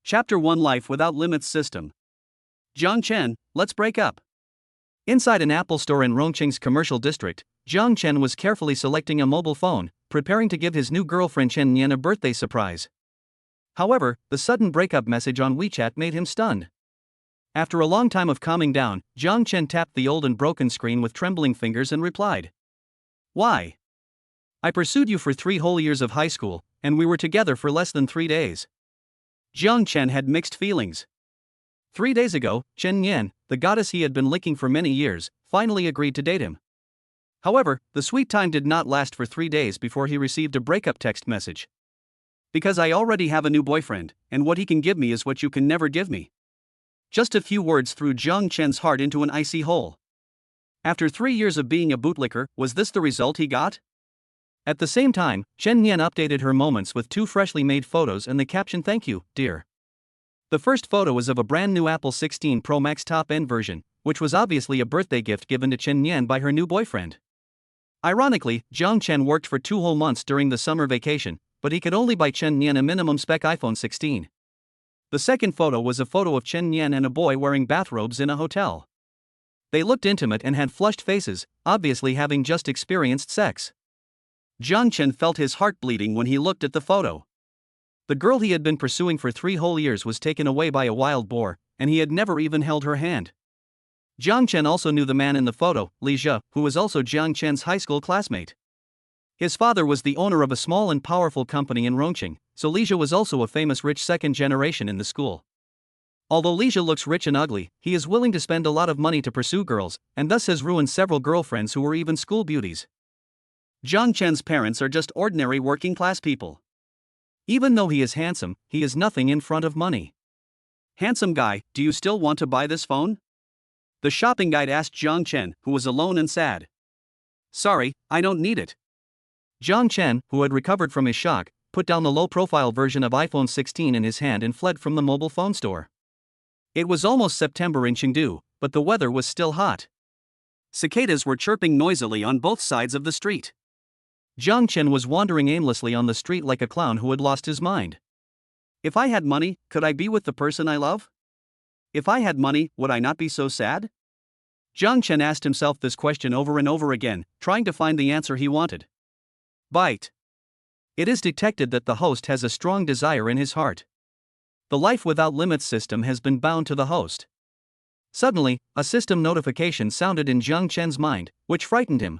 Chapter 1 Life Without Limits System. Jiang Chen, let's break up. Inside an Apple store in Rongqing's commercial district, Jiang Chen was carefully selecting a mobile phone, preparing to give his new girlfriend Yinyan a birthday surprise. However, the sudden breakup message on WeChat made him stunned. After a long time of calming down, Jiang Chen tapped the old and broken screen with trembling fingers and replied. Why? I pursued you for 3 whole years of high school, and we were together for less than 3 days. Jiang Chen had mixed feelings. 3 days ago, Chen Yan, the goddess he had been licking for many years, finally agreed to date him. However, the sweet time did not last for 3 days before he received a breakup text message. Because I already have a new boyfriend, and what he can give me is what you can never give me. Just a few words threw Jiang Chen's heart into an icy hole. After 3 years of being a bootlicker, was this the result he got? At the same time, Chen Yan updated her moments with 2 freshly made photos and the caption "Thank you, dear." The first photo was of a brand new Apple 16 Pro Max top-end version, which was obviously a birthday gift given to Chen Yan by her new boyfriend. Ironically, Jiang Chen worked for 2 whole months during the summer vacation, but he could only buy Chen Yan a minimum spec iPhone 16. The second photo was a photo of Chen Yan and a boy wearing bathrobes in a hotel. They looked intimate and had flushed faces, obviously having just experienced sex. Jiang Chen felt his heart bleeding when he looked at the photo. The girl he had been pursuing for 3 whole years was taken away by a wild boar, and he had never even held her hand. Jiang Chen also knew the man in the photo, Li Zhe, who was also Jiang Chen's high school classmate. His father was the owner of a small and powerful company in Rongqing, so Li Zhe was also a famous rich second generation in the school. Although Li Zhe looks rich and ugly, he is willing to spend a lot of money to pursue girls, and thus has ruined several girlfriends who were even school beauties. Jiang Chen's parents are just ordinary working-class people. Even though he is handsome, he is nothing in front of money. Handsome guy, do you still want to buy this phone? The shopping guide asked Jiang Chen, who was alone and sad. Sorry, I don't need it. Jiang Chen, who had recovered from his shock, put down the low-profile version of iPhone 16 in his hand and fled from the mobile phone store. It was almost September in Chengdu, but the weather was still hot. Cicadas were chirping noisily on both sides of the street. Jiang Chen was wandering aimlessly on the street like a clown who had lost his mind. If I had money, could I be with the person I love? If I had money, would I not be so sad? Jiang Chen asked himself this question over and over again, trying to find the answer he wanted. Bite. It is detected that the host has a strong desire in his heart. The life without limits system has been bound to the host. Suddenly, a system notification sounded in Jiang Chen's mind, which frightened him.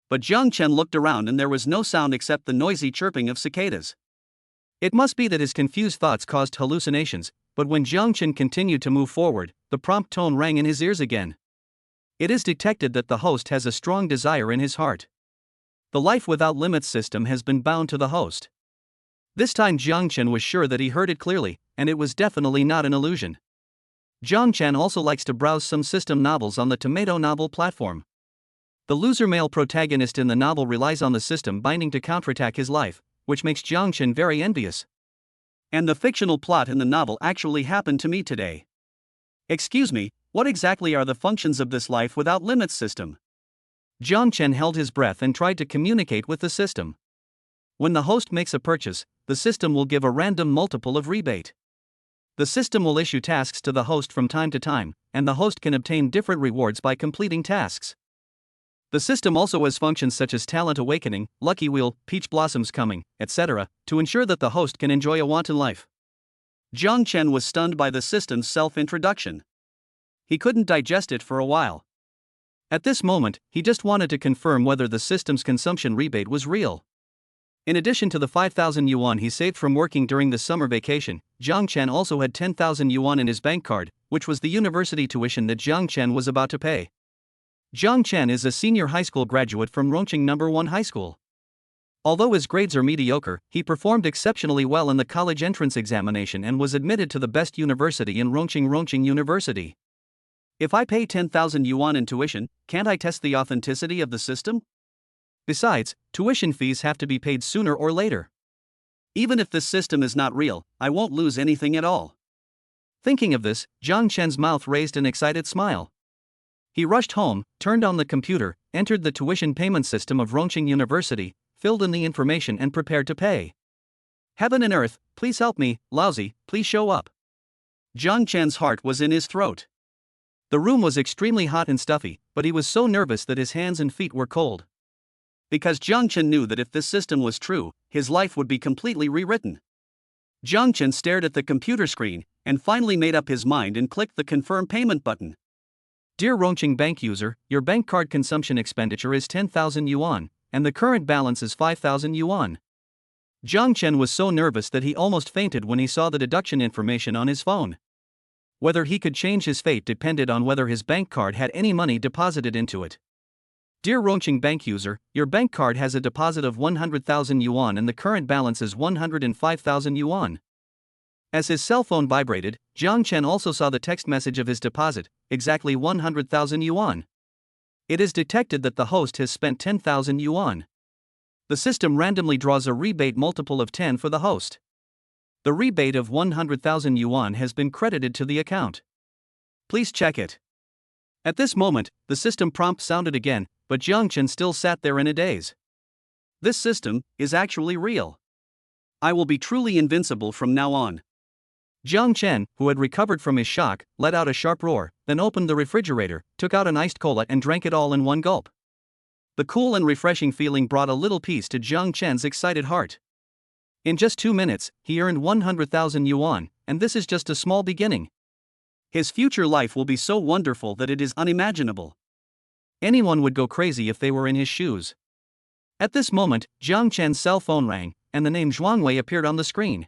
But Jiang Chen looked around and there was no sound except the noisy chirping of cicadas. It must be that his confused thoughts caused hallucinations, but when Jiang Chen continued to move forward, the prompt tone rang in his ears again. It is detected that the host has a strong desire in his heart. The life without limits system has been bound to the host. This time Jiang Chen was sure that he heard it clearly, and it was definitely not an illusion. Jiang Chen also likes to browse some system novels on the tomato novel platform. The loser male protagonist in the novel relies on the system binding to counterattack his life, which makes Jiang Chen very envious. And the fictional plot in the novel actually happened to me today. Excuse me, what exactly are the functions of this life without limits system? Jiang Chen held his breath and tried to communicate with the system. When the host makes a purchase, the system will give a random multiple of rebate. The system will issue tasks to the host from time to time, and the host can obtain different rewards by completing tasks. The system also has functions such as talent awakening, lucky wheel, peach blossoms coming, etc., to ensure that the host can enjoy a wanton life. Jiang Chen was stunned by the system's self-introduction. He couldn't digest it for a while. At this moment, he just wanted to confirm whether the system's consumption rebate was real. In addition to the 5,000 yuan he saved from working during the summer vacation, Jiang Chen also had 10,000 yuan in his bank card, which was the university tuition that Jiang Chen was about to pay. Jiang Chen is a senior high school graduate from Rongqing No. 1 High School. Although his grades are mediocre, he performed exceptionally well in the college entrance examination and was admitted to the best university in Rongqing University. If I pay 10,000 yuan in tuition, can't I test the authenticity of the system? Besides, tuition fees have to be paid sooner or later. Even if this system is not real, I won't lose anything at all. Thinking of this, Jiang Chen's mouth raised an excited smile. He rushed home, turned on the computer, entered the tuition payment system of Rongqing University, filled in the information and prepared to pay. Heaven and earth, please help me, lousy, please show up. Jiang Chen's heart was in his throat. The room was extremely hot and stuffy, but he was so nervous that his hands and feet were cold. Because Jiang Chen knew that if this system was true, his life would be completely rewritten. Jiang Chen stared at the computer screen, and finally made up his mind and clicked the confirm payment button. Dear Rongqing bank user, your bank card consumption expenditure is 10,000 yuan, and the current balance is 5,000 yuan. Jiang Chen was so nervous that he almost fainted when he saw the deduction information on his phone. Whether he could change his fate depended on whether his bank card had any money deposited into it. Dear Rongqing bank user, your bank card has a deposit of 100,000 yuan and the current balance is 105,000 yuan. As his cell phone vibrated, Jiang Chen also saw the text message of his deposit, exactly 100,000 yuan. It is detected that the host has spent 10,000 yuan. The system randomly draws a rebate multiple of 10 for the host. The rebate of 100,000 yuan has been credited to the account. Please check it. At this moment, the system prompt sounded again, but Jiang Chen still sat there in a daze. This system is actually real. I will be truly invincible from now on. Jiang Chen, who had recovered from his shock, let out a sharp roar, then opened the refrigerator, took out an iced cola and drank it all in one gulp. The cool and refreshing feeling brought a little peace to Jiang Chen's excited heart. In just 2 minutes, he earned 100,000 yuan, and this is just a small beginning. His future life will be so wonderful that it is unimaginable. Anyone would go crazy if they were in his shoes. At this moment, Jiang Chen's cell phone rang, and the name Zhuangwei appeared on the screen.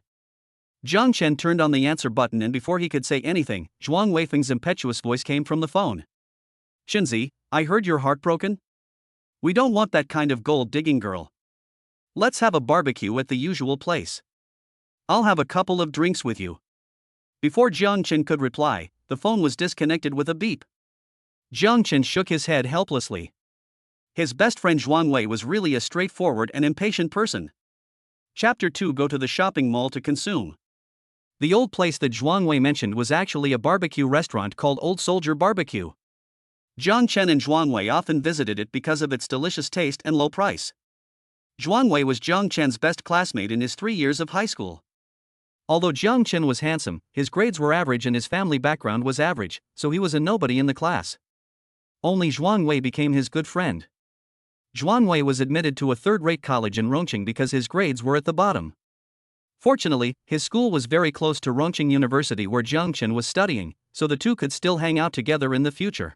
Jiang Chen turned on the answer button and before he could say anything, Zhuang Weifeng's impetuous voice came from the phone. Shenzi, I heard you're heartbroken? We don't want that kind of gold-digging girl. Let's have a barbecue at the usual place. I'll have a couple of drinks with you. Before Jiang Chen could reply, the phone was disconnected with a beep. Jiang Chen shook his head helplessly. His best friend Zhuang Wei was really a straightforward and impatient person. Chapter 2. Go to the shopping mall to consume. The old place that Zhuang Wei mentioned was actually a barbecue restaurant called Old Soldier Barbecue. Jiang Chen and Zhuang Wei often visited it because of its delicious taste and low price. Zhuang Wei was Jiang Chen's best classmate in his 3 years of high school. Although Jiang Chen was handsome, his grades were average and his family background was average, so he was a nobody in the class. Only Zhuang Wei became his good friend. Zhuang Wei was admitted to a third-rate college in Rongqing because his grades were at the bottom. Fortunately, his school was very close to Rongqing University where Jiang Chen was studying, so the two could still hang out together in the future.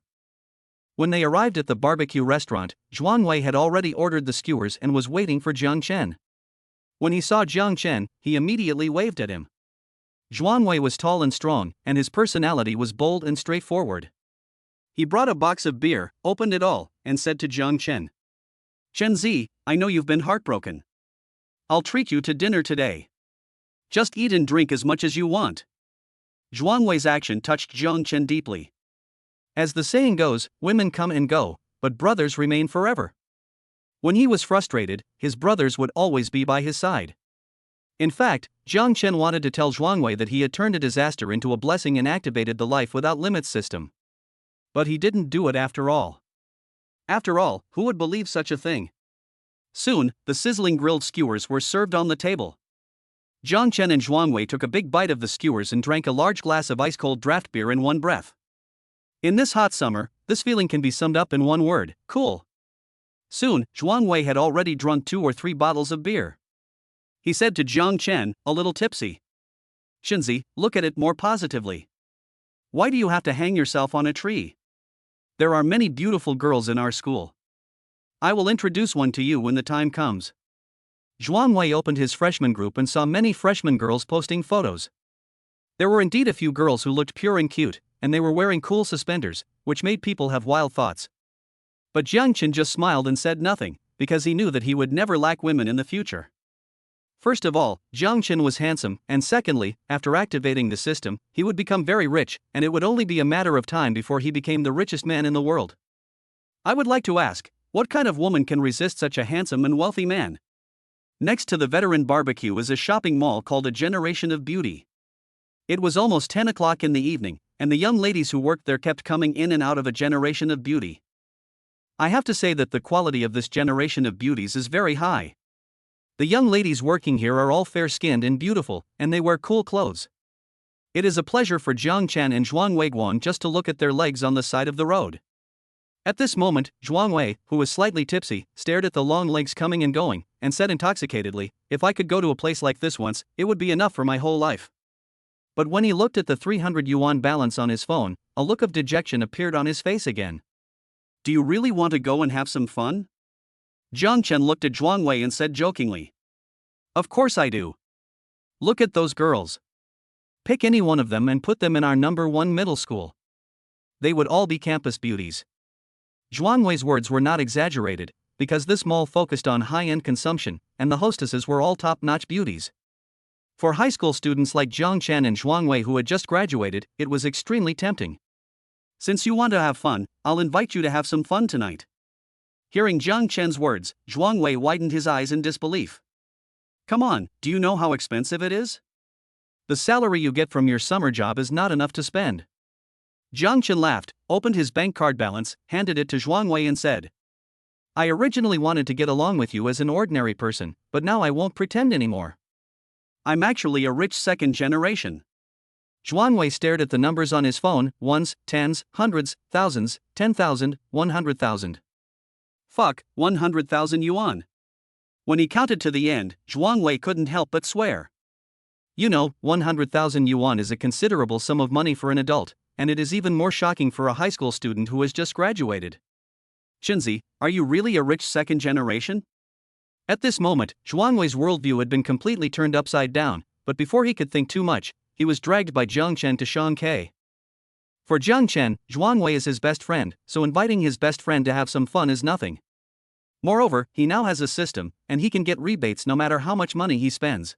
When they arrived at the barbecue restaurant, Zhuang Wei had already ordered the skewers and was waiting for Jiang Chen. When he saw Jiang Chen, he immediately waved at him. Zhuang Wei was tall and strong, and his personality was bold and straightforward. He brought a box of beer, opened it all, and said to Jiang Chen, Chen Zi, I know you've been heartbroken. I'll treat you to dinner today. Just eat and drink as much as you want. Zhuang Wei's action touched Jiang Chen deeply. As the saying goes, women come and go, but brothers remain forever. When he was frustrated, his brothers would always be by his side. In fact, Jiang Chen wanted to tell Zhuang Wei that he had turned a disaster into a blessing and activated the life without limits system. But he didn't do it after all. After all, who would believe such a thing? Soon, the sizzling grilled skewers were served on the table. Jiang Chen and Zhuang Wei took a big bite of the skewers and drank a large glass of ice-cold draft beer in one breath. In this hot summer, this feeling can be summed up in one word: cool. Soon, Zhuang Wei had already drunk 2 or 3 bottles of beer. He said to Jiang Chen, a little tipsy, Shenzi, look at it more positively. Why do you have to hang yourself on a tree? There are many beautiful girls in our school. I will introduce one to you when the time comes. Zhuang Wei opened his freshman group and saw many freshman girls posting photos. There were indeed a few girls who looked pure and cute, and they were wearing cool suspenders, which made people have wild thoughts. But Jiang Chen just smiled and said nothing, because he knew that he would never lack women in the future. First of all, Jiang Chen was handsome, and secondly, after activating the system, he would become very rich, and it would only be a matter of time before he became the richest man in the world. I would like to ask, what kind of woman can resist such a handsome and wealthy man? Next to the veteran barbecue is a shopping mall called a Generation of Beauty. It was almost 10 o'clock in the evening, and the young ladies who worked there kept coming in and out of a Generation of Beauty. I have to say that the quality of this Generation of Beauties is very high. The young ladies working here are all fair-skinned and beautiful, and they wear cool clothes. It is a pleasure for Jiang Chen and Zhuang Weiguan just to look at their legs on the side of the road. At this moment, Zhuang Wei, who was slightly tipsy, stared at the long legs coming and going, and said intoxicatedly, "If I could go to a place like this once, it would be enough for my whole life." But when he looked at the 300 yuan balance on his phone, a look of dejection appeared on his face again. "Do you really want to go and have some fun?" Jiang Chen looked at Zhuang Wei and said jokingly. "Of course I do. Look at those girls. Pick any one of them and put them in our #1 middle school. They would all be campus beauties." Zhuang Wei's words were not exaggerated, because this mall focused on high-end consumption, and the hostesses were all top-notch beauties. For high school students like Jiang Chen and Zhuang Wei who had just graduated, it was extremely tempting. "Since you want to have fun, I'll invite you to have some fun tonight." Hearing Jiang Chen's words, Zhuang Wei widened his eyes in disbelief. "Come on, do you know how expensive it is? The salary you get from your summer job is not enough to spend." Jiang Chen laughed, opened his bank card balance, handed it to Zhuang Wei and said, "I originally wanted to get along with you as an ordinary person, but now I won't pretend anymore. I'm actually a rich second generation." Zhuang Wei stared at the numbers on his phone: ones, tens, hundreds, thousands, 10,000, 100,000. Fuck, 100,000 yuan. When he counted to the end, Zhuang Wei couldn't help but swear. 100,000 yuan is a considerable sum of money for an adult, and it is even more shocking for a high school student who has just graduated. "Chinzi, are you really a rich second generation?" At this moment, Zhuang Wei's worldview had been completely turned upside down, but before he could think too much, he was dragged by Jiang Chen to Shanghai. For Jiang Chen, Zhuang Wei is his best friend, so inviting his best friend to have some fun is nothing. Moreover, he now has a system, and he can get rebates no matter how much money he spends.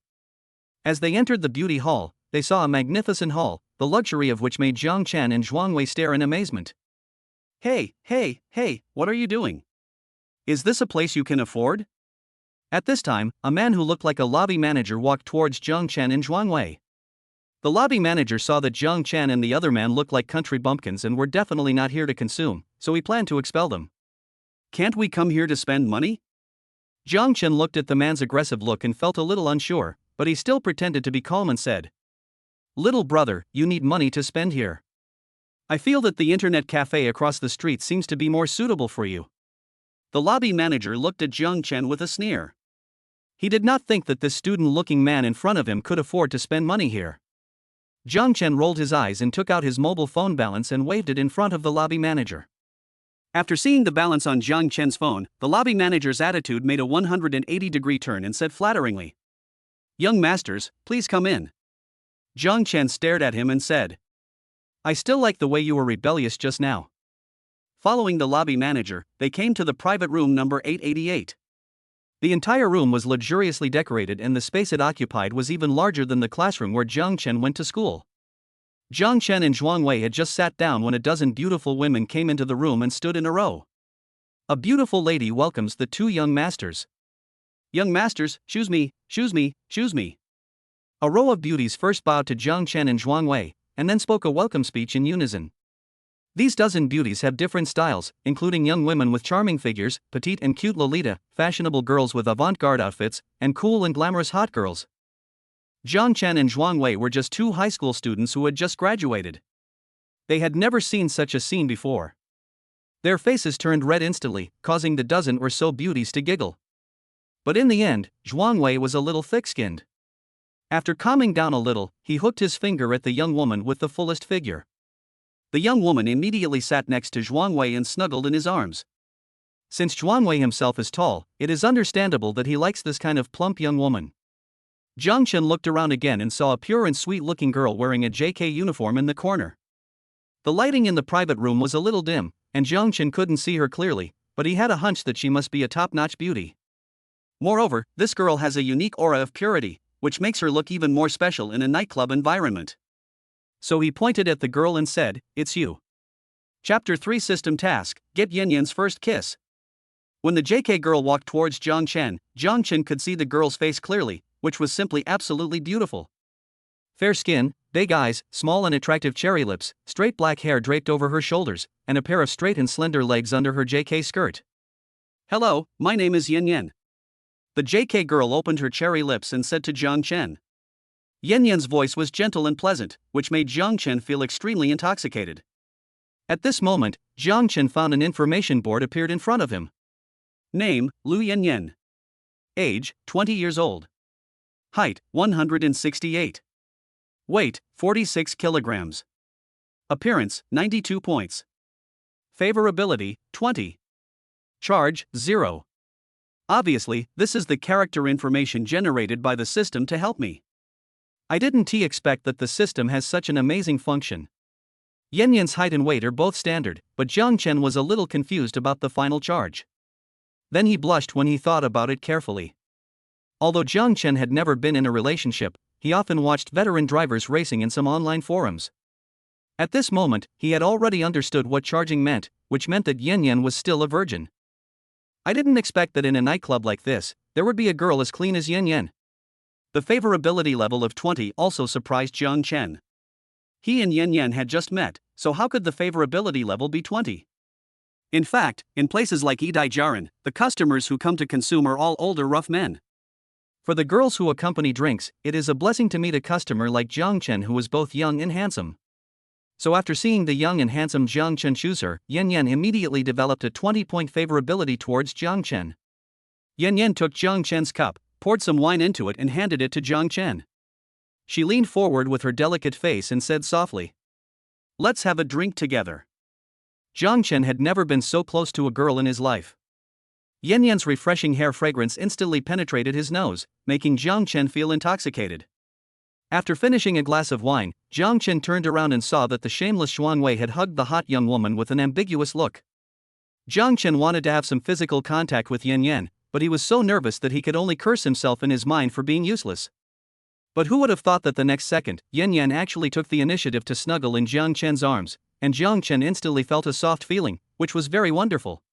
As they entered the beauty hall, they saw a magnificent hall, the luxury of which made Jiang Chen and Zhuang Wei stare in amazement. Hey, what are you doing? Is this a place you can afford?" At this time, a man who looked like a lobby manager walked towards Jiang Chen and Zhuang Wei. The lobby manager saw that Jiang Chen and the other man looked like country bumpkins and were definitely not here to consume, so he planned to expel them. "Can't we come here to spend money?" Jiang Chen looked at the man's aggressive look and felt a little unsure, but he still pretended to be calm and said, "Little brother, you need money to spend here. I feel that the internet cafe across the street seems to be more suitable for you." The lobby manager looked at Jiang Chen with a sneer. He did not think that this student-looking man in front of him could afford to spend money here. Jiang Chen rolled his eyes and took out his mobile phone balance and waved it in front of the lobby manager. After seeing the balance on Jiang Chen's phone, the lobby manager's attitude made a 180-degree turn and said flatteringly, "Young masters, please come in." Jiang Chen stared at him and said, "I still like the way you were rebellious just now." Following the lobby manager, they came to the private room number 888. The entire room was luxuriously decorated and the space it occupied was even larger than the classroom where Jiang Chen went to school. Jiang Chen and Zhuang Wei had just sat down when a dozen beautiful women came into the room and stood in a row. A beautiful lady welcomes the two young masters. "Young masters, choose me, choose me, choose me." A row of beauties first bowed to Jiang Chen and Zhuang Wei, and then spoke a welcome speech in unison. These dozen beauties have different styles, including young women with charming figures, petite and cute Lolita, fashionable girls with avant-garde outfits, and cool and glamorous hot girls. Jiang Chen and Zhuang Wei were just two high school students who had just graduated. They had never seen such a scene before. Their faces turned red instantly, causing the dozen or so beauties to giggle. But in the end, Zhuang Wei was a little thick-skinned. After calming down a little, he hooked his finger at the young woman with the fullest figure. The young woman immediately sat next to Zhuang Wei and snuggled in his arms. Since Zhuang Wei himself is tall, it is understandable that he likes this kind of plump young woman. Jiang Chen looked around again and saw a pure and sweet-looking girl wearing a JK uniform in the corner. The lighting in the private room was a little dim, and Jiang Chen couldn't see her clearly, but he had a hunch that she must be a top-notch beauty. Moreover, this girl has a unique aura of purity, which makes her look even more special in a nightclub environment. So he pointed at the girl and said, "It's you." Chapter 3 System Task, Get Yinyan's First Kiss. When the JK girl walked towards Jiang Chen could see the girl's face clearly, which was simply absolutely beautiful. Fair skin, big eyes, small and attractive cherry lips, straight black hair draped over her shoulders, and a pair of straight and slender legs under her JK skirt. "Hello, my name is Yinyan. The JK girl opened her cherry lips and said to Jiang Chen. Yinyan's voice was gentle and pleasant, which made Jiang Chen feel extremely intoxicated. At this moment, Jiang Chen found an information board appeared in front of him. Name, Lu Yinyan. Age, 20 years old. Height, 168. Weight, 46 kilograms. Appearance, 92 points. Favorability, 20. Charge, 0. Obviously, this is the character information generated by the system to help me. I didn't expect that the system has such an amazing function. Yinyan's height and weight are both standard, but Jiang Chen was a little confused about the final charge. Then he blushed when he thought about it carefully. Although Jiang Chen had never been in a relationship, he often watched veteran drivers racing in some online forums. At this moment, he had already understood what charging meant, which meant that Yinyan was still a virgin. I didn't expect that in a nightclub like this, there would be a girl as clean as Yinyan. The favorability level of 20 also surprised Jiang Chen. He and Yinyan had just met, so how could the favorability level be 20? In fact, in places like Yidaijiaran, the customers who come to consume are all older rough men. For the girls who accompany drinks, it is a blessing to meet a customer like Jiang Chen who is both young and handsome. So after seeing the young and handsome Jiang Chen choose her, Yinyan immediately developed a 20-point favorability towards Jiang Chen. Yinyan took Jiang Chen's cup, poured some wine into it and handed it to Jiang Chen. She leaned forward with her delicate face and said softly, "Let's have a drink together." Jiang Chen had never been so close to a girl in his life. Yinyan's refreshing hair fragrance instantly penetrated his nose, making Jiang Chen feel intoxicated. After finishing a glass of wine, Jiang Chen turned around and saw that the shameless Xuan Wei had hugged the hot young woman with an ambiguous look. Jiang Chen wanted to have some physical contact with Yinyan, but he was so nervous that he could only curse himself in his mind for being useless. But who would have thought that the next second, Yinyan actually took the initiative to snuggle in Jiang Chen's arms, and Jiang Chen instantly felt a soft feeling, which was very wonderful.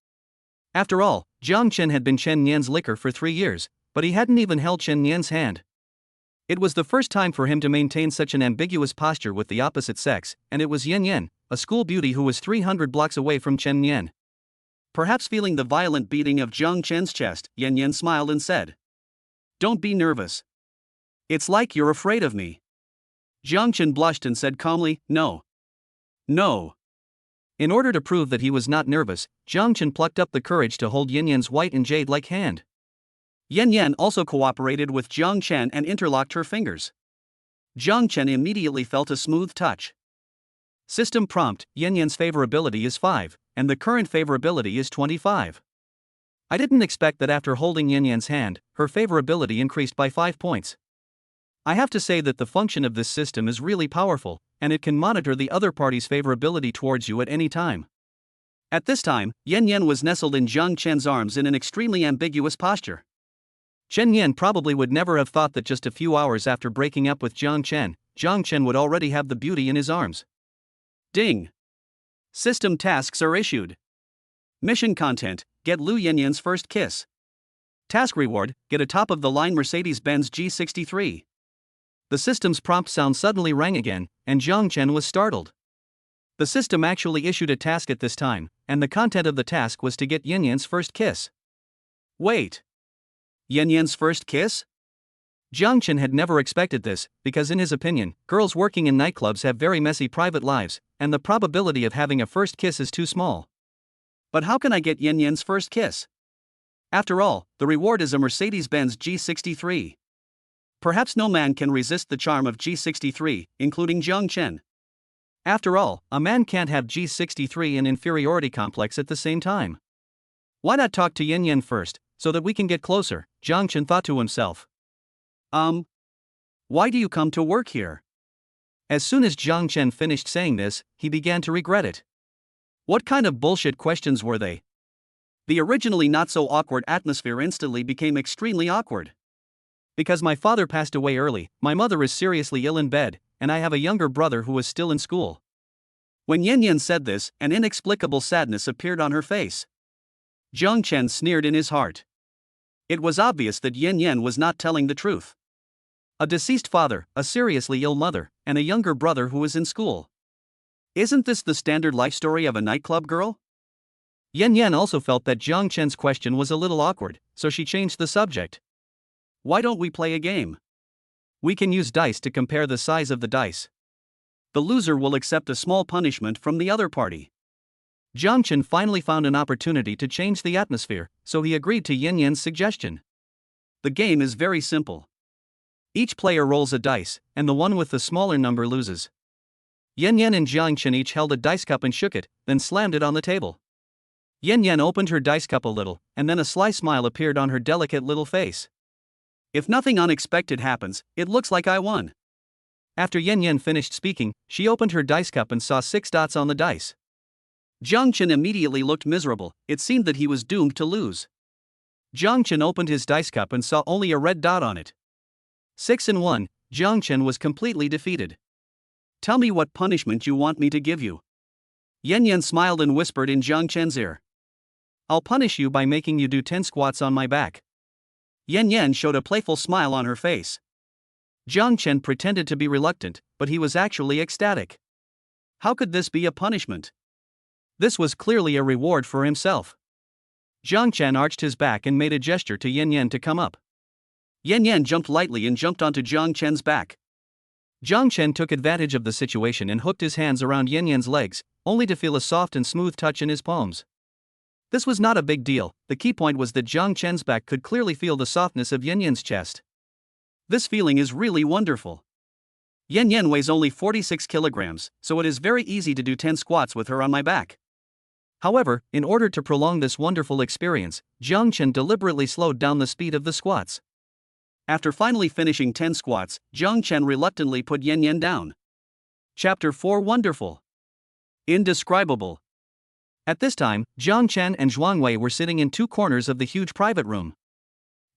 After all, Jiang Chen had been Chen Yan's liquor for 3 years, but he hadn't even held Chen Yan's hand. It was the first time for him to maintain such an ambiguous posture with the opposite sex, and it was Yinyan, a school beauty who was 300 blocks away from Chen Yan. Perhaps feeling the violent beating of Jiang Chen's chest, Yinyan smiled and said, "Don't be nervous. It's like you're afraid of me." Jiang Chen blushed and said calmly, "No. No." In order to prove that he was not nervous, Jiang Chen plucked up the courage to hold Yinyan's white and jade-like hand. Yinyan also cooperated with Jiang Chen and interlocked her fingers. Jiang Chen immediately felt a smooth touch. System prompt: Yinyan's favorability is 5, and the current favorability is 25. I didn't expect that after holding Yinyan's hand, her favorability increased by 5 points. I have to say that the function of this system is really powerful, and it can monitor the other party's favorability towards you at any time. At this time, Yinyan was nestled in Jiang Chen's arms in an extremely ambiguous posture. Chen Yan probably would never have thought that just a few hours after breaking up with Jiang Chen would already have the beauty in his arms. Ding! System tasks are issued. Mission content: get Lu Yinyan's first kiss. Task reward: get a top-of-the-line Mercedes-Benz G63. The system's prompt sound suddenly rang again, and Jiang Chen was startled. The system actually issued a task at this time, and the content of the task was to get Yinyan's first kiss. Wait. Yinyan's first kiss? Jiang Chen had never expected this, because in his opinion, girls working in nightclubs have very messy private lives, and the probability of having a first kiss is too small. But how can I get Yinyan's first kiss? After all, the reward is a Mercedes-Benz G63. Perhaps no man can resist the charm of G63, including Jiang Chen. After all, a man can't have G63 and inferiority complex at the same time. Why not talk to Yinyan first, so that we can get closer? Jiang Chen thought to himself. Why do you come to work here? As soon as Jiang Chen finished saying this, he began to regret it. What kind of bullshit questions were they? The originally not so awkward atmosphere instantly became extremely awkward. Because my father passed away early, my mother is seriously ill in bed, and I have a younger brother who is still in school. When Yinyan said this, an inexplicable sadness appeared on her face. Jiang Chen sneered in his heart. It was obvious that Yinyan was not telling the truth. A deceased father, a seriously ill mother, and a younger brother who is in school. Isn't this the standard life story of a nightclub girl? Yinyan also felt that Jiang Chen's question was a little awkward, so she changed the subject. Why don't we play a game? We can use dice to compare the size of the dice. The loser will accept a small punishment from the other party. Jiang Chen finally found an opportunity to change the atmosphere, so he agreed to Yinyan's suggestion. The game is very simple. Each player rolls a dice, and the one with the smaller number loses. Yinyan and Jiang Chen each held a dice cup and shook it, then slammed it on the table. Yinyan opened her dice cup a little, and then a sly smile appeared on her delicate little face. If nothing unexpected happens, it looks like I won. After Yinyan finished speaking, she opened her dice cup and saw 6 dots on the dice. Jiang Chen immediately looked miserable. It seemed that he was doomed to lose. Jiang Chen opened his dice cup and saw only a red dot on it. 6 and 1, Jiang Chen was completely defeated. Tell me what punishment you want me to give you. Yinyan smiled and whispered in Jiang Chen's ear. I'll punish you by making you do 10 squats on my back. Yinyan showed a playful smile on her face. Jiang Chen pretended to be reluctant, but he was actually ecstatic. How could this be a punishment? This was clearly a reward for himself. Jiang Chen arched his back and made a gesture to Yinyan to come up. Yinyan jumped lightly and jumped onto Jiang Chen's back. Jiang Chen took advantage of the situation and hooked his hands around Yinyan's legs, only to feel a soft and smooth touch in his palms. This was not a big deal. The key point was that Jiang Chen's back could clearly feel the softness of Yinyan's chest. This feeling is really wonderful. Yinyan weighs only 46 kilograms, so it is very easy to do 10 squats with her on my back. However, in order to prolong this wonderful experience, Jiang Chen deliberately slowed down the speed of the squats. After finally finishing 10 squats, Jiang Chen reluctantly put Yinyan down. Chapter 4 Wonderful. Indescribable. At this time, Jiang Chen and Zhuang Wei were sitting in 2 corners of the huge private room.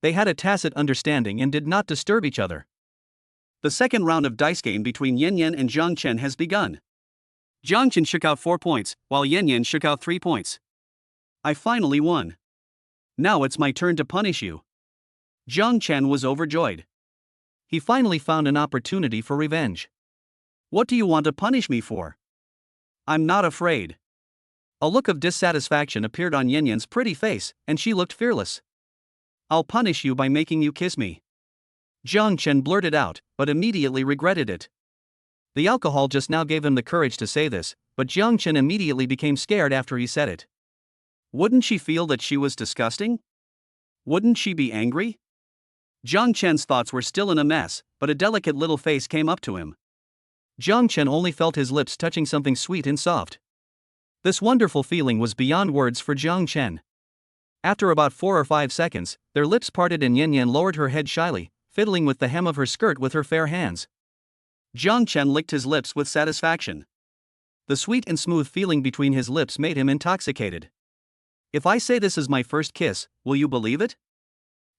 They had a tacit understanding and did not disturb each other. The second round of dice game between Yinyan and Jiang Chen has begun. Jiang Chen shook out 4 points, while Yinyan shook out 3 points. I finally won. Now it's my turn to punish you. Jiang Chen was overjoyed. He finally found an opportunity for revenge. What do you want to punish me for? I'm not afraid. A look of dissatisfaction appeared on Yinyan's pretty face, and she looked fearless. I'll punish you by making you kiss me. Jiang Chen blurted out, but immediately regretted it. The alcohol just now gave him the courage to say this, but Jiang Chen immediately became scared after he said it. Wouldn't she feel that she was disgusting? Wouldn't she be angry? Jiang Chen's thoughts were still in a mess, but a delicate little face came up to him. Jiang Chen only felt his lips touching something sweet and soft. This wonderful feeling was beyond words for Jiang Chen. After about 4 or 5 seconds, their lips parted and Yinyan lowered her head shyly, fiddling with the hem of her skirt with her fair hands. Jiang Chen licked his lips with satisfaction. The sweet and smooth feeling between his lips made him intoxicated. If I say this is my first kiss, will you believe it?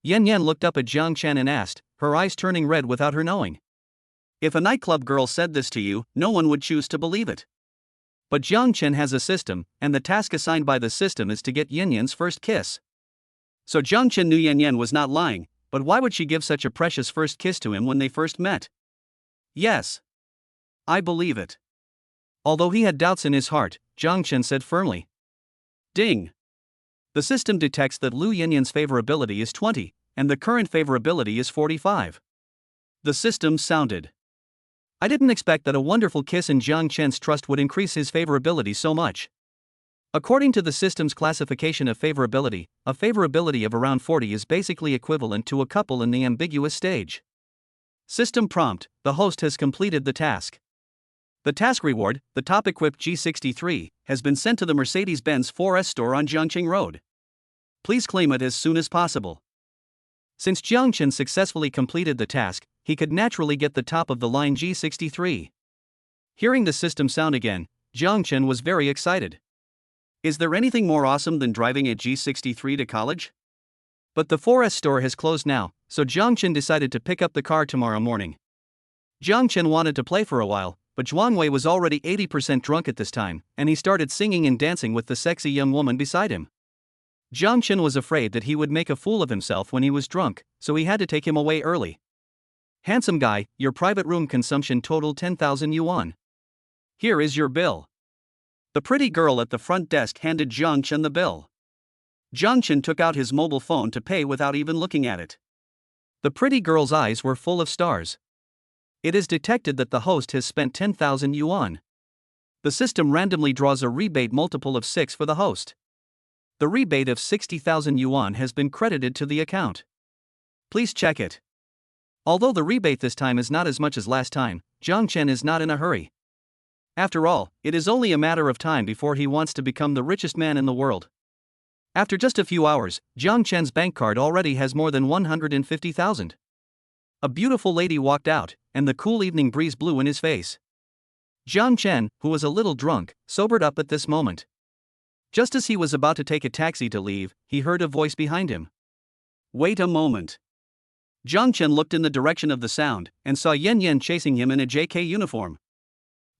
Yinyan looked up at Jiang Chen and asked, her eyes turning red without her knowing. If a nightclub girl said this to you, no one would choose to believe it. But Jiang Chen has a system, and the task assigned by the system is to get Yinyan's first kiss. So Jiang Chen knew Yinyan was not lying, but why would she give such a precious first kiss to him when they first met? Yes. I believe it. Although he had doubts in his heart, Jiang Chen said firmly. Ding. The system detects that Lu Yinyan's favorability is 20, and the current favorability is 45. The system sounded. I didn't expect that a wonderful kiss in Jiang Chen's trust would increase his favorability so much. According to the system's classification of favorability, a favorability of around 40 is basically equivalent to a couple in the ambiguous stage. System prompt: the host has completed the task. The task reward, the top-equipped G63, has been sent to the Mercedes-Benz 4S store on Jiangqing Road. Please claim it as soon as possible. Since Jiang Chen successfully completed the task, he could naturally get the top-of-the-line G63. Hearing the system sound again, Jiang Chen was very excited. Is there anything more awesome than driving a G63 to college? But the 4S store has closed now, so Jiang Chen decided to pick up the car tomorrow morning. Jiang Chen wanted to play for a while, but Zhuang Wei was already 80% drunk at this time, and he started singing and dancing with the sexy young woman beside him. Jiang Chen was afraid that he would make a fool of himself when he was drunk, so he had to take him away early. Handsome guy, your private room consumption totaled 10,000 yuan. Here is your bill. The pretty girl at the front desk handed Jiang Chen the bill. Jiang Chen took out his mobile phone to pay without even looking at it. The pretty girl's eyes were full of stars. It is detected that the host has spent 10,000 yuan. The system randomly draws a rebate multiple of 6 for the host. The rebate of 60,000 yuan has been credited to the account. Please check it. Although the rebate this time is not as much as last time, Zhang Chen is not in a hurry. After all, it is only a matter of time before he wants to become the richest man in the world. After just a few hours, Zhang Chen's bank card already has more than 150,000. A beautiful lady walked out, and the cool evening breeze blew in his face. Zhang Chen, who was a little drunk, sobered up at this moment. Just as he was about to take a taxi to leave, he heard a voice behind him. Wait a moment. Zhang Chen looked in the direction of the sound, and saw Yinyan chasing him in a JK uniform.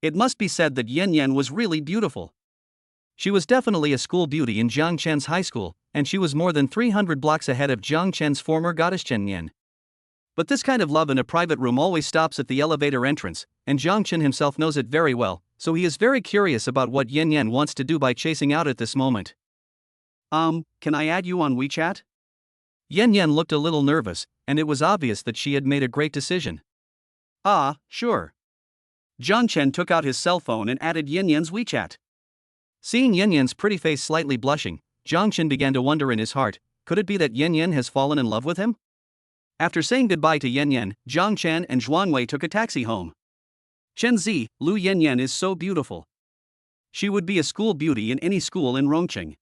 It must be said that Yinyan was really beautiful. She was definitely a school beauty in Zhang Chen's high school, and she was more than 300 blocks ahead of Zhang Chen's former goddess Yinyan. But this kind of love in a private room always stops at the elevator entrance, and Zhang Chen himself knows it very well, so he is very curious about what Yinyan wants to do by chasing out at this moment. Can I add you on WeChat? Yinyan looked a little nervous, and it was obvious that she had made a great decision. Ah, sure. Zhang Chen took out his cell phone and added Yinyan's WeChat. Seeing Yinyan's pretty face slightly blushing, Zhang Chen began to wonder in his heart, could it be that Yinyan has fallen in love with him? After saying goodbye to Yinyan, Zhang Chen and Zhuangwei took a taxi home. Chenzi, Lu Yinyan is so beautiful. She would be a school beauty in any school in Rongqing.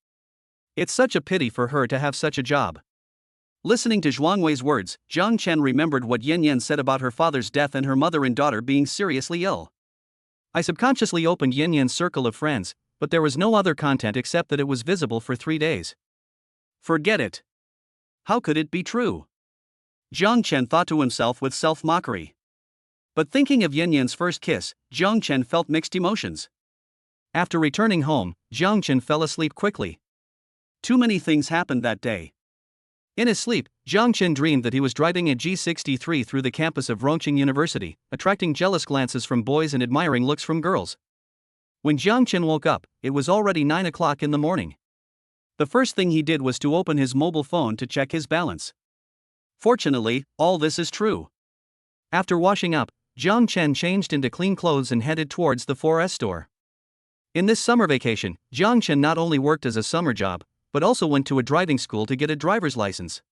It's such a pity for her to have such a job. Listening to Zhuangwei's words, Zhang Chen remembered what Yinyan said about her father's death and her mother and daughter being seriously ill. I subconsciously opened Yinyan's circle of friends, but there was no other content except that it was visible for 3 days. Forget it. How could it be true? Zhang Chen thought to himself with self-mockery. But thinking of Yinyan's first kiss, Zhang Chen felt mixed emotions. After returning home, Zhang Chen fell asleep quickly. Too many things happened that day. In his sleep, Zhang Chen dreamed that he was driving a G63 through the campus of Rongqing University, attracting jealous glances from boys and admiring looks from girls. When Zhang Chen woke up, it was already 9 o'clock in the morning. The first thing he did was to open his mobile phone to check his balance. Fortunately, all this is true. After washing up, Zhang Chen changed into clean clothes and headed towards the 4S store. In this summer vacation, Zhang Chen not only worked as a summer job, but also went to a driving school to get a driver's license.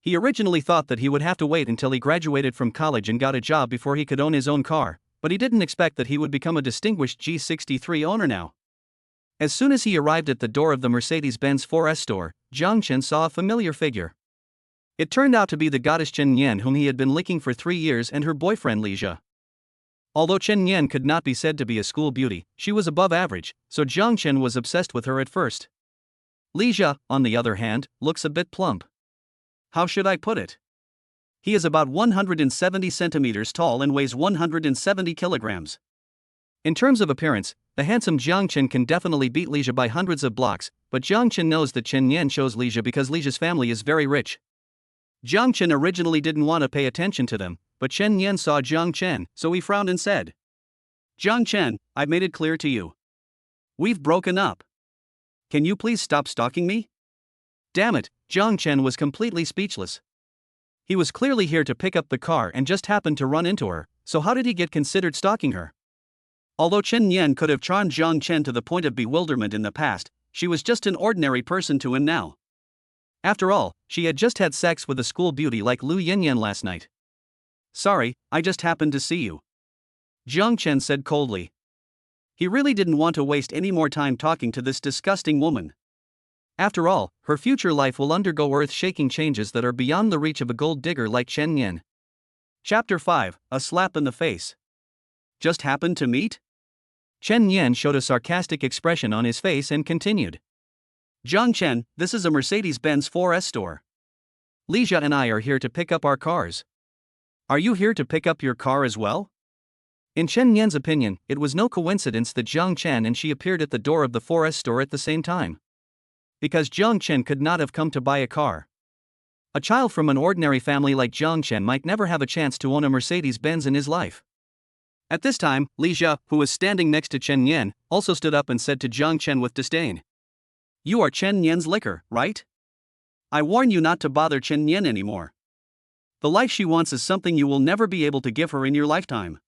He originally thought that he would have to wait until he graduated from college and got a job before he could own his own car, but he didn't expect that he would become a distinguished G63 owner now. As soon as he arrived at the door of the Mercedes-Benz 4S store, Zhang Chen saw a familiar figure. It turned out to be the goddess Chen Yan, whom he had been licking for 3 years, and her boyfriend Li Jia. Although Chen Yan could not be said to be a school beauty, she was above average, so Zhang Chen was obsessed with her at first. Li Jia, on the other hand, looks a bit plump. How should I put it? He is about 170 centimeters tall and weighs 170 kilograms. In terms of appearance, the handsome Zhang Chen can definitely beat Li Jia by hundreds of blocks, but Zhang Chen knows that Chen Yan chose Li Jia because Li Jia's family is very rich. Zhang Chen originally didn't want to pay attention to them, but Chen Yan saw Zhang Chen, so he frowned and said, Zhang Chen, I've made it clear to you. We've broken up. Can you please stop stalking me? Damn it, Zhang Chen was completely speechless. He was clearly here to pick up the car and just happened to run into her, so how did he get considered stalking her? Although Chen Yan could have charmed Zhang Chen to the point of bewilderment in the past, she was just an ordinary person to him now. After all, she had just had sex with a school beauty like Lu Yinyan last night. Sorry, I just happened to see you. Zhang Chen said coldly. He really didn't want to waste any more time talking to this disgusting woman. After all, her future life will undergo earth-shaking changes that are beyond the reach of a gold digger like Chen Yan. Chapter 5, A Slap in the Face. Just happened to meet? Chen Yan showed a sarcastic expression on his face and continued. Zhang Chen, this is a Mercedes-Benz 4S store. Li Jia and I are here to pick up our cars. Are you here to pick up your car as well? In Chen Yan's opinion, it was no coincidence that Zhang Chen and she appeared at the door of the 4S store at the same time. Because Zhang Chen could not have come to buy a car. A child from an ordinary family like Zhang Chen might never have a chance to own a Mercedes-Benz in his life. At this time, Li Jia, who was standing next to Chen Yan, also stood up and said to Zhang Chen with disdain. You are Chen Yan's licker, right? I warn you not to bother Chen Yan anymore. The life she wants is something you will never be able to give her in your lifetime.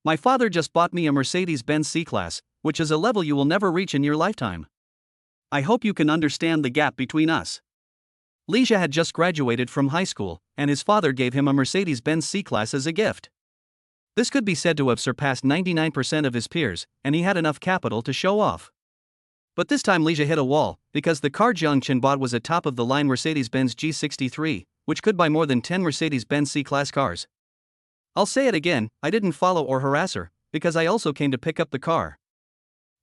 My father just bought me a Mercedes-Benz C-Class, which is a level you will never reach in your lifetime. I hope you can understand the gap between us. Leisha had just graduated from high school, and his father gave him a Mercedes-Benz C-Class as a gift. This could be said to have surpassed 99% of his peers, and he had enough capital to show off. But this time Leisha hit a wall, because the car Jiang Chen bought was a top-of-the-line Mercedes-Benz G63, which could buy more than 10 Mercedes-Benz C-Class cars. I'll say it again, I didn't follow or harass her, because I also came to pick up the car.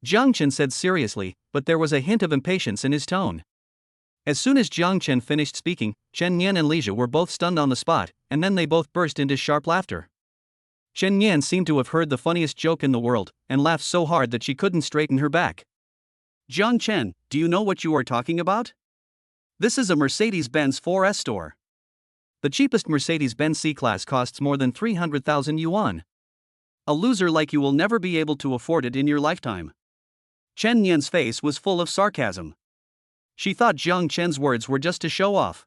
Jiang Chen said seriously, but there was a hint of impatience in his tone. As soon as Jiang Chen finished speaking, Chen Yan and Leisha were both stunned on the spot, and then they both burst into sharp laughter. Chen Yan seemed to have heard the funniest joke in the world, and laughed so hard that she couldn't straighten her back. Jiang Chen, do you know what you are talking about? This is a Mercedes-Benz 4S store. The cheapest Mercedes-Benz C-Class costs more than 300,000 yuan. A loser like you will never be able to afford it in your lifetime. Chen Yan's face was full of sarcasm. She thought Jiang Chen's words were just to show off.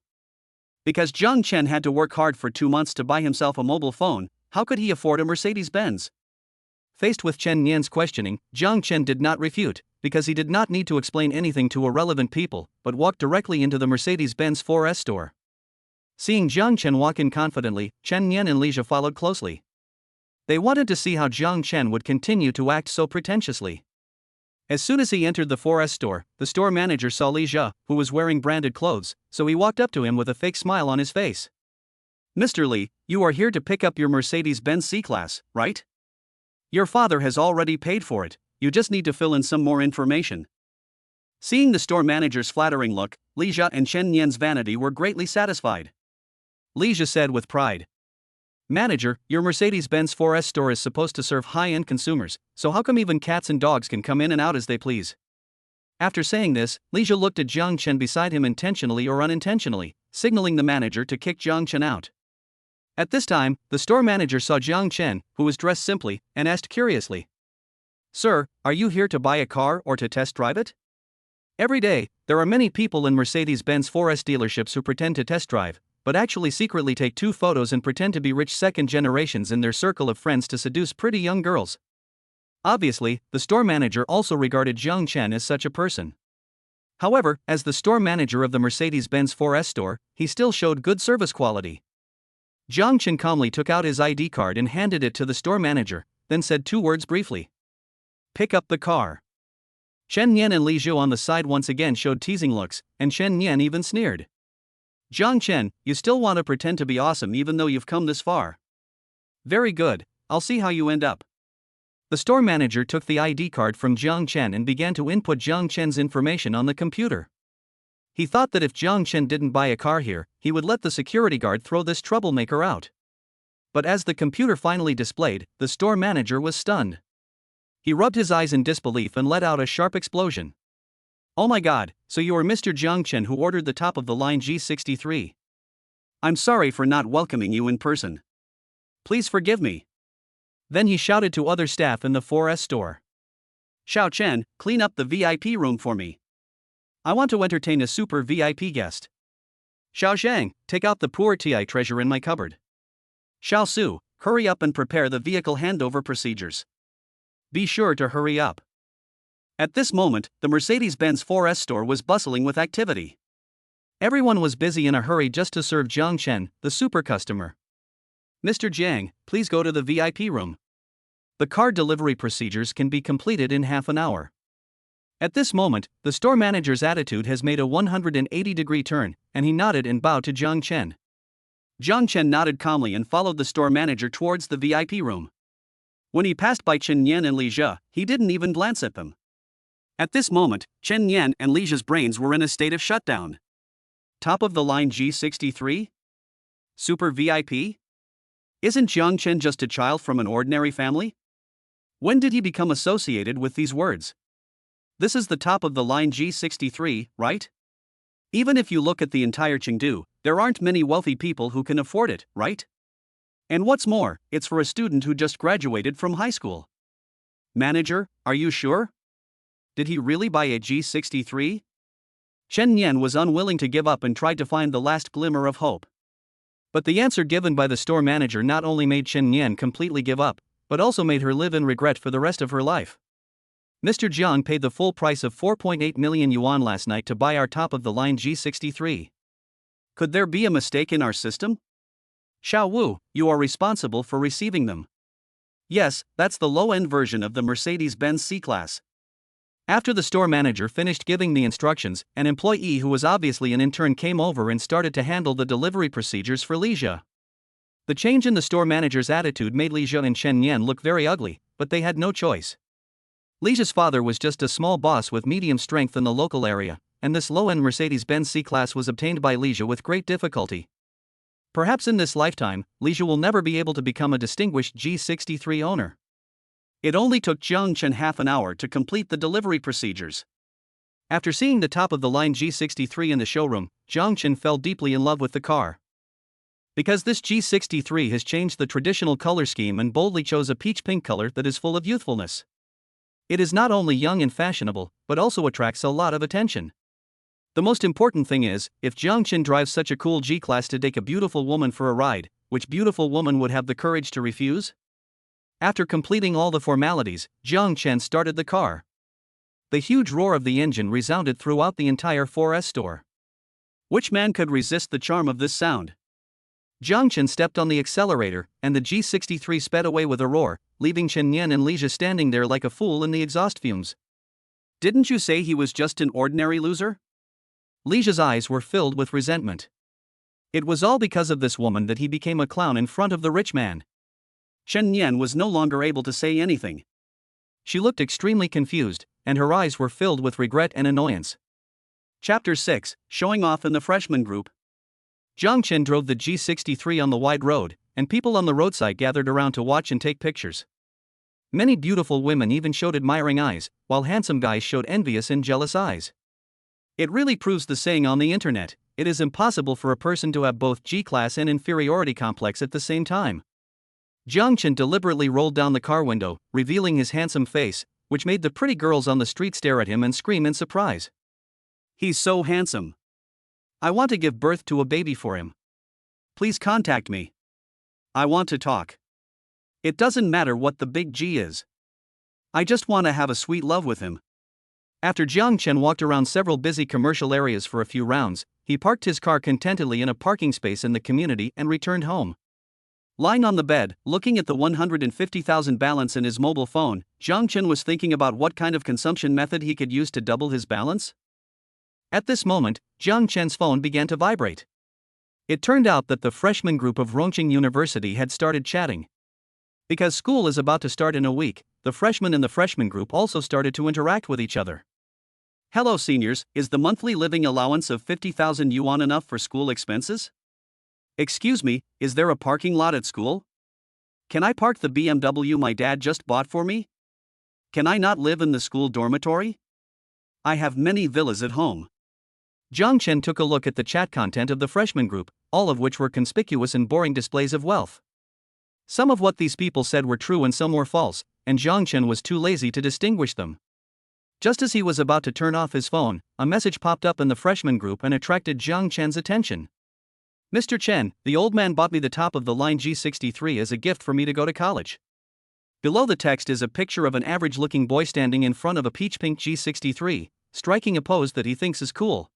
Because Jiang Chen had to work hard for 2 months to buy himself a mobile phone, how could he afford a Mercedes-Benz? Faced with Chen Yan's questioning, Jiang Chen did not refute, because he did not need to explain anything to irrelevant people, but walked directly into the Mercedes-Benz 4S store. Seeing Jiang Chen walk in confidently, Chen Yan and Leisha followed closely. They wanted to see how Jiang Chen would continue to act so pretentiously. As soon as he entered the 4S store, the store manager saw Leisha, who was wearing branded clothes, so he walked up to him with a fake smile on his face. Mr. Li, you are here to pick up your Mercedes-Benz C-Class, right? Your father has already paid for it, you just need to fill in some more information. Seeing the store manager's flattering look, Leisha and Chen Yan's vanity were greatly satisfied. Leisha said with pride. Manager, your Mercedes-Benz 4S store is supposed to serve high-end consumers, so how come even cats and dogs can come in and out as they please? After saying this, Leisha looked at Jiang Chen beside him intentionally or unintentionally, signaling the manager to kick Jiang Chen out. At this time, the store manager saw Jiang Chen, who was dressed simply, and asked curiously. Sir, are you here to buy a car or to test drive it? Every day, there are many people in Mercedes-Benz 4S dealerships who pretend to test drive, but actually secretly take 2 photos and pretend to be rich second generations in their circle of friends to seduce pretty young girls. Obviously, the store manager also regarded Jiang Chen as such a person. However, as the store manager of the Mercedes-Benz 4S store, he still showed good service quality. Jiang Chen calmly took out his ID card and handed it to the store manager, then said 2 words briefly. Pick up the car. Chen Yan and Li Zhu on the side once again showed teasing looks, and Chen Yan even sneered. Jiang Chen, you still want to pretend to be awesome even though you've come this far. Very good, I'll see how you end up. The store manager took the ID card from Jiang Chen and began to input Jiang Chen's information on the computer. He thought that if Jiang Chen didn't buy a car here, he would let the security guard throw this troublemaker out. But as the computer finally displayed, the store manager was stunned. He rubbed his eyes in disbelief and let out a sharp explosion. Oh my god, so you are Mr. Jiang Chen who ordered the top-of-the-line G63. I'm sorry for not welcoming you in person. Please forgive me. Then he shouted to other staff in the 4S store. Xiao Chen, clean up the VIP room for me. I want to entertain a super VIP guest. Xiao Zhang, take out the poor TI treasure in my cupboard. Xiao Su, hurry up and prepare the vehicle handover procedures. Be sure to hurry up. At this moment, the Mercedes-Benz 4S store was bustling with activity. Everyone was busy in a hurry just to serve Jiang Chen, the super customer. Mr. Jiang, please go to the VIP room. The car delivery procedures can be completed in half an hour. At this moment, the store manager's attitude has made a 180-degree turn, and he nodded and bowed to Jiang Chen. Jiang Chen nodded calmly and followed the store manager towards the VIP room. When he passed by Chen Yan and Li Zhe, he didn't even glance at them. At this moment, Chen Yan and Li Zhe's brains were in a state of shutdown. Top-of-the-line G63? Super VIP? Isn't Jiang Chen just a child from an ordinary family? When did he become associated with these words? This is the top-of-the-line G63, right? Even if you look at the entire Chengdu, there aren't many wealthy people who can afford it, right? And what's more, it's for a student who just graduated from high school. Manager, are you sure? Did he really buy a G63? Chen Yan was unwilling to give up and tried to find the last glimmer of hope. But the answer given by the store manager not only made Yinyan completely give up, but also made her live in regret for the rest of her life. Mr. Jiang paid the full price of 4.8 million yuan last night to buy our top-of-the-line G63. Could there be a mistake in our system? Xiao Wu, you are responsible for receiving them. Yes, that's the low-end version of the Mercedes-Benz C-Class. After the store manager finished giving the instructions, an employee who was obviously an intern came over and started to handle the delivery procedures for Lizha. The change in the store manager's attitude made Lizha and Yinyan look very ugly, but they had no choice. Lizha's father was just a small boss with medium strength in the local area, and this low-end Mercedes-Benz C-Class was obtained by Lizha with great difficulty. Perhaps in this lifetime, Lizha will never be able to become a distinguished G63 owner. It only took Jiang Chen half an hour to complete the delivery procedures. After seeing the top-of-the-line G63 in the showroom, Jiang Chen fell deeply in love with the car. Because this G63 has changed the traditional color scheme and boldly chose a peach-pink color that is full of youthfulness. It is not only young and fashionable, but also attracts a lot of attention. The most important thing is, if Jiang Chen drives such a cool G-Class to take a beautiful woman for a ride, which beautiful woman would have the courage to refuse? After completing all the formalities, Jiang Chen started the car. The huge roar of the engine resounded throughout the entire 4S store. Which man could resist the charm of this sound? Jiang Chen stepped on the accelerator, and the G63 sped away with a roar, leaving Yinyan and Lizha standing there like a fool in the exhaust fumes. Didn't you say he was just an ordinary loser? Lizha's eyes were filled with resentment. It was all because of this woman that he became a clown in front of the rich man. Yinyan was no longer able to say anything. She looked extremely confused, and her eyes were filled with regret and annoyance. Chapter 6, Showing Off in the Freshman Group. Jiang Chen drove the G63 on the wide road, and people on the roadside gathered around to watch and take pictures. Many beautiful women even showed admiring eyes, while handsome guys showed envious and jealous eyes. It really proves the saying on the internet, it is impossible for a person to have both G-class and inferiority complex at the same time. Jiang Chen deliberately rolled down the car window, revealing his handsome face, which made the pretty girls on the street stare at him and scream in surprise. He's so handsome. I want to give birth to a baby for him. Please contact me. I want to talk. It doesn't matter what the big G is. I just want to have a sweet love with him. After Jiang Chen walked around several busy commercial areas for a few rounds, he parked his car contentedly in a parking space in the community and returned home. Lying on the bed, looking at the 150,000 balance in his mobile phone, Jiang Chen was thinking about what kind of consumption method he could use to double his balance. At this moment, Jiang Chen's phone began to vibrate. It turned out that the freshman group of Rongqing University had started chatting. Because school is about to start in a week, the freshmen in the freshman group also started to interact with each other. Hello seniors, is the monthly living allowance of 50,000 yuan enough for school expenses? Excuse me, is there a parking lot at school? Can I park the BMW my dad just bought for me? Can I not live in the school dormitory? I have many villas at home. Jiang Chen took a look at the chat content of the freshman group, all of which were conspicuous and boring displays of wealth. Some of what these people said were true and some were false, and Jiang Chen was too lazy to distinguish them. Just as he was about to turn off his phone, a message popped up in the freshman group and attracted Jiang Chen's attention. Mr. Chen, the old man bought me the top-of-the-line G63 as a gift for me to go to college. Below the text is a picture of an average-looking boy standing in front of a peach-pink G63, striking a pose that he thinks is cool.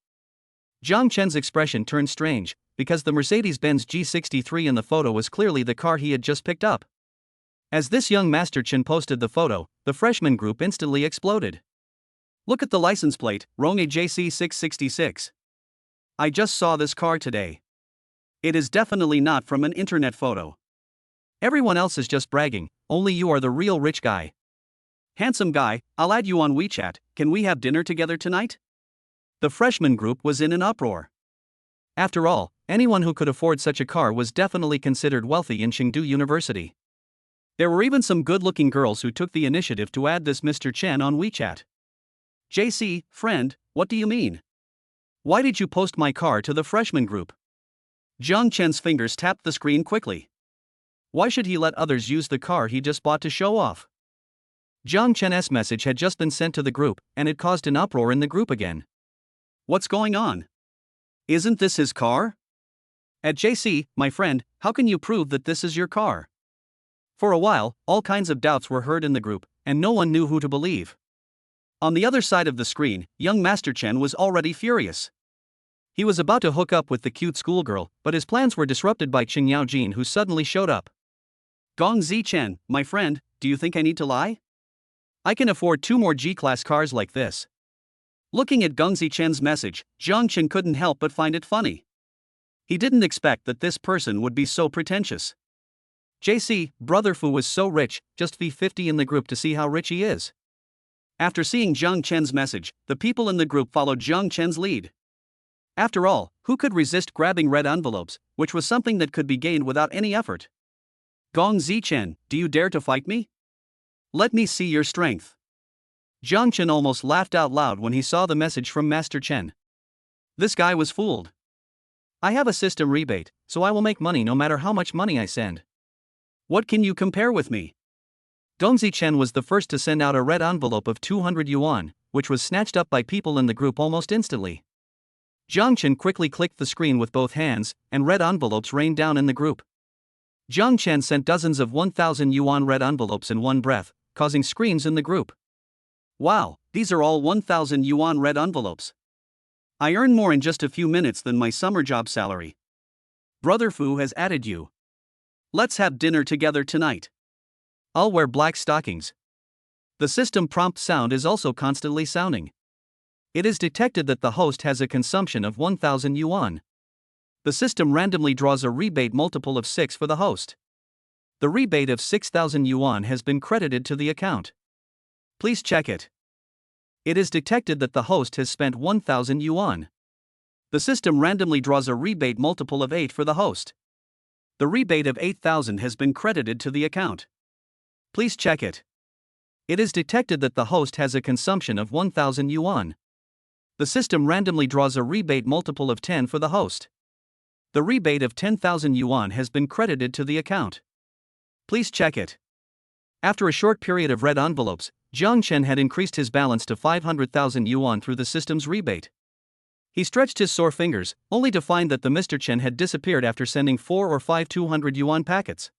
Jiang Chen's expression turned strange, because the Mercedes-Benz G63 in the photo was clearly the car he had just picked up. As this young Master Chen posted the photo, the freshman group instantly exploded. Look at the license plate, Rongqing JC666. I just saw this car today. It is definitely not from an internet photo. Everyone else is just bragging, only you are the real rich guy. Handsome guy, I'll add you on WeChat, can we have dinner together tonight? The freshman group was in an uproar. After all, anyone who could afford such a car was definitely considered wealthy in Chengdu University. There were even some good-looking girls who took the initiative to add this Mr. Chen on WeChat. JC, friend, what do you mean? Why did you post my car to the freshman group? Jiang Chen's fingers tapped the screen quickly. Why should he let others use the car he just bought to show off? Jiang Chen's message had just been sent to the group, and it caused an uproar in the group again. What's going on? Isn't this his car? At JC, my friend, how can you prove that this is your car? For a while, all kinds of doubts were heard in the group, and no one knew who to believe. On the other side of the screen, young Master Chen was already furious. He was about to hook up with the cute schoolgirl, but his plans were disrupted by Qing Yaojin, who suddenly showed up. Gong Zi Chen, my friend, do you think I need to lie? I can afford 2 more G-class cars like this. Looking at Gong Zi Chen's message, Zhang Chen couldn't help but find it funny. He didn't expect that this person would be so pretentious. JC, brother Fu was so rich, just V50 in the group to see how rich he is. After seeing Zhang Chen's message, the people in the group followed Zhang Chen's lead. After all, who could resist grabbing red envelopes, which was something that could be gained without any effort? Gong Zi Chen, do you dare to fight me? Let me see your strength. Zhang Chen almost laughed out loud when he saw the message from Master Chen. This guy was fooled. I have a system rebate, so I will make money no matter how much money I send. What can you compare with me? Gongzi Chen was the first to send out a red envelope of 200 yuan, which was snatched up by people in the group almost instantly. Zhang Chen quickly clicked the screen with both hands, and red envelopes rained down in the group. Zhang Chen sent dozens of 1,000 yuan red envelopes in one breath, causing screams in the group. Wow, these are all 1,000 yuan red envelopes. I earn more in just a few minutes than my summer job salary. Brother Fu has added you. Let's have dinner together tonight. I'll wear black stockings. The system prompt sound is also constantly sounding. It is detected that the host has a consumption of 1,000 yuan. The system randomly draws a rebate multiple of 6 for the host. The rebate of 6,000 yuan has been credited to the account. Please check it. It is detected that the host has spent 1,000 yuan. The system randomly draws a rebate multiple of 8 for the host. The rebate of 8,000 has been credited to the account. Please check it. It is detected that the host has a consumption of 1,000 yuan. The system randomly draws a rebate multiple of 10 for the host. The rebate of 10,000 yuan has been credited to the account. Please check it. After a short period of red envelopes, Zhang Chen had increased his balance to 500,000 yuan through the system's rebate. He stretched his sore fingers, only to find that the Mr. Chen had disappeared after sending 4 or 5 200 yuan packets.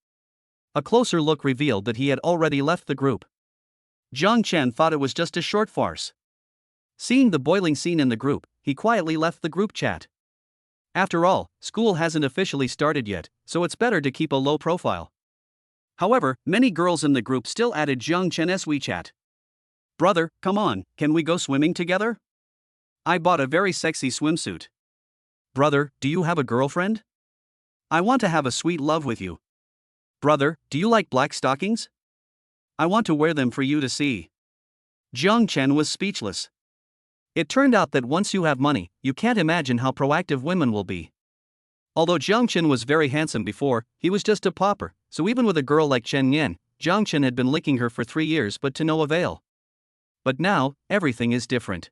A closer look revealed that he had already left the group. Zhang Chen thought it was just a short farce. Seeing the boiling scene in the group, he quietly left the group chat. After all, school hasn't officially started yet, so it's better to keep a low profile. However, many girls in the group still added Zhang Chen's WeChat. Brother, come on, can we go swimming together? I bought a very sexy swimsuit. Brother, do you have a girlfriend? I want to have a sweet love with you. Brother, do you like black stockings? I want to wear them for you to see. Zhang Chen was speechless. It turned out that once you have money, you can't imagine how proactive women will be. Although Zhang Chen was very handsome before, he was just a pauper, so even with a girl like Chen Yan, Zhang Chen had been licking her for 3 years but to no avail. But now, everything is different.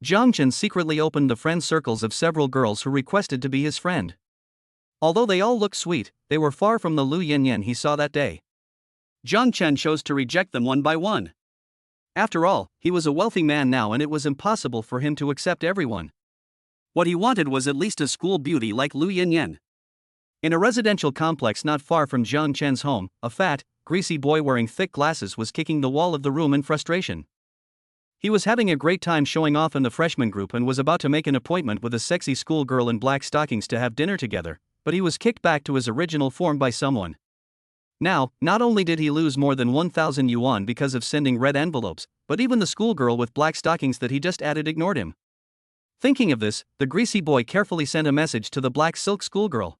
Zhang Chen secretly opened the friend circles of several girls who requested to be his friend. Although they all looked sweet, they were far from the Lu Yinyan he saw that day. Zhang Chen chose to reject them one by one. After all, he was a wealthy man now and it was impossible for him to accept everyone. What he wanted was at least a school beauty like Lu Yinyan. In a residential complex not far from Zhang Chen's home, a fat, greasy boy wearing thick glasses was kicking the wall of the room in frustration. He was having a great time showing off in the freshman group and was about to make an appointment with a sexy schoolgirl in black stockings to have dinner together, but he was kicked back to his original form by someone. Now, not only did he lose more than 1,000 yuan because of sending red envelopes, but even the schoolgirl with black stockings that he just added ignored him. Thinking of this, the greasy boy carefully sent a message to the black silk schoolgirl.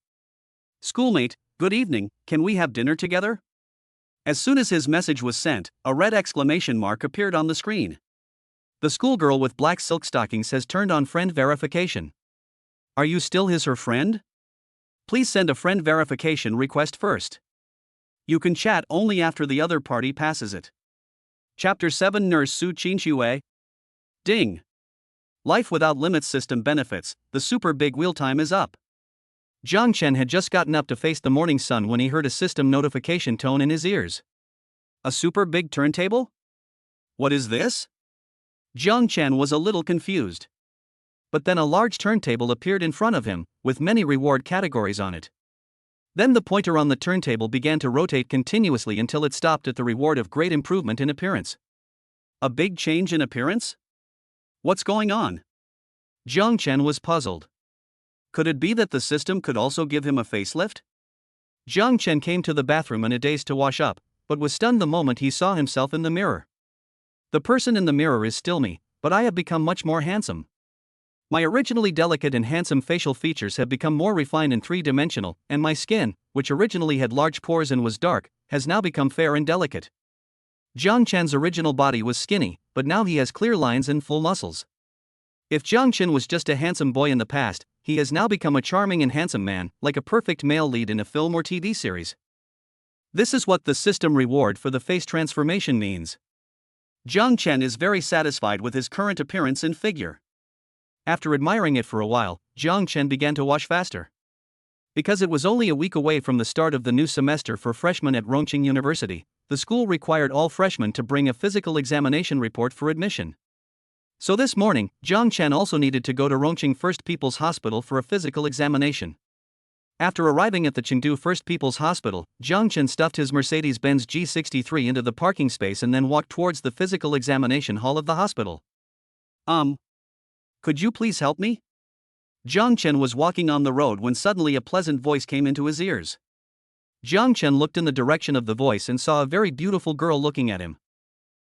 Schoolmate, good evening, can we have dinner together? As soon as his message was sent, a red exclamation mark appeared on the screen. The schoolgirl with black silk stockings has turned on friend verification. Are you still his or her friend? Please send a friend verification request first. You can chat only after the other party passes it. Chapter 7 Nurse Suchinshua. Ding. Life without limits system benefits, the super big wheel time is up. Zhang Chen had just gotten up to face the morning sun when he heard a system notification tone in his ears. A super big turntable? What is this? Zhang Chen was a little confused. But then a large turntable appeared in front of him, with many reward categories on it. Then the pointer on the turntable began to rotate continuously until it stopped at the reward of great improvement in appearance. A big change in appearance? What's going on? Jiang Chen was puzzled. Could it be that the system could also give him a facelift? Jiang Chen came to the bathroom in a daze to wash up, but was stunned the moment he saw himself in the mirror. The person in the mirror is still me, but I have become much more handsome. My originally delicate and handsome facial features have become more refined and three-dimensional, and my skin, which originally had large pores and was dark, has now become fair and delicate. Jiang Chen's original body was skinny, but now he has clear lines and full muscles. If Jiang Chen was just a handsome boy in the past, he has now become a charming and handsome man, like a perfect male lead in a film or TV series. This is what the system reward for the face transformation means. Jiang Chen is very satisfied with his current appearance and figure. After admiring it for a while, Jiang Chen began to wash faster. Because it was only a week away from the start of the new semester for freshmen at Rongqing University, the school required all freshmen to bring a physical examination report for admission. So this morning, Jiang Chen also needed to go to Rongqing First People's Hospital for a physical examination. After arriving at the Chengdu First People's Hospital, Jiang Chen stuffed his Mercedes-Benz G63 into the parking space and then walked towards the physical examination hall of the hospital. Could you please help me? Jiang Chen was walking on the road when suddenly a pleasant voice came into his ears. Jiang Chen looked in the direction of the voice and saw a very beautiful girl looking at him.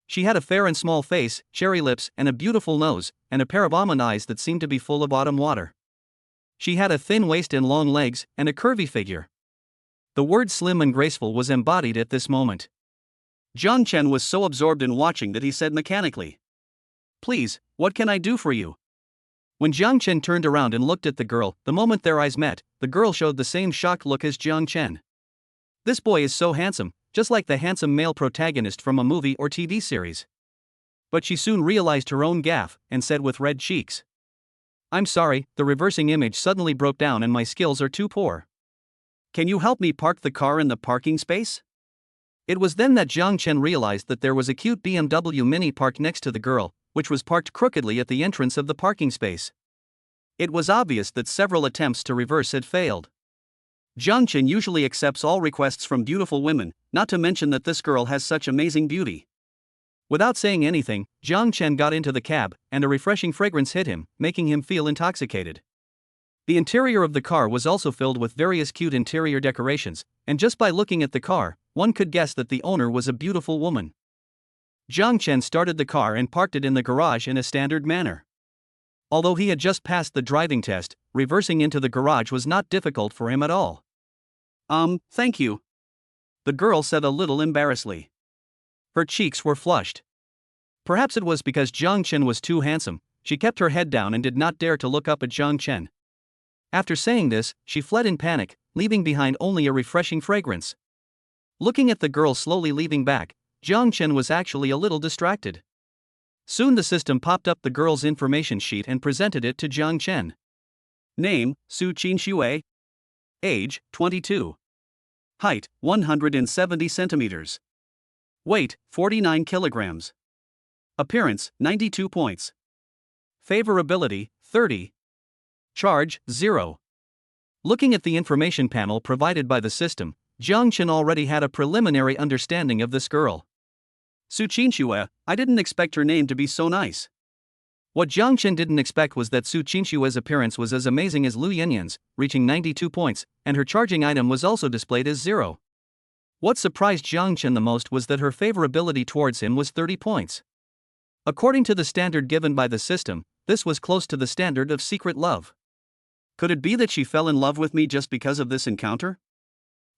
She had a fair and small face, cherry lips, and a beautiful nose, and a pair of almond eyes that seemed to be full of autumn water. She had a thin waist and long legs, and a curvy figure. The word slim and graceful was embodied at this moment. Jiang Chen was so absorbed in watching that he said mechanically, "Please, what can I do for you?" When Jiang Chen turned around and looked at the girl, the moment their eyes met, the girl showed the same shocked look as Jiang Chen. This boy is so handsome, just like the handsome male protagonist from a movie or TV series. But she soon realized her own gaffe, and said with red cheeks, "I'm sorry, the reversing image suddenly broke down and my skills are too poor. Can you help me park the car in the parking space?" It was then that Jiang Chen realized that there was a cute BMW Mini parked next to the girl, which was parked crookedly at the entrance of the parking space. It was obvious that several attempts to reverse had failed. Jiang Chen usually accepts all requests from beautiful women, not to mention that this girl has such amazing beauty. Without saying anything, Jiang Chen got into the cab, and a refreshing fragrance hit him, making him feel intoxicated. The interior of the car was also filled with various cute interior decorations, and just by looking at the car, one could guess that the owner was a beautiful woman. Jiang Chen started the car and parked it in the garage in a standard manner. Although he had just passed the driving test, reversing into the garage was not difficult for him at all. Thank you," the girl said a little embarrassedly. Her cheeks were flushed. Perhaps it was because Jiang Chen was too handsome, she kept her head down and did not dare to look up at Jiang Chen. After saying this, she fled in panic, leaving behind only a refreshing fragrance. Looking at the girl slowly leaving back, Jiang Chen was actually a little distracted. Soon the system popped up the girl's information sheet and presented it to Jiang Chen. Name, Suchinshua. Age, 22. Height, 170 centimeters. Weight, 49 kilograms. Appearance, 92 points. Favorability, 30. Charge, 0. Looking at the information panel provided by the system, Jiang Chen already had a preliminary understanding of this girl. Suchinshua, I didn't expect her name to be so nice. What Jiang Chen didn't expect was that Suchinshua's appearance was as amazing as Lu Yinyan's, reaching 92 points, and her charging item was also displayed as 0. What surprised Jiang Chen the most was that her favorability towards him was 30 points. According to the standard given by the system, this was close to the standard of secret love. Could it be that she fell in love with me just because of this encounter?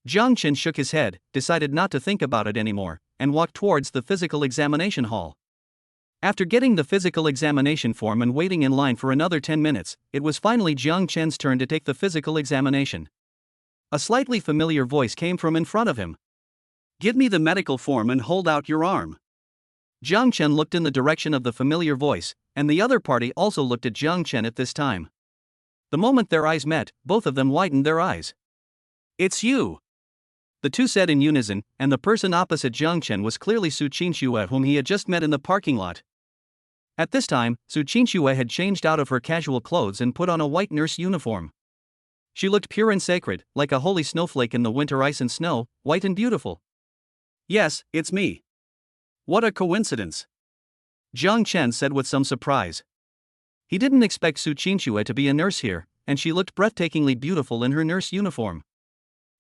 Jiang Chen shook his head, decided not to think about it anymore, and walked towards the physical examination hall. After getting the physical examination form and waiting in line for another 10 minutes, it was finally Jiang Chen's turn to take the physical examination. A slightly familiar voice came from in front of him. "Give me the medical form and hold out your arm." Jiang Chen looked in the direction of the familiar voice, and the other party also looked at Jiang Chen at this time. The moment their eyes met, both of them widened their eyes. "It's you!" The two said in unison, and the person opposite Jiang Chen was clearly Suchinshua, whom he had just met in the parking lot. At this time, Suchinshua had changed out of her casual clothes and put on a white nurse uniform. She looked pure and sacred, like a holy snowflake in the winter ice and snow, white and beautiful. Yes, it's me. What a coincidence. Jiang Chen said with some surprise. He didn't expect Suchinshua to be a nurse here, and she looked breathtakingly beautiful in her nurse uniform.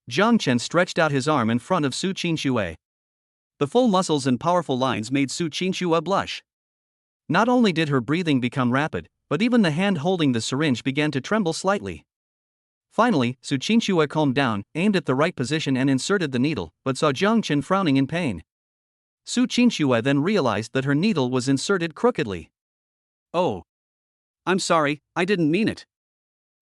Jiang Chen stretched out his arm in front of Suchinshua. The full muscles and powerful lines made Suchinshua blush. Not only did her breathing become rapid, but even the hand holding the syringe began to tremble slightly. Finally, Suchinshua calmed down, aimed at the right position and inserted the needle, but saw Jiang Chen frowning in pain. Suchinshua then realized that her needle was inserted crookedly. Oh. I'm sorry, I didn't mean it.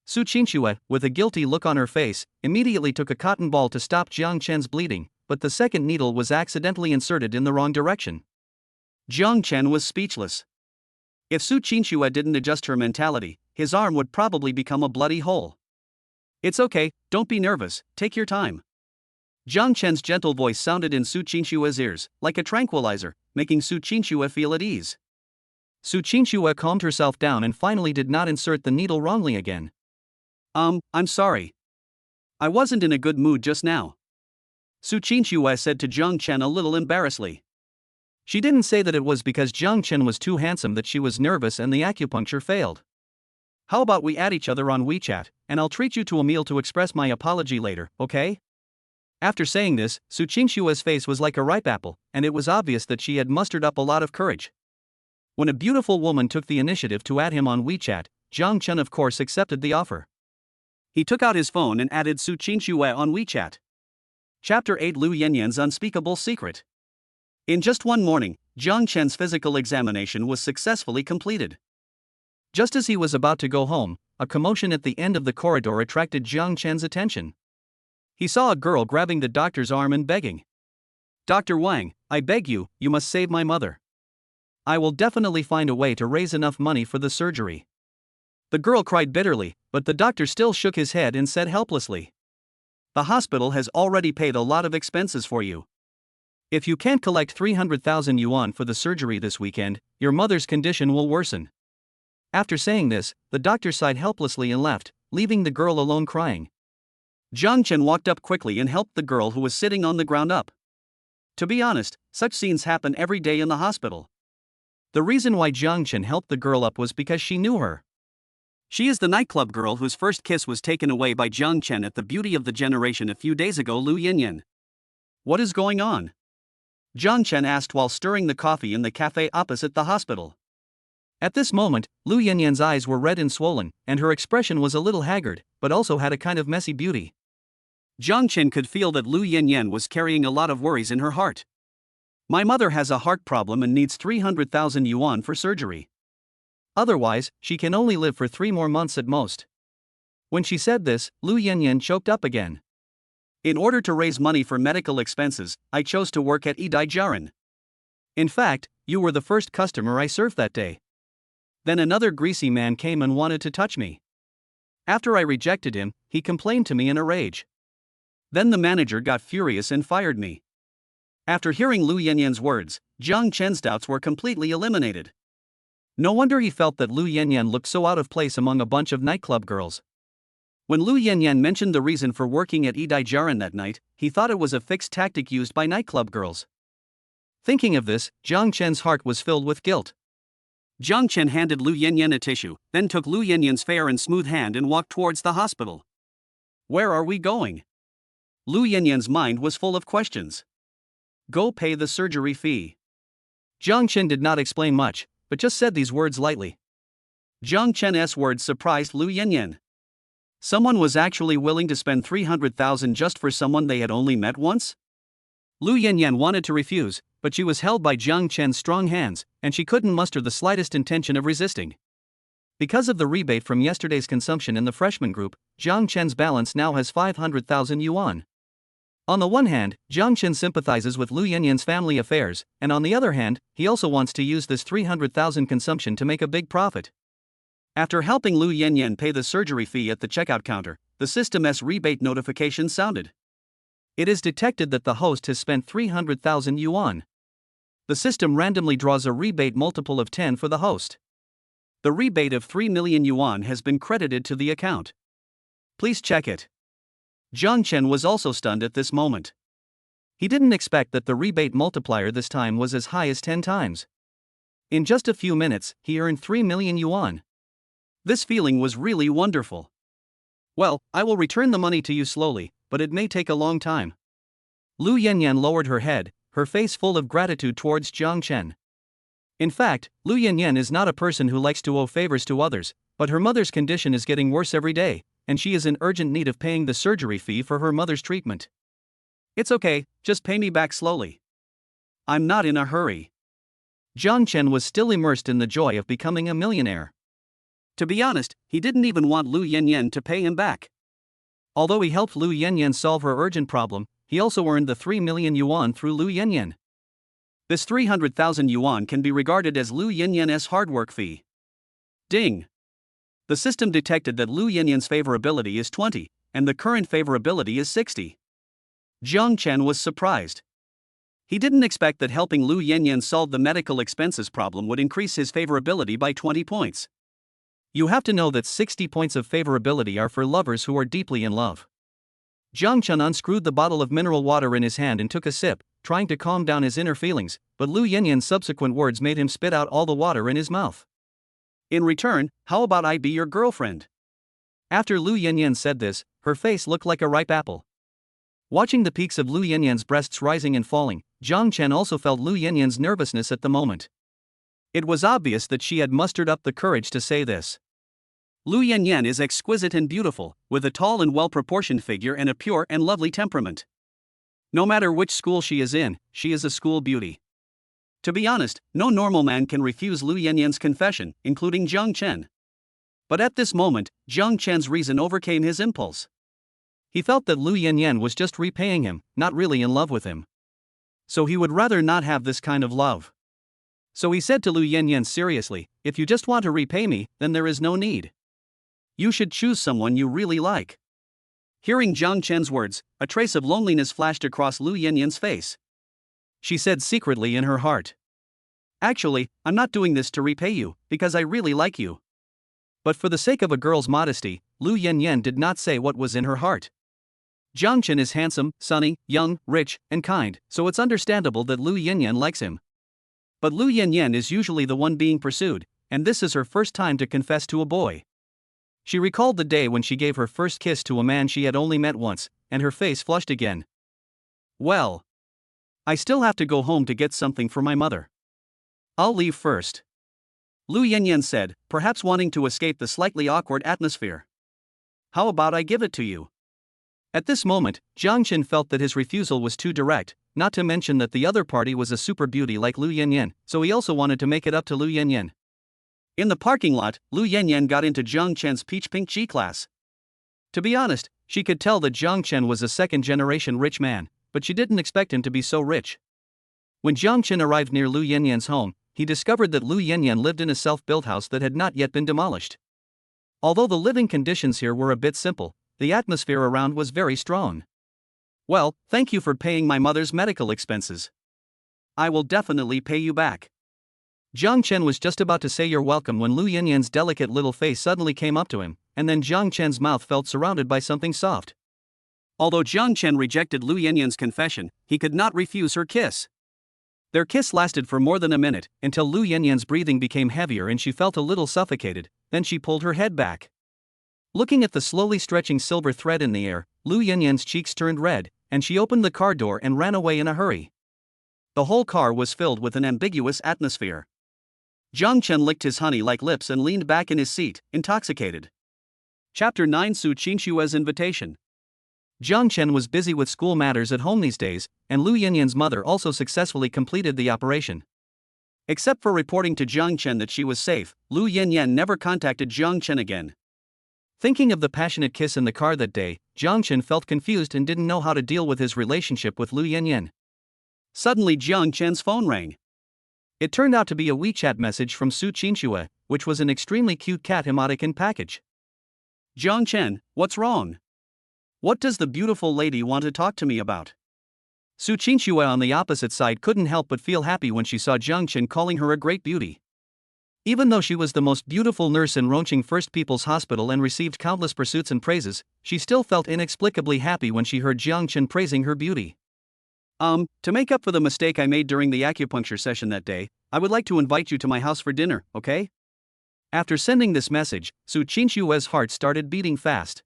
Suchinshua, with a guilty look on her face, immediately took a cotton ball to stop Jiang Chen's bleeding, but the second needle was accidentally inserted in the wrong direction. Jiang Chen was speechless. If Suchinshua didn't adjust her mentality, his arm would probably become a bloody hole. It's okay, don't be nervous, take your time. Jiang Chen's gentle voice sounded in Suchinshua's ears, like a tranquilizer, making Suchinshua feel at ease. Suchinshua calmed herself down and finally did not insert the needle wrongly again. I'm sorry. I wasn't in a good mood just now. Suchinshua said to Jiang Chen a little embarrassedly. She didn't say that it was because Jiang Chen was too handsome that she was nervous and the acupuncture failed. How about we add each other on WeChat, and I'll treat you to a meal to express my apology later, okay? After saying this, Suchinshua's face was like a ripe apple, and it was obvious that she had mustered up a lot of courage. When a beautiful woman took the initiative to add him on WeChat, Jiang Chen of course accepted the offer. He took out his phone and added Suchinshua on WeChat. Chapter 8: Lu Yinyan's Unspeakable Secret. In just one morning, Jiang Chen's physical examination was successfully completed. Just as he was about to go home, a commotion at the end of the corridor attracted Jiang Chen's attention. He saw a girl grabbing the doctor's arm and begging. "Dr. Wang, I beg you, you must save my mother. I will definitely find a way to raise enough money for the surgery." The girl cried bitterly, but the doctor still shook his head and said helplessly, "The hospital has already paid a lot of expenses for you. If you can't collect 300,000 yuan for the surgery this weekend, your mother's condition will worsen." After saying this, the doctor sighed helplessly and left, leaving the girl alone crying. Jiang Chen walked up quickly and helped the girl who was sitting on the ground up. To be honest, such scenes happen every day in the hospital. The reason why Jiang Chen helped the girl up was because she knew her. She is the nightclub girl whose first kiss was taken away by Jiang Chen at the Beauty of the Generation a few days ago. Lu Yinyan. What is going on? Jiang Chen asked while stirring the coffee in the cafe opposite the hospital. At this moment, Lu Yinyan's eyes were red and swollen, and her expression was a little haggard, but also had a kind of messy beauty. Jiang Chen could feel that Lu Yinyan was carrying a lot of worries in her heart. My mother has a heart problem and needs 300,000 yuan for surgery. Otherwise, she can only live for 3 more months at most. When she said this, Lu Yinyan choked up again. In order to raise money for medical expenses, I chose to work at Yinyan. In fact, you were the first customer I served that day. Then another greasy man came and wanted to touch me. After I rejected him, he complained to me in a rage. Then the manager got furious and fired me. After hearing Lu Yinyan's words, Jiang Chen's doubts were completely eliminated. No wonder he felt that Lu Yinyan looked so out of place among a bunch of nightclub girls. When Lu Yinyan mentioned the reason for working at Yinyan that night, he thought it was a fixed tactic used by nightclub girls. Thinking of this, Jiang Chen's heart was filled with guilt. Jiang Chen handed Lu Yinyan a tissue, then took Lu Yinyan's fair and smooth hand and walked towards the hospital. Where are we going? Lu Yinyan's mind was full of questions. Go pay the surgery fee. Jiang Chen did not explain much, but just said these words lightly. Jiang Chen's words surprised Lu Yinyan. Someone was actually willing to spend 300,000 just for someone they had only met once? Lu Yinyan wanted to refuse, but she was held by Jiang Chen's strong hands, and she couldn't muster the slightest intention of resisting. Because of the rebate from yesterday's consumption in the freshman group, Jiang Chen's balance now has 500,000 yuan. On the one hand, Jiang Chen sympathizes with Lu Yinyan's family affairs, and on the other hand, he also wants to use this 300,000 consumption to make a big profit. After helping Lu Yinyan pay the surgery fee at the checkout counter, the system's rebate notification sounded. It is detected that the host has spent 300,000 yuan. The system randomly draws a rebate multiple of 10 for the host. The rebate of 3 million yuan has been credited to the account. Please check it. Zhang Chen was also stunned at this moment. He didn't expect that the rebate multiplier this time was as high as 10 times. In just a few minutes, he earned 3 million yuan. This feeling was really wonderful. Well, I will return the money to you slowly, but it may take a long time. Lu Yinyan lowered her head, her face full of gratitude towards Zhang Chen. In fact, Lu Yinyan is not a person who likes to owe favors to others, but her mother's condition is getting worse every day, and she is in urgent need of paying the surgery fee for her mother's treatment. It's okay, just pay me back slowly. I'm not in a hurry. Zhang Chen was still immersed in the joy of becoming a millionaire. To be honest, he didn't even want Lu Yinyan to pay him back. Although he helped Lu Yinyan solve her urgent problem, he also earned the 3 million yuan through Lu Yinyan. This 300,000 yuan can be regarded as Lu Yinyan's hard work fee. Ding! The system detected that Lu Yinyan's favorability is 20, and the current favorability is 60. Zhang Chen was surprised. He didn't expect that helping Lu Yinyan solve the medical expenses problem would increase his favorability by 20 points. You have to know that 60 points of favorability are for lovers who are deeply in love. Zhang Chen unscrewed the bottle of mineral water in his hand and took a sip, trying to calm down his inner feelings, but Lu Yinyan's subsequent words made him spit out all the water in his mouth. In return, how about I be your girlfriend? After Lu Yinyan said this, her face looked like a ripe apple. Watching the peaks of Lu Yinyan's breasts rising and falling, Zhang Chen also felt Lu Yinyan's nervousness at the moment. It was obvious that she had mustered up the courage to say this. Lu Yinyan is exquisite and beautiful, with a tall and well-proportioned figure and a pure and lovely temperament. No matter which school she is in, she is a school beauty. To be honest, no normal man can refuse Lu Yinyan's confession, including Zhang Chen. But at this moment, Zhang Chen's reason overcame his impulse. He felt that Lu Yinyan was just repaying him, not really in love with him. So he would rather not have this kind of love. So he said to Lu Yinyan seriously, if you just want to repay me, then there is no need. You should choose someone you really like. Hearing Zhang Chen's words, a trace of loneliness flashed across Lu Yinyan's face. She said secretly in her heart. Actually, I'm not doing this to repay you, because I really like you. But for the sake of a girl's modesty, Lu Yinyan did not say what was in her heart. Zhang Chen is handsome, sunny, young, rich, and kind, so it's understandable that Lu Yinyan likes him. But Lu Yinyan is usually the one being pursued, and this is her first time to confess to a boy. She recalled the day when she gave her first kiss to a man she had only met once, and her face flushed again. Well, I still have to go home to get something for my mother. I'll leave first. Lu Yinyan said, perhaps wanting to escape the slightly awkward atmosphere. How about I give it to you? At this moment, Zhang Chen felt that his refusal was too direct, not to mention that the other party was a super beauty like Lu Yinyan, so he also wanted to make it up to Lu Yinyan. In the parking lot, Lu Yinyan got into Zhang Chen's peach pink G-Class. To be honest, she could tell that Zhang Chen was a second-generation rich man, but she didn't expect him to be so rich. When Zhang Chen arrived near Lu Yinyan's home, he discovered that Lu Yinyan lived in a self-built house that had not yet been demolished. Although the living conditions here were a bit simple, the atmosphere around was very strong. Well, thank you for paying my mother's medical expenses. I will definitely pay you back. Zhang Chen was just about to say you're welcome when Lu Yinyan's delicate little face suddenly came up to him, and then Zhang Chen's mouth felt surrounded by something soft. Although Zhang Chen rejected Lu Yinyan's confession, he could not refuse her kiss. Their kiss lasted for more than a minute, until Lu Yinyan's breathing became heavier and she felt a little suffocated, then she pulled her head back. Looking at the slowly stretching silver thread in the air, Lu Yinyan's cheeks turned red, and she opened the car door and ran away in a hurry. The whole car was filled with an ambiguous atmosphere. Zhang Chen licked his honey-like lips and leaned back in his seat, intoxicated. Chapter 9: Suchinshua's Invitation. Zhang Chen was busy with school matters at home these days, and Lu Yinyan's mother also successfully completed the operation. Except for reporting to Zhang Chen that she was safe, Lu Yinyan never contacted Zhang Chen again. Thinking of the passionate kiss in the car that day, Zhang Chen felt confused and didn't know how to deal with his relationship with Lu Yinyan. Suddenly Zhang Chen's phone rang. It turned out to be a WeChat message from Suchinshua, which was an extremely cute cat emoticon package. Zhang Chen, what's wrong? What does the beautiful lady want to talk to me about? Suchinshua on the opposite side couldn't help but feel happy when she saw Jiang Chen calling her a great beauty. Even though she was the most beautiful nurse in Rongqing First People's Hospital and received countless pursuits and praises, she still felt inexplicably happy when she heard Jiang Chen praising her beauty. To make up for the mistake I made during the acupuncture session that day, I would like to invite you to my house for dinner, okay? After sending this message, Suchinshua's heart started beating fast.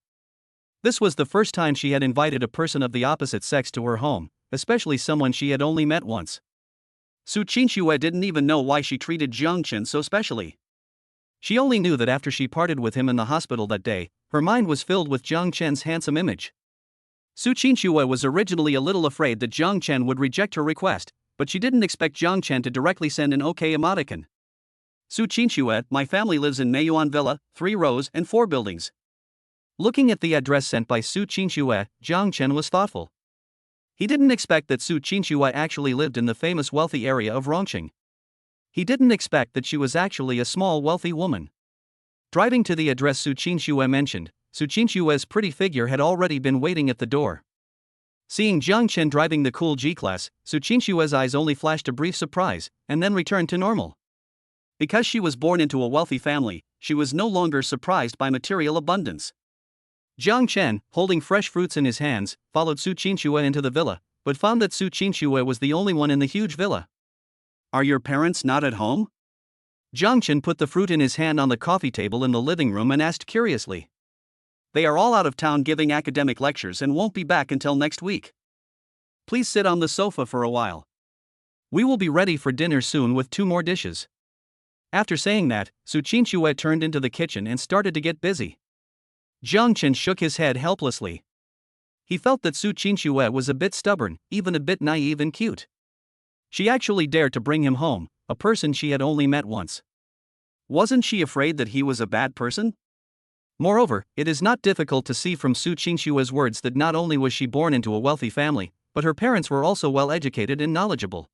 This was the first time she had invited a person of the opposite sex to her home, especially someone she had only met once. Suchinshua didn't even know why she treated Jiang Chen so specially. She only knew that after she parted with him in the hospital that day, her mind was filled with Jiang Chen's handsome image. Suchinshua was originally a little afraid that Jiang Chen would reject her request, but she didn't expect Jiang Chen to directly send an okay emoticon. Suchinshua, my family lives in Meiyuan Villa, 3 rows and 4 buildings. Looking at the address sent by Suchinshua, Jiang Chen was thoughtful. He didn't expect that Suchinshua actually lived in the famous wealthy area of Rongqing. He didn't expect that she was actually a small wealthy woman. Driving to the address Suchinshua mentioned, Suchinshua's pretty figure had already been waiting at the door. Seeing Jiang Chen driving the cool G-Class, Suchinshua's eyes only flashed a brief surprise, and then returned to normal. Because she was born into a wealthy family, she was no longer surprised by material abundance. Jiang Chen, holding fresh fruits in his hands, followed Suchinshua into the villa, but found that Suchinshua was the only one in the huge villa. Are your parents not at home? Jiang Chen put the fruit in his hand on the coffee table in the living room and asked curiously. They are all out of town giving academic lectures and won't be back until next week. Please sit on the sofa for a while. We will be ready for dinner soon with 2 more dishes. After saying that, Suchinshua turned into the kitchen and started to get busy. Jiang Chen shook his head helplessly. He felt that Suchinshua was a bit stubborn, even a bit naive and cute. She actually dared to bring him home, a person she had only met once. Wasn't she afraid that he was a bad person? Moreover, it is not difficult to see from Suchinshua's words that not only was she born into a wealthy family, but her parents were also well educated and knowledgeable.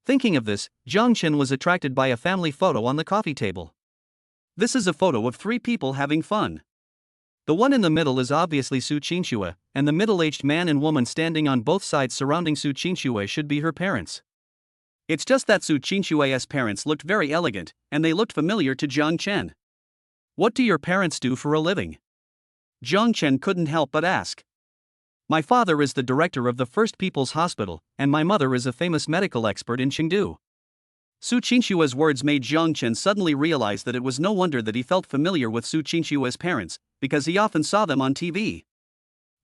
Thinking of this, Jiang Chen was attracted by a family photo on the coffee table. This is a photo of 3 people having fun. The one in the middle is obviously Suchinshua, and the middle-aged man and woman standing on both sides surrounding Suchinshua should be her parents. It's just that Suchinshua's parents looked very elegant, and they looked familiar to Jiang Chen. What do your parents do for a living? Jiang Chen couldn't help but ask. My father is the director of the First People's Hospital, and my mother is a famous medical expert in Chengdu. Suchinshua's words made Jiang Chen suddenly realize that it was no wonder that he felt familiar with Suchinshua's parents, because he often saw them on TV.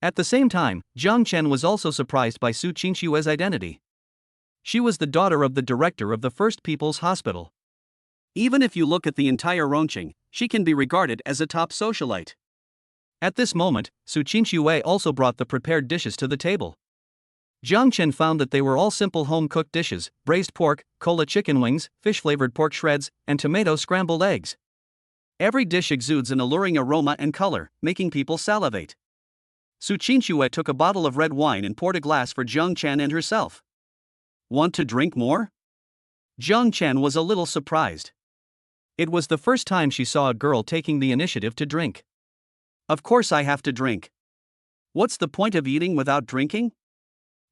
At the same time, Jiang Chen was also surprised by Suchinshua's identity. She was the daughter of the director of the First People's Hospital. Even if you look at the entire Rongqing, she can be regarded as a top socialite. At this moment, Suchinshua also brought the prepared dishes to the table. Jiang Chen found that they were all simple home-cooked dishes: braised pork, cola chicken wings, fish-flavored pork shreds, and tomato scrambled eggs. Every dish exudes an alluring aroma and color, making people salivate. Suchinshua took a bottle of red wine and poured a glass for Jiang Chen and herself. Want to drink more? Jiang Chen was a little surprised. It was the first time she saw a girl taking the initiative to drink. Of course I have to drink. What's the point of eating without drinking?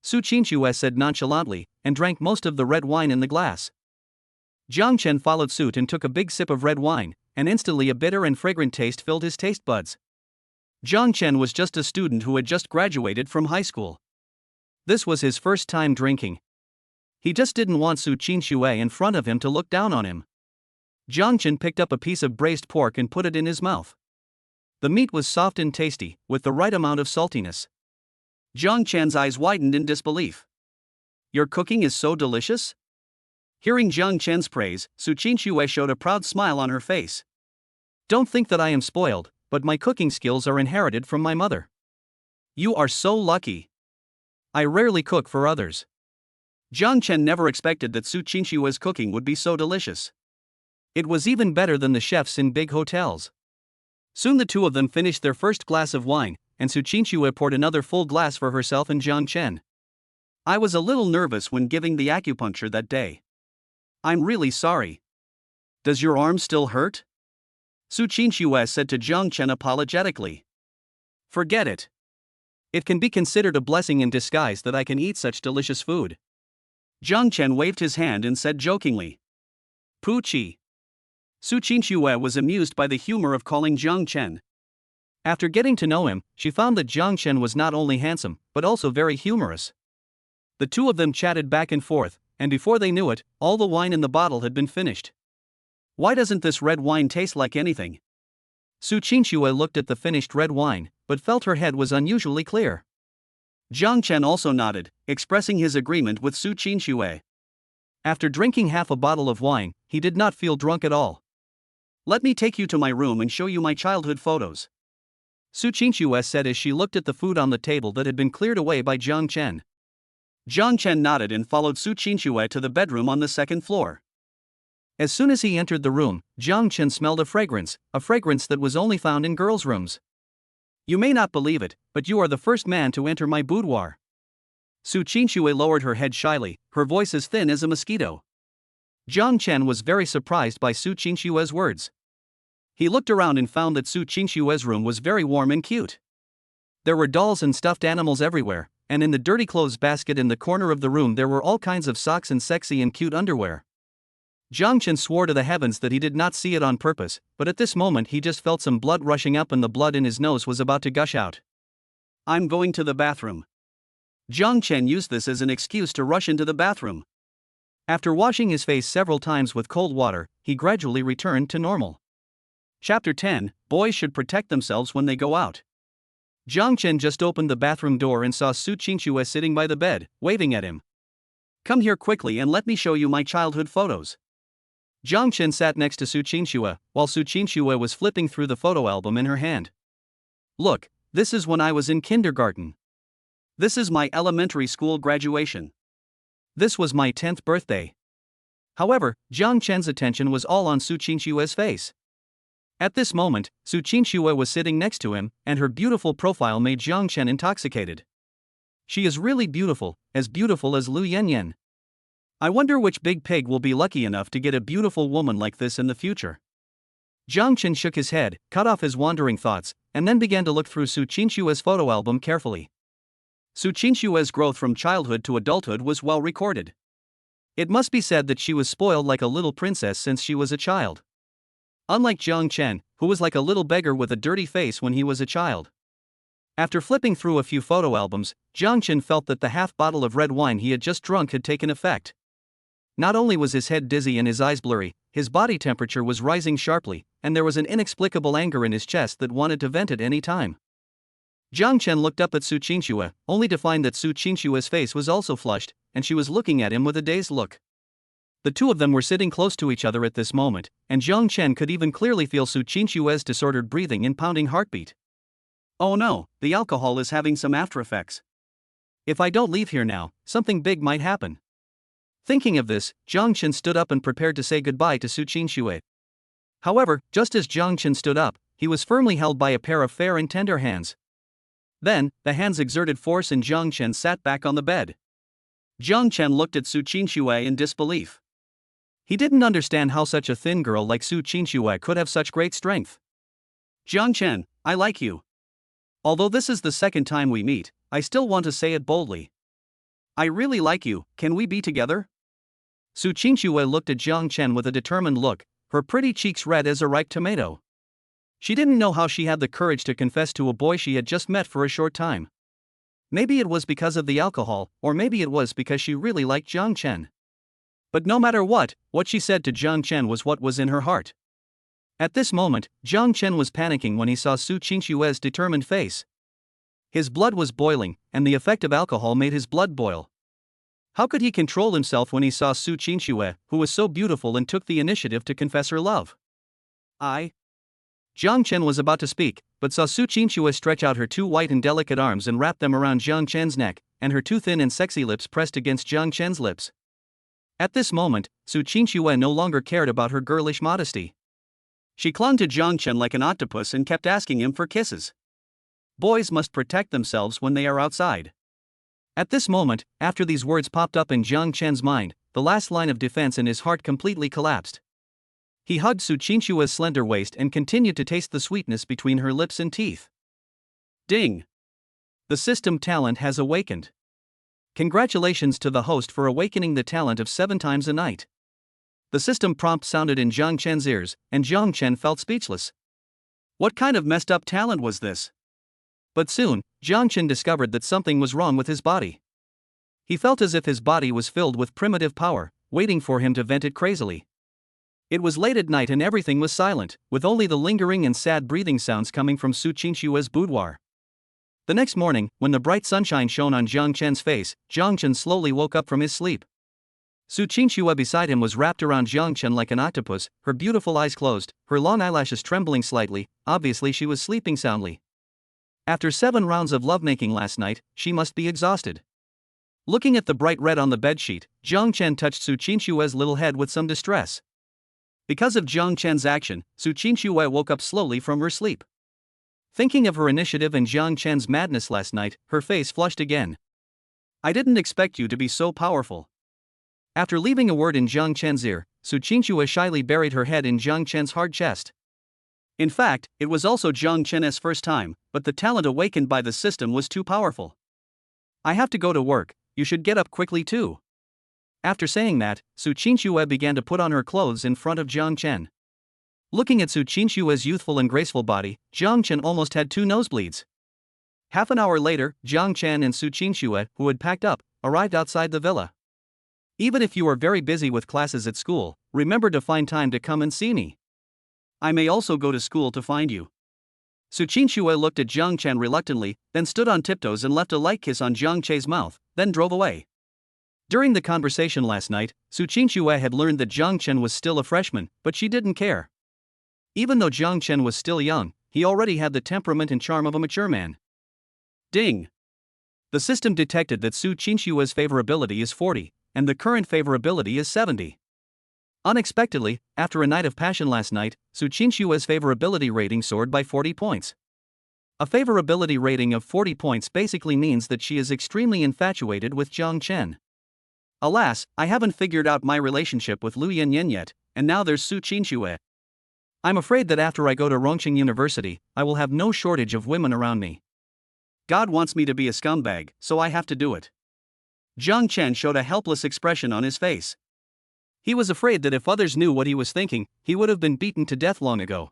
Suchinshua said nonchalantly, and drank most of the red wine in the glass. Jiang Chen followed suit and took a big sip of red wine, and instantly a bitter and fragrant taste filled his taste buds. Jiang Chen was just a student who had just graduated from high school. This was his first time drinking. He just didn't want Suchinshua in front of him to look down on him. Jiang Chen picked up a piece of braised pork and put it in his mouth. The meat was soft and tasty, with the right amount of saltiness. Jiang Chen's eyes widened in disbelief. Your cooking is so delicious? Hearing Jiang Chen's praise, Suchinshua showed a proud smile on her face. Don't think that I am spoiled, but my cooking skills are inherited from my mother. You are so lucky. I rarely cook for others. Jiang Chen never expected that Suchinshua's cooking would be so delicious. It was even better than the chefs in big hotels. Soon the 2 of them finished their first glass of wine, and Suchinshua poured another full glass for herself and Jiang Chen. I was a little nervous when giving the acupuncture that day. I'm really sorry. Does your arm still hurt? Suchinshua said to Jiang Chen apologetically. Forget it. It can be considered a blessing in disguise that I can eat such delicious food. Zhang Chen waved his hand and said jokingly. Poochie. Suchinshua was amused by the humor of calling Zhang Chen. After getting to know him, she found that Zhang Chen was not only handsome, but also very humorous. The two of them chatted back and forth, and before they knew it, all the wine in the bottle had been finished. Why doesn't this red wine taste like anything? Suchinshua looked at the finished red wine, but felt her head was unusually clear. Zhang Chen also nodded, expressing his agreement with Suchinshua. After drinking half a bottle of wine, he did not feel drunk at all. Let me take you to my room and show you my childhood photos, Suchinshua said as she looked at the food on the table that had been cleared away by Zhang Chen. Zhang Chen nodded and followed Suchinshua to the bedroom on the second floor. As soon as he entered the room, Zhang Chen smelled a fragrance that was only found in girls' rooms. You may not believe it, but you are the first man to enter my boudoir. Suchinshua lowered her head shyly, her voice as thin as a mosquito. Zhang Chen was very surprised by Suchinshua's words. He looked around and found that Suchinshua's room was very warm and cute. There were dolls and stuffed animals everywhere, and in the dirty clothes basket in the corner of the room there were all kinds of socks and sexy and cute underwear. Zhang Chen swore to the heavens that he did not see it on purpose, but at this moment he just felt some blood rushing up and the blood in his nose was about to gush out. I'm going to the bathroom. Zhang Chen used this as an excuse to rush into the bathroom. After washing his face several times with cold water, he gradually returned to normal. Chapter 10, Boys should protect themselves when they go out. Zhang Chen just opened the bathroom door and saw Suchinshua sitting by the bed, waving at him. Come here quickly and let me show you my childhood photos. Zhang Chen sat next to Suchinshua, while Suchinshua was flipping through the photo album in her hand. Look, this is when I was in kindergarten. This is my elementary school graduation. This was my 10th birthday. However, Zhang Chen's attention was all on Suchinshua's face. At this moment, Suchinshua was sitting next to him, and her beautiful profile made Zhang Chen intoxicated. She is really beautiful as Lu Yinyan. I wonder which big pig will be lucky enough to get a beautiful woman like this in the future. Zhang Chen shook his head, cut off his wandering thoughts, and then began to look through Suchinshua's photo album carefully. Suchinshua's growth from childhood to adulthood was well recorded. It must be said that she was spoiled like a little princess since she was a child. Unlike Zhang Chen, who was like a little beggar with a dirty face when he was a child. After flipping through a few photo albums, Zhang Chen felt that the half bottle of red wine he had just drunk had taken effect. Not only was his head dizzy and his eyes blurry, his body temperature was rising sharply, and there was an inexplicable anger in his chest that wanted to vent at any time. Zhang Chen looked up at Suchinshua, only to find that Suchinshua's face was also flushed, and she was looking at him with a dazed look. The two of them were sitting close to each other at this moment, and Zhang Chen could even clearly feel Suchinshua's disordered breathing and pounding heartbeat. Oh no, the alcohol is having some after effects. If I don't leave here now, something big might happen. Thinking of this, Zhang Chen stood up and prepared to say goodbye to Suchinshua. However, just as Zhang Chen stood up, he was firmly held by a pair of fair and tender hands. Then, the hands exerted force and Zhang Chen sat back on the bed. Zhang Chen looked at Suchinshua in disbelief. He didn't understand how such a thin girl like Suchinshua could have such great strength. Zhang Chen, I like you. Although this is the second time we meet, I still want to say it boldly. I really like you, can we be together? Suchinshua looked at Zhang Chen with a determined look, her pretty cheeks red as a ripe tomato. She didn't know how she had the courage to confess to a boy she had just met for a short time. Maybe it was because of the alcohol, or maybe it was because she really liked Zhang Chen. But no matter what she said to Zhang Chen was what was in her heart. At this moment, Zhang Chen was panicking when he saw Suchinshua's determined face. His blood was boiling, and the effect of alcohol made his blood boil. How could he control himself when he saw Suchinshua, who was so beautiful and took the initiative to confess her love? Zhang Chen was about to speak, but saw Suchinshua stretch out her two white and delicate arms and wrap them around Zhang Chen's neck, and her two thin and sexy lips pressed against Zhang Chen's lips. At this moment, Suchinshua no longer cared about her girlish modesty. She clung to Zhang Chen like an octopus and kept asking him for kisses. Boys must protect themselves when they are outside. At this moment, after these words popped up in Zhang Chen's mind, the last line of defense in his heart completely collapsed. He hugged Suchinshua's slender waist and continued to taste the sweetness between her lips and teeth. Ding! The system talent has awakened. Congratulations to the host for awakening the talent of 7 times a night. The system prompt sounded in Zhang Chen's ears, and Zhang Chen felt speechless. What kind of messed up talent was this? But soon, Zhang Chen discovered that something was wrong with his body. He felt as if his body was filled with primitive power, waiting for him to vent it crazily. It was late at night and everything was silent, with only the lingering and sad breathing sounds coming from Suchinshua's boudoir. The next morning, when the bright sunshine shone on Zhang Chen's face, Zhang Chen slowly woke up from his sleep. Suchinshua beside him was wrapped around Zhang Chen like an octopus, her beautiful eyes closed, her long eyelashes trembling slightly. Obviously she was sleeping soundly. After 7 rounds of lovemaking last night, she must be exhausted. Looking at the bright red on the bedsheet, Zhang Chen touched Suchinshua's little head with some distress. Because of Zhang Chen's action, Suchinshua woke up slowly from her sleep. Thinking of her initiative and Zhang Chen's madness last night, her face flushed again. I didn't expect you to be so powerful. After leaving a word in Zhang Chen's ear, Suchinshua shyly buried her head in Zhang Chen's hard chest. In fact, it was also Zhang Chen's first time, but the talent awakened by the system was too powerful. I have to go to work, you should get up quickly too. After saying that, Suchinshua began to put on her clothes in front of Zhang Chen. Looking at Suchinshua's youthful and graceful body, Zhang Chen almost had 2 nosebleeds. Half an hour later, Zhang Chen and Suchinshua, who had packed up, arrived outside the villa. Even if you are very busy with classes at school, remember to find time to come and see me. I may also go to school to find you. Suchinshua looked at Zhang Chen reluctantly, then stood on tiptoes and left a light kiss on Zhang Chen's mouth, then drove away. During the conversation last night, Suchinshua had learned that Zhang Chen was still a freshman, but she didn't care. Even though Zhang Chen was still young, he already had the temperament and charm of a mature man. Ding! The system detected that Suchinshua's favorability is 40, and the current favorability is 70. Unexpectedly, after a night of passion last night, Suchinshua's favorability rating soared by 40 points. A favorability rating of 40 points basically means that she is extremely infatuated with Zhang Chen. Alas, I haven't figured out my relationship with Lu Yinyan yet, and now there's Suchinshua. I'm afraid that after I go to Rongqing University, I will have no shortage of women around me. God wants me to be a scumbag, so I have to do it. Zhang Chen showed a helpless expression on his face. He was afraid that if others knew what he was thinking, he would have been beaten to death long ago.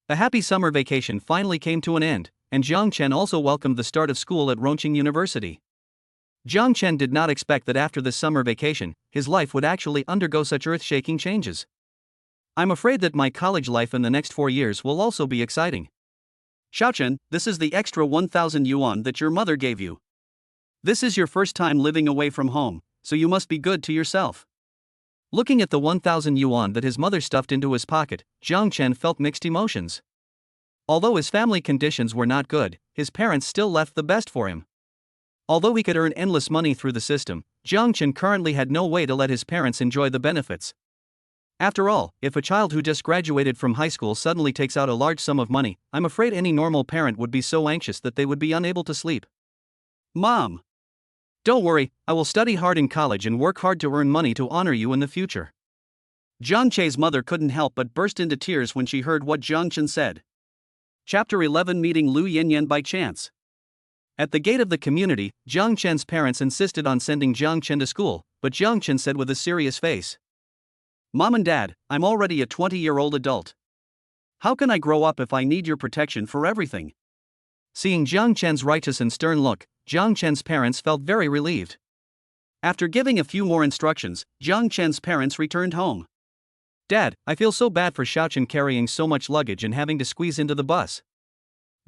The happy summer vacation finally came to an end, and Zhang Chen also welcomed the start of school at Rongqing University. Zhang Chen did not expect that after this summer vacation, his life would actually undergo such earth-shaking changes. I'm afraid that my college life in the next 4 years will also be exciting. Xiaochen, this is the extra 1,000 yuan that your mother gave you. This is your first time living away from home, so you must be good to yourself. Looking at the 1,000 yuan that his mother stuffed into his pocket, Zhang Chen felt mixed emotions. Although his family conditions were not good, his parents still left the best for him. Although he could earn endless money through the system, Zhang Chen currently had no way to let his parents enjoy the benefits. After all, if a child who just graduated from high school suddenly takes out a large sum of money, I'm afraid any normal parent would be so anxious that they would be unable to sleep. Mom! Don't worry, I will study hard in college and work hard to earn money to honor you in the future. Zhang Chen's mother couldn't help but burst into tears when she heard what Zhang Chen said. Chapter 11 Meeting Lu Yinyan by chance. At the gate of the community, Zhang Chen's parents insisted on sending Zhang Chen to school, but Zhang Chen said with a serious face, Mom and Dad, I'm already a 20-year-old adult. How can I grow up if I need your protection for everything? Seeing Zhang Chen's righteous and stern look, Zhang Chen's parents felt very relieved. After giving a few more instructions, Zhang Chen's parents returned home. Dad, I feel so bad for Xiaochen carrying so much luggage and having to squeeze into the bus.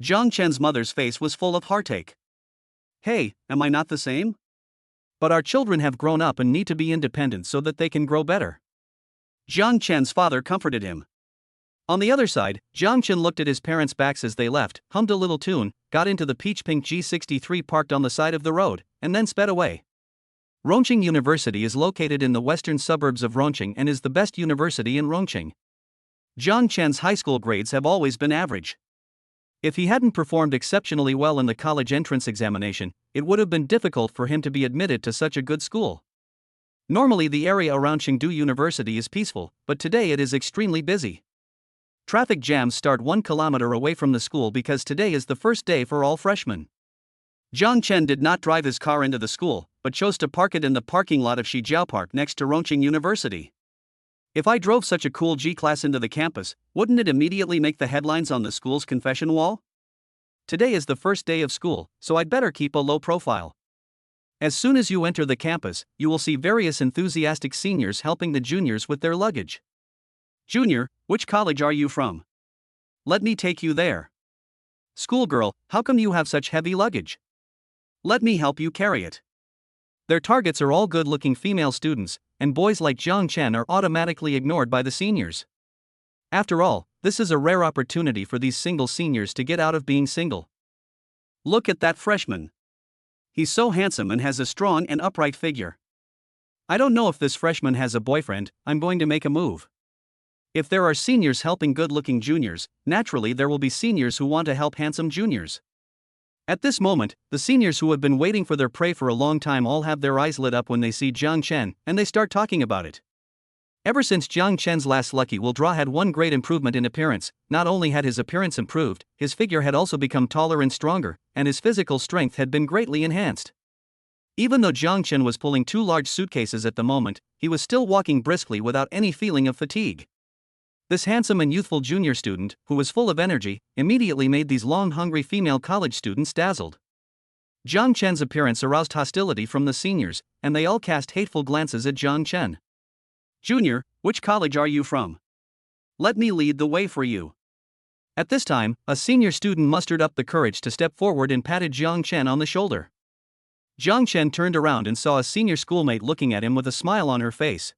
Zhang Chen's mother's face was full of heartache. Hey, am I not the same? But our children have grown up and need to be independent so that they can grow better. Zhang Chen's father comforted him. On the other side, Zhang Chen looked at his parents' backs as they left, hummed a little tune, got into the peach-pink G63 parked on the side of the road, and then sped away. Rongqing University is located in the western suburbs of Rongqing and is the best university in Rongqing. Zhang Chen's high school grades have always been average. If he hadn't performed exceptionally well in the college entrance examination, it would have been difficult for him to be admitted to such a good school. Normally the area around Chengdu University is peaceful, but today it is extremely busy. Traffic jams start 1 kilometer away from the school because today is the first day for all freshmen. Jiang Chen did not drive his car into the school, but chose to park it in the parking lot of Shijiao Park next to Rongqing University. If I drove such a cool G-Class into the campus, wouldn't it immediately make the headlines on the school's confession wall? Today is the first day of school, so I'd better keep a low profile. As soon as you enter the campus, you will see various enthusiastic seniors helping the juniors with their luggage. Junior, which college are you from? Let me take you there. Schoolgirl, how come you have such heavy luggage? Let me help you carry it. Their targets are all good-looking female students, and boys like Jiang Chen are automatically ignored by the seniors. After all, this is a rare opportunity for these single seniors to get out of being single. Look at that freshman. He's so handsome and has a strong and upright figure. I don't know if this freshman has a boyfriend. I'm going to make a move. If there are seniors helping good-looking juniors, naturally there will be seniors who want to help handsome juniors. At this moment, the seniors who have been waiting for their prey for a long time all have their eyes lit up when they see Jiang Chen, and they start talking about it. Ever since Jiang Chen's last lucky will draw had one great improvement in appearance, not only had his appearance improved, his figure had also become taller and stronger, and his physical strength had been greatly enhanced. Even though Jiang Chen was pulling 2 large suitcases at the moment, he was still walking briskly without any feeling of fatigue. This handsome and youthful junior student, who was full of energy, immediately made these long-hungry female college students dazzled. Jiang Chen's appearance aroused hostility from the seniors, and they all cast hateful glances at Jiang Chen. Junior, which college are you from? Let me lead the way for you. At this time, a senior student mustered up the courage to step forward and patted Jiang Chen on the shoulder. Jiang Chen turned around and saw a senior schoolmate looking at him with a smile on her face.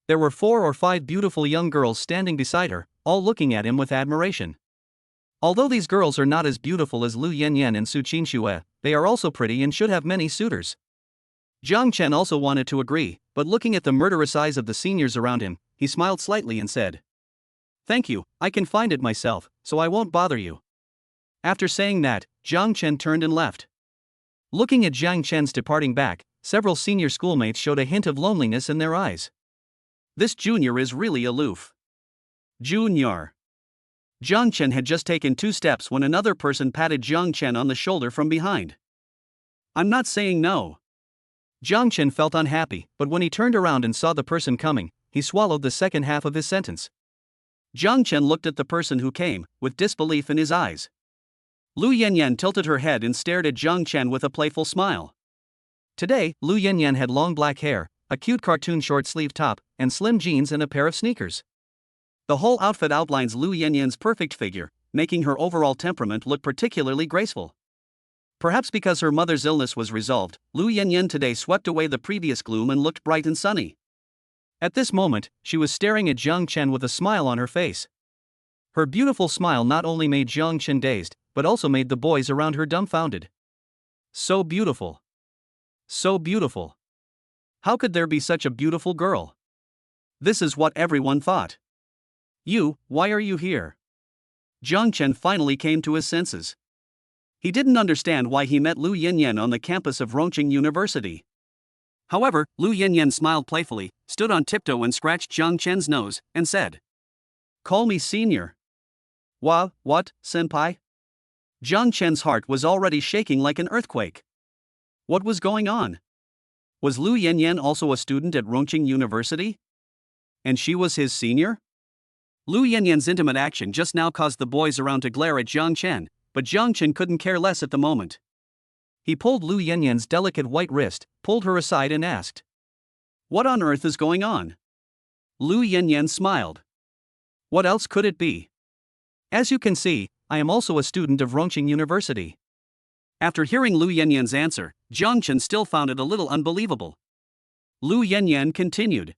There were 4 or 5 beautiful young girls standing beside her, all looking at him with admiration. Although these girls are not as beautiful as Yinyan and Suchinshua, they are also pretty and should have many suitors. Jiang Chen also wanted to agree, but looking at the murderous eyes of the seniors around him, he smiled slightly and said, "Thank you, I can find it myself, so I won't bother you." After saying that, Jiang Chen turned and left. Looking at Jiang Chen's departing back, several senior schoolmates showed a hint of loneliness in their eyes. This junior is really aloof. Junior. Jiang Chen had just taken 2 steps when another person patted Jiang Chen on the shoulder from behind. I'm not saying no. Jiang Chen felt unhappy, but when he turned around and saw the person coming, he swallowed the second half of his sentence. Jiang Chen looked at the person who came, with disbelief in his eyes. Yinyan tilted her head and stared at Jiang Chen with a playful smile. Today, Yinyan had long black hair, a cute cartoon short-sleeve top, and slim jeans and a pair of sneakers. The whole outfit outlines Yinyan's perfect figure, making her overall temperament look particularly graceful. Perhaps because her mother's illness was resolved, Yinyan today swept away the previous gloom and looked bright and sunny. At this moment, she was staring at Jiang Chen with a smile on her face. Her beautiful smile not only made Jiang Chen dazed, but also made the boys around her dumbfounded. So beautiful. So beautiful. How could there be such a beautiful girl? This is what everyone thought. Why are you here? Jiang Chen finally came to his senses. He didn't understand why he met Yinyan on the campus of Rongqing University. However, Yinyan smiled playfully, stood on tiptoe and scratched Jiang Chen's nose, and said, "Call me senior." What, senpai? Jiang Chen's heart was already shaking like an earthquake. What was going on? Was Yinyan also a student at Rongqing University? And she was his senior? Yinyan's intimate action just now caused the boys around to glare at Jiang Chen, but Jiang Chen couldn't care less at the moment. He pulled Yinyan's delicate white wrist, pulled her aside and asked, "What on earth is going on?" Yinyan smiled. What else could it be? As you can see, I am also a student of Rongqing University. After hearing Yinyan's answer, Jiang Chen still found it a little unbelievable. Yinyan continued.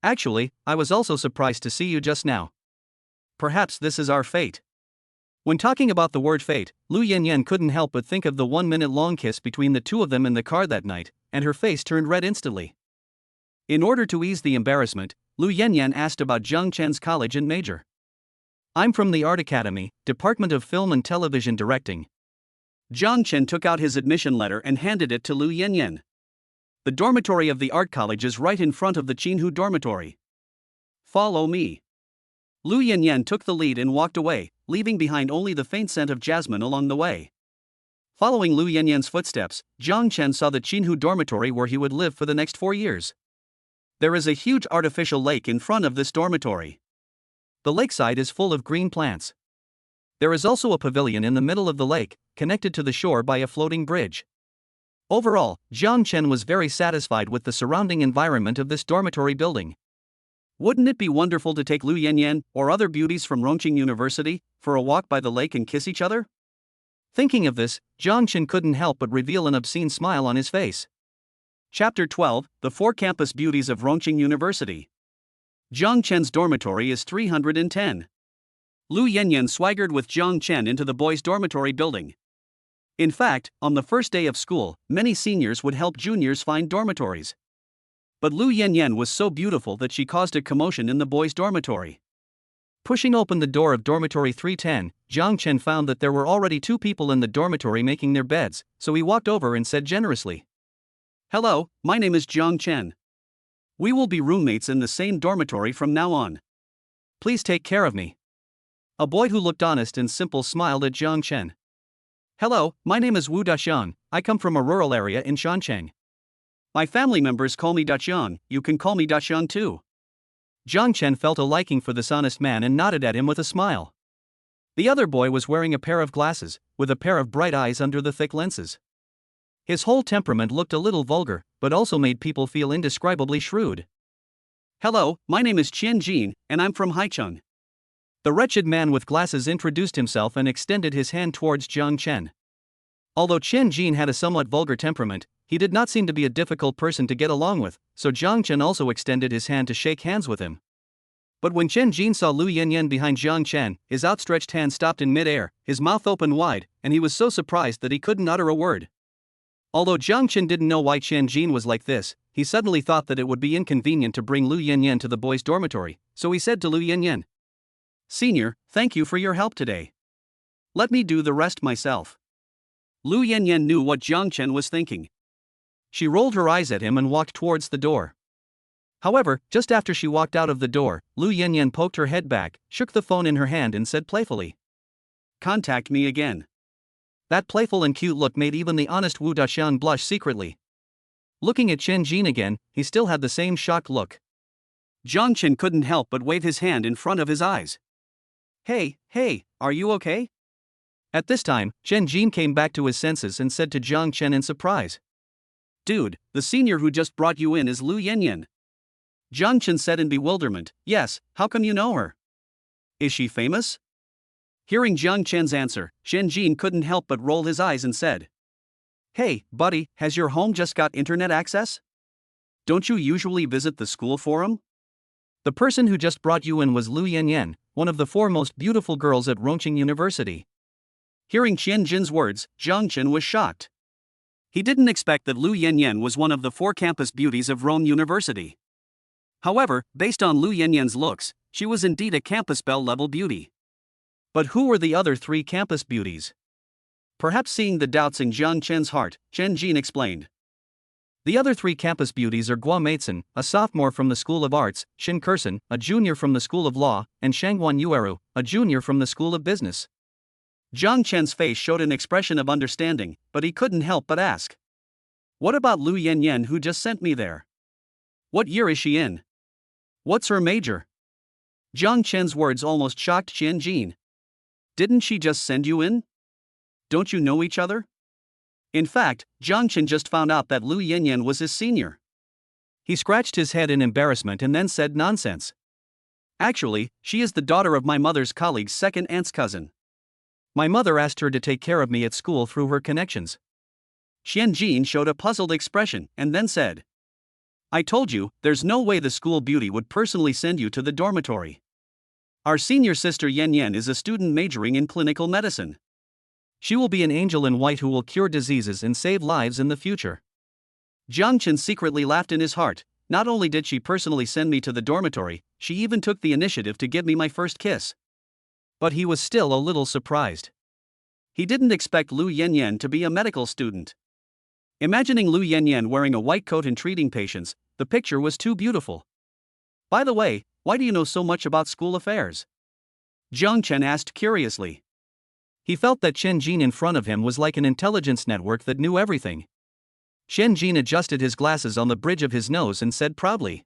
Actually, I was also surprised to see you just now. Perhaps this is our fate. When talking about the word fate, Yinyan couldn't help but think of the 1-minute-long kiss between the two of them in the car that night, and her face turned red instantly. In order to ease the embarrassment, Yinyan asked about Jiang Chen's college and major. I'm from the Art Academy, Department of Film and Television Directing. Jiang Chen took out his admission letter and handed it to Yinyan. The dormitory of the art college is right in front of the Qinhu dormitory. Follow me. Yinyan took the lead and walked away, leaving behind only the faint scent of jasmine along the way. Following Lu Yinyan's footsteps, Jiang Chen saw the Qinhu dormitory where he would live for the next 4 years. There is a huge artificial lake in front of this dormitory. The lakeside is full of green plants. There is also a pavilion in the middle of the lake, connected to the shore by a floating bridge. Overall, Jiang Chen was very satisfied with the surrounding environment of this dormitory building. Wouldn't it be wonderful to take Lu Yinyan, or other beauties from Rongqing University, for a walk by the lake and kiss each other? Thinking of this, Jiang Chen couldn't help but reveal an obscene smile on his face. Chapter 12, The 4 Campus Beauties of Rongqing University. Jiang Chen's dormitory is 310. Lu Yinyan swaggered with Jiang Chen into the boys' dormitory building. In fact, on the first day of school, many seniors would help juniors find dormitories. But Lu Yinyan was so beautiful that she caused a commotion in the boys' dormitory. Pushing open the door of dormitory 310, Jiang Chen found that there were already 2 people in the dormitory making their beds, so he walked over and said generously, "Hello, my name is Jiang Chen. We will be roommates in the same dormitory from now on. Please take care of me." A boy who looked honest and simple smiled at Jiang Chen. "Hello, my name is Wu Daxiang, I come from a rural area in Shancheng. My family members call me Daxiang, you can call me Daxiang too." Jiang Chen felt a liking for this honest man and nodded at him with a smile. The other boy was wearing a pair of glasses, with a pair of bright eyes under the thick lenses. His whole temperament looked a little vulgar, but also made people feel indescribably shrewd. "Hello, my name is Qian Jin, and I'm from Haicheng." The wretched man with glasses introduced himself and extended his hand towards Jiang Chen. Although Qian Jin had a somewhat vulgar temperament, he did not seem to be a difficult person to get along with, so Jiang Chen also extended his hand to shake hands with him. But when Qian Jin saw Lu Yinyan behind Jiang Chen, his outstretched hand stopped in mid-air, his mouth opened wide, and he was so surprised that he couldn't utter a word. Although Jiang Chen didn't know why Qian Jin was like this, he suddenly thought that it would be inconvenient to bring Lu Yinyan to the boys' dormitory, so he said to Lu Yinyan, "Senior, thank you for your help today. Let me do the rest myself." Lu Yinyan knew what Jiang Chen was thinking. She rolled her eyes at him and walked towards the door. However, just after she walked out of the door, Lu Yinyan poked her head back, shook the phone in her hand and said playfully, "Contact me again." That playful and cute look made even the honest Wu Daxian blush secretly. Looking at Qian Jin again, he still had the same shocked look. Jiang Chen couldn't help but wave his hand in front of his eyes. Hey, are you okay?" At this time, Qian Jin came back to his senses and said to Jiang Chen in surprise, "Dude, the senior who just brought you in is Lu Yinyan." Jiang Chen said in bewilderment, "Yes, how come you know her? Is she famous?" Hearing Jiang Chen's answer, Qian Jin couldn't help but roll his eyes and said, "Hey, buddy, has your home just got internet access? Don't you usually visit the school forum?" The person who just brought you in was Lu Yinyan, one of the 4 most beautiful girls at Rongqing University. Hearing Qian Jin's words, Jiang Chen was shocked. He didn't expect that Lu Yinyan was one of the 4 campus beauties of Rome University. However, based on Lu Yinyan's looks, she was indeed a campus belle-level beauty. But who were the other 3 campus beauties? Perhaps seeing the doubts in Jiang Chen's heart, Qian Jin explained. The other 3 campus beauties are Guo Meizhen, a sophomore from the School of Arts, Xin Kersen, a junior from the School of Law, and Shangguan Yueru, a junior from the School of Business. Jiang Chen's face showed an expression of understanding, but he couldn't help but ask, "What about Lu Yinyan who just sent me there? What year is she in? What's her major?" Jiang Chen's words almost shocked Qian Jin. "Didn't she just send you in? Don't you know each other?" In fact, Jiang Chen just found out that Lu Yinyan was his senior. He scratched his head in embarrassment and then said, "Nonsense. Actually, she is the daughter of my mother's colleague's second aunt's cousin. My mother asked her to take care of me at school through her connections." Qian Jin showed a puzzled expression and then said, "I told you, there's no way the school beauty would personally send you to the dormitory. Our senior sister Yinyan is a student majoring in clinical medicine. She will be an angel in white who will cure diseases and save lives in the future." Jiang Chen secretly laughed in his heart. Not only did she personally send me to the dormitory, she even took the initiative to give me my first kiss. But he was still a little surprised. He didn't expect Lu Yinyan to be a medical student. Imagining Lu Yinyan wearing a white coat and treating patients, the picture was too beautiful. "By the way, why do you know so much about school affairs?" Jiang Chen asked curiously. He felt that Chen Jin in front of him was like an intelligence network that knew everything. Chen Jin adjusted his glasses on the bridge of his nose and said proudly,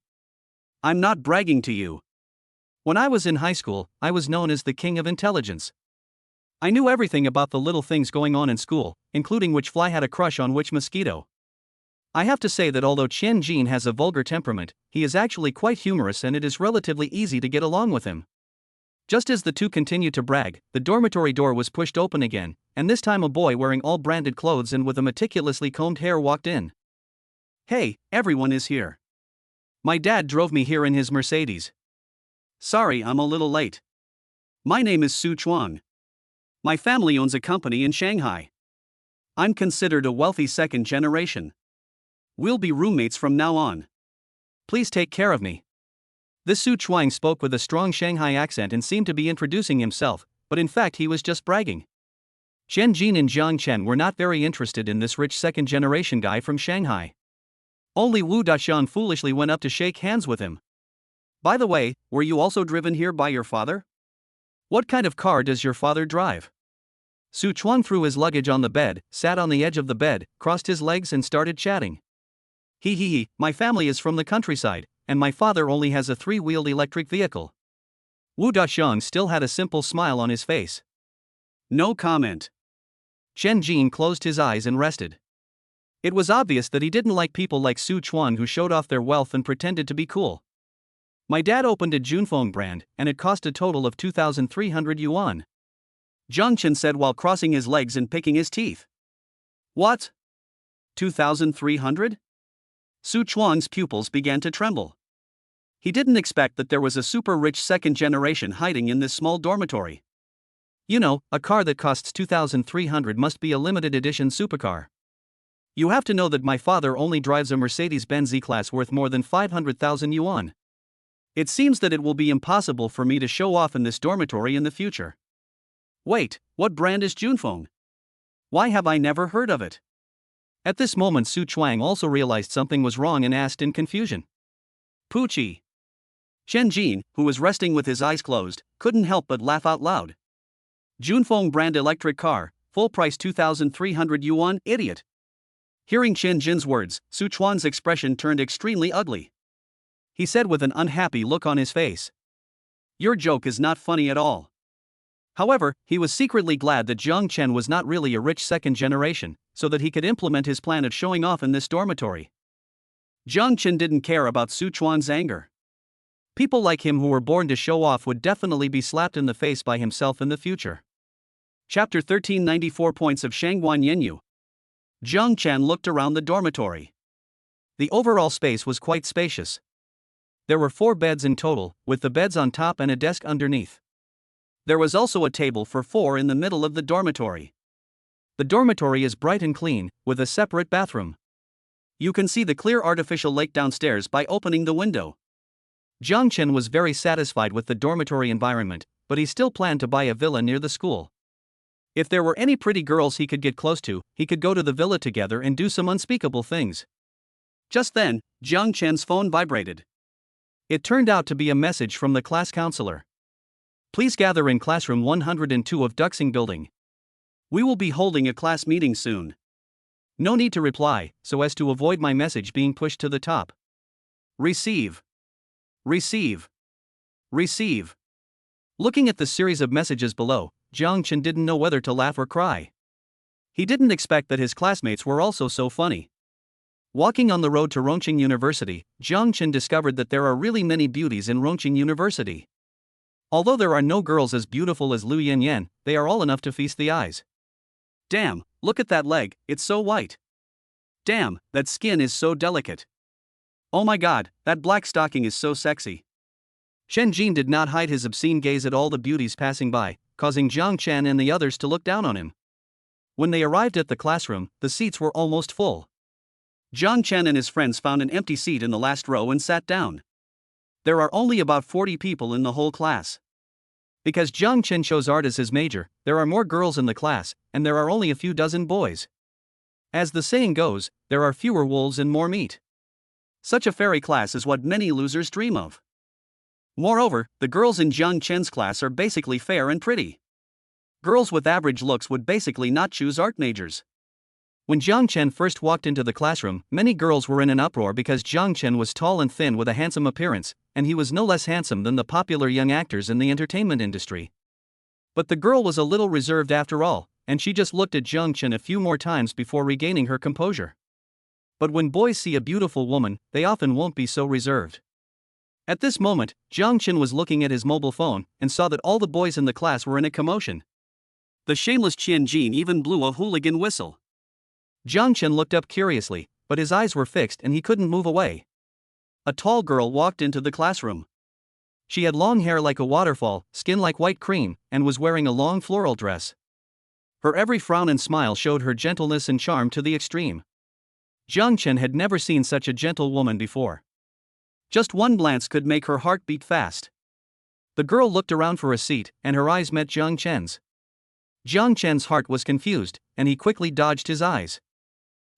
"I'm not bragging to you. When I was in high school, I was known as the king of intelligence. I knew everything about the little things going on in school, including which fly had a crush on which mosquito. I have to say that although Chen Jin has a vulgar temperament, he is actually quite humorous and it is relatively easy to get along with him." Just as the two continued to brag, the dormitory door was pushed open again, and this time a boy wearing all branded clothes and with a meticulously combed hair walked in. "Hey, everyone is here. My dad drove me here in his Mercedes. Sorry, I'm a little late. My name is Su Chuang. My family owns a company in Shanghai. I'm considered a wealthy second generation. We'll be roommates from now on. Please take care of me." This Su Chuang spoke with a strong Shanghai accent and seemed to be introducing himself, but in fact he was just bragging. Chen Jin and Jiang Chen were not very interested in this rich second-generation guy from Shanghai. Only Wu Daxian foolishly went up to shake hands with him. "By the way, were you also driven here by your father? What kind of car does your father drive?" Su Chuang threw his luggage on the bed, sat on the edge of the bed, crossed his legs and started chatting. He, my family is from the countryside, and my father only has a 3-wheeled electric vehicle." Wu Daxiang still had a simple smile on his face. No comment. Chen Jin closed his eyes and rested. It was obvious that he didn't like people like Su Chuan who showed off their wealth and pretended to be cool. "My dad opened a Junfeng brand, and it cost a total of 2,300 yuan. Jiang Chen said while crossing his legs and picking his teeth. "What? 2,300? Su Chuang's pupils began to tremble. He didn't expect that there was a super rich second generation hiding in this small dormitory. You know, a car that costs 2,300 must be a limited edition supercar. You have to know that my father only drives a Mercedes-Benz E-Class worth more than 500,000 yuan. It seems that it will be impossible for me to show off in this dormitory in the future. Wait, what brand is Junfeng? Why have I never heard of it?" At this moment Su Chuang also realized something was wrong and asked in confusion. "Poochie." Chen Jin, who was resting with his eyes closed, couldn't help but laugh out loud. "Junfeng brand electric car, full price 2,300 yuan, idiot." Hearing Chen Jin's words, Su Chuan's expression turned extremely ugly. He said with an unhappy look on his face, "Your joke is not funny at all." However, he was secretly glad that Jiang Chen was not really a rich second generation, so that he could implement his plan of showing off in this dormitory. Jiang Chen didn't care about Su Chuan's anger. People like him who were born to show off would definitely be slapped in the face by himself in the future. Chapter 1394 Points of Shangguan Yenyu. Jiang Chen looked around the dormitory. The overall space was quite spacious. There were 4 beds in total, with the beds on top and a desk underneath. There was also a table for 4 in the middle of the dormitory. The dormitory is bright and clean, with a separate bathroom. You can see the clear artificial lake downstairs by opening the window. Jiang Chen was very satisfied with the dormitory environment, but he still planned to buy a villa near the school. If there were any pretty girls he could get close to, he could go to the villa together and do some unspeakable things. Just then, Jiang Chen's phone vibrated. It turned out to be a message from the class counselor. "Please gather in classroom 102 of Duxing Building. We will be holding a class meeting soon." No need to reply, so as to avoid my message being pushed to the top. Receive. Receive. Receive. Looking at the series of messages below, Jiang Chen didn't know whether to laugh or cry. He didn't expect that his classmates were also so funny. Walking on the road to Rongqing University, Jiang Chen discovered that there are really many beauties in Rongqing University. Although there are no girls as beautiful as Lu Yinyan, they are all enough to feast the eyes. Damn, look at that leg, it's so white. Damn, that skin is so delicate. Oh my god, that black stocking is so sexy. Chen Jin did not hide his obscene gaze at all the beauties passing by, causing Jiang Chen and the others to look down on him. When they arrived at the classroom, the seats were almost full. Jiang Chen and his friends found an empty seat in the last row and sat down. There are only about 40 people in the whole class. Because Jiang Chen chose art as his major, there are more girls in the class, and there are only a few dozen boys. As the saying goes, there are fewer wolves and more meat. Such a fairy class is what many losers dream of. Moreover, the girls in Jiang Chen's class are basically fair and pretty. Girls with average looks would basically not choose art majors. When Jiang Chen first walked into the classroom, many girls were in an uproar because Jiang Chen was tall and thin with a handsome appearance, and he was no less handsome than the popular young actors in the entertainment industry. But the girl was a little reserved after all, and she just looked at Jiang Chen a few more times before regaining her composure. But when boys see a beautiful woman, they often won't be so reserved. At this moment, Jiang Chen was looking at his mobile phone and saw that all the boys in the class were in a commotion. The shameless Tianjin even blew a hooligan whistle. Jiang Chen looked up curiously, but his eyes were fixed and he couldn't move away. A tall girl walked into the classroom. She had long hair like a waterfall, skin like white cream, and was wearing a long floral dress. Her every frown and smile showed her gentleness and charm to the extreme. Jiang Chen had never seen such a gentle woman before. Just one glance could make her heart beat fast. The girl looked around for a seat, and her eyes met Jiang Chen's. Jiang Chen's heart was confused, and he quickly dodged his eyes.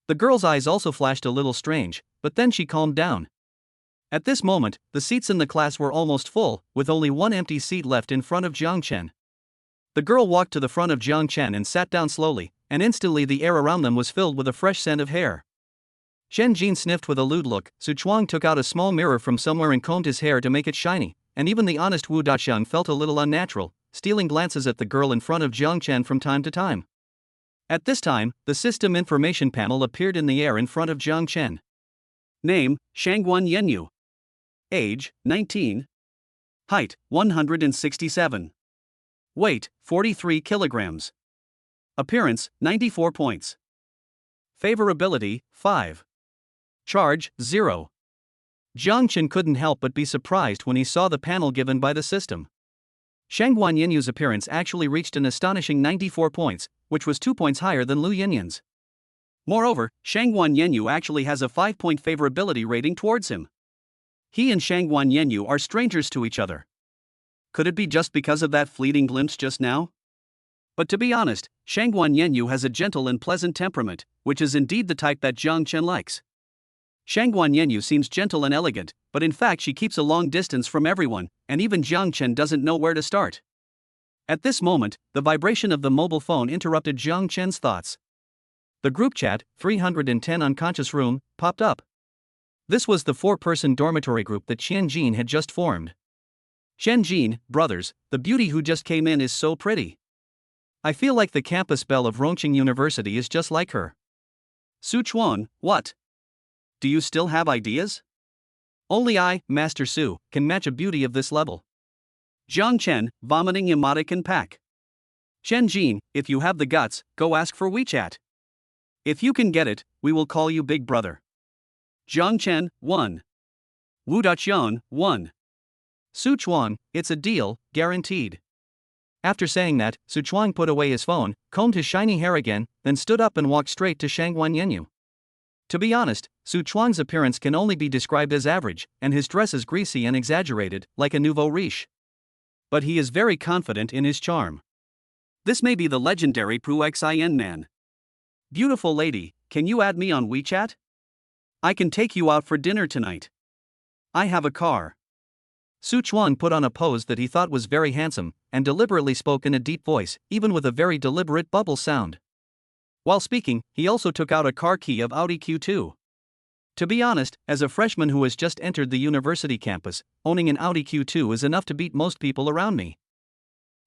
The girl's eyes also flashed a little strange, but then she calmed down. At this moment, the seats in the class were almost full, with only one empty seat left in front of Jiang Chen. The girl walked to the front of Jiang Chen and sat down slowly, and instantly the air around them was filled with a fresh scent of hair. Shen Jin sniffed with a lewd look. Suchuang took out a small mirror from somewhere and combed his hair to make it shiny, and even the honest Wu Daqiang felt a little unnatural, stealing glances at the girl in front of Jiang Chen from time to time. At this time, the system information panel appeared in the air in front of Jiang Chen. Name, Shangguan Yenyu. Age, 19. Height, 167. Weight, 43 kilograms. Appearance, 94 points. Favorability, 5. Charge, 0. Jiang Chen couldn't help but be surprised when he saw the panel given by the system. Shangguan Yenyu's appearance actually reached an astonishing 94 points, which was 2 points higher than Lu Yinyan's. Moreover, Shangguan Yenyu actually has a 5-point favorability rating towards him. He and Shangguan Yenyu are strangers to each other. Could it be just because of that fleeting glimpse just now? But to be honest, Shangguan Yenyu has a gentle and pleasant temperament, which is indeed the type that Jiang Chen likes. Shangguan Yenyu seems gentle and elegant, but in fact she keeps a long distance from everyone, and even Jiang Chen doesn't know where to start. At this moment, the vibration of the mobile phone interrupted Jiang Chen's thoughts. The group chat, 310 unconscious room, popped up. This was the 4-person dormitory group that Tianjin had just formed. Tianjin, brothers, the beauty who just came in is so pretty. I feel like the campus belle of Rongqing University is just like her. Suchuan, what? Do you still have ideas? Only I, Master Su, can match a beauty of this level. Jiang Chen, vomiting emoticon pack. Tianjin, if you have the guts, go ask for WeChat. If you can get it, we will call you Big Brother. Jiang Chen, 1. Wu Daqiang, 1. Suchuan, it's a deal, guaranteed. After saying that, Suchuan put away his phone, combed his shiny hair again, then stood up and walked straight to Shangguan Yenyu. To be honest, Suchuan's appearance can only be described as average, and his dress is greasy and exaggerated, like a nouveau riche. But he is very confident in his charm. This may be the legendary Xin man. Beautiful lady, can you add me on WeChat? I can take you out for dinner tonight. I have a car. Suchuan put on a pose that he thought was very handsome, and deliberately spoke in a deep voice, even with a very deliberate bubble sound. While speaking, he also took out a car key of Audi Q2. To be honest, as a freshman who has just entered the university campus, owning an Audi Q2 is enough to beat most people around me.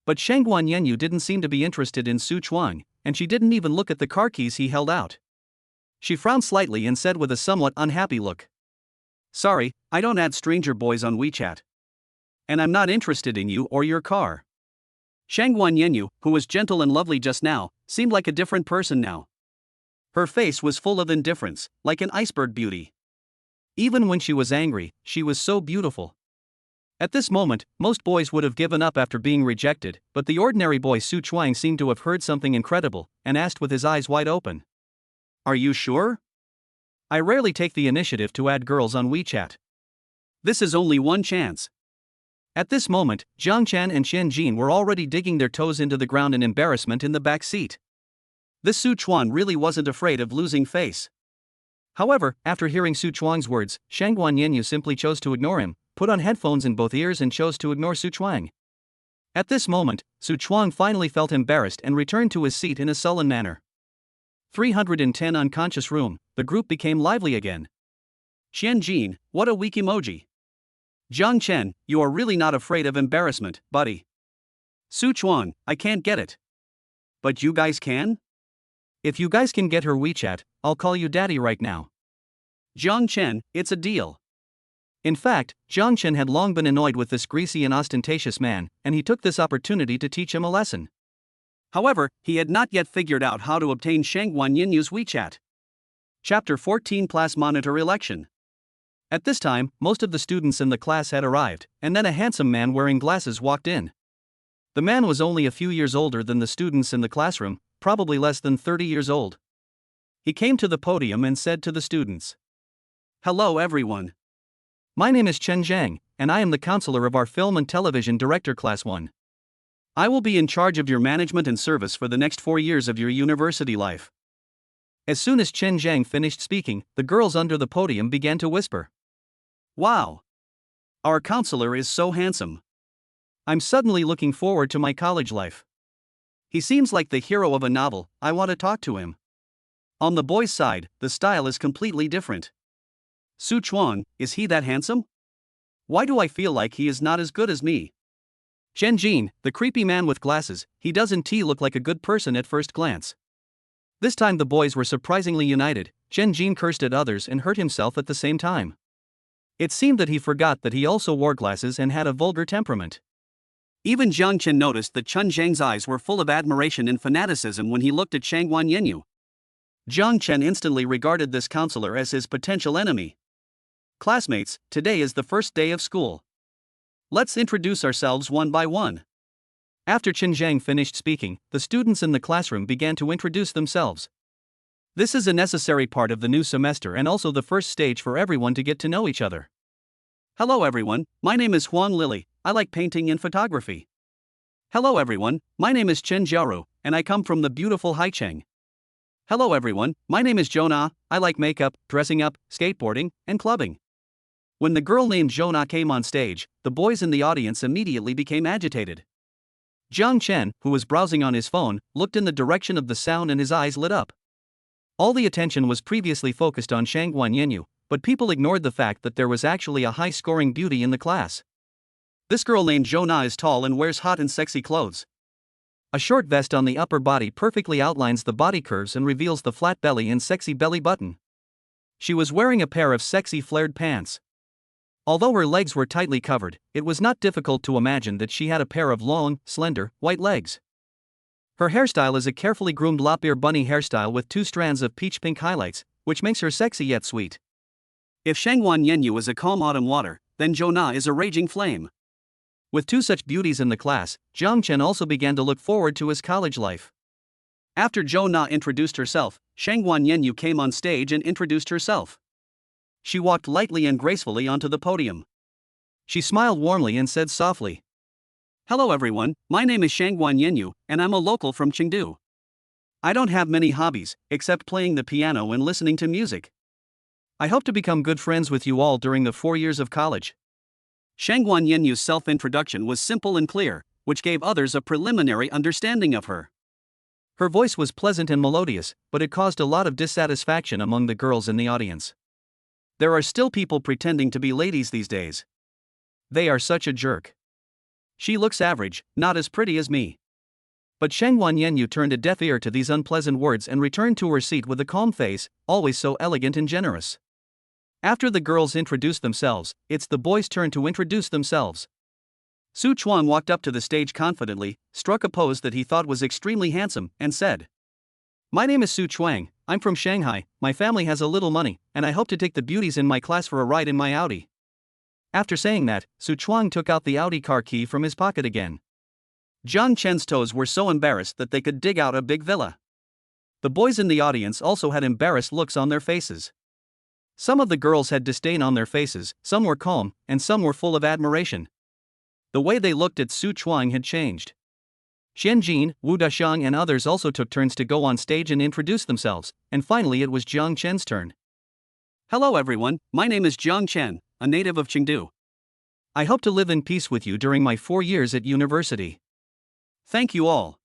But Shangguan Yenyu didn't seem to be interested in Suchuan, and she didn't even look at the car keys he held out. She frowned slightly and said with a somewhat unhappy look, "Sorry, I don't add stranger boys on WeChat. And I'm not interested in you or your car." Shangguan Yenyu, who was gentle and lovely just now, seemed like a different person now. Her face was full of indifference, like an iceberg beauty. Even when she was angry, she was so beautiful. At this moment, most boys would have given up after being rejected, but the ordinary boy Su Chuang seemed to have heard something incredible, and asked with his eyes wide open, "Are you sure? I rarely take the initiative to add girls on WeChat. This is only one chance." At this moment, Jiang Chen and Xian Jin were already digging their toes into the ground in embarrassment in the back seat. This Su Chuan really wasn't afraid of losing face. However, after hearing Su Chuang's words, Shangguan Yenyu simply chose to ignore him, put on headphones in both ears and chose to ignore Su Chuang. At this moment, Su Chuang finally felt embarrassed and returned to his seat in a sullen manner. 310 unconscious room, the group became lively again. Qianjin, what a weak emoji. Zhang Chen, you are really not afraid of embarrassment, buddy. Su Chuang, I can't get it. But you guys can? If you guys can get her WeChat, I'll call you daddy right now. Zhang Chen, it's a deal. In fact, Zhang Chen had long been annoyed with this greasy and ostentatious man, and he took this opportunity to teach him a lesson. However, he had not yet figured out how to obtain Shangguan Yinyu's WeChat. Chapter 14 Class Monitor Election. At this time, most of the students in the class had arrived, and then a handsome man wearing glasses walked in. The man was only a few years older than the students in the classroom, probably less than 30 years old. He came to the podium and said to the students, "Hello everyone. My name is Chen Zhang, and I am the counselor of our Film and Television Director Class 1. I will be in charge of your management and service for the next 4 years of your university life." As soon as Chen Zhang finished speaking, the girls under the podium began to whisper, "Wow! Our counselor is so handsome. I'm suddenly looking forward to my college life. He seems like the hero of a novel, I want to talk to him." On the boys' side, the style is completely different. Su Chuang, is he that handsome? Why do I feel like he is not as good as me? Qianjin, the creepy man with glasses, he doesn't look like a good person at first glance. This time the boys were surprisingly united. Qianjin cursed at others and hurt himself at the same time. It seemed that he forgot that he also wore glasses and had a vulgar temperament. Even Zhang Chen noticed that Chen Zhang's eyes were full of admiration and fanaticism when he looked at Shangguan Yinyu. Zhang Chen instantly regarded this counselor as his potential enemy. "Classmates, today is the first day of school. Let's introduce ourselves one by one." After Chen Zhang finished speaking, the students in the classroom began to introduce themselves. This is a necessary part of the new semester and also the first stage for everyone to get to know each other. "Hello everyone, my name is Huang Lily, I like painting and photography." "Hello everyone, my name is Chen Jiaru, and I come from the beautiful Haicheng." "Hello everyone, my name is Jonah, I like makeup, dressing up, skateboarding, and clubbing." When the girl named Jonah came on stage, the boys in the audience immediately became agitated. Zhang Chen, who was browsing on his phone, looked in the direction of the sound and his eyes lit up. All the attention was previously focused on Shangguan Yinyu, but people ignored the fact that there was actually a high-scoring beauty in the class. This girl named Jonah is tall and wears hot and sexy clothes. A short vest on the upper body perfectly outlines the body curves and reveals the flat belly and sexy belly button. She was wearing a pair of sexy flared pants. Although her legs were tightly covered, it was not difficult to imagine that she had a pair of long, slender, white legs. Her hairstyle is a carefully groomed lop-ear bunny hairstyle with 2 strands of peach pink highlights, which makes her sexy yet sweet. If Shangguan Yinyu is a calm autumn water, then Jonah is a raging flame. With 2 such beauties in the class, Zhang Chen also began to look forward to his college life. After Jonah introduced herself, Shangguan Yinyu came on stage and introduced herself. She walked lightly and gracefully onto the podium. She smiled warmly and said softly, "Hello everyone, my name is Shangguan Yinyu, and I'm a local from Chengdu. I don't have many hobbies, except playing the piano and listening to music. I hope to become good friends with you all during the 4 years of college." Shangguan Yinyu's self-introduction was simple and clear, which gave others a preliminary understanding of her. Her voice was pleasant and melodious, but it caused a lot of dissatisfaction among the girls in the audience. There are still people pretending to be ladies these days. They are such a jerk. She looks average, not as pretty as me. But Shangguan Yinyu turned a deaf ear to these unpleasant words and returned to her seat with a calm face, always so elegant and generous. After the girls introduced themselves, it's the boys' turn to introduce themselves. Su Chuang walked up to the stage confidently, struck a pose that he thought was extremely handsome, and said, "My name is Su Chuang, I'm from Shanghai, my family has a little money, and I hope to take the beauties in my class for a ride in my Audi." After saying that, Su Chuang took out the Audi car key from his pocket again. Zhang Chen's toes were so embarrassed that they could dig out a big villa. The boys in the audience also had embarrassed looks on their faces. Some of the girls had disdain on their faces, some were calm, and some were full of admiration. The way they looked at Su Chuang had changed. Xianjin, Wu Dashang and others also took turns to go on stage and introduce themselves, and finally it was Zhang Chen's turn. "Hello everyone, my name is Zhang Chen, a native of Chengdu. I hope to live in peace with you during my 4 years at university. Thank you all.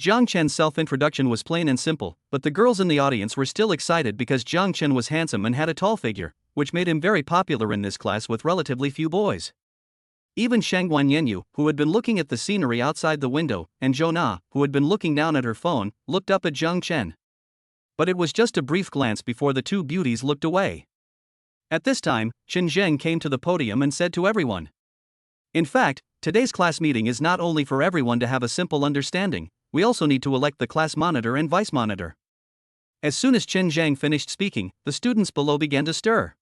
Zhang Chen's self-introduction was plain and simple, but the girls in the audience were still excited because Zhang Chen was handsome and had a tall figure, which made him very popular in this class with relatively few boys. Even Shangguan Yenyu, who had been looking at the scenery outside the window, and Jonah, who had been looking down at her phone, looked up at Zhang Chen. But it was just a brief glance before the two beauties looked away. At this time, Chen Zheng came to the podium and said to everyone, "In fact, today's class meeting is not only for everyone to have a simple understanding, we also need to elect the class monitor and vice monitor." As soon as Chen Zheng finished speaking, the students below began to stir.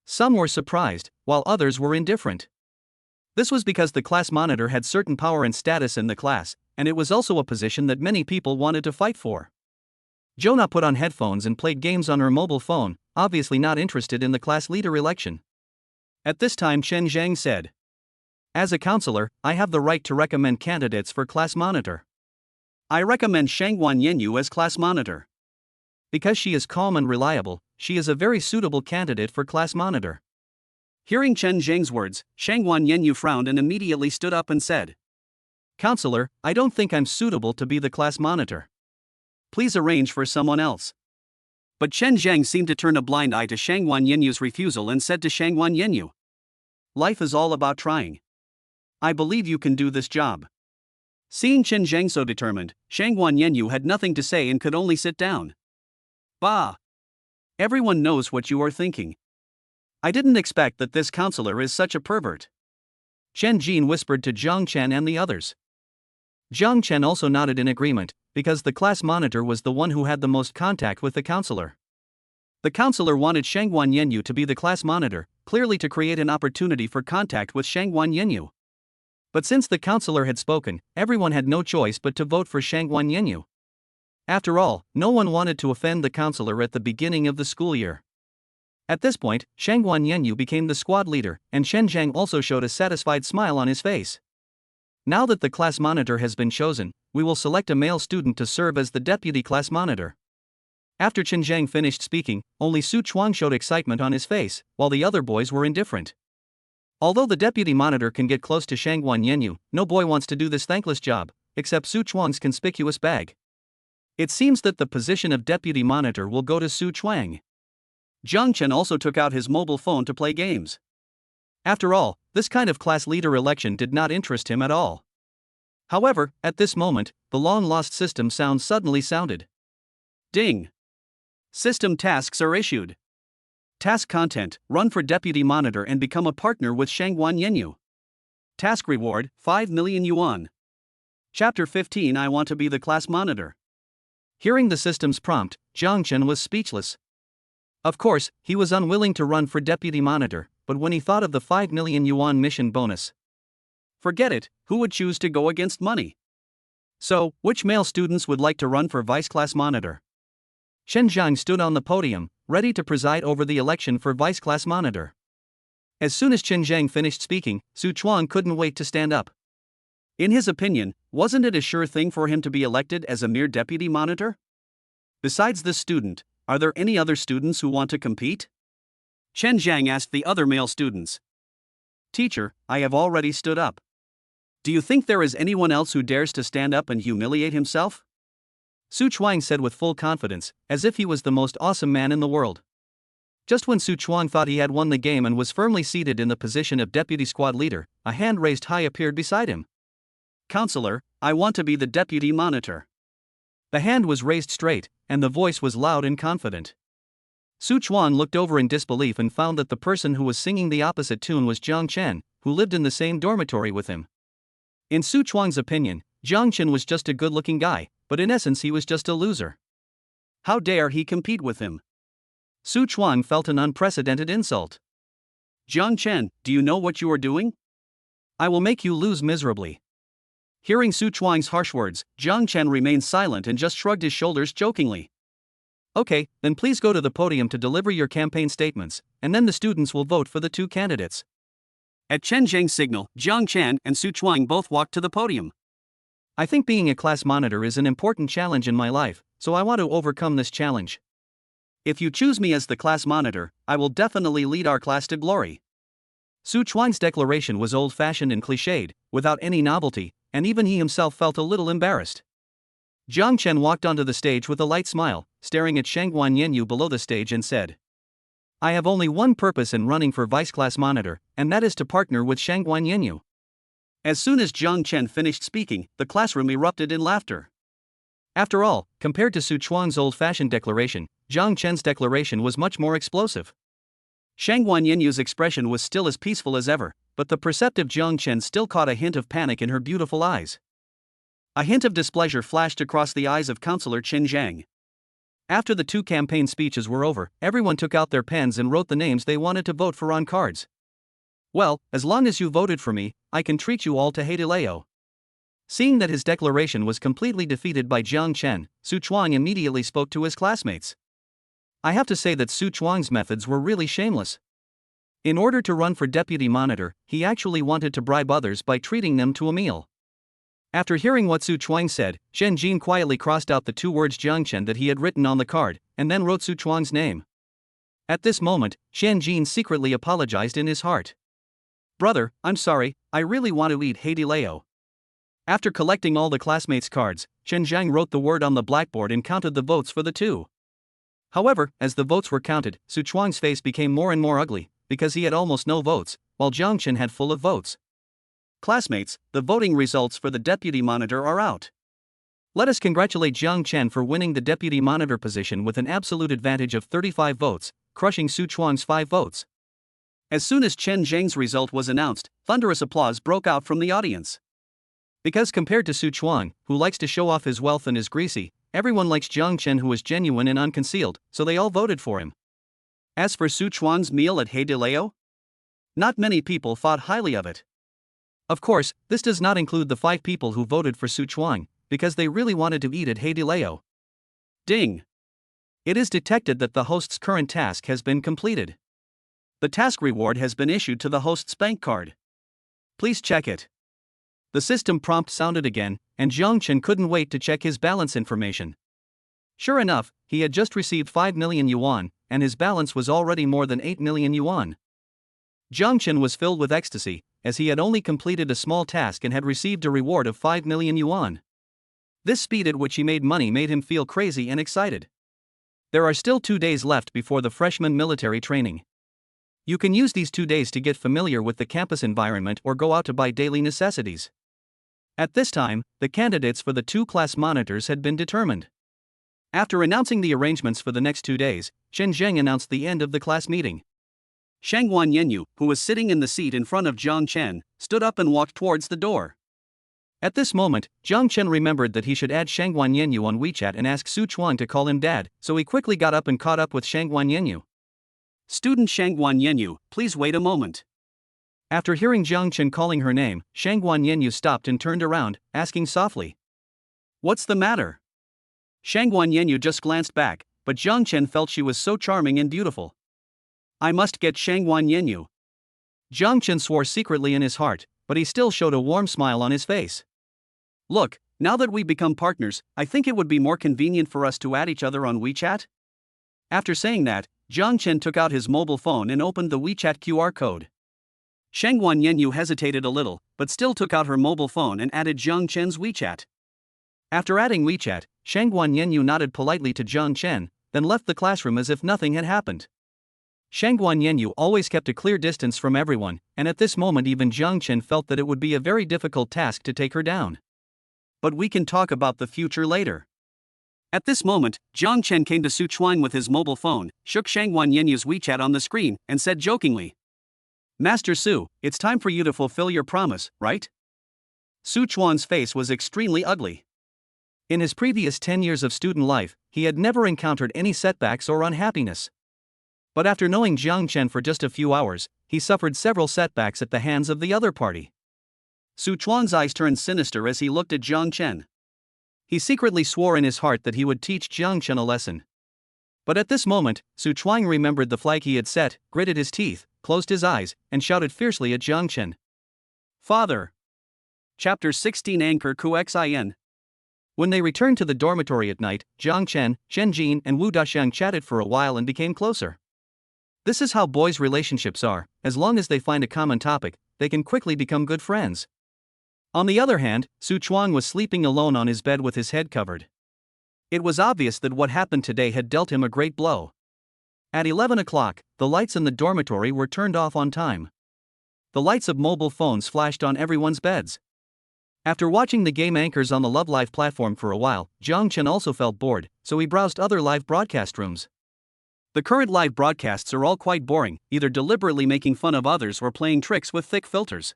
Some were surprised, while others were indifferent. This was because the class monitor had certain power and status in the class, and it was also a position that many people wanted to fight for. Jonah put on headphones and played games on her mobile phone, obviously not interested in the class leader election. At this time Chen Zheng said, "As a counselor, I have the right to recommend candidates for class monitor. I recommend Shangguan Yenyu as class monitor. Because she is calm and reliable, she is a very suitable candidate for class monitor." Hearing Chen Zheng's words, Shangguan Yenyu frowned and immediately stood up and said, "Counselor, I don't think I'm suitable to be the class monitor. Please arrange for someone else." But Chen Zheng seemed to turn a blind eye to Shangguan Yenyu's refusal and said to Shangguan Yenyu, "Life is all about trying. I believe you can do this job." Seeing Chen Zheng so determined, Shangguan Yenyu had nothing to say and could only sit down. "Bah! Everyone knows what you are thinking. I didn't expect that this counselor is such a pervert," Chen Jin whispered to Zhang Chen and the others. Zhang Chen also nodded in agreement, because the class monitor was the one who had the most contact with the counselor. The counselor wanted Shangguan Yenyu to be the class monitor, clearly to create an opportunity for contact with Shangguan Yenyu. But since the counselor had spoken, everyone had no choice but to vote for Shangguan Yenyu. After all, no one wanted to offend the counselor at the beginning of the school year. At this point, Shangguan Yenyu became the squad leader, and Chen Zheng also showed a satisfied smile on his face. Now that the class monitor has been chosen, we will select a male student to serve as the deputy class monitor. After Chen Zheng finished speaking, only Su Chuang showed excitement on his face, while the other boys were indifferent. Although the deputy monitor can get close to Shangguan Yenyu, no boy wants to do this thankless job, except Su Chuang's conspicuous bag. It seems that the position of deputy monitor will go to Su Chuang. Zhang Chen also took out his mobile phone to play games. After all, this kind of class leader election did not interest him at all. However, at this moment, the long-lost system sound suddenly sounded. Ding! System tasks are issued. Task content: run for deputy monitor and become a partner with Shangguan Yenyu. Task reward: 5 million yuan. Chapter 15: I want to be the class monitor. Hearing the system's prompt, Zhang Chen was speechless. Of course, he was unwilling to run for deputy monitor, but when he thought of the 5 million yuan mission bonus, forget it, who would choose to go against money? So, which male students would like to run for vice class monitor? Chen Zhang stood on the podium, ready to preside over the election for vice class monitor. As soon as Chen Zhang finished speaking, Su Chuang couldn't wait to stand up. In his opinion, wasn't it a sure thing for him to be elected as a mere deputy monitor? Besides this student, are there any other students who want to compete? Chen Zhang asked the other male students. Teacher, I have already stood up. Do you think there is anyone else who dares to stand up and humiliate himself? Su Chuang said with full confidence, as if he was the most awesome man in the world. Just when Su Chuang thought he had won the game and was firmly seated in the position of deputy squad leader, a hand raised high appeared beside him. Counselor, I want to be the deputy monitor. The hand was raised straight, and the voice was loud and confident. Su Chuang looked over in disbelief and found that the person who was singing the opposite tune was Zhang Chen, who lived in the same dormitory with him. In Su Chuang's opinion, Zhang Chen was just a good-looking guy, but in essence he was just a loser. How dare he compete with him? Su Chuang felt an unprecedented insult. Zhang Chen, do you know what you are doing? I will make you lose miserably. Hearing Su Chuang's harsh words, Zhang Chen remained silent and just shrugged his shoulders jokingly. Okay, then please go to the podium to deliver your campaign statements, and then the students will vote for the two candidates. At Chen Zheng's signal, Zhang Chen and Su Chuang both walked to the podium. I think being a class monitor is an important challenge in my life, so I want to overcome this challenge. If you choose me as the class monitor, I will definitely lead our class to glory. Su Chuang's declaration was old-fashioned and cliched, without any novelty, and even he himself felt a little embarrassed. Jiang Chen walked onto the stage with a light smile, staring at Shangguan Yanyu below the stage and said, "I have only one purpose in running for vice-class monitor, and that is to partner with Shangguan Yanyu." As soon as Jiang Chen finished speaking, the classroom erupted in laughter. After all, compared to Su Chuang's old-fashioned declaration, Jiang Chen's declaration was much more explosive. Shangguan Yanyu's expression was still as peaceful as ever, but the perceptive Jiang Chen still caught a hint of panic in her beautiful eyes. A hint of displeasure flashed across the eyes of Counselor Chen Zhang. After the two campaign speeches were over, everyone took out their pens and wrote the names they wanted to vote for on cards. "Well, as long as you voted for me, I can treat you all to Heidileo." Seeing that his declaration was completely defeated by Jiang Chen, Su Chuang immediately spoke to his classmates. I have to say that Su Chuang's methods were really shameless. In order to run for deputy monitor, he actually wanted to bribe others by treating them to a meal. After hearing what Su Chuang said, Shen Jin quietly crossed out the two words Jiang Chen that he had written on the card, and then wrote Su Chuang's name. At this moment, Shen Jin secretly apologized in his heart. "Brother, I'm sorry, I really want to eat Heidileo." After collecting all the classmates' cards, Chen Zhang wrote the word on the blackboard and counted the votes for the two. However, as the votes were counted, Su Chuang's face became more and more ugly, because he had almost no votes, while Jiang Chen had full of votes. Classmates, the voting results for the deputy monitor are out. Let us congratulate Jiang Chen for winning the deputy monitor position with an absolute advantage of 35 votes, crushing Su Chuang's 5 votes. As soon as Chen Zhang's result was announced, thunderous applause broke out from the audience. Because compared to Su Chuang, who likes to show off his wealth and is greasy, everyone likes Jiang Chen, who is genuine and unconcealed, so they all voted for him. As for Su Chuang's meal at Heidileo, not many people thought highly of it. Of course, this does not include the 5 people who voted for Su Chuang, because they really wanted to eat at Heidileo. Ding! It is detected that the host's current task has been completed. The task reward has been issued to the host's bank card. Please check it. The system prompt sounded again, and Jiang Chen couldn't wait to check his balance information. Sure enough, he had just received 5 million yuan, and his balance was already more than 8 million yuan. Jiang Chen was filled with ecstasy, as he had only completed a small task and had received a reward of 5 million yuan. This speed at which he made money made him feel crazy and excited. There are still 2 days left before the freshman military training. You can use these 2 days to get familiar with the campus environment or go out to buy daily necessities. At this time, the candidates for the 2 class monitors had been determined. After announcing the arrangements for the next 2 days, Shen Zheng announced the end of the class meeting. Shangguan Yanyu, who was sitting in the seat in front of Jiang Chen, stood up and walked towards the door. At this moment, Jiang Chen remembered that he should add Shangguan Yanyu on WeChat and ask Su Chuang to call him dad, so he quickly got up and caught up with Shangguan Yanyu. "Student Shangguan Yanyu, please wait a moment." After hearing Jiang Chen calling her name, Shangguan Yanyu stopped and turned around, asking softly, "What's the matter?" Shangguan Yanyu just glanced back, but Jiang Chen felt she was so charming and beautiful. "I must get Shangguan Yanyu." Jiang Chen swore secretly in his heart, but he still showed a warm smile on his face. "Look, now that we become partners, I think it would be more convenient for us to add each other on WeChat." After saying that, Jiang Chen took out his mobile phone and opened the WeChat QR code. Shangguan Yanyu hesitated a little, but still took out her mobile phone and added Jiang Chen's WeChat. After adding WeChat, Shangguan Yanyu nodded politely to Jiang Chen, then left the classroom as if nothing had happened. Shangguan Yanyu always kept a clear distance from everyone, and at this moment even Jiang Chen felt that it would be a very difficult task to take her down. But we can talk about the future later. At this moment, Jiang Chen came to Su Chuang with his mobile phone, shook Shangguan Yanyu's WeChat on the screen, and said jokingly, "Master Su, it's time for you to fulfill your promise, right?" Su Chuang's face was extremely ugly. In his previous 10 years of student life, he had never encountered any setbacks or unhappiness. But after knowing Jiang Chen for just a few hours, he suffered several setbacks at the hands of the other party. Su Chuang's eyes turned sinister as he looked at Jiang Chen. He secretly swore in his heart that he would teach Jiang Chen a lesson. But at this moment, Su Chuang remembered the flag he had set, gritted his teeth, closed his eyes, and shouted fiercely at Jiang Chen. "Father!" Chapter 16 Anchor Xin. When they returned to the dormitory at night, Jiang Chen, Shen Jin, and Wu Daxiang chatted for a while and became closer. This is how boys' relationships are. As long as they find a common topic, they can quickly become good friends. On the other hand, Su Chuang was sleeping alone on his bed with his head covered. It was obvious that what happened today had dealt him a great blow. At 11 o'clock, the lights in the dormitory were turned off on time. The lights of mobile phones flashed on everyone's beds. After watching the game anchors on the Love Live platform for a while, Jiang Chen also felt bored, so he browsed other live broadcast rooms. The current live broadcasts are all quite boring, either deliberately making fun of others or playing tricks with thick filters.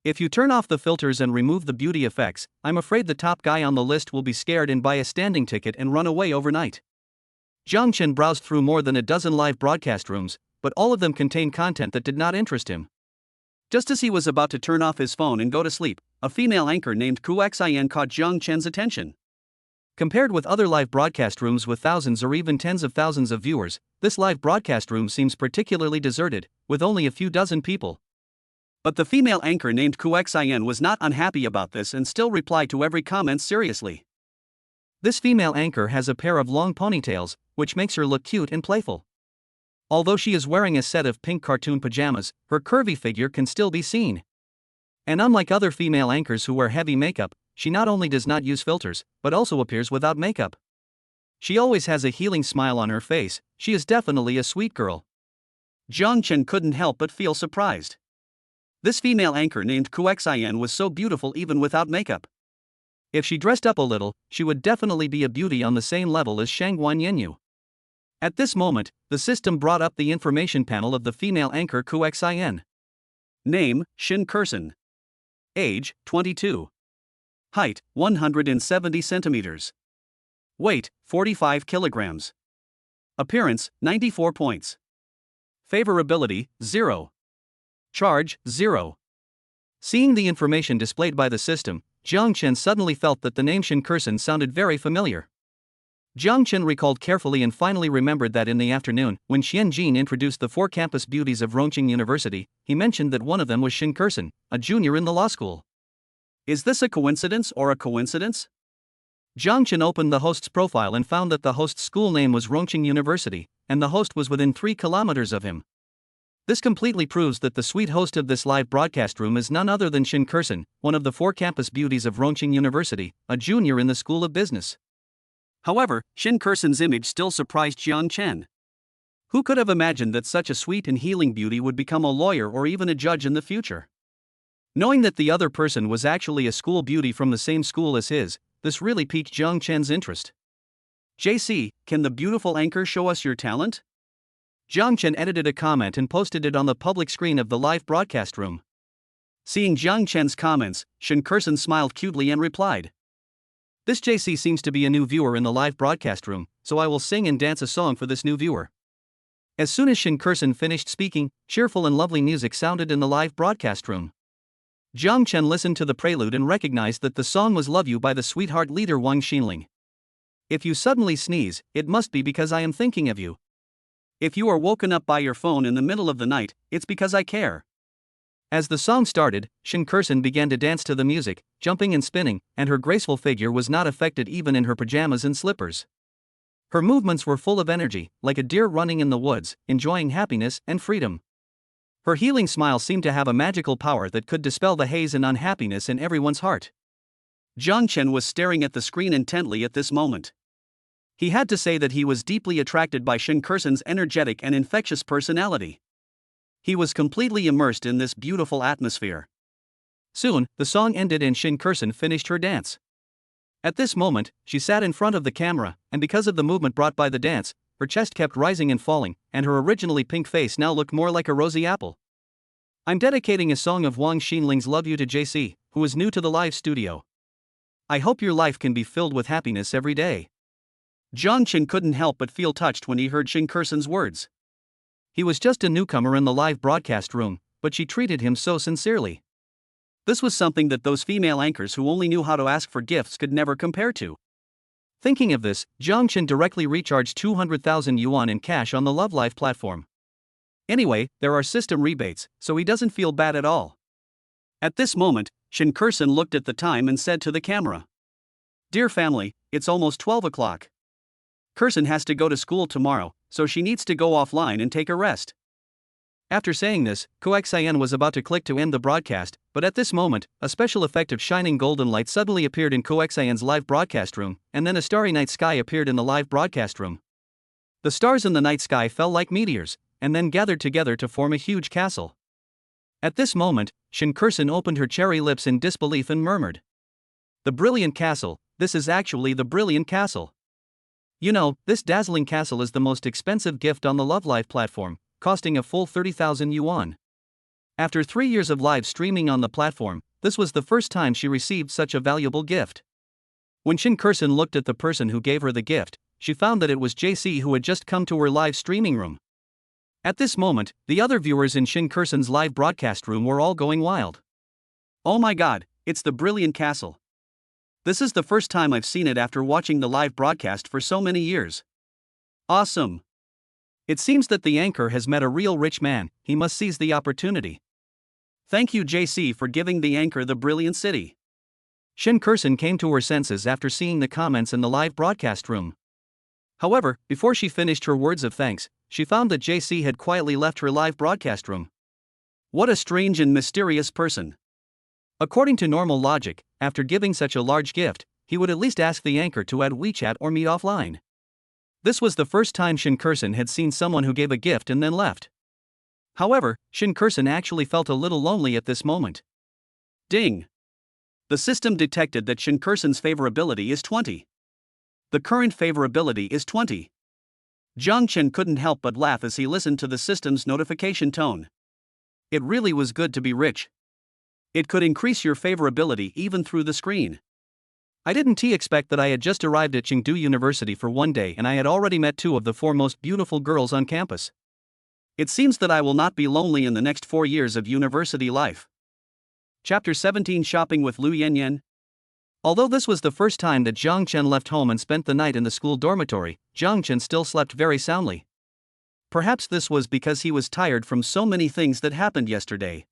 If you turn off the filters and remove the beauty effects, I'm afraid the top guy on the list will be scared and buy a standing ticket and run away overnight. Jiang Chen browsed through more than a dozen live broadcast rooms, but all of them contained content that did not interest him. Just as he was about to turn off his phone and go to sleep, a female anchor named Ku Xian caught Jiang Chen's attention. Compared with other live broadcast rooms with thousands or even tens of thousands of viewers, this live broadcast room seems particularly deserted, with only a few dozen people. But the female anchor named Ku Xian was not unhappy about this and still replied to every comment seriously. This female anchor has a pair of long ponytails, which makes her look cute and playful. Although she is wearing a set of pink cartoon pajamas, her curvy figure can still be seen. And unlike other female anchors who wear heavy makeup, she not only does not use filters, but also appears without makeup. She always has a healing smile on her face. She is definitely a sweet girl. Jiang Chen couldn't help but feel surprised. This female anchor named Ku Xian was so beautiful even without makeup. If she dressed up a little, she would definitely be a beauty on the same level as Shangguan Yanyu. At this moment, the system brought up the information panel of the female anchor Ku Xian. Name, Shin Kurson. Age, 22. Height, 170 centimeters. Weight, 45 kilograms. Appearance, 94 points. Favorability, 0. Charge, 0. Seeing the information displayed by the system, Jiang Chen suddenly felt that the name Shin Kurson sounded very familiar. Jiang Chen recalled carefully and finally remembered that in the afternoon, when Xian Jin introduced the 4 campus beauties of Rongqing University, he mentioned that one of them was Shin Kurson, a junior in the law school. Is this a coincidence or a coincidence? Jiang Chen opened the host's profile and found that the host's school name was Rongqing University, and the host was within 3 kilometers of him. This completely proves that the sweet host of this live broadcast room is none other than Shin Kurson, one of the 4 campus beauties of Rongqing University, a junior in the School of Business. However, Shin Kurson's image still surprised Jiang Chen. Who could have imagined that such a sweet and healing beauty would become a lawyer or even a judge in the future? Knowing that the other person was actually a school beauty from the same school as his, this really piqued Jiang Chen's interest. JC, can the beautiful anchor show us your talent? Jiang Chen edited a comment and posted it on the public screen of the live broadcast room. Seeing Jiang Chen's comments, Shin Kurson smiled cutely and replied. This JC seems to be a new viewer in the live broadcast room, so I will sing and dance a song for this new viewer. As soon as Shin Kurson finished speaking, cheerful and lovely music sounded in the live broadcast room. Jiang Chen listened to the prelude and recognized that the song was Love You by the sweetheart leader Wang Xinling. If you suddenly sneeze, it must be because I am thinking of you. If you are woken up by your phone in the middle of the night, it's because I care. As the song started, Shin Kurson began to dance to the music, jumping and spinning, and her graceful figure was not affected even in her pajamas and slippers. Her movements were full of energy, like a deer running in the woods, enjoying happiness and freedom. Her healing smile seemed to have a magical power that could dispel the haze and unhappiness in everyone's heart. Jiang Chen was staring at the screen intently at this moment. He had to say that he was deeply attracted by Shin Kurson's energetic and infectious personality. He was completely immersed in this beautiful atmosphere. Soon, the song ended and Shin Kurson finished her dance. At this moment, she sat in front of the camera, and because of the movement brought by the dance, her chest kept rising and falling, and her originally pink face now looked more like a rosy apple. I'm dedicating a song of Wang Xinling's Love You to JC, who is new to the live studio. I hope your life can be filled with happiness every day. Jiang Chen couldn't help but feel touched when he heard Shin Kurson's words. He was just a newcomer in the live broadcast room, but she treated him so sincerely. This was something that those female anchors who only knew how to ask for gifts could never compare to. Thinking of this, Jiang Chen directly recharged 200,000 yuan in cash on the Love Live platform. Anyway, there are system rebates, so he doesn't feel bad at all. At this moment, Shin Kurson looked at the time and said to the camera, Dear family, it's almost 12 o'clock. Kurson has to go to school tomorrow, so she needs to go offline and take a rest. After saying this, Koxian was about to click to end the broadcast, but at this moment, a special effect of shining golden light suddenly appeared in Koxian's live broadcast room, and then a starry night sky appeared in the live broadcast room. The stars in the night sky fell like meteors, and then gathered together to form a huge castle. At this moment, Shin Kursen opened her cherry lips in disbelief and murmured, "The brilliant castle, this is actually the brilliant castle. You know, this dazzling castle is the most expensive gift on the Love Live platform, costing a full 30,000 yuan. After 3 years of live streaming on the platform, this was the first time she received such a valuable gift." When Shin Kursen looked at the person who gave her the gift, she found that it was JC who had just come to her live streaming room. At this moment, the other viewers in Shin Kursen's live broadcast room were all going wild. "Oh my god, it's the brilliant castle. This is the first time I've seen it after watching the live broadcast for so many years. Awesome. It seems that the anchor has met a real rich man, he must seize the opportunity. Thank you JC for giving the anchor the brilliant city." Shin Kursen came to her senses after seeing the comments in the live broadcast room. However, before she finished her words of thanks, she found that JC had quietly left her live broadcast room. What a strange and mysterious person. According to normal logic, after giving such a large gift, he would at least ask the anchor to add WeChat or meet offline. This was the first time Shin Kursen had seen someone who gave a gift and then left. However, Shin Kursen actually felt a little lonely at this moment. Ding! The system detected that Shin Kursen's favorability is 20. The current favorability is 20. Jiang Chen couldn't help but laugh as he listened to the system's notification tone. It really was good to be rich. It could increase your favorability even through the screen. I didn't expect that I had just arrived at Chengdu University for one day and I had already met 2 of the 4 most beautiful girls on campus. It seems that I will not be lonely in the next 4 years of university life. Chapter 17 Shopping with Lu Yinyan. Although this was the first time that Jiang Chen left home and spent the night in the school dormitory, Jiang Chen still slept very soundly. Perhaps this was because he was tired from so many things that happened yesterday.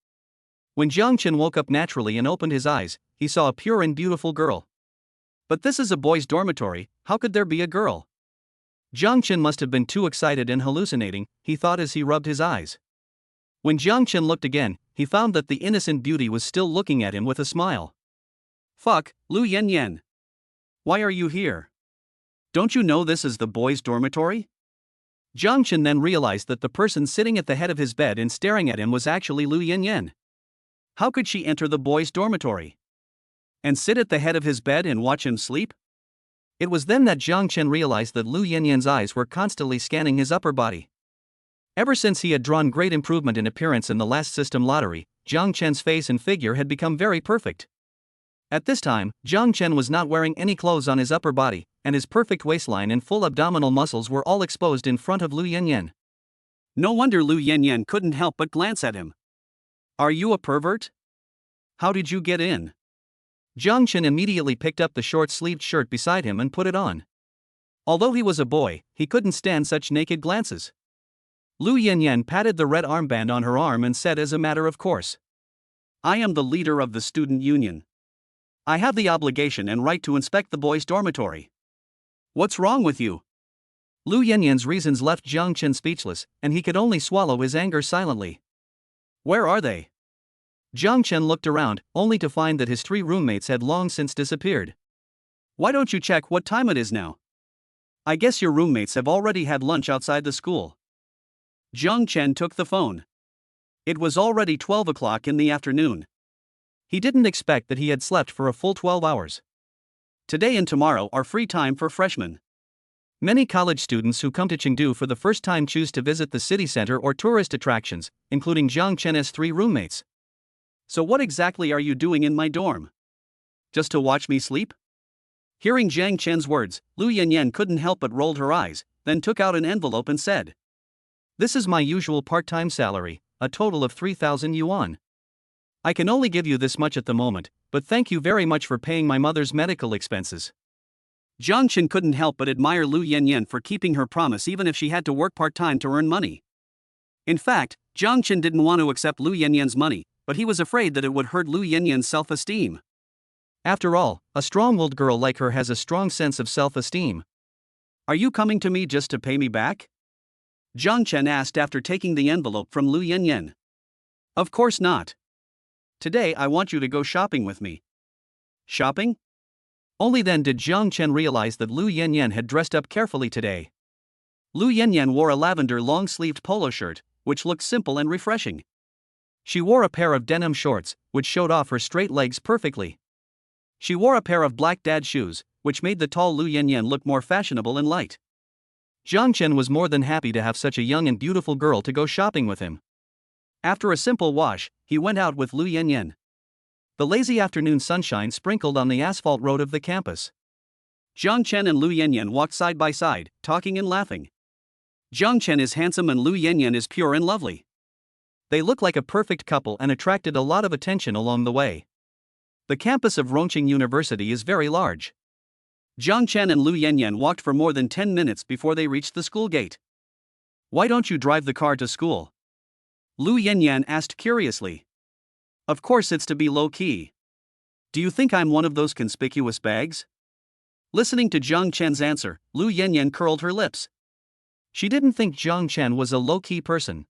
When Jiang Chen woke up naturally and opened his eyes, he saw a pure and beautiful girl. But this is a boys' dormitory, how could there be a girl? Jiang Chen must have been too excited and hallucinating, he thought as he rubbed his eyes. When Jiang Chen looked again, he found that the innocent beauty was still looking at him with a smile. Fuck, Lu Yinyan. Why are you here? Don't you know this is the boys' dormitory? Jiang Chen then realized that the person sitting at the head of his bed and staring at him was actually Lu Yinyan. How could she enter the boys' dormitory? And sit at the head of his bed and watch him sleep? It was then that Jiang Chen realized that Lu Yinyan's eyes were constantly scanning his upper body. Ever since he had drawn great improvement in appearance in the last system lottery, Jiang Chen's face and figure had become very perfect. At this time, Jiang Chen was not wearing any clothes on his upper body, and his perfect waistline and full abdominal muscles were all exposed in front of Lu Yinyan. No wonder Lu Yinyan couldn't help but glance at him. Are you a pervert? How did you get in? Jiang Chen immediately picked up the short-sleeved shirt beside him and put it on. Although he was a boy, he couldn't stand such naked glances. Lu Yinyan patted the red armband on her arm and said as a matter of course, "I am the leader of the student union. I have the obligation and right to inspect the boys' dormitory. What's wrong with you?" Lu Yinyan's reasons left Jiang Chen speechless, and he could only swallow his anger silently. Where are they? Jiang Chen looked around, only to find that his 3 roommates had long since disappeared. Why don't you check what time it is now? I guess your roommates have already had lunch outside the school. Jiang Chen took the phone. It was already 12 o'clock in the afternoon. He didn't expect that he had slept for a full 12 hours. Today and tomorrow are free time for freshmen. Many college students who come to Chengdu for the first time choose to visit the city center or tourist attractions, including Jiang Chen's 3 roommates. So what exactly are you doing in my dorm? Just to watch me sleep? Hearing Jiang Chen's words, Lu Yinyan couldn't help but rolled her eyes, then took out an envelope and said, "This is my usual part-time salary, a total of 3,000 yuan. I can only give you this much at the moment, but thank you very much for paying my mother's medical expenses." Jiang Chen couldn't help but admire Lu Yinyan for keeping her promise even if she had to work part-time to earn money. In fact, Jiang Chen didn't want to accept Lu Yinyan's money, but he was afraid that it would hurt Lu Yinyan's self-esteem. After all, a strong-willed girl like her has a strong sense of self-esteem. Are you coming to me just to pay me back? Zhang Chen asked after taking the envelope from Lu Yinyan. Of course not. Today I want you to go shopping with me. Shopping? Only then did Zhang Chen realize that Lu Yinyan had dressed up carefully today. Lu Yinyan wore a lavender long-sleeved polo shirt, which looked simple and refreshing. She wore a pair of denim shorts, which showed off her straight legs perfectly. She wore a pair of black dad shoes, which made the tall Lu Yinyan look more fashionable and light. Zhang Chen was more than happy to have such a young and beautiful girl to go shopping with him. After a simple wash, he went out with Lu Yinyan. The lazy afternoon sunshine sprinkled on the asphalt road of the campus. Zhang Chen and Lu Yinyan walked side by side, talking and laughing. Zhang Chen is handsome and Lu Yinyan is pure and lovely. They look like a perfect couple and attracted a lot of attention along the way. The campus of Rongqing University is very large. Zhang Chen and Lu Yinyan walked for more than 10 minutes before they reached the school gate. Why don't you drive the car to school? Lu Yinyan asked curiously. Of course it's to be low-key. Do you think I'm one of those conspicuous bags? Listening to Zhang Chen's answer, Lu Yinyan curled her lips. She didn't think Zhang Chen was a low-key person.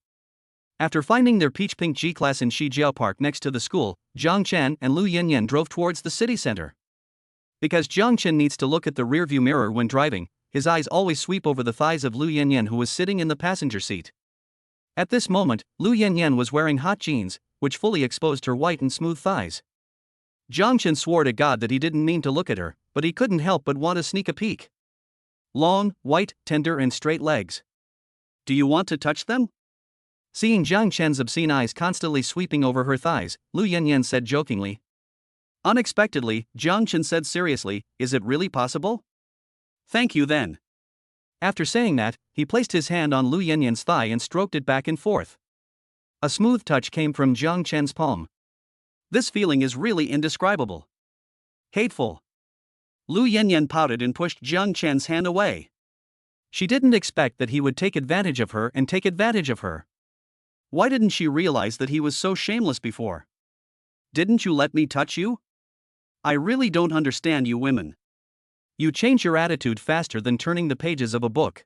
After finding their peach-pink G-class in Shijiao Park next to the school, Zhang Chen and Lu Yinyan drove towards the city center. Because Zhang Chen needs to look at the rearview mirror when driving, his eyes always sweep over the thighs of Lu Yinyan, who was sitting in the passenger seat. At this moment, Lu Yinyan was wearing hot jeans, which fully exposed her white and smooth thighs. Zhang Chen swore to God that he didn't mean to look at her, but he couldn't help but want to sneak a peek. Long, white, tender and straight legs. Do you want to touch them? Seeing Zhang Chen's obscene eyes constantly sweeping over her thighs, Lu Yinyan said jokingly. Unexpectedly, Zhang Chen said seriously, is it really possible? Thank you then. After saying that, he placed his hand on Lu Yinyan's thigh and stroked it back and forth. A smooth touch came from Zhang Chen's palm. This feeling is really indescribable. Hateful. Lu Yinyan pouted and pushed Zhang Chen's hand away. She didn't expect that he would take advantage of her and take advantage of her. Why didn't she realize that he was so shameless before? Didn't you let me touch you? I really don't understand you women. You change your attitude faster than turning the pages of a book.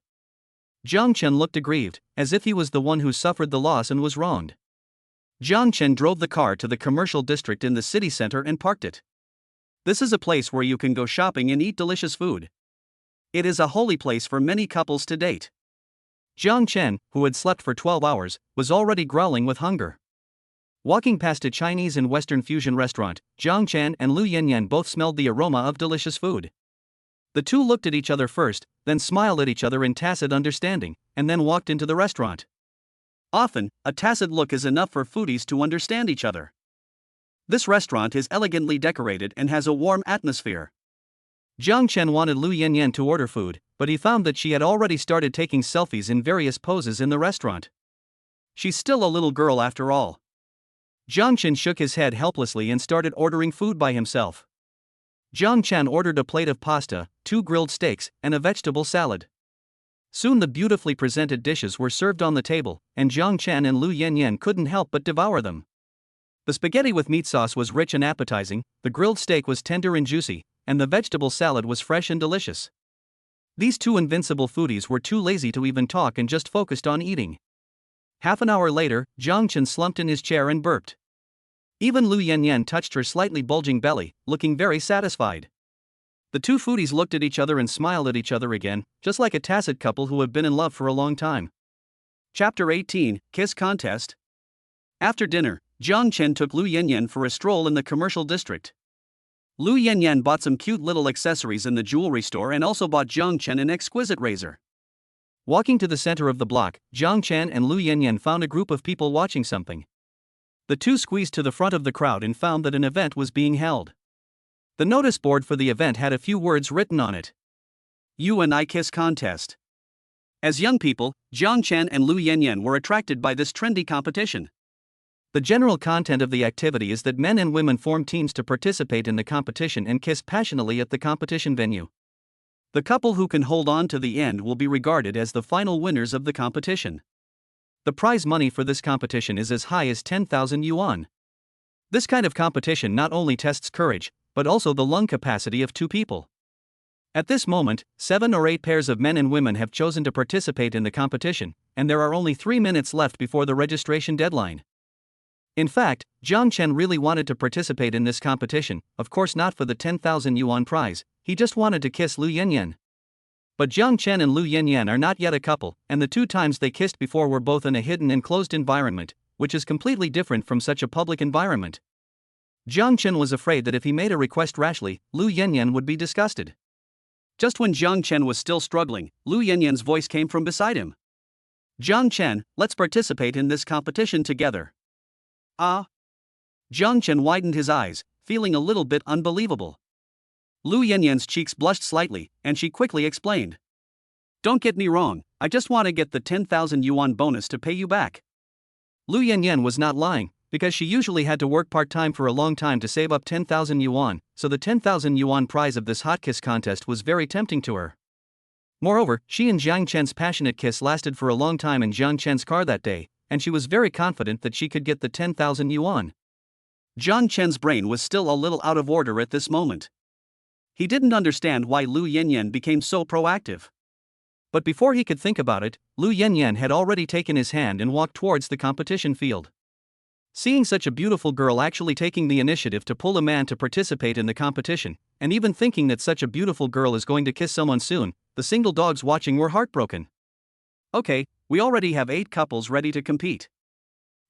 Zhang Chen looked aggrieved, as if he was the one who suffered the loss and was wronged. Zhang Chen drove the car to the commercial district in the city center and parked it. This is a place where you can go shopping and eat delicious food. It is a holy place for many couples to date. Zhang Chen, who had slept for 12 hours, was already growling with hunger. Walking past a Chinese and Western fusion restaurant, Zhang Chen and Lu Yinyan both smelled the aroma of delicious food. The two looked at each other first, then smiled at each other in tacit understanding, and then walked into the restaurant. Often, a tacit look is enough for foodies to understand each other. This restaurant is elegantly decorated and has a warm atmosphere. Zhang Chen wanted Lu Yinyan to order food, but he found that she had already started taking selfies in various poses in the restaurant. She's still a little girl after all. Zhang Chen shook his head helplessly and started ordering food by himself. Zhang Chen ordered a plate of pasta, 2 grilled steaks, and a vegetable salad. Soon the beautifully presented dishes were served on the table, and Zhang Chen and Lu Yinyan couldn't help but devour them. The spaghetti with meat sauce was rich and appetizing, the grilled steak was tender and juicy, and the vegetable salad was fresh and delicious. These two invincible foodies were too lazy to even talk and just focused on eating. Half an hour later, Zhang Chen slumped in his chair and burped. Even Lu Yinyan touched her slightly bulging belly, looking very satisfied. The two foodies looked at each other and smiled at each other again, just like a tacit couple who have been in love for a long time. Chapter 18, Kiss Contest. After dinner, Zhang Chen took Lu Yinyan for a stroll in the commercial district. Lu Yinyan bought some cute little accessories in the jewelry store and also bought Zhang Chen an exquisite razor. Walking to the center of the block, Zhang Chen and Lu Yinyan found a group of people watching something. The two squeezed to the front of the crowd and found that an event was being held. The notice board for the event had a few words written on it. You and I Kiss Contest. As young people, Zhang Chen and Lu Yinyan were attracted by this trendy competition. The general content of the activity is that men and women form teams to participate in the competition and kiss passionately at the competition venue. The couple who can hold on to the end will be regarded as the final winners of the competition. The prize money for this competition is as high as 10,000 yuan. This kind of competition not only tests courage, but also the lung capacity of two people. At this moment, 7 or 8 pairs of men and women have chosen to participate in the competition, and there are only 3 minutes left before the registration deadline. In fact, Jiang Chen really wanted to participate in this competition, of course not for the 10,000 yuan prize, he just wanted to kiss Lu Yinyan. But Jiang Chen and Lu Yinyan are not yet a couple, and the 2 times they kissed before were both in a hidden and closed environment, which is completely different from such a public environment. Jiang Chen was afraid that if he made a request rashly, Lu Yinyan would be disgusted. Just when Jiang Chen was still struggling, Lu Yinyan's voice came from beside him. "Jiang Chen, let's participate in this competition together." Ah? Jiang Chen widened his eyes, feeling a little bit unbelievable. Lu Yinyan's cheeks blushed slightly, and she quickly explained. "Don't get me wrong, I just want to get the 10,000 yuan bonus to pay you back." Lu Yinyan was not lying, because she usually had to work part-time for a long time to save up 10,000 yuan, so the 10,000 yuan prize of this hot kiss contest was very tempting to her. Moreover, she and Jiang Chen's passionate kiss lasted for a long time in Jiang Chen's car that day, and she was very confident that she could get the 10,000 yuan. Jiang Chen's brain was still a little out of order at this moment. He didn't understand why Lu Yinyan became so proactive. But before he could think about it, Lu Yinyan had already taken his hand and walked towards the competition field. Seeing such a beautiful girl actually taking the initiative to pull a man to participate in the competition, and even thinking that such a beautiful girl is going to kiss someone soon, the single dogs watching were heartbroken. Okay, we already have 8 couples ready to compete.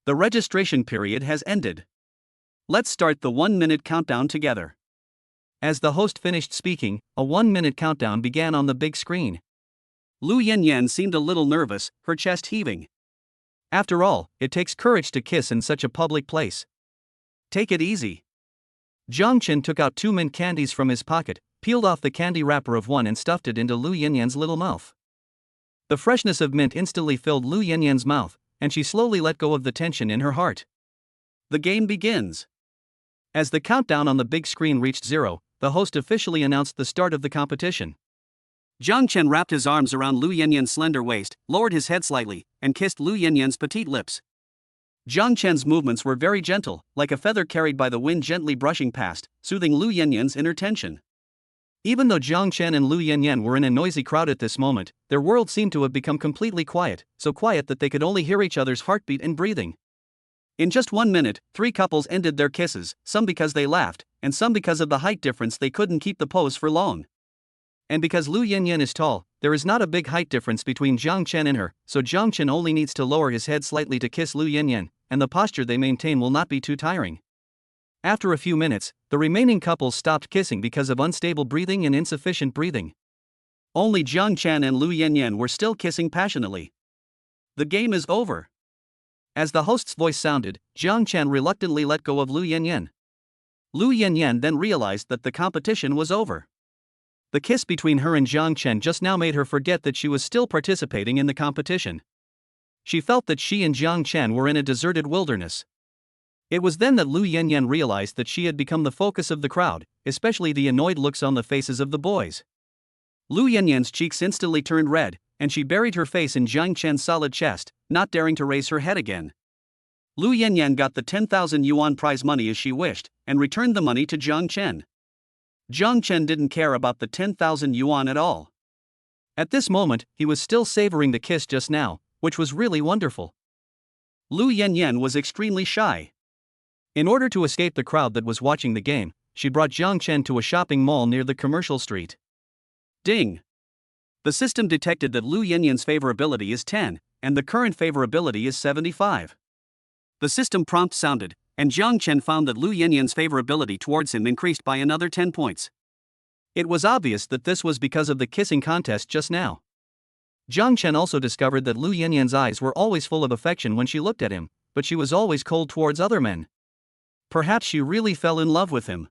The registration period has ended. Let's start the 1-minute countdown together. As the host finished speaking, a 1-minute countdown began on the big screen. Lu Yinyan seemed a little nervous, her chest heaving. After all, it takes courage to kiss in such a public place. Take it easy. Jiang Chen took out 2 mint candies from his pocket, peeled off the candy wrapper of one and stuffed it into Lu Yinyan's little mouth. The freshness of mint instantly filled Lu Yinyan's mouth, and she slowly let go of the tension in her heart. The game begins. As the countdown on the big screen reached 0, the host officially announced the start of the competition. Jiang Chen wrapped his arms around Lu Yinyan's slender waist, lowered his head slightly, and kissed Lu Yinyan's petite lips. Jiang Chen's movements were very gentle, like a feather carried by the wind gently brushing past, soothing Lu Yinyan's inner tension. Even though Jiang Chen and Lu Yinyan were in a noisy crowd at this moment, their world seemed to have become completely quiet, so quiet that they could only hear each other's heartbeat and breathing. In just 1 minute, 3 couples ended their kisses, some because they laughed, and some because of the height difference they couldn't keep the pose for long. And because Lu Yinyan is tall, there is not a big height difference between Jiang Chen and her, so Jiang Chen only needs to lower his head slightly to kiss Lu Yinyan, and the posture they maintain will not be too tiring. After a few minutes, the remaining couples stopped kissing because of unstable breathing and insufficient breathing. Only Jiang Chen and Lu Yinyan were still kissing passionately. The game is over. As the host's voice sounded, Jiang Chen reluctantly let go of Lu Yinyan. Lu Yinyan then realized that the competition was over. The kiss between her and Jiang Chen just now made her forget that she was still participating in the competition. She felt that she and Jiang Chen were in a deserted wilderness. It was then that Lu Yinyan realized that she had become the focus of the crowd, especially the annoyed looks on the faces of the boys. Lu Yinyan's cheeks instantly turned red, and she buried her face in Jiang Chen's solid chest, not daring to raise her head again. Lu Yinyan got the 10,000 yuan prize money as she wished, and returned the money to Jiang Chen. Jiang Chen didn't care about the 10,000 yuan at all. At this moment, he was still savoring the kiss just now, which was really wonderful. Lu Yinyan was extremely shy. In order to escape the crowd that was watching the game, she brought Jiang Chen to a shopping mall near the commercial street. Ding! The system detected that Lu Yinyan's favorability is 10, and the current favorability is 75. The system prompt sounded, and Jiang Chen found that Lu Yinyan's favorability towards him increased by another 10 points. It was obvious that this was because of the kissing contest just now. Jiang Chen also discovered that Lu Yinyan's eyes were always full of affection when she looked at him, but she was always cold towards other men. Perhaps she really fell in love with him.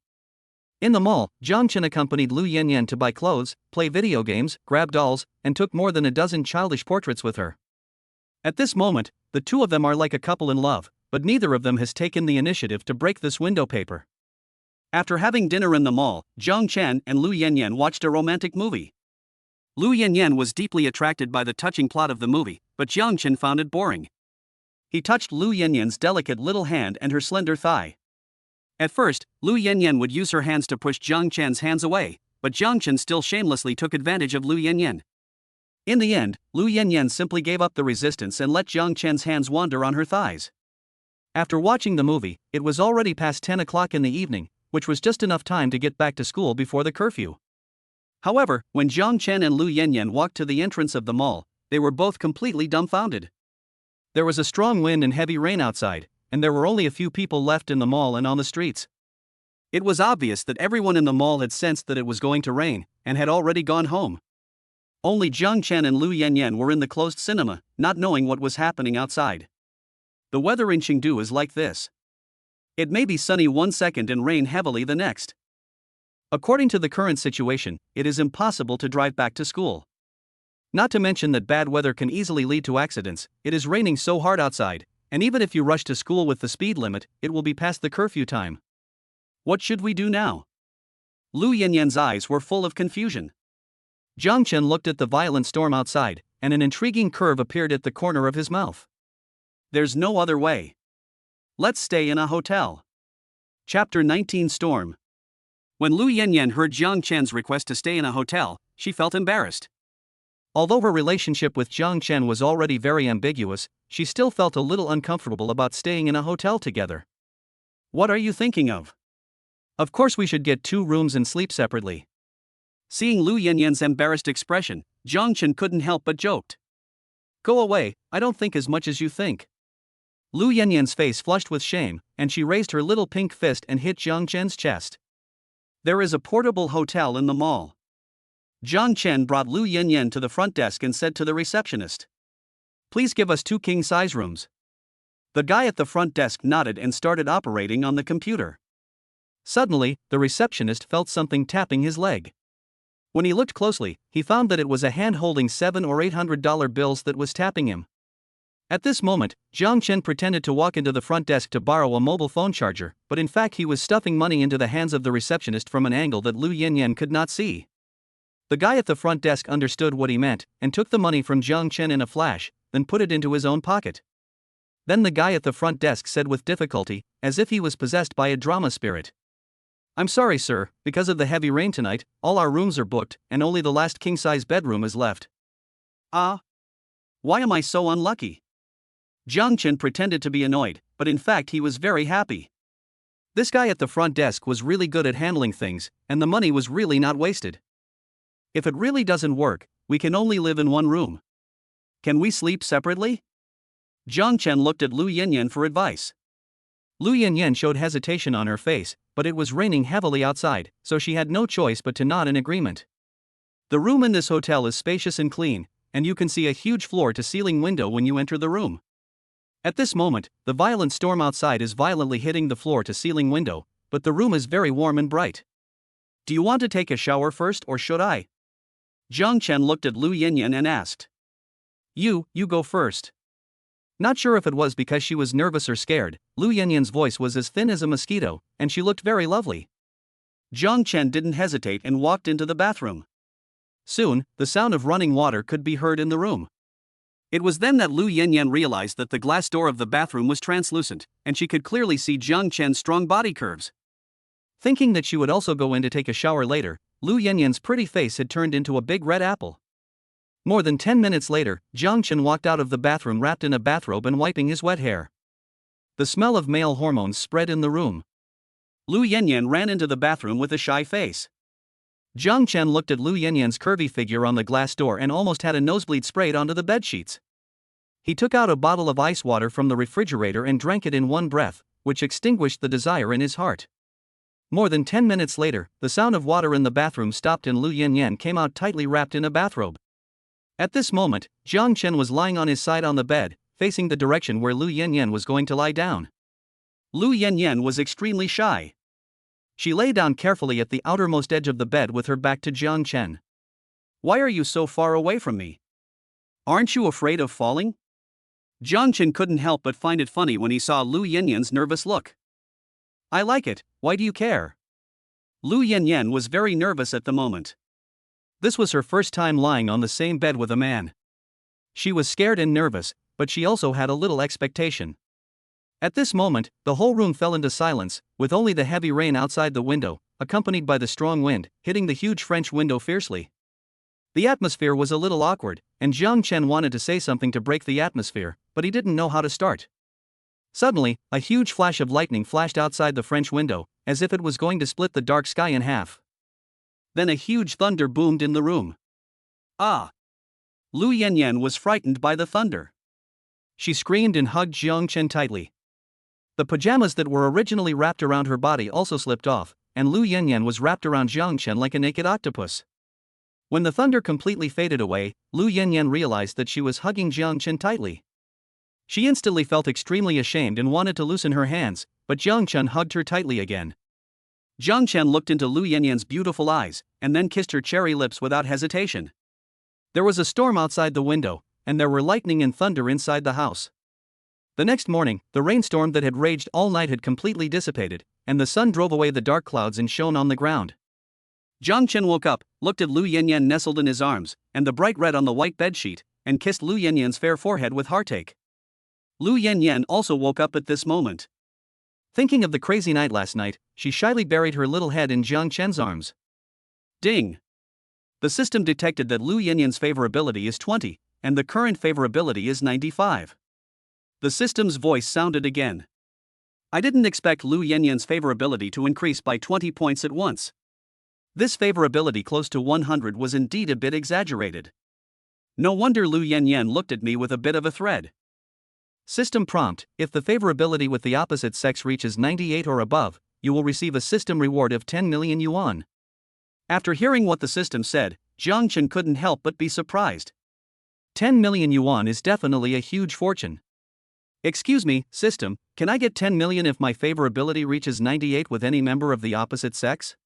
In the mall, Jiang Chen accompanied Lu Yinyan to buy clothes, play video games, grab dolls, and took more than a dozen childish portraits with her. At this moment, the two of them are like a couple in love, but neither of them has taken the initiative to break this window paper. After having dinner in the mall, Jiang Chen and Lu Yinyan watched a romantic movie. Lu Yinyan was deeply attracted by the touching plot of the movie, but Jiang Chen found it boring. He touched Lu Yinyan's delicate little hand and her slender thigh. At first, Lu Yinyan would use her hands to push Jiang Chen's hands away, but Jiang Chen still shamelessly took advantage of Lu Yinyan. In the end, Lu Yinyan simply gave up the resistance and let Jiang Chen's hands wander on her thighs. After watching the movie, it was already past 10 o'clock in the evening, which was just enough time to get back to school before the curfew. However, when Jiang Chen and Lu Yinyan walked to the entrance of the mall, they were both completely dumbfounded. There was a strong wind and heavy rain outside, and there were only a few people left in the mall and on the streets. It was obvious that everyone in the mall had sensed that it was going to rain, and had already gone home. Only Jiang Chen and Lu Yinyan were in the closed cinema, not knowing what was happening outside. The weather in Chengdu is like this. It may be sunny one second and rain heavily the next. According to the current situation, it is impossible to drive back to school. Not to mention that bad weather can easily lead to accidents. It is raining so hard outside, and even if you rush to school with the speed limit, it will be past the curfew time. What should we do now? Lu Yinyan's eyes were full of confusion. Jiang Chen looked at the violent storm outside, and an intriguing curve appeared at the corner of his mouth. There's no other way. Let's stay in a hotel. Chapter 19 Storm. When Lu Yinyan heard Jiang Chen's request to stay in a hotel, she felt embarrassed. Although her relationship with Jiang Chen was already very ambiguous, she still felt a little uncomfortable about staying in a hotel together. What are you thinking of? Of course we should get 2 rooms and sleep separately. Seeing Lu Yinyan's embarrassed expression, Jiang Chen couldn't help but joked. Go away, I don't think as much as you think. Lu Yinyan's face flushed with shame, and she raised her little pink fist and hit Jiang Chen's chest. There is a portable hotel in the mall. Jiang Chen brought Lu Yinyan to the front desk and said to the receptionist, Please give us 2 king-size rooms. The guy at the front desk nodded and started operating on the computer. Suddenly, the receptionist felt something tapping his leg. When he looked closely, he found that it was a hand holding $700 or $800 bills that was tapping him. At this moment, Jiang Chen pretended to walk into the front desk to borrow a mobile phone charger, but in fact he was stuffing money into the hands of the receptionist from an angle that Lu Yinyan could not see. The guy at the front desk understood what he meant, and took the money from Jiang Chen in a flash, then put it into his own pocket. Then the guy at the front desk said with difficulty, as if he was possessed by a drama spirit. I'm sorry sir, because of the heavy rain tonight, all our rooms are booked, and only the last king-size bedroom is left. Ah? Why am I so unlucky? Jiang Chen pretended to be annoyed, but in fact he was very happy. This guy at the front desk was really good at handling things, and the money was really not wasted. If it really doesn't work, we can only live in one room. Can we sleep separately? Jiang Chen looked at Lu Yinyan for advice. Lu Yinyan showed hesitation on her face, but it was raining heavily outside, so she had no choice but to nod in agreement. The room in this hotel is spacious and clean, and you can see a huge floor-to-ceiling window when you enter the room. At this moment, the violent storm outside is violently hitting the floor-to-ceiling window, but the room is very warm and bright. Do you want to take a shower first or should I? Jiang Chen looked at Lu Yinyan and asked. You go first. Not sure if it was because she was nervous or scared, Lu Yinyan's voice was as thin as a mosquito, and she looked very lovely. Jiang Chen didn't hesitate and walked into the bathroom. Soon, the sound of running water could be heard in the room. It was then that Lu Yinyan realized that the glass door of the bathroom was translucent, and she could clearly see Jiang Chen's strong body curves. Thinking that she would also go in to take a shower later, Lu Yinyan's pretty face had turned into a big red apple. More than 10 minutes later, Jiang Chen walked out of the bathroom wrapped in a bathrobe and wiping his wet hair. The smell of male hormones spread in the room. Lu Yinyan ran into the bathroom with a shy face. Jiang Chen looked at Lu Yinyan's curvy figure on the glass door and almost had a nosebleed sprayed onto the bedsheets. He took out a bottle of ice water from the refrigerator and drank it in one breath, which extinguished the desire in his heart. More than 10 minutes later, the sound of water in the bathroom stopped and Lu Yinyan came out tightly wrapped in a bathrobe. At this moment, Jiang Chen was lying on his side on the bed, facing the direction where Lu Yinyan was going to lie down. Lu Yinyan was extremely shy. She lay down carefully at the outermost edge of the bed with her back to Jiang Chen. Why are you so far away from me? Aren't you afraid of falling? Jiang Chen couldn't help but find it funny when he saw Lu Yinyan's nervous look. I like it, why do you care? Lu Yinyan was very nervous at the moment. This was her first time lying on the same bed with a man. She was scared and nervous, but she also had a little expectation. At this moment, the whole room fell into silence, with only the heavy rain outside the window, accompanied by the strong wind, hitting the huge French window fiercely. The atmosphere was a little awkward, and Jiang Chen wanted to say something to break the atmosphere, but he didn't know how to start. Suddenly, a huge flash of lightning flashed outside the French window, as if it was going to split the dark sky in half. Then a huge thunder boomed in the room. Ah! Lu Yinyan was frightened by the thunder. She screamed and hugged Jiang Chen tightly. The pajamas that were originally wrapped around her body also slipped off, and Lu Yinyan was wrapped around Jiang Chen like a naked octopus. When the thunder completely faded away, Lu Yinyan realized that she was hugging Jiang Chen tightly. She instantly felt extremely ashamed and wanted to loosen her hands, but Jiang Chen hugged her tightly again. Jiang Chen looked into Lu Yinyan's beautiful eyes, and then kissed her cherry lips without hesitation. There was a storm outside the window, and there were lightning and thunder inside the house. The next morning, the rainstorm that had raged all night had completely dissipated, and the sun drove away the dark clouds and shone on the ground. Jiang Chen woke up, looked at Lu Yinyan nestled in his arms, and the bright red on the white bedsheet, and kissed Lu Yinyan's fair forehead with heartache. Lu Yinyan also woke up at this moment. Thinking of the crazy night last night, she shyly buried her little head in Jiang Chen's arms. Ding! The system detected that Lu Yinyan's favorability is 20, and the current favorability is 95. The system's voice sounded again. I didn't expect Lu Yinyan's favorability to increase by 20 points at once. This favorability close to 100 was indeed a bit exaggerated. No wonder Lu Yinyan looked at me with a bit of a thread. System prompt: if the favorability with the opposite sex reaches 98 or above, you will receive a system reward of 10 million yuan. After hearing what the system said, Jiang Chen couldn't help but be surprised. 10 million yuan is definitely a huge fortune. Excuse me, system, can I get 10 million if my favorability reaches 98 with any member of the opposite sex?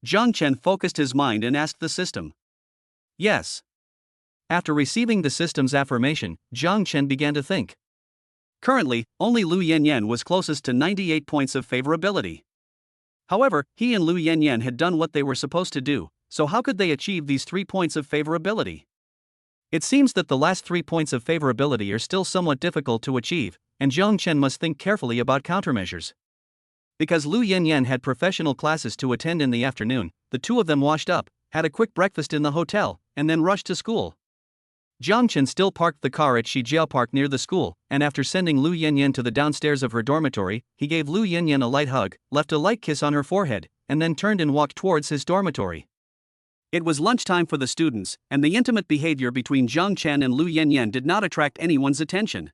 Jiang Chen focused his mind and asked the system. Yes. After receiving the system's affirmation, Jiang Chen began to think. Currently, only Lu Yinyan was closest to 98 points of favorability. However, he and Lu Yinyan had done what they were supposed to do, so how could they achieve these 3 points of favorability? It seems that the last 3 points of favorability are still somewhat difficult to achieve, and Jiang Chen must think carefully about countermeasures. Because Lu Yinyan had professional classes to attend in the afternoon, the two of them washed up, had a quick breakfast in the hotel, and then rushed to school. Jiang Chen still parked the car at Shijiao Park near the school, and after sending Lu Yinyan to the downstairs of her dormitory, he gave Lu Yinyan a light hug, left a light kiss on her forehead, and then turned and walked towards his dormitory. It was lunchtime for the students, and the intimate behavior between Jiang Chen and Lu Yinyan did not attract anyone's attention.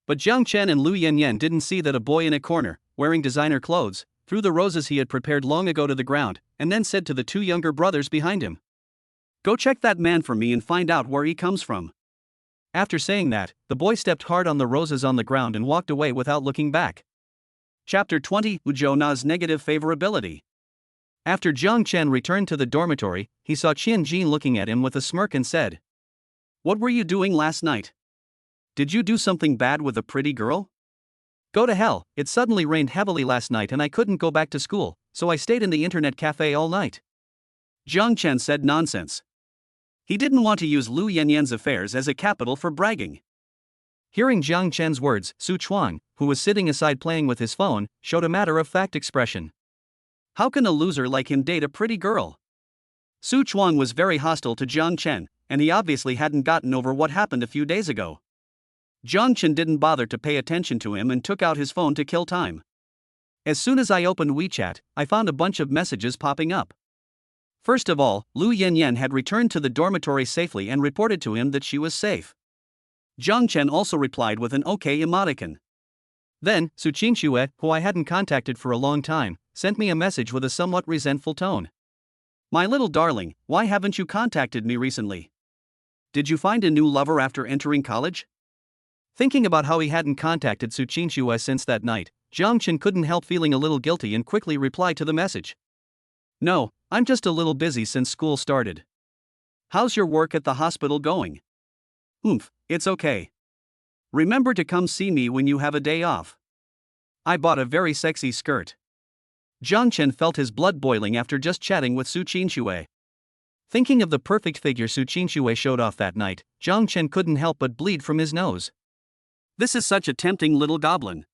But Jiang Chen and Lu Yinyan didn't see that a boy in a corner, wearing designer clothes, threw the roses he had prepared long ago to the ground, and then said to the two younger brothers behind him, "Go check that man for me and find out where he comes from." After saying that, the boy stepped hard on the roses on the ground and walked away without looking back. Chapter 20: Jonah's negative favorability. After Jiang Chen returned to the dormitory, he saw Qian Jin looking at him with a smirk and said, "What were you doing last night? Did you do something bad with a pretty girl?" "Go to hell, it suddenly rained heavily last night and I couldn't go back to school, so I stayed in the internet cafe all night." Jiang Chen said nonsense. He didn't want to use Lu Yinyan's affairs as a capital for bragging. Hearing Jiang Chen's words, Su Chuan, who was sitting aside playing with his phone, showed a matter-of-fact expression. How can a loser like him date a pretty girl? Su Chuan was very hostile to Jiang Chen, and he obviously hadn't gotten over what happened a few days ago. Jiang Chen didn't bother to pay attention to him and took out his phone to kill time. As soon as I opened WeChat, I found a bunch of messages popping up. First of all, Lu Yinyan had returned to the dormitory safely and reported to him that she was safe. Jiang Chen also replied with an OK emoticon. Then, Suchinshua, who I hadn't contacted for a long time, sent me a message with a somewhat resentful tone. "My little darling, why haven't you contacted me recently? Did you find a new lover after entering college?" Thinking about how he hadn't contacted Suchinshua since that night, Jiang Chen couldn't help feeling a little guilty and quickly replied to the message. "No, I'm just a little busy since school started. How's your work at the hospital going?" It's okay. Remember to come see me when you have a day off. I bought a very sexy skirt." Jiang Chen felt his blood boiling after just chatting with Suchinshua. Thinking of the perfect figure Suchinshua showed off that night, Jiang Chen couldn't help but bleed from his nose. This is such a tempting little goblin.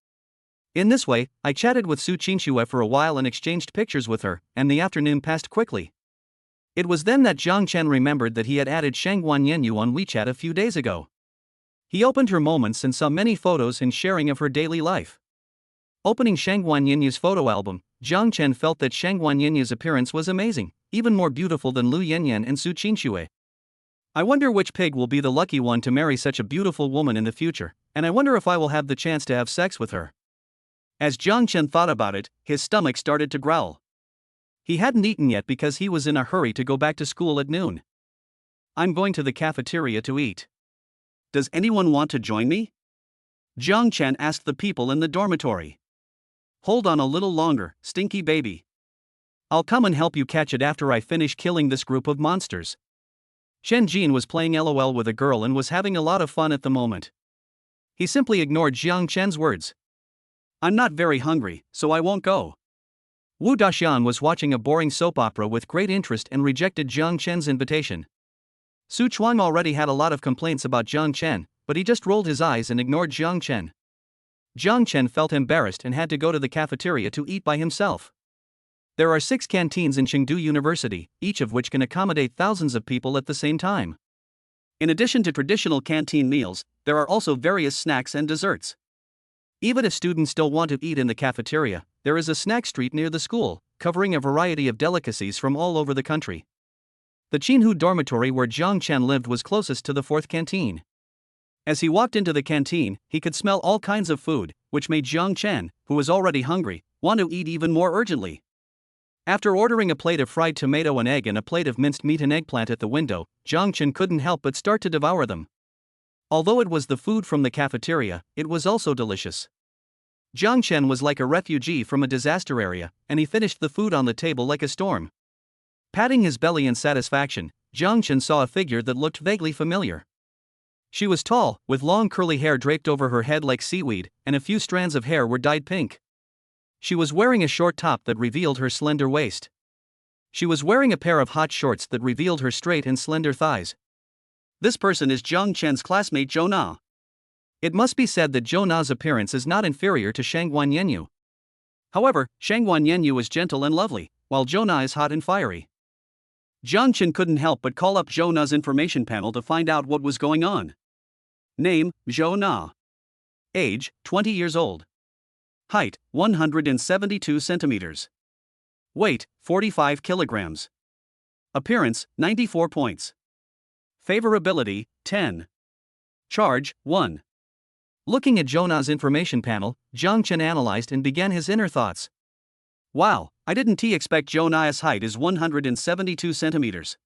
In this way, I chatted with Suchinshua for a while and exchanged pictures with her, and the afternoon passed quickly. It was then that Zhang Chen remembered that he had added Shangguan Yenyu on WeChat a few days ago. He opened her moments and saw many photos and sharing of her daily life. Opening Shangguan Yenyu's photo album, Zhang Chen felt that Shangguan Yenyu's appearance was amazing, even more beautiful than Lu Yinyan and Suchinshua. I wonder which pig will be the lucky one to marry such a beautiful woman in the future, and I wonder if I will have the chance to have sex with her. As Zhang Chen thought about it, his stomach started to growl. He hadn't eaten yet because he was in a hurry to go back to school at noon. I'm going to the cafeteria to eat. Does anyone want to join me? Zhang Chen asked the people in the dormitory. Hold on a little longer, stinky baby. I'll come and help you catch it after I finish killing this group of monsters. Shen Jin was playing LOL with a girl and was having a lot of fun at the moment. He simply ignored Zhang Chen's words. I'm not very hungry, so I won't go. Wu Daxian was watching a boring soap opera with great interest and rejected Zhang Chen's invitation. Su Chuang already had a lot of complaints about Zhang Chen, but he just rolled his eyes and ignored Zhang Chen. Zhang Chen felt embarrassed and had to go to the cafeteria to eat by himself. There are 6 canteens in Chengdu University, each of which can accommodate thousands of people at the same time. In addition to traditional canteen meals, there are also various snacks and desserts. Even if students still want to eat in the cafeteria, there is a snack street near the school, covering a variety of delicacies from all over the country. The Qinhu dormitory where Zhang Chen lived was closest to the 4th canteen. As he walked into the canteen, he could smell all kinds of food, which made Zhang Chen, who was already hungry, want to eat even more urgently. After ordering a plate of fried tomato and egg and a plate of minced meat and eggplant at the window, Zhang Chen couldn't help but start to devour them. Although it was the food from the cafeteria, it was also delicious. Zhang Chen was like a refugee from a disaster area, and he finished the food on the table like a storm. Patting his belly in satisfaction, Zhang Chen saw a figure that looked vaguely familiar. She was tall, with long curly hair draped over her head like seaweed, and a few strands of hair were dyed pink. She was wearing a short top that revealed her slender waist. She was wearing a pair of hot shorts that revealed her straight and slender thighs. This person is Zhang Chen's classmate Jonah. It must be said that Jonah's appearance is not inferior to Shangguan Yenyu. However, Shangguan Yenyu is gentle and lovely, while Jonah is hot and fiery. Zhang Chen couldn't help but call up Jonah's information panel to find out what was going on. Name, Jonah. Age, 20 years old. Height, 172 centimeters. Weight, 45 kilograms. Appearance, 94 points. Favorability, 10. Charge, 1. Looking at Jonah's information panel, Zhang Chen analyzed and began his inner thoughts. Wow, I didn't expect Jonah's height is 172 centimeters.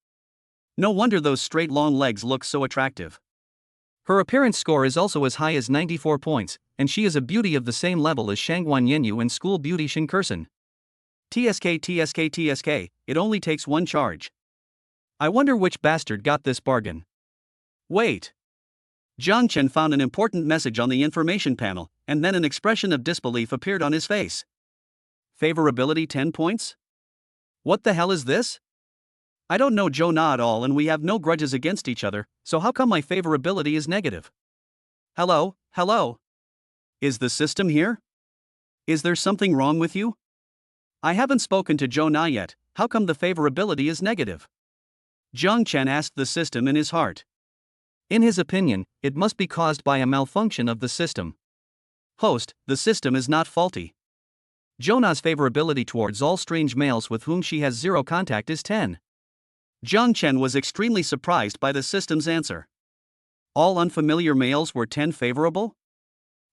No wonder those straight long legs look so attractive. Her appearance score is also as high as 94 points, and she is a beauty of the same level as Shangguan Yenyu and school beauty Shinkursen. TSK, it only takes 1 charge. I wonder which bastard got this bargain. Wait. Zhang Chen found an important message on the information panel, and then an expression of disbelief appeared on his face. Favorability 10 points? What the hell is this? I don't know Jonah at all and we have no grudges against each other, so how come my favorability is negative? Hello? Is the system here? Is there something wrong with you? I haven't spoken to Jonah yet, how come the favorability is negative? Zhang Chen asked the system in his heart. In his opinion, it must be caused by a malfunction of the system. Host, the system is not faulty. Jonah's favorability towards all strange males with whom she has 0 contact is 10. Zhang Chen was extremely surprised by the system's answer. All unfamiliar males were 10 favorable?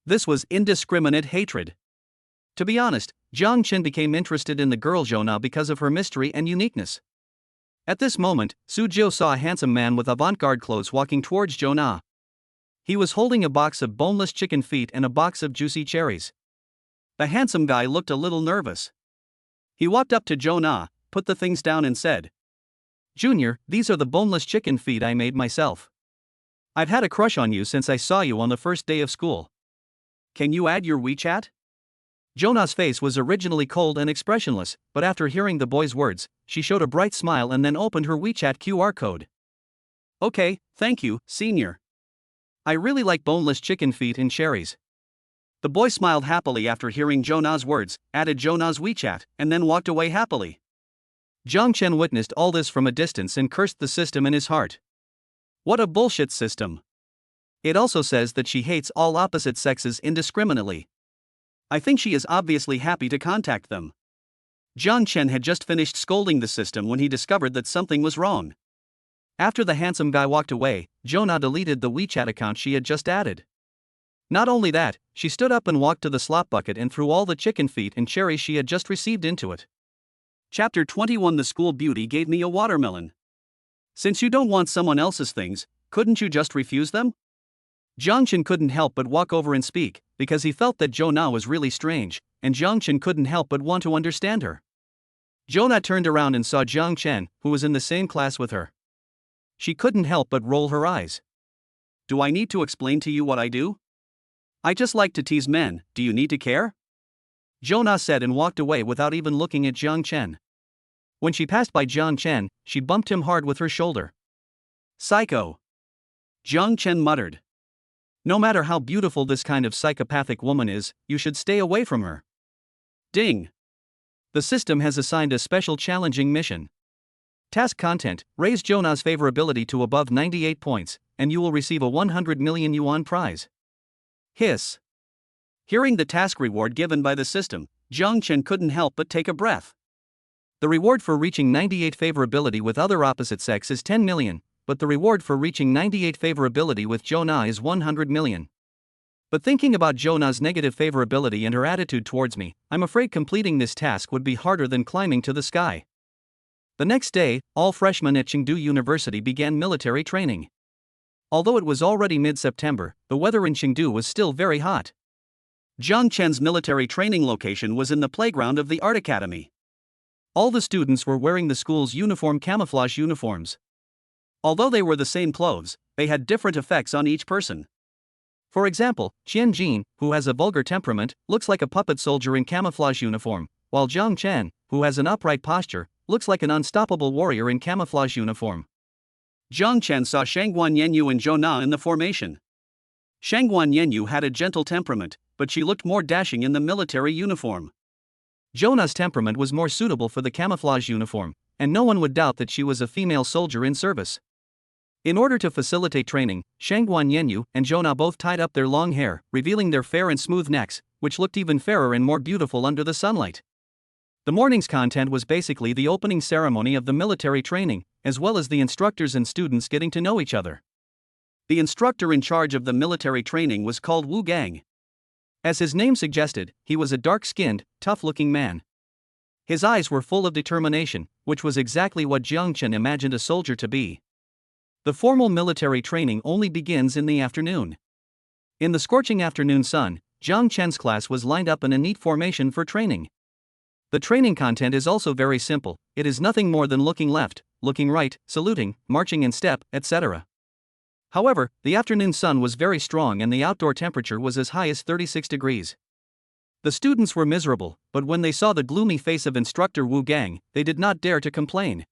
This was indiscriminate hatred. To be honest, Zhang Chen became interested in the girl Jonah because of her mystery and uniqueness. At this moment, Su Jiu saw a handsome man with avant-garde clothes walking towards Jonah. He was holding a box of boneless chicken feet and a box of juicy cherries. The handsome guy looked a little nervous. He walked up to Jonah, put the things down and said, Junior, these are the boneless chicken feet I made myself. I've had a crush on you since I saw you on the first day of school. Can you add your WeChat? Jonah's face was originally cold and expressionless, but after hearing the boy's words, she showed a bright smile and then opened her WeChat QR code. Okay, thank you, senior. I really like boneless chicken feet and cherries. The boy smiled happily after hearing Jonah's words, added Jonah's WeChat, and then walked away happily. Jiang Chen witnessed all this from a distance and cursed the system in his heart. What a bullshit system. It also says that she hates all opposite sexes indiscriminately. I think she is obviously happy to contact them. Jiang Chen had just finished scolding the system when he discovered that something was wrong. After the handsome guy walked away, Jonah deleted the WeChat account she had just added. Not only that, she stood up and walked to the slop bucket and threw all the chicken feet and cherries she had just received into it. Chapter 21. The school beauty gave me a watermelon. Since you don't want someone else's things, couldn't you just refuse them? Jiang Chen couldn't help but walk over and speak, because he felt that Jonah was really strange, and Jiang Chen couldn't help but want to understand her. Jonah turned around and saw Jiang Chen, who was in the same class with her. She couldn't help but roll her eyes. Do I need to explain to you what I do? I just like to tease men, do you need to care? Jonah said and walked away without even looking at Jiang Chen. When she passed by Jiang Chen, she bumped him hard with her shoulder. Psycho. Jiang Chen muttered. No matter how beautiful this kind of psychopathic woman is, you should stay away from her. Ding. The system has assigned a special challenging mission. Task content: raise Jonah's favorability to above 98 points, and you will receive a 100 million yuan prize. Hiss. Hearing the task reward given by the system, Jiang Chen couldn't help but take a breath. The reward for reaching 98 favorability with other opposite sex is 10 million, but the reward for reaching 98 favorability with Jonah is 100 million. But thinking about Jonah's negative favorability and her attitude towards me, I'm afraid completing this task would be harder than climbing to the sky. The next day, all freshmen at Chengdu University began military training. Although it was already mid-September, the weather in Chengdu was still very hot. Jiang Chen's military training location was in the playground of the Art Academy. All the students were wearing the school's uniform camouflage uniforms. Although they were the same clothes, they had different effects on each person. For example, Qian Jin, who has a vulgar temperament, looks like a puppet soldier in camouflage uniform, while Jiang Chen, who has an upright posture, looks like an unstoppable warrior in camouflage uniform. Jiang Chen saw Shangguan Yanyu and Jonah in the formation. Shangguan Yanyu had a gentle temperament, but she looked more dashing in the military uniform. Jonah's temperament was more suitable for the camouflage uniform, and no one would doubt that she was a female soldier in service. In order to facilitate training, Shangguan Yanyu and Jonah both tied up their long hair, revealing their fair and smooth necks, which looked even fairer and more beautiful under the sunlight. The morning's content was basically the opening ceremony of the military training, as well as the instructors and students getting to know each other. The instructor in charge of the military training was called Wu Gang. As his name suggested, he was a dark-skinned, tough-looking man. His eyes were full of determination, which was exactly what Jiang Chen imagined a soldier to be. The formal military training only begins in the afternoon. In the scorching afternoon sun, Jiang Chen's class was lined up in a neat formation for training. The training content is also very simple. It is nothing more than looking left, looking right, saluting, marching in step, etc. However, the afternoon sun was very strong and the outdoor temperature was as high as 36 degrees. The students were miserable, but when they saw the gloomy face of instructor Wu Gang, they did not dare to complain.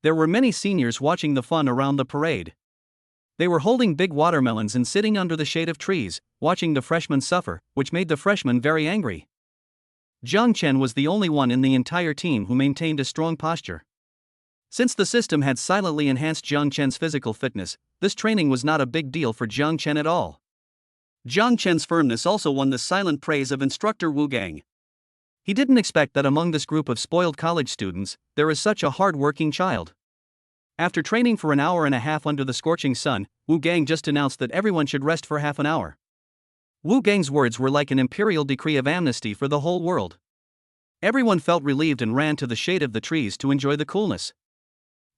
There were many seniors watching the fun around the parade. They were holding big watermelons and sitting under the shade of trees, watching the freshmen suffer, which made the freshmen very angry. Jiang Chen was the only one in the entire team who maintained a strong posture. Since the system had silently enhanced Jiang Chen's physical fitness, this training was not a big deal for Jiang Chen at all. Jiang Chen's firmness also won the silent praise of instructor Wu Gang. He didn't expect that among this group of spoiled college students, there is such a hard-working child. After training for an hour and a half under the scorching sun, Wu Gang just announced that everyone should rest for half an hour. Wu Gang's words were like an imperial decree of amnesty for the whole world. Everyone felt relieved and ran to the shade of the trees to enjoy the coolness.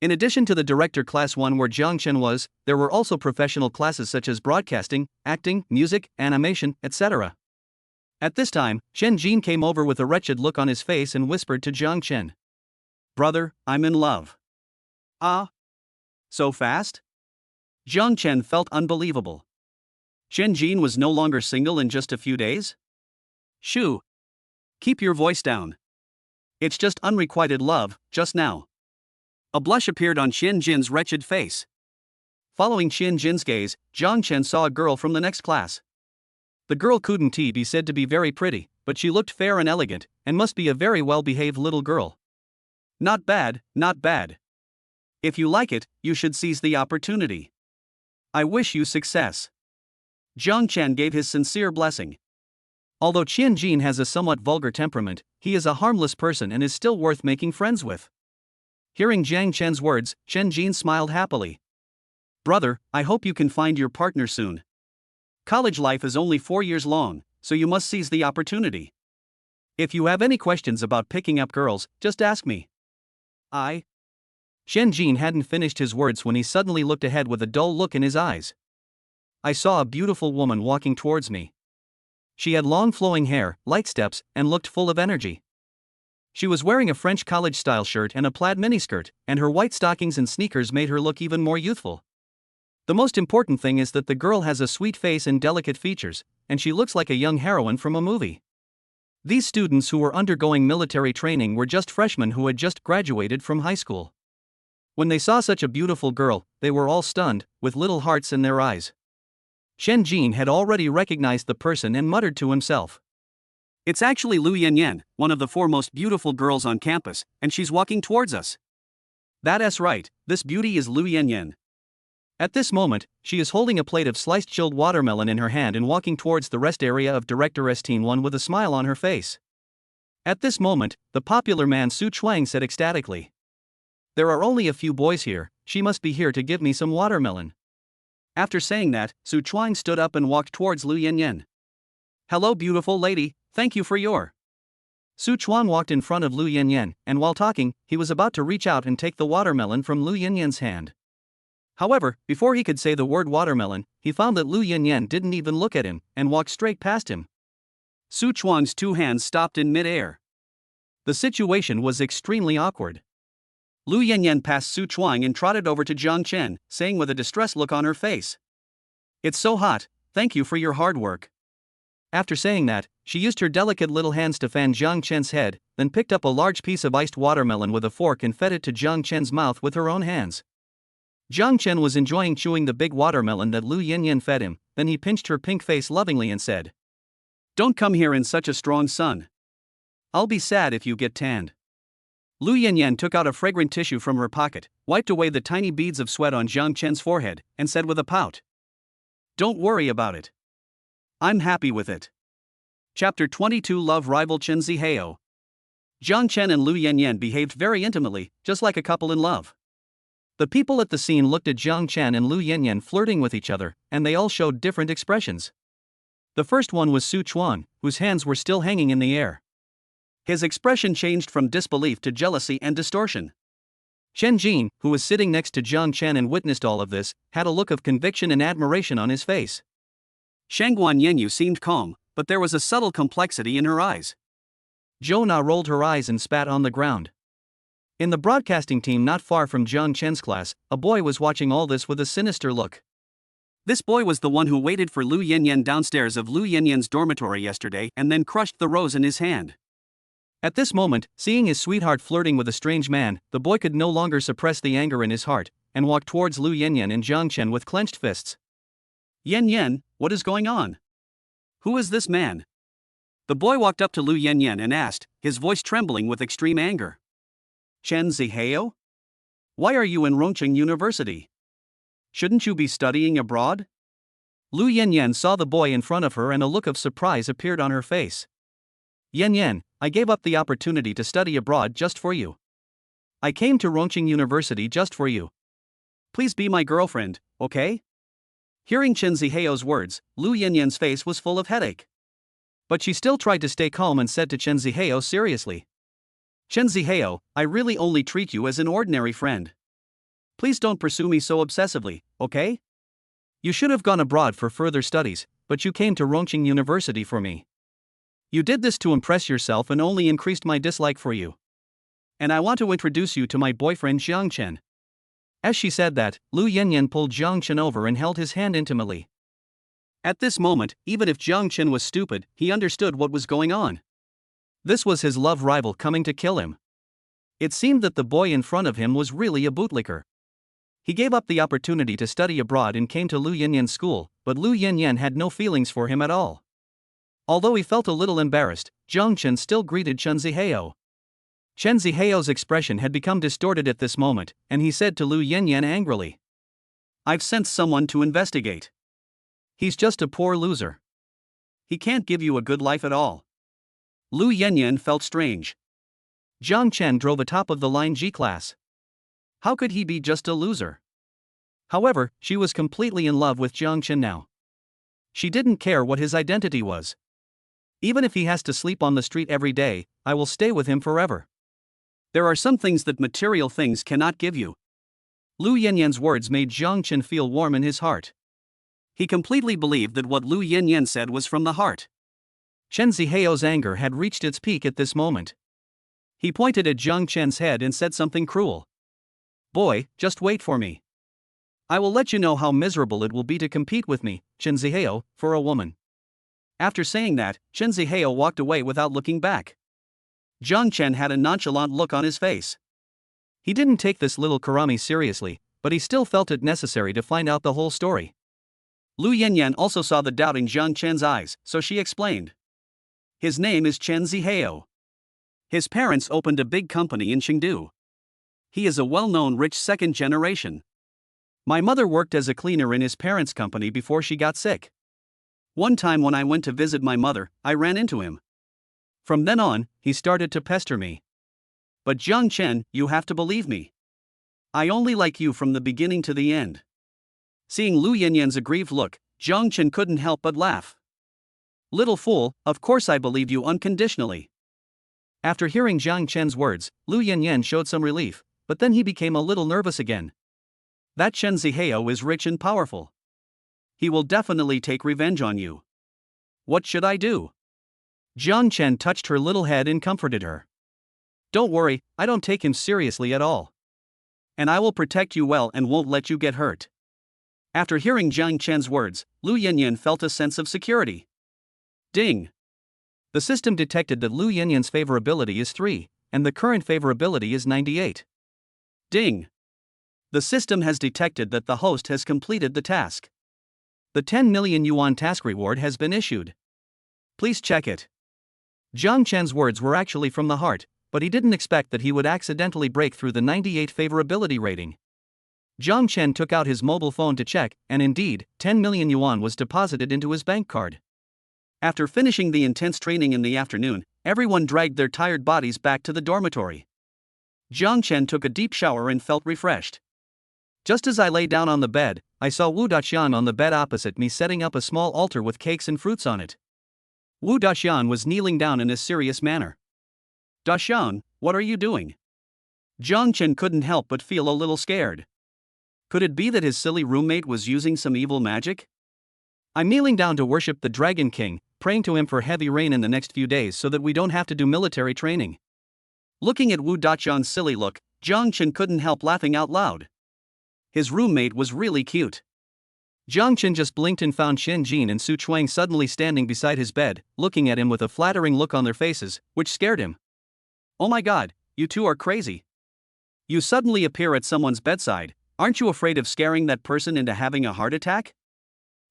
In addition to the director class 1 where Jiang Chen was, there were also professional classes such as broadcasting, acting, music, animation, etc. At this time, Shen Jin came over with a wretched look on his face and whispered to Jiang Chen. "Brother, I'm in love." "Ah? So fast?" Jiang Chen felt unbelievable. Shen Jin was no longer single in just a few days? "Shoo. Keep your voice down. It's just unrequited love, just now." A blush appeared on Shen Jin's wretched face. Following Shen Jin's gaze, Jiang Chen saw a girl from the next class. The girl couldn't be said to be very pretty, but she looked fair and elegant, and must be a very well-behaved little girl. Not bad, not bad. If you like it, you should seize the opportunity. I wish you success. Jiang Chen gave his sincere blessing. Although Qian Jin has a somewhat vulgar temperament, he is a harmless person and is still worth making friends with. Hearing Jiang Chen's words, Chen Jin smiled happily. Brother, I hope you can find your partner soon. College life is only 4 years long, so you must seize the opportunity. If you have any questions about picking up girls, just ask me. Chen Jin hadn't finished his words when he suddenly looked ahead with a dull look in his eyes. I saw a beautiful woman walking towards me. She had long flowing hair, light steps, and looked full of energy. She was wearing a French college-style shirt and a plaid miniskirt, and her white stockings and sneakers made her look even more youthful. The most important thing is that the girl has a sweet face and delicate features, and she looks like a young heroine from a movie. These students who were undergoing military training were just freshmen who had just graduated from high school. When they saw such a beautiful girl, they were all stunned, with little hearts in their eyes. Chen Jin had already recognized the person and muttered to himself. It's actually Lu Yinyan, one of the 4 most beautiful girls on campus, and she's walking towards us. That's right, this beauty is Lu Yinyan. At this moment, she is holding a plate of sliced chilled watermelon in her hand and walking towards the rest area of Director St1 with a smile on her face. At this moment, the popular man Su Chuang said ecstatically. There are only a few boys here, she must be here to give me some watermelon. After saying that, Su Chuang stood up and walked towards Lu Yinyan. Hello beautiful lady, thank you for your. Su Chuang walked in front of Lu Yinyan, and while talking, he was about to reach out and take the watermelon from Lu Yinyan's hand. However, before he could say the word watermelon, he found that Lu Yinyan didn't even look at him, and walked straight past him. Su Chuang's 2 hands stopped in mid-air. The situation was extremely awkward. Lu Yinyan passed Su Chuang and trotted over to Jiang Chen, saying with a distressed look on her face. It's so hot, thank you for your hard work. After saying that, she used her delicate little hands to fan Jiang Chen's head, then picked up a large piece of iced watermelon with a fork and fed it to Jiang Chen's mouth with her own hands. Jiang Chen was enjoying chewing the big watermelon that Lu Yinyan fed him, then he pinched her pink face lovingly and said, Don't come here in such a strong sun. I'll be sad if you get tanned. Lu Yinyan took out a fragrant tissue from her pocket, wiped away the tiny beads of sweat on Jiang Chen's forehead, and said with a pout, Don't worry about it. I'm happy with it. Chapter 22 Love Rival Chen Zihao. Jiang Chen and Lu Yinyan behaved very intimately, just like a couple in love. The people at the scene looked at Jiang Chen and Lu Yinyan flirting with each other, and they all showed different expressions. The first one was Su Chuan, whose hands were still hanging in the air. His expression changed from disbelief to jealousy and distortion. Chen Jin, who was sitting next to Jiang Chen and witnessed all of this, had a look of conviction and admiration on his face. Shangguan Yanyu seemed calm, but there was a subtle complexity in her eyes. Jonah rolled her eyes and spat on the ground. In the broadcasting team not far from Jiang Chen's class, a boy was watching all this with a sinister look. This boy was the one who waited for Lu Yinyan downstairs of Lu Yinyan's dormitory yesterday and then crushed the rose in his hand. At this moment, seeing his sweetheart flirting with a strange man, the boy could no longer suppress the anger in his heart, and walked towards Lu Yinyan and Jiang Chen with clenched fists. Yan, what is going on? Who is this man? The boy walked up to Lu Yinyan and asked, his voice trembling with extreme anger. Chen Zihao? Why are you in Rongqing University? Shouldn't you be studying abroad? Lu Yinyan saw the boy in front of her and a look of surprise appeared on her face. Yinyan, I gave up the opportunity to study abroad just for you. I came to Rongqing University just for you. Please be my girlfriend, okay? Hearing Chen Zihao's words, Lu Yinyan's face was full of headache. But she still tried to stay calm and said to Chen Zihao seriously. Chen Zihao, I really only treat you as an ordinary friend. Please don't pursue me so obsessively, okay? You should have gone abroad for further studies, but you came to Rongqing University for me. You did this to impress yourself and only increased my dislike for you. And I want to introduce you to my boyfriend Jiang Chen. As she said that, Lu Yinyan pulled Jiang Chen over and held his hand intimately. At this moment, even if Jiang Chen was stupid, he understood what was going on. This was his love rival coming to kill him. It seemed that the boy in front of him was really a bootlicker. He gave up the opportunity to study abroad and came to Lu Yinyan's school, but Lu Yinyan had no feelings for him at all. Although he felt a little embarrassed, Zhang Chen still greeted Chen Zihao. Chen Zihao's expression had become distorted at this moment, and he said to Lu Yinyan angrily, "I've sent someone to investigate. "He's just a poor loser. He can't give you a good life at all." Lu Yinyan felt strange. Zhang Chen drove a top-of-the-line G-Class. How could he be just a loser? However, she was completely in love with Zhang Chen now. She didn't care what his identity was. Even if he has to sleep on the street every day, I will stay with him forever. There are some things that material things cannot give you. Lu Yinyan's words made Zhang Chen feel warm in his heart. He completely believed that what Lu Yinyan said was from the heart. Chen Zihao's anger had reached its peak at this moment. He pointed at Zhang Chen's head and said something cruel. "Boy, just wait for me. I will let you know how miserable it will be to compete with me, Chen Zihao, for a woman." After saying that, Chen Zihao walked away without looking back. Zhang Chen had a nonchalant look on his face. He didn't take this little Karami seriously, but he still felt it necessary to find out the whole story. Lu Yinyan also saw the doubt in Zhang Chen's eyes, so she explained. "His name is Chen Zihao. His parents opened a big company in Chengdu. He is a well-known rich second generation. My mother worked as a cleaner in his parents' company before she got sick. One time when I went to visit my mother, I ran into him. From then on, he started to pester me. But Zhang Chen, you have to believe me. I only like you from the beginning to the end." Seeing Lu Yinyan's aggrieved look, Zhang Chen couldn't help but laugh. "Little fool, of course I believe you unconditionally." After hearing Zhang Chen's words, Lu Yinyan showed some relief, but then he became a little nervous again. "That Chen Zihao is rich and powerful. He will definitely take revenge on you. What should I do?" Zhang Chen touched her little head and comforted her. "Don't worry, I don't take him seriously at all. And I will protect you well and won't let you get hurt." After hearing Zhang Chen's words, Lu Yinyan felt a sense of security. Ding! The system detected that Lu Yinyan's favorability is 3, and the current favorability is 98. Ding! The system has detected that the host has completed the task. The 10 million yuan task reward has been issued. Please check it. Zhang Chen's words were actually from the heart, but he didn't expect that he would accidentally break through the 98 favorability rating. Zhang Chen took out his mobile phone to check, and indeed, 10 million yuan was deposited into his bank card. After finishing the intense training in the afternoon, everyone dragged their tired bodies back to the dormitory. Zhang Chen took a deep shower and felt refreshed. Just as I lay down on the bed, I saw Wu Daxian on the bed opposite me setting up a small altar with cakes and fruits on it. Wu Daxian was kneeling down in a serious manner. "Daxian, what are you doing?" Zhang Chen couldn't help but feel a little scared. Could it be that his silly roommate was using some evil magic? "I'm kneeling down to worship the Dragon King, praying to him for heavy rain in the next few days so that we don't have to do military training." Looking at Wu Daxian's silly look, Zhang Chen couldn't help laughing out loud. His roommate was really cute. Zhang Chen just blinked and found Chen Jin and Su Chuang suddenly standing beside his bed, looking at him with a flattering look on their faces, which scared him. "Oh my god, you two are crazy. You suddenly appear at someone's bedside, aren't you afraid of scaring that person into having a heart attack?"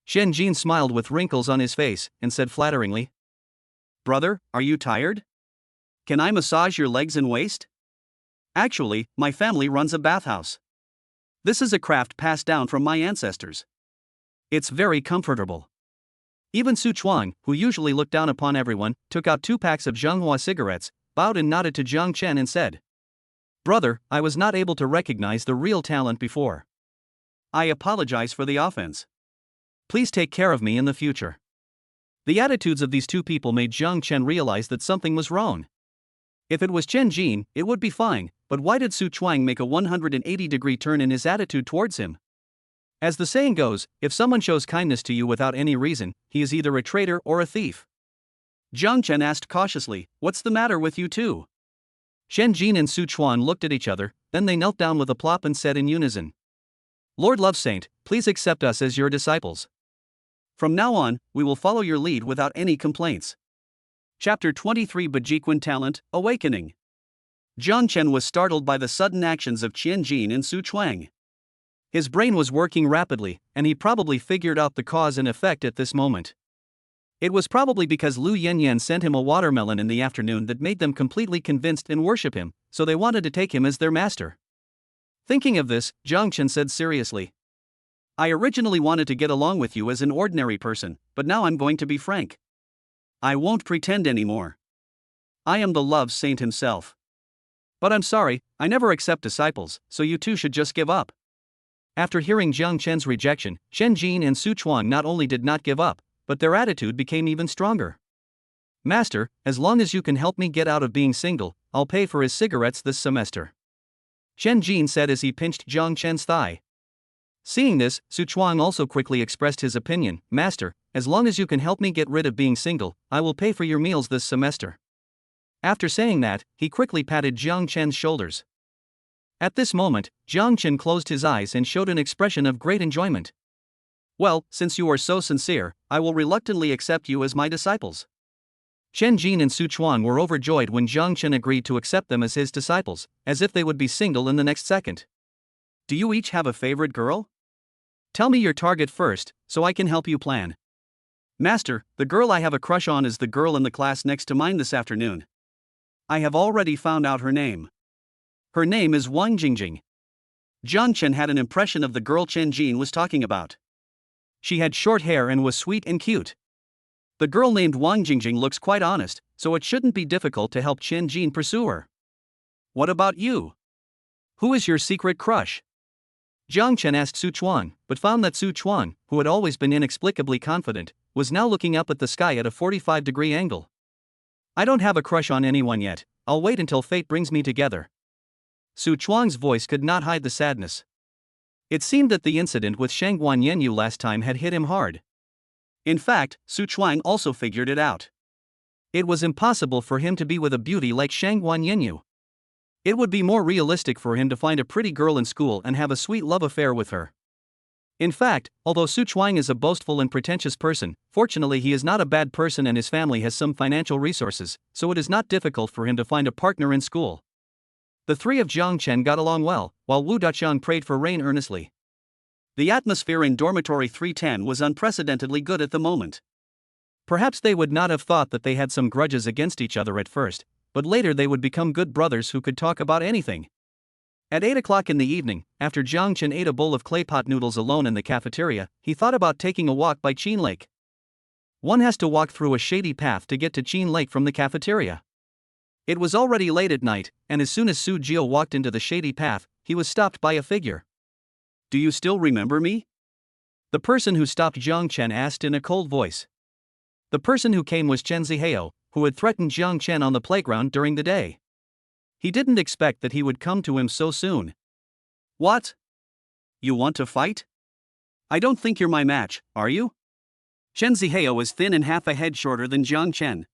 Chen Jin smiled with wrinkles on his face and said flatteringly, "Brother, are you tired? Can I massage your legs and waist? Actually, my family runs a bathhouse. This is a craft passed down from my ancestors. It's very comfortable." Even Su Chuang, who usually looked down upon everyone, took out 2 packs of Zhenghua cigarettes, bowed and nodded to Zhang Chen and said, "Brother, I was not able to recognize the real talent before. I apologize for the offense. Please take care of me in the future." The attitudes of these two people made Zhang Chen realize that something was wrong. If it was Chen Jin, it would be fine, but why did Su Chuang make a 180-degree turn in his attitude towards him? As the saying goes, if someone shows kindness to you without any reason, he is either a traitor or a thief. Zhang Chen asked cautiously, "What's the matter with you two?" Chen Jin and Su Chuan looked at each other, then they knelt down with a plop and said in unison, "Lord Love Saint, please accept us as your disciples. From now on, we will follow your lead without any complaints." Chapter 23 Bajiquan Talent, Awakening. Zhang Chen was startled by the sudden actions of Qian Jin and Su Chuang. His brain was working rapidly, and he probably figured out the cause and effect at this moment. It was probably because Lu Yinyan sent him a watermelon in the afternoon that made them completely convinced and worship him, so they wanted to take him as their master. Thinking of this, Zhang Chen said seriously, I originally wanted to get along with you as an ordinary person, but now I'm going to be frank. I won't pretend anymore. I am the love saint himself. But I'm sorry, I never accept disciples, so you two should just give up. After hearing Zhang Chen's rejection, Chen Jin and Su Chuang not only did not give up, but their attitude became even stronger. Master, as long as you can help me get out of being single, I'll pay for his cigarettes this semester. Chen Jin said as he pinched Zhang Chen's thigh. Seeing this, Su Chuang also quickly expressed his opinion, Master, as long as you can help me get rid of being single, I will pay for your meals this semester. After saying that, he quickly patted Zhang Chen's shoulders. At this moment, Zhang Chen closed his eyes and showed an expression of great enjoyment. Well, since you are so sincere, I will reluctantly accept you as my disciples. Chen Jin and Su Chuang were overjoyed when Zhang Chen agreed to accept them as his disciples, as if they would be single in the next second. Do you each have a favorite girl? Tell me your target first, so I can help you plan. Master, the girl I have a crush on is the girl in the class next to mine this afternoon. I have already found out her name. Her name is Wang Jingjing. Zhang Chen had an impression of the girl Chen Jin was talking about. She had short hair and was sweet and cute. The girl named Wang Jingjing looks quite honest, so it shouldn't be difficult to help Chen Jin pursue her. What about you? Who is your secret crush? Zhang Chen asked Su Chuang, but found that Su Chuang, who had always been inexplicably confident, was now looking up at the sky at a 45-degree angle. I don't have a crush on anyone yet, I'll wait until fate brings me together. Su Chuang's voice could not hide the sadness. It seemed that the incident with Shangguan Yenyu last time had hit him hard. In fact, Su Chuang also figured it out. It was impossible for him to be with a beauty like Shangguan Yenyu. It would be more realistic for him to find a pretty girl in school and have a sweet love affair with her. In fact, although Su Chuang is a boastful and pretentious person, fortunately he is not a bad person and his family has some financial resources, so it is not difficult for him to find a partner in school. The three of Zhang Chen got along well, while Wu Daqiang prayed for rain earnestly. The atmosphere in Dormitory 310 was unprecedentedly good at the moment. Perhaps they would not have thought that they had some grudges against each other at first, but later they would become good brothers who could talk about anything. At 8 o'clock in the evening, after Zhang Chen ate a bowl of clay pot noodles alone in the cafeteria, he thought about taking a walk by Qin Lake. One has to walk through a shady path to get to Qin Lake from the cafeteria. It was already late at night, and as soon as Su Jiao walked into the shady path, he was stopped by a figure. Do you still remember me? The person who stopped Zhang Chen asked in a cold voice. The person who came was Chen Zihao, who had threatened Zhang Chen on the playground during the day. He didn't expect that he would come to him so soon. What? You want to fight? I don't think you're my match, are you? Chen Zihao is thin and half a head shorter than Zhang Chen.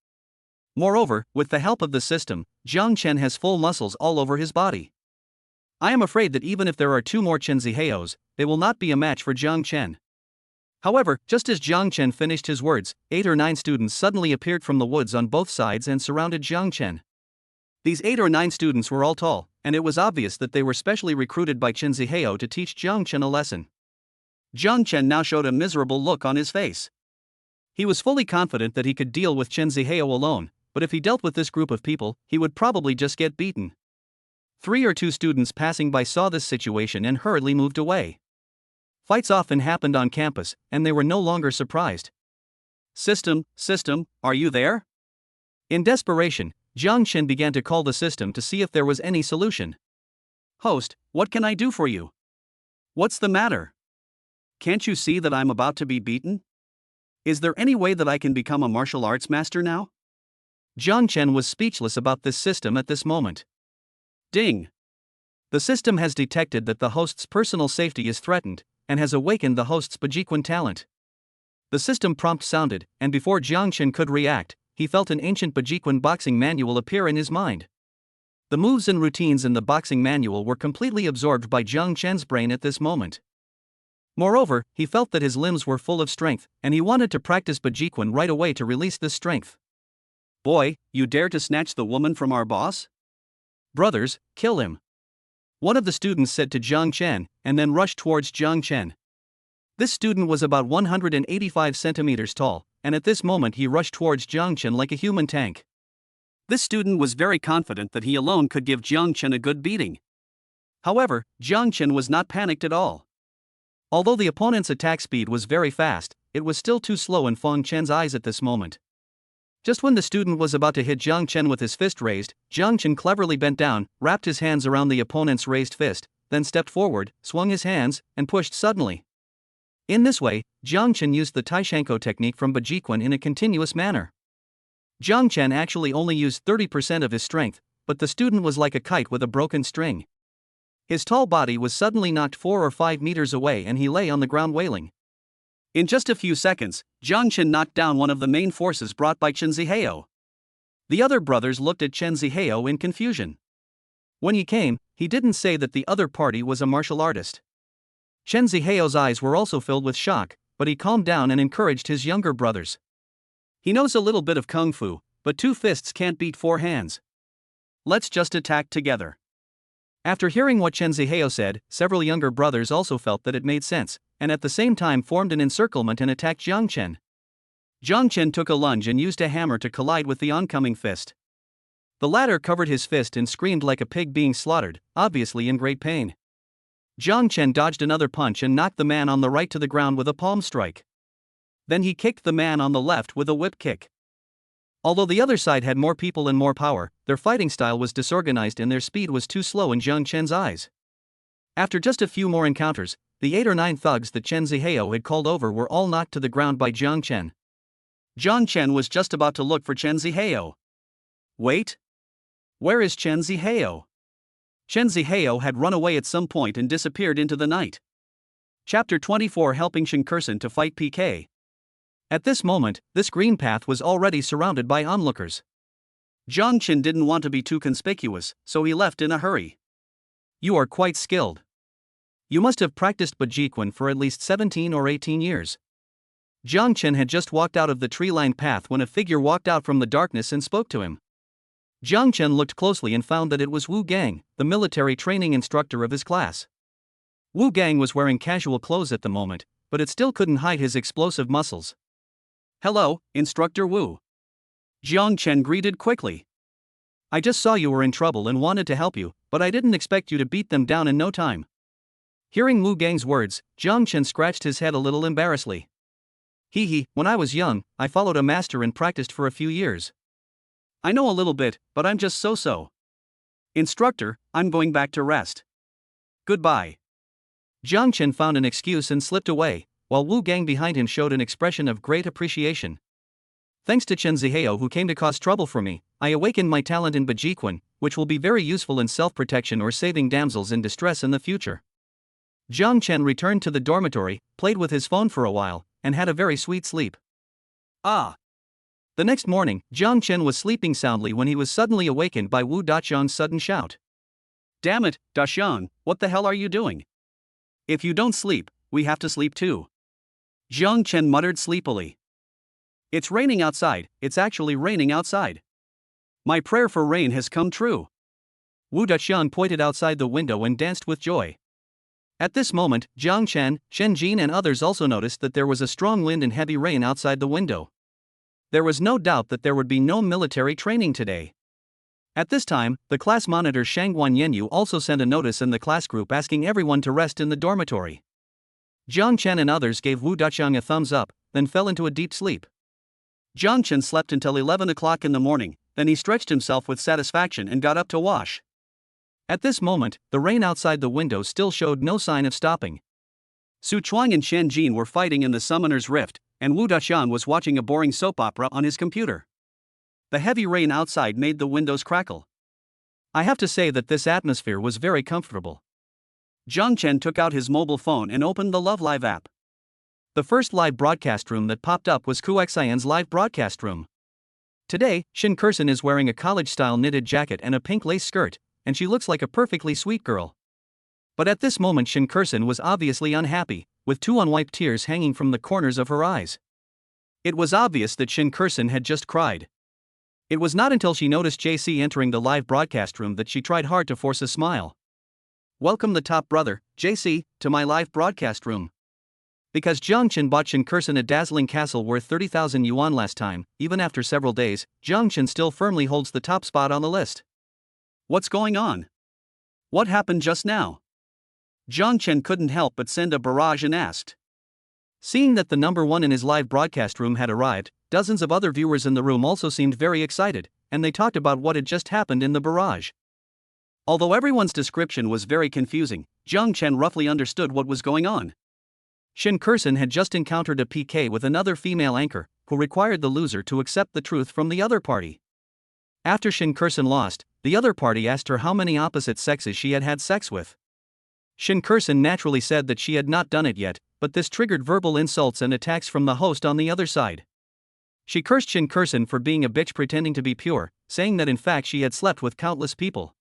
Moreover, with the help of the system, Zhang Chen has full muscles all over his body. I am afraid that even if there are two more Chen Zihaos, they will not be a match for Zhang Chen. However, just as Zhang Chen finished his words, 8 or 9 students suddenly appeared from the woods on both sides and surrounded Zhang Chen. These 8 or 9 students were all tall, and it was obvious that they were specially recruited by Chen Zihao to teach Zhang Chen a lesson. Zhang Chen now showed a miserable look on his face. He was fully confident that he could deal with Chen Zihao alone, but if he dealt with this group of people, he would probably just get beaten. 3 or 2 students passing by saw this situation and hurriedly moved away. Fights often happened on campus, and they were no longer surprised. System, are you there? In desperation, Zhang Chen began to call the system to see if there was any solution. Host, what can I do for you? What's the matter? Can't you see that I'm about to be beaten? Is there any way that I can become a martial arts master now? Zhang Chen was speechless about this system at this moment. Ding! The system has detected that the host's personal safety is threatened, and has awakened the host's Bajiquan talent. The system prompt sounded, and before Zhang Chen could react, he felt an ancient Bajiquan boxing manual appear in his mind. The moves and routines in the boxing manual were completely absorbed by Zhang Chen's brain at this moment. Moreover, he felt that his limbs were full of strength, and he wanted to practice Bajiquan right away to release this strength. Boy, you dare to snatch the woman from our boss? Brothers, kill him. One of the students said to Zhang Chen, and then rushed towards Zhang Chen. This student was about 185 centimeters tall, and at this moment he rushed towards Jiang Chen like a human tank. This student was very confident that he alone could give Jiang Chen a good beating. However, Jiang Chen was not panicked at all. Although the opponent's attack speed was very fast, it was still too slow in Feng Chen's eyes at this moment. Just when the student was about to hit Jiang Chen with his fist raised, Jiang Chen cleverly bent down, wrapped his hands around the opponent's raised fist, then stepped forward, swung his hands, and pushed suddenly. In this way, Jiang Chen used the Taishanko technique from Bajiquan in a continuous manner. Jiang Chen actually only used 30% of his strength, but the student was like a kite with a broken string. His tall body was suddenly knocked 4 or 5 meters away and he lay on the ground wailing. In just a few seconds, Jiang Chen knocked down one of the main forces brought by Chen Zihao. The other brothers looked at Chen Zihao in confusion. When he came, he didn't say that the other party was a martial artist. Chen Zihao's eyes were also filled with shock, but he calmed down and encouraged his younger brothers. He knows a little bit of kung fu, but 2 fists can't beat 4 hands. Let's just attack together. After hearing what Chen Zihao said, several younger brothers also felt that it made sense, and at the same time formed an encirclement and attacked Jiang Chen. Jiang Chen took a lunge and used a hammer to collide with the oncoming fist. The latter covered his fist and screamed like a pig being slaughtered, obviously in great pain. Jiang Chen dodged another punch and knocked the man on the right to the ground with a palm strike. Then he kicked the man on the left with a whip kick. Although the other side had more people and more power, their fighting style was disorganized and their speed was too slow in Jiang Chen's eyes. After just a few more encounters, the 8 or 9 thugs that Chen Zihao had called over were all knocked to the ground by Jiang Chen. Jiang Chen was just about to look for Chen Zihao. Wait! Where is Chen Zihao? Chen Zihao had run away at some point and disappeared into the night. Chapter 24, helping Shinkursen to fight PK. At this moment, this green path was already surrounded by onlookers. Jiang Chen didn't want to be too conspicuous, so he left in a hurry. You are quite skilled. You must have practiced Bajiquan for at least 17 or 18 years. Jiang Chen had just walked out of the tree-lined path when a figure walked out from the darkness and spoke to him. Jiang Chen looked closely and found that it was Wu Gang, the military training instructor of his class. Wu Gang was wearing casual clothes at the moment, but it still couldn't hide his explosive muscles. Hello, Instructor Wu. Jiang Chen greeted quickly. I just saw you were in trouble and wanted to help you, but I didn't expect you to beat them down in no time. Hearing Wu Gang's words, Jiang Chen scratched his head a little embarrassedly. When I was young, I followed a master and practiced for a few years. I know a little bit, but I'm just so-so. Instructor, I'm going back to rest. Goodbye. Jiang Chen found an excuse and slipped away, while Wu Gang behind him showed an expression of great appreciation. Thanks to Chen Zihao who came to cause trouble for me, I awakened my talent in Bajiquan, which will be very useful in self-protection or saving damsels in distress in the future. Jiang Chen returned to the dormitory, played with his phone for a while, and had a very sweet sleep. The next morning, Jiang Chen was sleeping soundly when he was suddenly awakened by Wu Daqiang's sudden shout. Damn it, Daqiang, what the hell are you doing? If you don't sleep, we have to sleep too. Jiang Chen muttered sleepily. It's raining outside, it's actually raining outside. My prayer for rain has come true. Wu Daqiang pointed outside the window and danced with joy. At this moment, Jiang Chen, Shen Jin and others also noticed that there was a strong wind and heavy rain outside the window. There was no doubt that there would be no military training today. At this time, the class monitor Shangguan Yenyu also sent a notice in the class group asking everyone to rest in the dormitory. Jiang Chen and others gave Wu Daqiang a thumbs up, then fell into a deep sleep. Jiang Chen slept until 11 o'clock in the morning, then he stretched himself with satisfaction and got up to wash. At this moment, the rain outside the window still showed no sign of stopping. Su Chuang and Shen Jin were fighting in the Summoner's Rift, and Wu Daqiang was watching a boring soap opera on his computer. The heavy rain outside made the windows crackle. I have to say that this atmosphere was very comfortable. Jiang Chen took out his mobile phone and opened the Love Live app. The first live broadcast room that popped up was Kuxian's live broadcast room. Today, Shinkursen is wearing a college-style knitted jacket and a pink lace skirt, and she looks like a perfectly sweet girl. But at this moment Shinkursen was obviously unhappy, with 2 unwiped tears hanging from the corners of her eyes. It was obvious that Shinkursen had just cried. It was not until she noticed JC entering the live broadcast room that she tried hard to force a smile. Welcome the top brother, JC, to my live broadcast room. Because Jiang Chen bought Shin Kursen a dazzling castle worth 30,000 yuan last time, even after several days, Jiang Chen still firmly holds the top spot on the list. What's going on? What happened just now? Jiang Chen couldn't help but send a barrage and asked. Seeing that the number one in his live broadcast room had arrived, dozens of other viewers in the room also seemed very excited, and they talked about what had just happened in the barrage. Although everyone's description was very confusing, Jiang Chen roughly understood what was going on. Shin Kursen had just encountered a PK with another female anchor, who required the loser to accept the truth from the other party. After Shin Kursen lost, the other party asked her how many opposite sexes she had had sex with. Shin Kursen naturally said that she had not done it yet, but this triggered verbal insults and attacks from the host on the other side. She cursed Shin Kursen for being a bitch pretending to be pure, saying that in fact she had slept with countless people.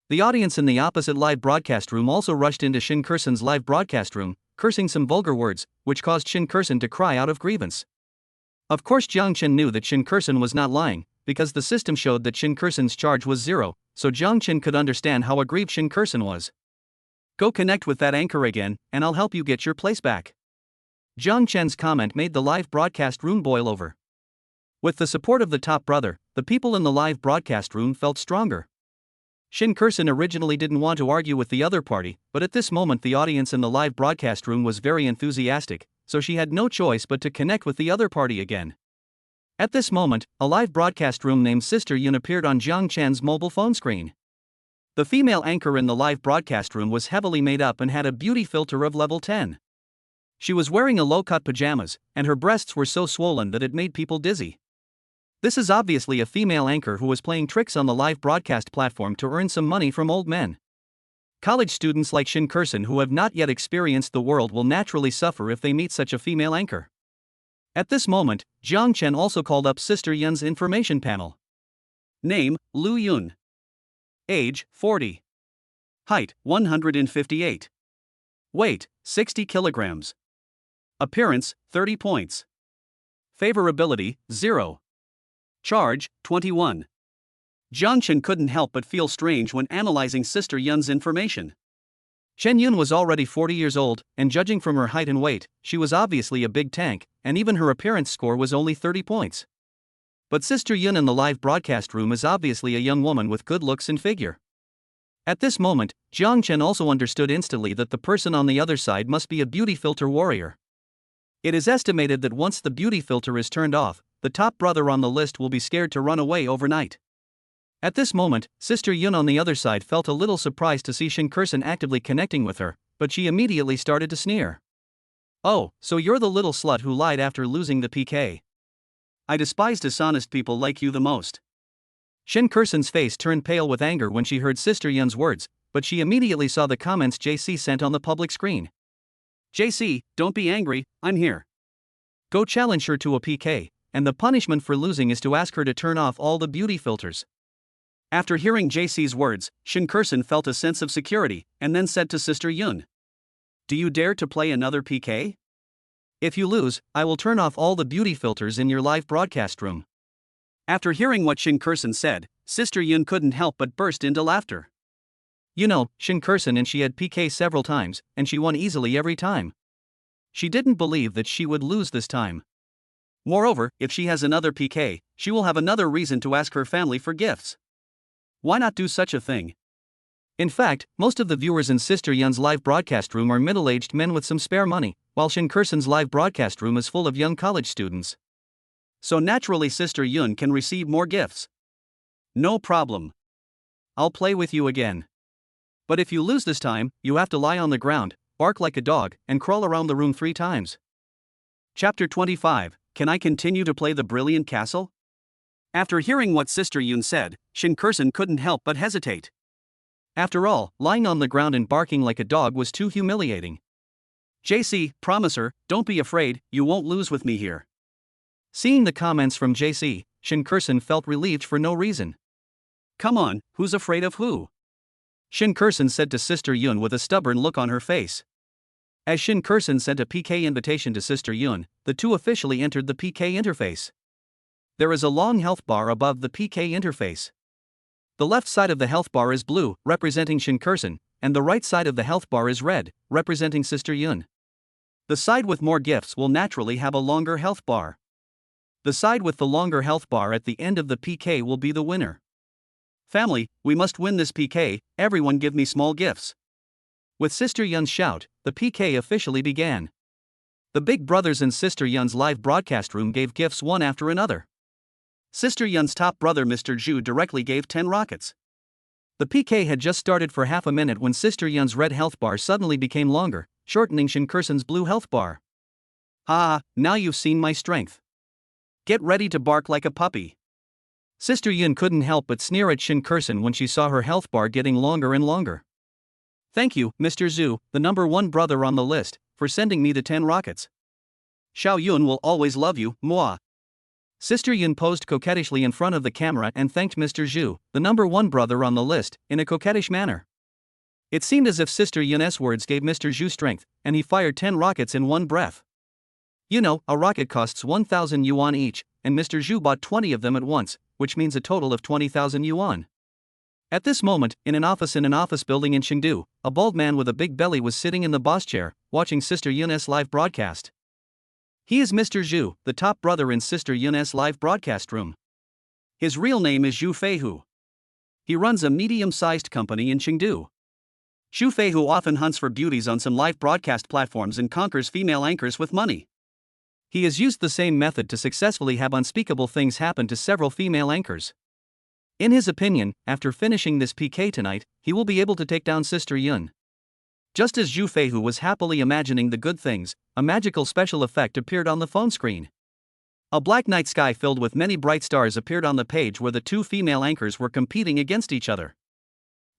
The audience in the opposite live broadcast room also rushed into Shin Kursen's live broadcast room, cursing some vulgar words, which caused Shin Kursen to cry out of grievance. Of course Jiang Chen knew that Shin Kursen was not lying, because the system showed that Shin Kursen's charge was 0, so Jiang Chen could understand how aggrieved Shin Kursen was. Go connect with that anchor again, and I'll help you get your place back. Jiang Chen's comment made the live broadcast room boil over. With the support of the top brother, the people in the live broadcast room felt stronger. Shin Kursen originally didn't want to argue with the other party, but at this moment the audience in the live broadcast room was very enthusiastic, so she had no choice but to connect with the other party again. At this moment, a live broadcast room named Sister Yun appeared on Jiang Chen's mobile phone screen. The female anchor in the live broadcast room was heavily made up and had a beauty filter of level 10. She was wearing a low-cut pajamas, and her breasts were so swollen that it made people dizzy. This is obviously a female anchor who was playing tricks on the live broadcast platform to earn some money from old men. College students like Shin Kursen who have not yet experienced the world will naturally suffer if they meet such a female anchor. At this moment, Jiang Chen also called up Sister Yun's information panel. Name, Lu Yun. Age, 40. Height, 158. Weight, 60 kilograms. Appearance, 30 points. Favorability, 0. Charge, 21. Jiang Chen couldn't help but feel strange when analyzing Sister Yun's information. Chen Yun was already 40 years old, and judging from her height and weight, she was obviously a big tank, and even her appearance score was only 30 points. But Sister Yun in the live broadcast room is obviously a young woman with good looks and figure. At this moment, Jiang Chen also understood instantly that the person on the other side must be a beauty filter warrior. It is estimated that once the beauty filter is turned off, the top brother on the list will be scared to run away overnight. At this moment, Sister Yun on the other side felt a little surprised to see Shin Kursen actively connecting with her, but she immediately started to sneer. Oh, so you're the little slut who lied after losing the PK. I despise dishonest people like you the most. Shin Kursen's face turned pale with anger when she heard Sister Yun's words, but she immediately saw the comments JC sent on the public screen. JC, don't be angry, I'm here. Go challenge her to a PK, and the punishment for losing is to ask her to turn off all the beauty filters. After hearing JC's words, Shin Kursen felt a sense of security, and then said to Sister Yun, do you dare to play another PK? If you lose, I will turn off all the beauty filters in your live broadcast room. After hearing what Shin Kursen said, Sister Yun couldn't help but burst into laughter. You know, Shin Kursen and she had PK several times, and she won easily every time. She didn't believe that she would lose this time. Moreover, if she has another PK, she will have another reason to ask her family for gifts. Why not do such a thing? In fact, most of the viewers in Sister Yun's live broadcast room are middle-aged men with some spare money, while Shin Kursen's live broadcast room is full of young college students. So naturally Sister Yun can receive more gifts. No problem. I'll play with you again. But if you lose this time, you have to lie on the ground, bark like a dog, and crawl around the room 3 times. Chapter 25, Can I continue to play the brilliant castle? After hearing what Sister Yun said, Shin Kursen couldn't help but hesitate. After all, lying on the ground and barking like a dog was too humiliating. JC, promise her, don't be afraid, you won't lose with me here. Seeing the comments from JC, Shin Kursen felt relieved for no reason. Come on, who's afraid of who? Shin Kursen said to Sister Yun with a stubborn look on her face. As Shin Kursen sent a PK invitation to Sister Yun, the two officially entered the PK interface. There is a long health bar above the PK interface. The left side of the health bar is blue, representing Shin Kursen, and the right side of the health bar is red, representing Sister Yun. The side with more gifts will naturally have a longer health bar. The side with the longer health bar at the end of the PK will be the winner. Family, we must win this PK, everyone give me small gifts. With Sister Yun's shout, the PK officially began. The big brothers in Sister Yun's live broadcast room gave gifts one after another. Sister Yun's top brother Mr. Zhu directly gave 10 rockets. The PK had just started for half a minute when Sister Yun's red health bar suddenly became longer, shortening Shinkursen's blue health bar. Ah, now you've seen my strength. Get ready to bark like a puppy. Sister Yun couldn't help but sneer at Shinkursen when she saw her health bar getting longer and longer. Thank you, Mr. Zhu, the number one brother on the list, for sending me the 10 rockets. Xiao Yun will always love you, moi. Sister Yun posed coquettishly in front of the camera and thanked Mr. Zhu, the number one brother on the list, in a coquettish manner. It seemed as if Sister Yun's words gave Mr. Zhu strength, and he fired 10 rockets in one breath. You know, a rocket costs 1,000 yuan each, and Mr. Zhu bought 20 of them at once, which means a total of 20,000 yuan. At this moment, in an office building in Chengdu, a bald man with a big belly was sitting in the boss chair, watching Sister Yun's live broadcast. He is Mr. Zhu, the top brother in Sister Yun's live broadcast room. His real name is Zhu Feihu. He runs a medium-sized company in Chengdu. Zhu Feihu often hunts for beauties on some live broadcast platforms and conquers female anchors with money. He has used the same method to successfully have unspeakable things happen to several female anchors. In his opinion, after finishing this PK tonight, he will be able to take down Sister Yun. Just as Zhu Feihu was happily imagining the good things, a magical special effect appeared on the phone screen. A black night sky filled with many bright stars appeared on the page where the two female anchors were competing against each other.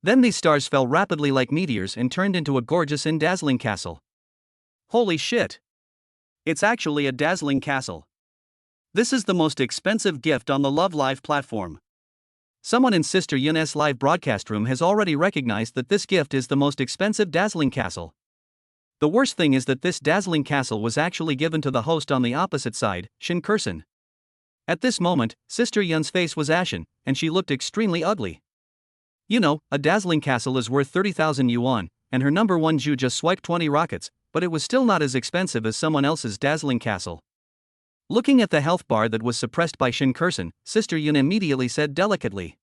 Then these stars fell rapidly like meteors and turned into a gorgeous and dazzling castle. Holy shit! It's actually a dazzling castle. This is the most expensive gift on the Love Live platform. Someone in Sister Yun's live broadcast room has already recognized that this gift is the most expensive dazzling castle. The worst thing is that this dazzling castle was actually given to the host on the opposite side, Shinkursen. At this moment, Sister Yun's face was ashen, and she looked extremely ugly. You know, a dazzling castle is worth 30,000 yuan, and her number one Zhu just swiped 20 rockets, but it was still not as expensive as someone else's dazzling castle. Looking at the health bar that was suppressed by Shinkursen, Sister Yun immediately said delicately,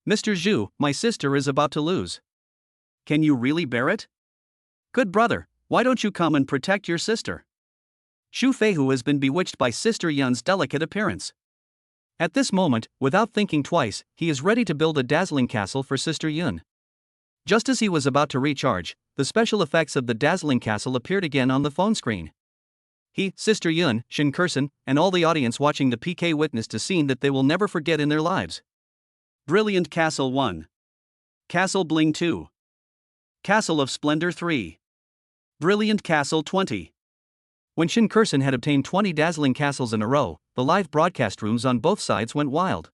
Mr. Zhu, my sister is about to lose. Can you really bear it? Good brother, why don't you come and protect your sister? Zhu Feihu has been bewitched by Sister Yun's delicate appearance. At this moment, without thinking twice, he is ready to build a dazzling castle for Sister Yun. Just as he was about to recharge, the special effects of the dazzling castle appeared again on the phone screen. He, Sister Yun, Shinkursen, and all the audience watching the PK witnessed a scene that they will never forget in their lives. Brilliant Castle 1. Castle Bling 2. Castle of Splendor 3. Brilliant Castle 20. When Shinkursen had obtained 20 dazzling castles in a row, the live broadcast rooms on both sides went wild.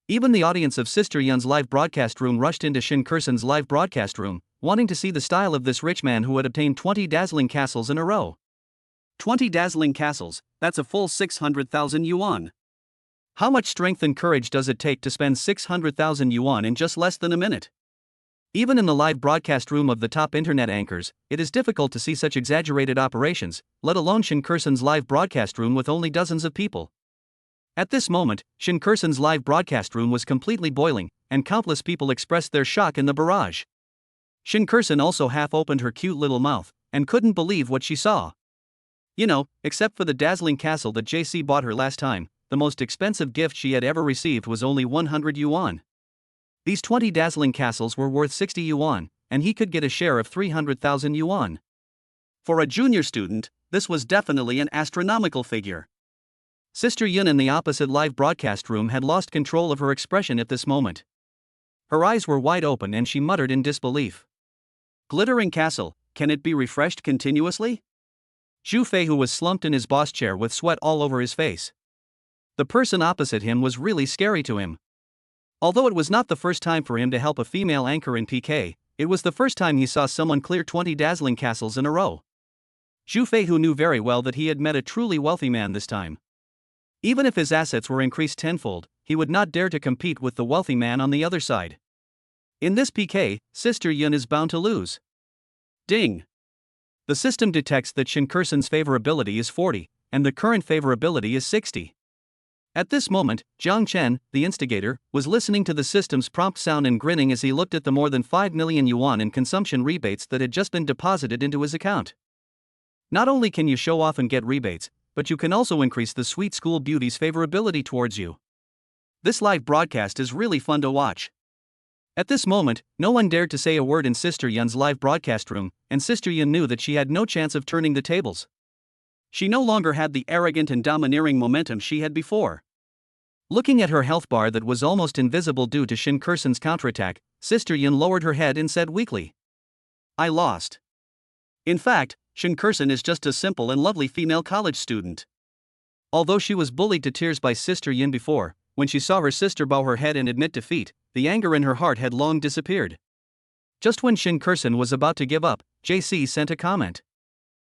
Even the audience of Sister Yun's live broadcast room rushed into Shinkursen's live broadcast room, wanting to see the style of this rich man who had obtained 20 dazzling castles in a row. 20 dazzling castles, that's a full 600,000 yuan. How much strength and courage does it take to spend 600,000 yuan in just less than a minute? Even in the live broadcast room of the top internet anchors, it is difficult to see such exaggerated operations, let alone Shinkursen's live broadcast room with only dozens of people. At this moment, Shinkursen's live broadcast room was completely boiling, and countless people expressed their shock in the barrage. Shinkursen also half opened her cute little mouth, and couldn't believe what she saw. You know, except for the dazzling castle that JC bought her last time, the most expensive gift she had ever received was only 100 yuan. These 20 dazzling castles were worth 60 yuan, and he could get a share of 300,000 yuan. For a junior student, this was definitely an astronomical figure. Sister Yun in the opposite live broadcast room had lost control of her expression at this moment. Her eyes were wide open and she muttered in disbelief. Glittering castle, can it be refreshed continuously? Zhu Feihu was slumped in his boss chair with sweat all over his face. The person opposite him was really scary to him. Although it was not the first time for him to help a female anchor in PK, it was the first time he saw someone clear 20 dazzling castles in a row. Zhu Feihu knew very well that he had met a truly wealthy man this time. Even if his assets were increased tenfold, he would not dare to compete with the wealthy man on the other side. In this PK, Sister Yun is bound to lose. Ding! The system detects that Shinkursen's favorability is 40, and the current favorability is 60. At this moment, Jiang Chen, the instigator, was listening to the system's prompt sound and grinning as he looked at the more than 5 million yuan in consumption rebates that had just been deposited into his account. Not only can you show off and get rebates, but you can also increase the sweet school beauty's favorability towards you. This live broadcast is really fun to watch. At this moment, no one dared to say a word in Sister Yun's live broadcast room, and Sister Yun knew that she had no chance of turning the tables. She no longer had the arrogant and domineering momentum she had before. Looking at her health bar that was almost invisible due to Shinkursen's counterattack, Sister Yun lowered her head and said weakly, "I lost." In fact, Shinkursen is just a simple and lovely female college student. Although she was bullied to tears by Sister Yun before, when she saw her sister bow her head and admit defeat, the anger in her heart had long disappeared. Just when Shinkursen was about to give up, JC sent a comment.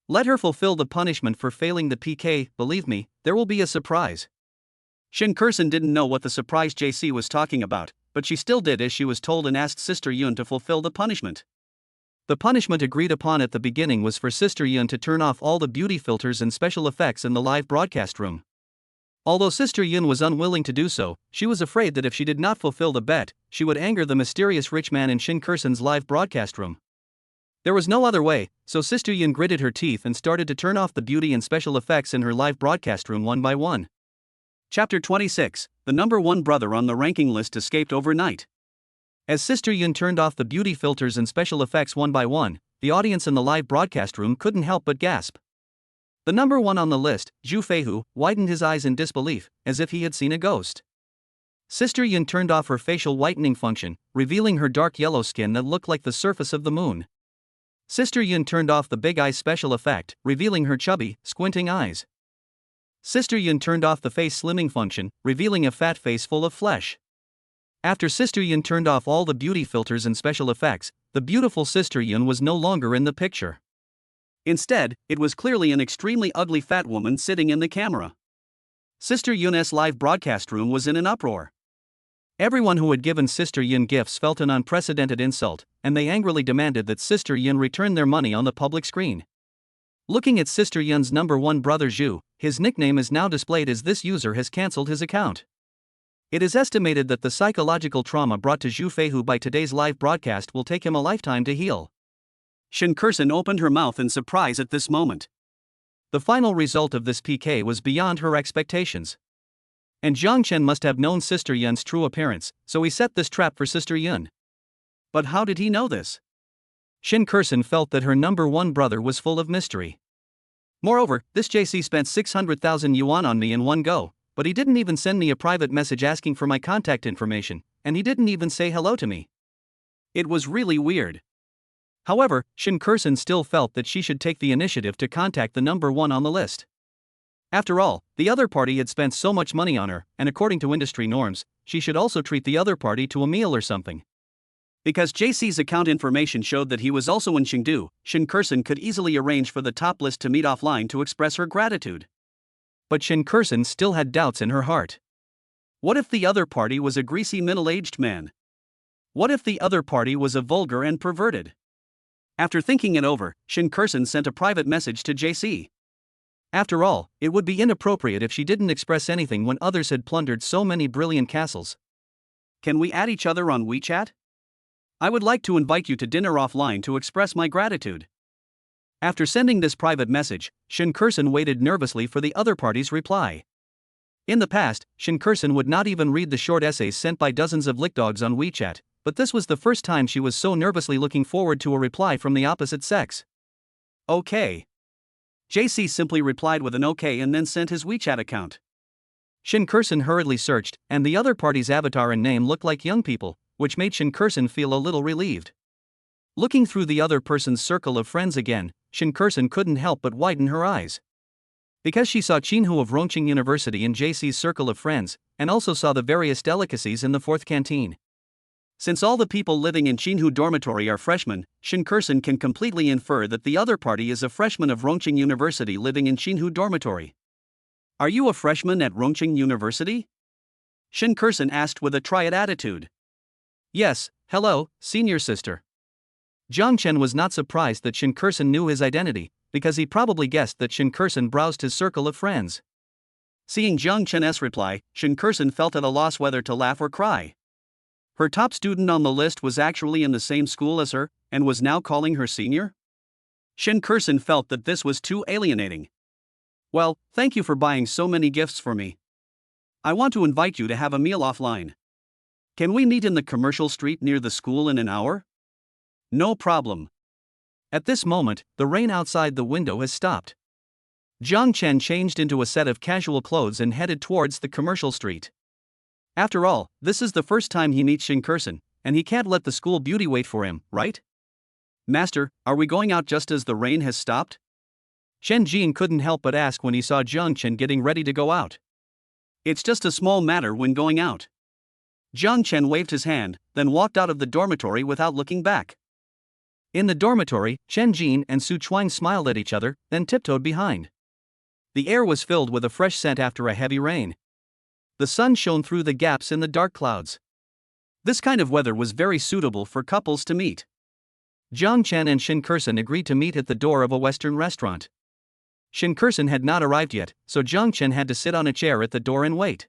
"Let her fulfill the punishment for failing the PK, believe me, there will be a surprise." Shinkursen didn't know what the surprise JC was talking about, but she still did as she was told and asked Sister Yun to fulfill the punishment. The punishment agreed upon at the beginning was for Sister Yun to turn off all the beauty filters and special effects in the live broadcast room. Although Sister Yun was unwilling to do so, she was afraid that if she did not fulfill the bet, she would anger the mysterious rich man in Shinkursen's live broadcast room. There was no other way, so Sister Yun gritted her teeth and started to turn off the beauty and special effects in her live broadcast room one by one. Chapter 26, the number one brother on the ranking list escaped overnight. As Sister Yun turned off the beauty filters and special effects one by one, the audience in the live broadcast room couldn't help but gasp. The number one on the list, Zhu Feihu, widened his eyes in disbelief, as if he had seen a ghost. Sister Yun turned off her facial whitening function, revealing her dark yellow skin that looked like the surface of the moon. Sister Yun turned off the big eye special effect, revealing her chubby, squinting eyes. Sister Yun turned off the face slimming function, revealing a fat face full of flesh. After Sister Yun turned off all the beauty filters and special effects, the beautiful Sister Yun was no longer in the picture. Instead, it was clearly an extremely ugly fat woman sitting in the camera. Sister Yun's live broadcast room was in an uproar. Everyone who had given Sister Yun gifts felt an unprecedented insult, and they angrily demanded that Sister Yun return their money on the public screen. Looking at Sister Yun's number one brother Zhu, his nickname is now displayed as this user has cancelled his account. It is estimated that the psychological trauma brought to Zhu Feihu by today's live broadcast will take him a lifetime to heal. Shinkursen opened her mouth in surprise at this moment. The final result of this PK was beyond her expectations. And Jiang Chen must have known Sister Yun's true appearance, so he set this trap for Sister Yun. But how did he know this? Shinkursen felt that her number one brother was full of mystery. Moreover, this JC spent 600,000 yuan on me in one go, but he didn't even send me a private message asking for my contact information, and he didn't even say hello to me. It was really weird. However, Shinkursen still felt that she should take the initiative to contact the number one on the list. After all, the other party had spent so much money on her, and according to industry norms, she should also treat the other party to a meal or something. Because JC's account information showed that he was also in Chengdu, Shinkursen could easily arrange for the top list to meet offline to express her gratitude. But Shinkursen still had doubts in her heart. What if the other party was a greasy middle-aged man? What if the other party was a vulgar and perverted? After thinking it over, Shinkursen sent a private message to JC. After all, it would be inappropriate if she didn't express anything when others had plundered so many brilliant castles. Can we add each other on WeChat? I would like to invite you to dinner offline to express my gratitude. After sending this private message, Shinkursen waited nervously for the other party's reply. In the past, Shinkursen would not even read the short essays sent by dozens of lickdogs on WeChat, but this was the first time she was so nervously looking forward to a reply from the opposite sex. Okay. JC simply replied with an okay and then sent his WeChat account. Shinkursen hurriedly searched, and the other party's avatar and name looked like young people, which made Shinkursen feel a little relieved. Looking through the other person's circle of friends again, Shinkursen couldn't help but widen her eyes. Because she saw Qinhu of Rongqing University in JC's circle of friends, and also saw the various delicacies in the fourth canteen. Since all the people living in Qinhu Dormitory are freshmen, Shinkursen can completely infer that the other party is a freshman of Rongqing University living in Qinhu Dormitory. Are you a freshman at Rongqing University? Shinkursen asked with a triad attitude. Yes, hello, senior sister. Jiang Chen was not surprised that Shin Kursen knew his identity, because he probably guessed that Shin Kursen browsed his circle of friends. Seeing Jiang Chen's reply, Shin Kursen felt at a loss whether to laugh or cry. Her top student on the list was actually in the same school as her, and was now calling her senior? Shin Kursen felt that this was too alienating. Well, thank you for buying so many gifts for me. I want to invite you to have a meal offline. Can we meet in the commercial street near the school in an hour? No problem. At this moment, the rain outside the window has stopped. Jiang Chen changed into a set of casual clothes and headed towards the commercial street. After all, this is the first time he meets Shin Kursen, and he can't let the school beauty wait for him, right? Master, are we going out just as the rain has stopped? Shen Jin couldn't help but ask when he saw Jiang Chen getting ready to go out. It's just a small matter when going out. Jiang Chen waved his hand, then walked out of the dormitory without looking back. In the dormitory, Shen Jin and Su Chuang smiled at each other, then tiptoed behind. The air was filled with a fresh scent after a heavy rain. The sun shone through the gaps in the dark clouds. This kind of weather was very suitable for couples to meet. Jiang Chen and Shin Kursen agreed to meet at the door of a Western restaurant. Shin Kursen had not arrived yet, so Jiang Chen had to sit on a chair at the door and wait.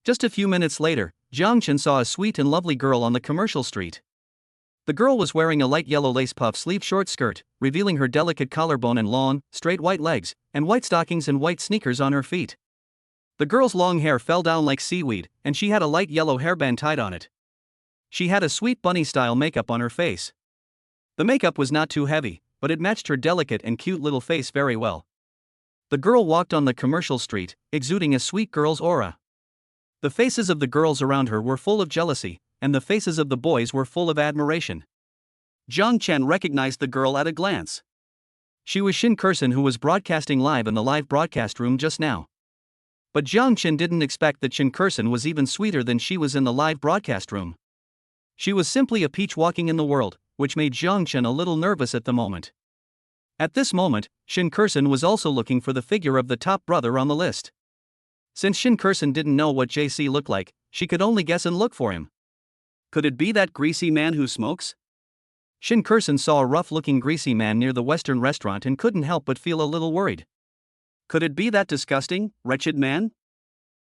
Just a few minutes later, Jiang Chen saw a sweet and lovely girl on the commercial street. The girl was wearing a light yellow lace puff-sleeve short skirt, revealing her delicate collarbone and long, straight white legs, and white stockings and white sneakers on her feet. The girl's long hair fell down like seaweed, and she had a light yellow hairband tied on it. She had a sweet bunny-style makeup on her face. The makeup was not too heavy, but it matched her delicate and cute little face very well. The girl walked on the commercial street, exuding a sweet girl's aura. The faces of the girls around her were full of jealousy, and the faces of the boys were full of admiration. Jiang Chen recognized the girl at a glance. She was Shin Kursen, who was broadcasting live in the live broadcast room just now. But Jiang Chen didn't expect that Shin Kursen was even sweeter than she was in the live broadcast room. She was simply a peach walking in the world, which made Jiang Chen a little nervous at the moment. At this moment, Shin Kursen was also looking for the figure of the top brother on the list. Since Shin Kursen didn't know what JC looked like, she could only guess and look for him. Could it be that greasy man who smokes? Shin Kursen saw a rough-looking greasy man near the Western restaurant and couldn't help but feel a little worried. Could it be that disgusting, wretched man?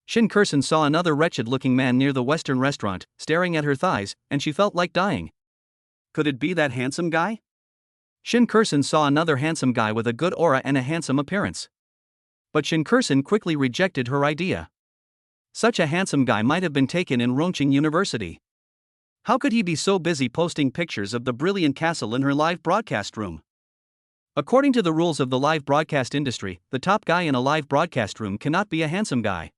Shin Kursen saw another wretched-looking man near the Western restaurant, staring at her thighs, and she felt like dying. Could it be that handsome guy? Shin Kursen saw another handsome guy with a good aura and a handsome appearance. But Shin Kursen quickly rejected her idea. Such a handsome guy might have been taken in Rongqing University. How could he be so busy posting pictures of the brilliant castle in her live broadcast room? According to the rules of the live broadcast industry, the top guy in a live broadcast room cannot be a handsome guy.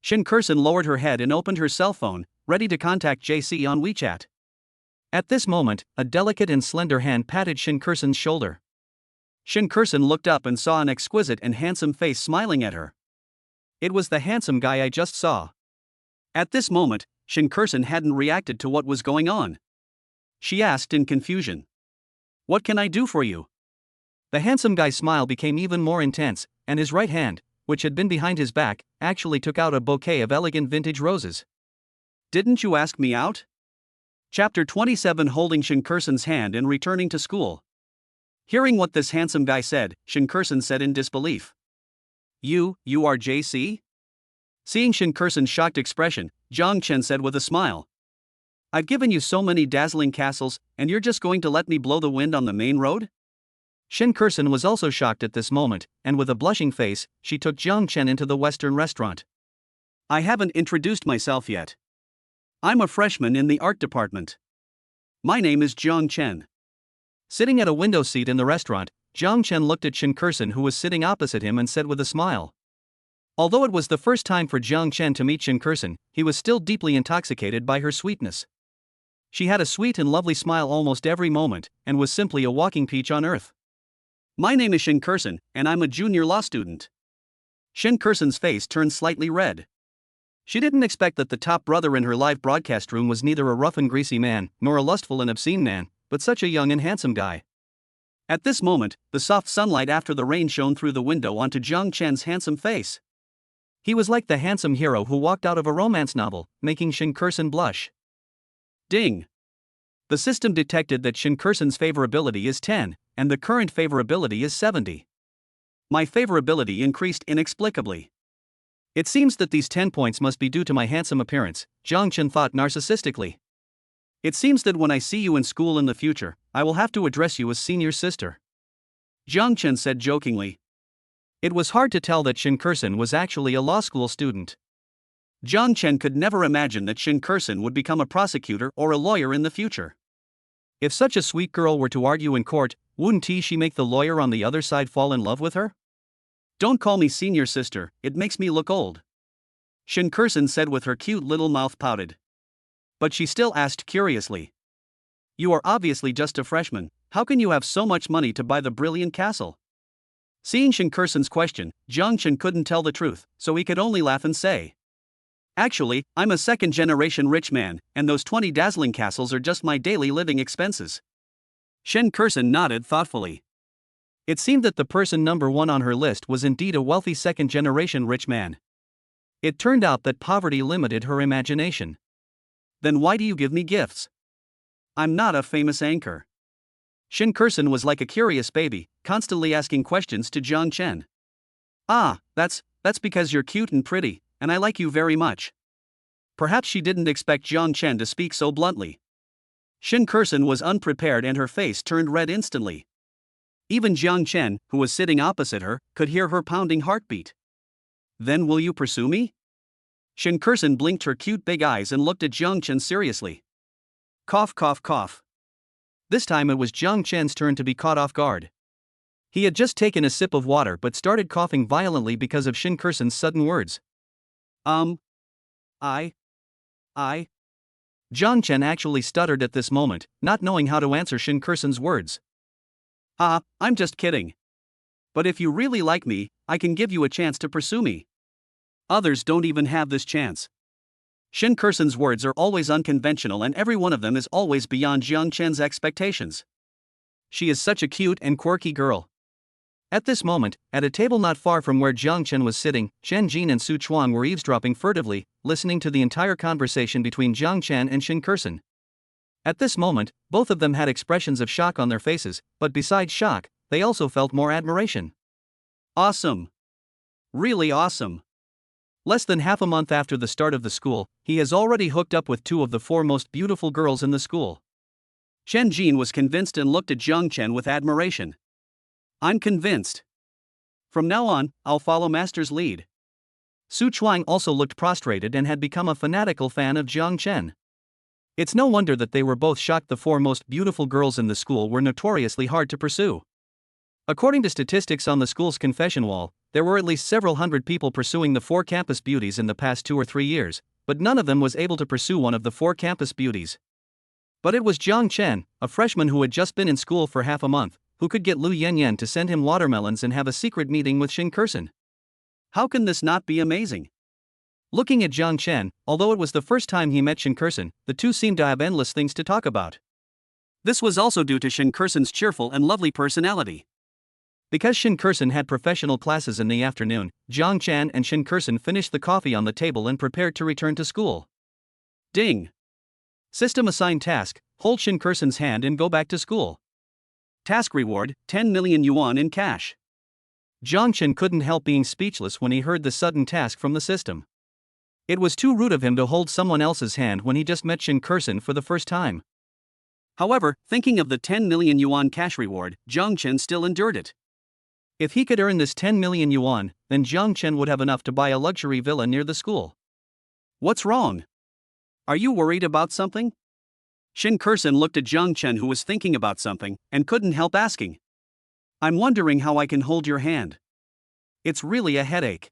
Shin Kursen lowered her head and opened her cell phone, ready to contact JC on WeChat. At this moment, a delicate and slender hand patted Shin Kursen's shoulder. Shin Kursen looked up and saw an exquisite and handsome face smiling at her. It was the handsome guy I just saw. At this moment, Shin Kursen hadn't reacted to what was going on. She asked in confusion, "What can I do for you?" The handsome guy's smile became even more intense, and his right hand, which had been behind his back, actually took out a bouquet of elegant vintage roses. "Didn't you ask me out?" Chapter 27. Holding Shin Kursen's hand and returning to school. Hearing what this handsome guy said, Shin Kursen said in disbelief, You are JC? Seeing Shin Kursen's shocked expression, Jiang Chen said with a smile, "I've given you so many dazzling castles, and you're just going to let me blow the wind on the main road?" Shin Kursen was also shocked at this moment, and with a blushing face, she took Jiang Chen into the Western restaurant. "I haven't introduced myself yet. I'm a freshman in the art department. My name is Jiang Chen." Sitting at a window seat in the restaurant, Jiang Chen looked at Shin Kursen, who was sitting opposite him, and said with a smile. Although it was the first time for Jiang Chen to meet Shin Kursen, he was still deeply intoxicated by her sweetness. She had a sweet and lovely smile almost every moment, and was simply a walking peach on earth. "My name is Shin Kursen, and I'm a junior law student." Shin Kursen's face turned slightly red. She didn't expect that the top brother in her live broadcast room was neither a rough and greasy man, nor a lustful and obscene man, but such a young and handsome guy. At this moment, the soft sunlight after the rain shone through the window onto Jiang Chen's handsome face. He was like the handsome hero who walked out of a romance novel, making Shin Kursen blush. Ding! The system detected that Shinkursen's favorability is 10, and the current favorability is 70. My favorability increased inexplicably. It seems that these 10 points must be due to my handsome appearance, Jiang Chen thought narcissistically. It seems that when I see you in school in the future, I will have to address you as senior sister. Jiang Chen said jokingly. It was hard to tell that Shinkursen was actually a law school student. Jiang Chen could never imagine that Shinkursen would become a prosecutor or a lawyer in the future. If such a sweet girl were to argue in court, wouldn't she make the lawyer on the other side fall in love with her? Don't call me senior sister, it makes me look old. Shinkursen said with her cute little mouth pouted. But she still asked curiously. You are obviously just a freshman, how can you have so much money to buy the brilliant castle? Seeing Shinkursen's question, Jiang Chen couldn't tell the truth, so he could only laugh and say. Actually, I'm a second-generation rich man, and those 20 dazzling castles are just my daily living expenses. Shinkursen nodded thoughtfully. It seemed that the person number one on her list was indeed a wealthy second-generation rich man. It turned out that poverty limited her imagination. Then why do you give me gifts? I'm not a famous anchor. Shinkursen was like a curious baby, constantly asking questions to Jiang Chen. Ah, that's because you're cute and pretty, and I like you very much. Perhaps she didn't expect Jiang Chen to speak so bluntly. Shinkursen was unprepared and her face turned red instantly. Even Jiang Chen, who was sitting opposite her, could hear her pounding heartbeat. Then will you pursue me? Shinkursen blinked her cute big eyes and looked at Jiang Chen seriously. Cough cough cough. This time it was Jiang Chen's turn to be caught off guard. He had just taken a sip of water but started coughing violently because of Shinkursen's sudden words. I. Jiang Chen actually stuttered at this moment, not knowing how to answer Shinkursen's words. I'm just kidding. But if you really like me, I can give you a chance to pursue me. Others don't even have this chance. Shinkursen's words are always unconventional and every one of them is always beyond Jiang Chen's expectations. She is such a cute and quirky girl. At this moment, at a table not far from where Jiang Chen was sitting, Chen Jin and Su Chuang were eavesdropping furtively, listening to the entire conversation between Jiang Chen and Shinkursen. At this moment, both of them had expressions of shock on their faces, but besides shock, they also felt more admiration. Awesome. Really awesome. Less than half a month after the start of the school, he has already hooked up with 2 of the 4 most beautiful girls in the school. Chen Jin was convinced and looked at Jiang Chen with admiration. I'm convinced. From now on, I'll follow Master's lead. Su Chuang also looked prostrated and had become a fanatical fan of Jiang Chen. It's no wonder that they were both shocked. The 4 most beautiful girls in the school were notoriously hard to pursue. According to statistics on the school's confession wall, there were at least several hundred people pursuing the 4 campus beauties in the past 2 or 3 years, but none of them was able to pursue one of the 4 campus beauties. But it was Jiang Chen, a freshman who had just been in school for half a month, who could get Lu Yinyan to send him watermelons and have a secret meeting with Shinkursen. How can this not be amazing? Looking at Jiang Chen, although it was the first time he met Shinkursen, the two seemed to have endless things to talk about. This was also due to Shinkursen's cheerful and lovely personality. Because Shinkursen had professional classes in the afternoon, Jiang Chen and Shinkursen finished the coffee on the table and prepared to return to school. Ding! System assigned task, hold Shinkursen's hand and go back to school. Task reward, 10 million yuan in cash. Jiang Chen couldn't help being speechless when he heard the sudden task from the system. It was too rude of him to hold someone else's hand when he just met Shinkursen for the first time. However, thinking of the 10 million yuan cash reward, Jiang Chen still endured it. If he could earn this 10 million yuan, then Jiang Chen would have enough to buy a luxury villa near the school. What's wrong? Are you worried about something? Shinkursen looked at Jiang Chen, who was thinking about something, and couldn't help asking. I'm wondering how I can hold your hand. It's really a headache.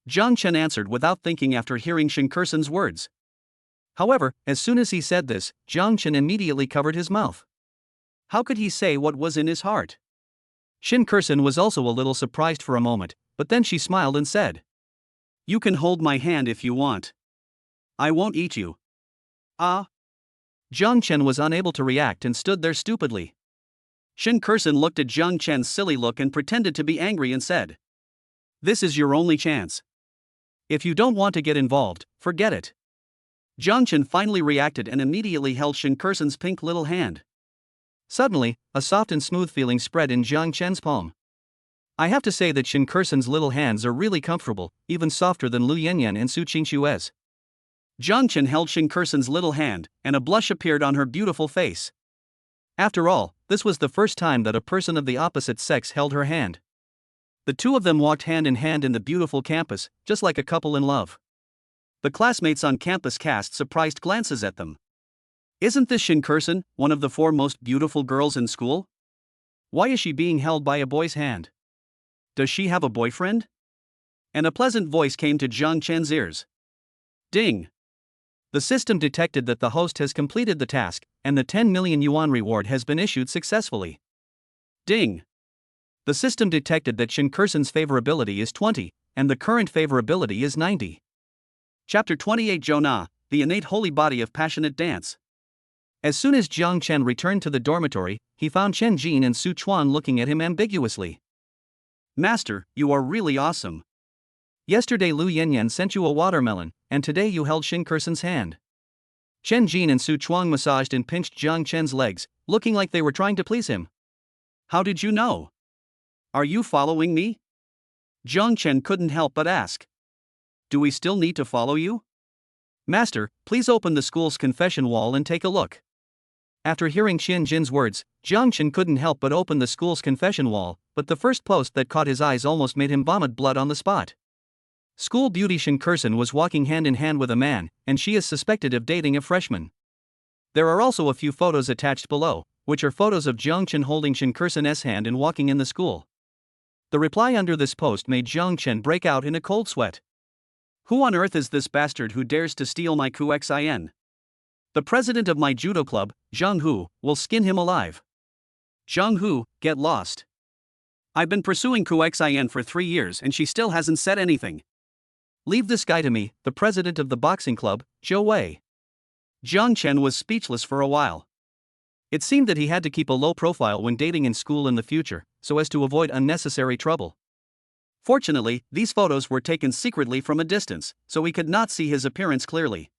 Jiang Chen answered without thinking after hearing Shinkursen's words. However, as soon as he said this, Jiang Chen immediately covered his mouth. How could he say what was in his heart? Shinkursen was also a little surprised for a moment, but then she smiled and said, You can hold my hand if you want. I won't eat you. Jiang Chen was unable to react and stood there stupidly. Shinkursen looked at Jiang Chen's silly look and pretended to be angry and said, This is your only chance. If you don't want to get involved, forget it. Zhang Chen finally reacted and immediately held Shinkursen's pink little hand. Suddenly, a soft and smooth feeling spread in Zhang Chen's palm. I have to say that Shinkursen's little hands are really comfortable, even softer than Lu Yinyan and Suchinshua's. Zhang Chen held Shinkursen's little hand, and a blush appeared on her beautiful face. After all, this was the first time that a person of the opposite sex held her hand. The two of them walked hand in hand in the beautiful campus, just like a couple in love. The classmates on campus cast surprised glances at them. Isn't this Shinkursen, one of the 4 most beautiful girls in school? Why is she being held by a boy's hand? Does she have a boyfriend? And a pleasant voice came to Zhang Chen's ears. Ding! The system detected that the host has completed the task, and the 10 million yuan reward has been issued successfully. Ding! The system detected that Shinkursen's favorability is 20, and the current favorability is 90. Chapter 28 Jonah, the innate holy body of passionate dance. As soon as Zhang Chen returned to the dormitory, he found Chen Jin and Su Chuan looking at him ambiguously. Master, you are really awesome. Yesterday Lu Yinyan sent you a watermelon, and today you held Shinkursen's hand. Chen Jin and Su Chuan massaged and pinched Zhang Chen's legs, looking like they were trying to please him. How did you know? Are you following me? Zhang Chen couldn't help but ask. Do we still need to follow you? Master, please open the school's confession wall and take a look. After hearing Chen Jin's words, Zhang Chen couldn't help but open the school's confession wall, but the first post that caught his eyes almost made him vomit blood on the spot. School beauty Shinkursen was walking hand in hand with a man, and she is suspected of dating a freshman. There are also a few photos attached below, which are photos of Zhang Chen holding Shinkursen's hand and walking in the school. The reply under this post made Zhang Chen break out in a cold sweat. Who on earth is this bastard who dares to steal my Xin? The president of my judo club, Zhang Hu, will skin him alive. Zhang Hu, get lost. I've been pursuing Xin for 3 years and she still hasn't said anything. Leave this guy to me, the president of the boxing club, Zhou Wei. Zhang Chen was speechless for a while. It seemed that he had to keep a low profile when dating in school in the future, so as to avoid unnecessary trouble. Fortunately, these photos were taken secretly from a distance, so he could not see his appearance clearly.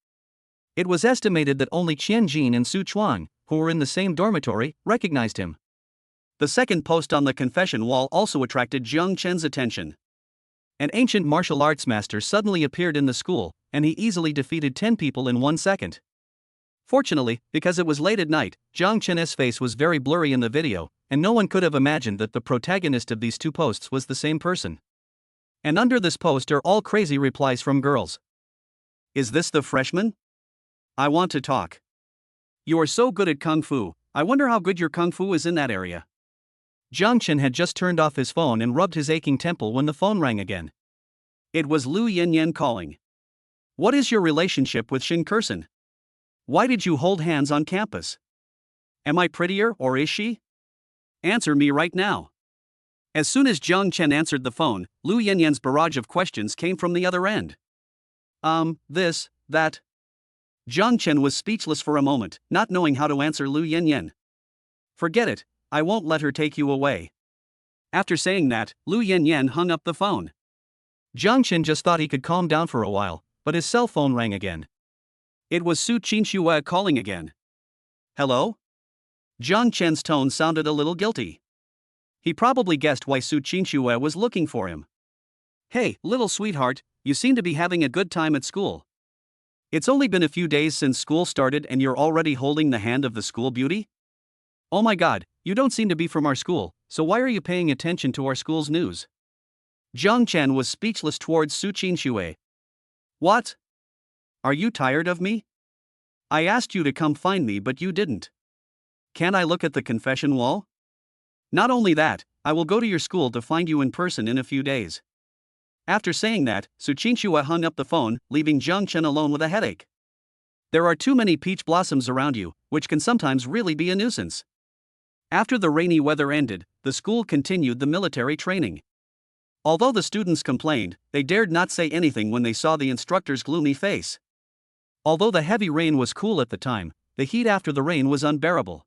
It was estimated that only Chen Jin and Su Chuan, who were in the same dormitory, recognized him. The second post on the confession wall also attracted Zhang Chen's attention. An ancient martial arts master suddenly appeared in the school, and he easily defeated 10 people in 1 second. Fortunately, because it was late at night, Zhang Chen's face was very blurry in the video, and no one could have imagined that the protagonist of these 2 posts was the same person. And under this post are all crazy replies from girls. Is this the freshman? I want to talk. You are so good at Kung Fu, I wonder how good your Kung Fu is in that area. Zhang Chen had just turned off his phone and rubbed his aching temple when the phone rang again. It was Lu Yinyan calling. What is your relationship with Shinkursen? Why did you hold hands on campus? Am I prettier or is she? Answer me right now. As soon as Zhang Chen answered the phone, Lu Yinyan's barrage of questions came from the other end. This, that. Zhang Chen was speechless for a moment, not knowing how to answer Lu Yinyan. Forget it, I won't let her take you away. After saying that, Lu Yinyan hung up the phone. Zhang Chen just thought he could calm down for a while, but his cell phone rang again. It was Suchinshua calling again. Hello? Zhang Chen's tone sounded a little guilty. He probably guessed why Suchinshua was looking for him. Hey, little sweetheart, you seem to be having a good time at school. It's only been a few days since school started and you're already holding the hand of the school beauty? Oh my god, you don't seem to be from our school, so why are you paying attention to our school's news? Zhang Chen was speechless towards Suchinshua. What? Are you tired of me? I asked you to come find me but you didn't. Can I look at the confession wall? Not only that, I will go to your school to find you in person in a few days. After saying that, Suchinshua hung up the phone, leaving Zhang Chen alone with a headache. There are too many peach blossoms around you, which can sometimes really be a nuisance. After the rainy weather ended, the school continued the military training. Although the students complained, they dared not say anything when they saw the instructor's gloomy face. Although the heavy rain was cool at the time, the heat after the rain was unbearable.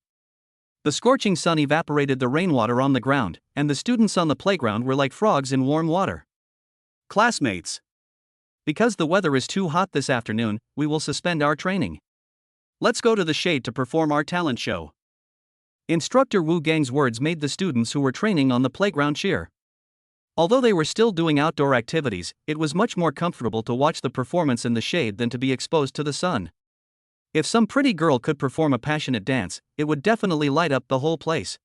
The scorching sun evaporated the rainwater on the ground, and the students on the playground were like frogs in warm water. Classmates, Because the weather is too hot this afternoon, we will suspend our training. Let's go to the shade to perform our talent show. Instructor Wu Gang's words made the students who were training on the playground cheer. Although they were still doing outdoor activities, it was much more comfortable to watch the performance in the shade than to be exposed to the sun. If some pretty girl could perform a passionate dance, it would definitely light up the whole place.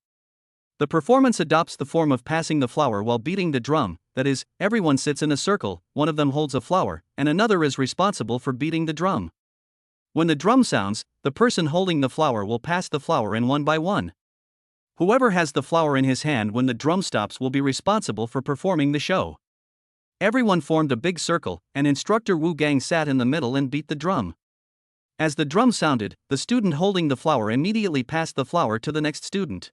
The performance adopts the form of passing the flower while beating the drum, that is, everyone sits in a circle, one of them holds a flower, and another is responsible for beating the drum. When the drum sounds, the person holding the flower will pass the flower in one by one. Whoever has the flower in his hand when the drum stops will be responsible for performing the show. Everyone formed a big circle, and instructor Wu Gang sat in the middle and beat the drum. As the drum sounded, the student holding the flower immediately passed the flower to the next student.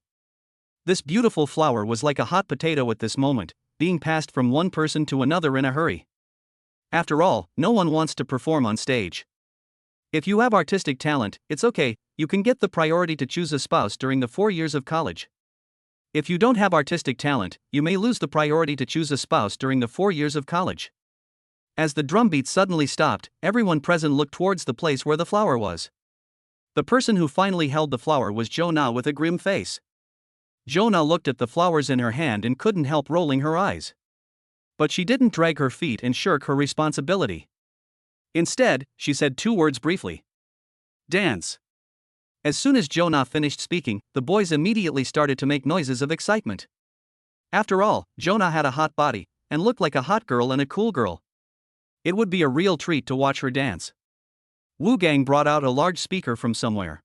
This beautiful flower was like a hot potato at this moment, being passed from one person to another in a hurry. After all, no one wants to perform on stage. If you have artistic talent, it's okay, you can get the priority to choose a spouse during the 4 years of college. If you don't have artistic talent, you may lose the priority to choose a spouse during the 4 years of college. As the drum beat suddenly stopped, everyone present looked towards the place where the flower was. The person who finally held the flower was Jonah with a grim face. Jonah looked at the flowers in her hand and couldn't help rolling her eyes. But she didn't drag her feet and shirk her responsibility. Instead, she said 2 words briefly. Dance. As soon as Jonah finished speaking, the boys immediately started to make noises of excitement. After all, Jonah had a hot body, and looked like a hot girl and a cool girl. It would be a real treat to watch her dance. Wu Gang brought out a large speaker from somewhere.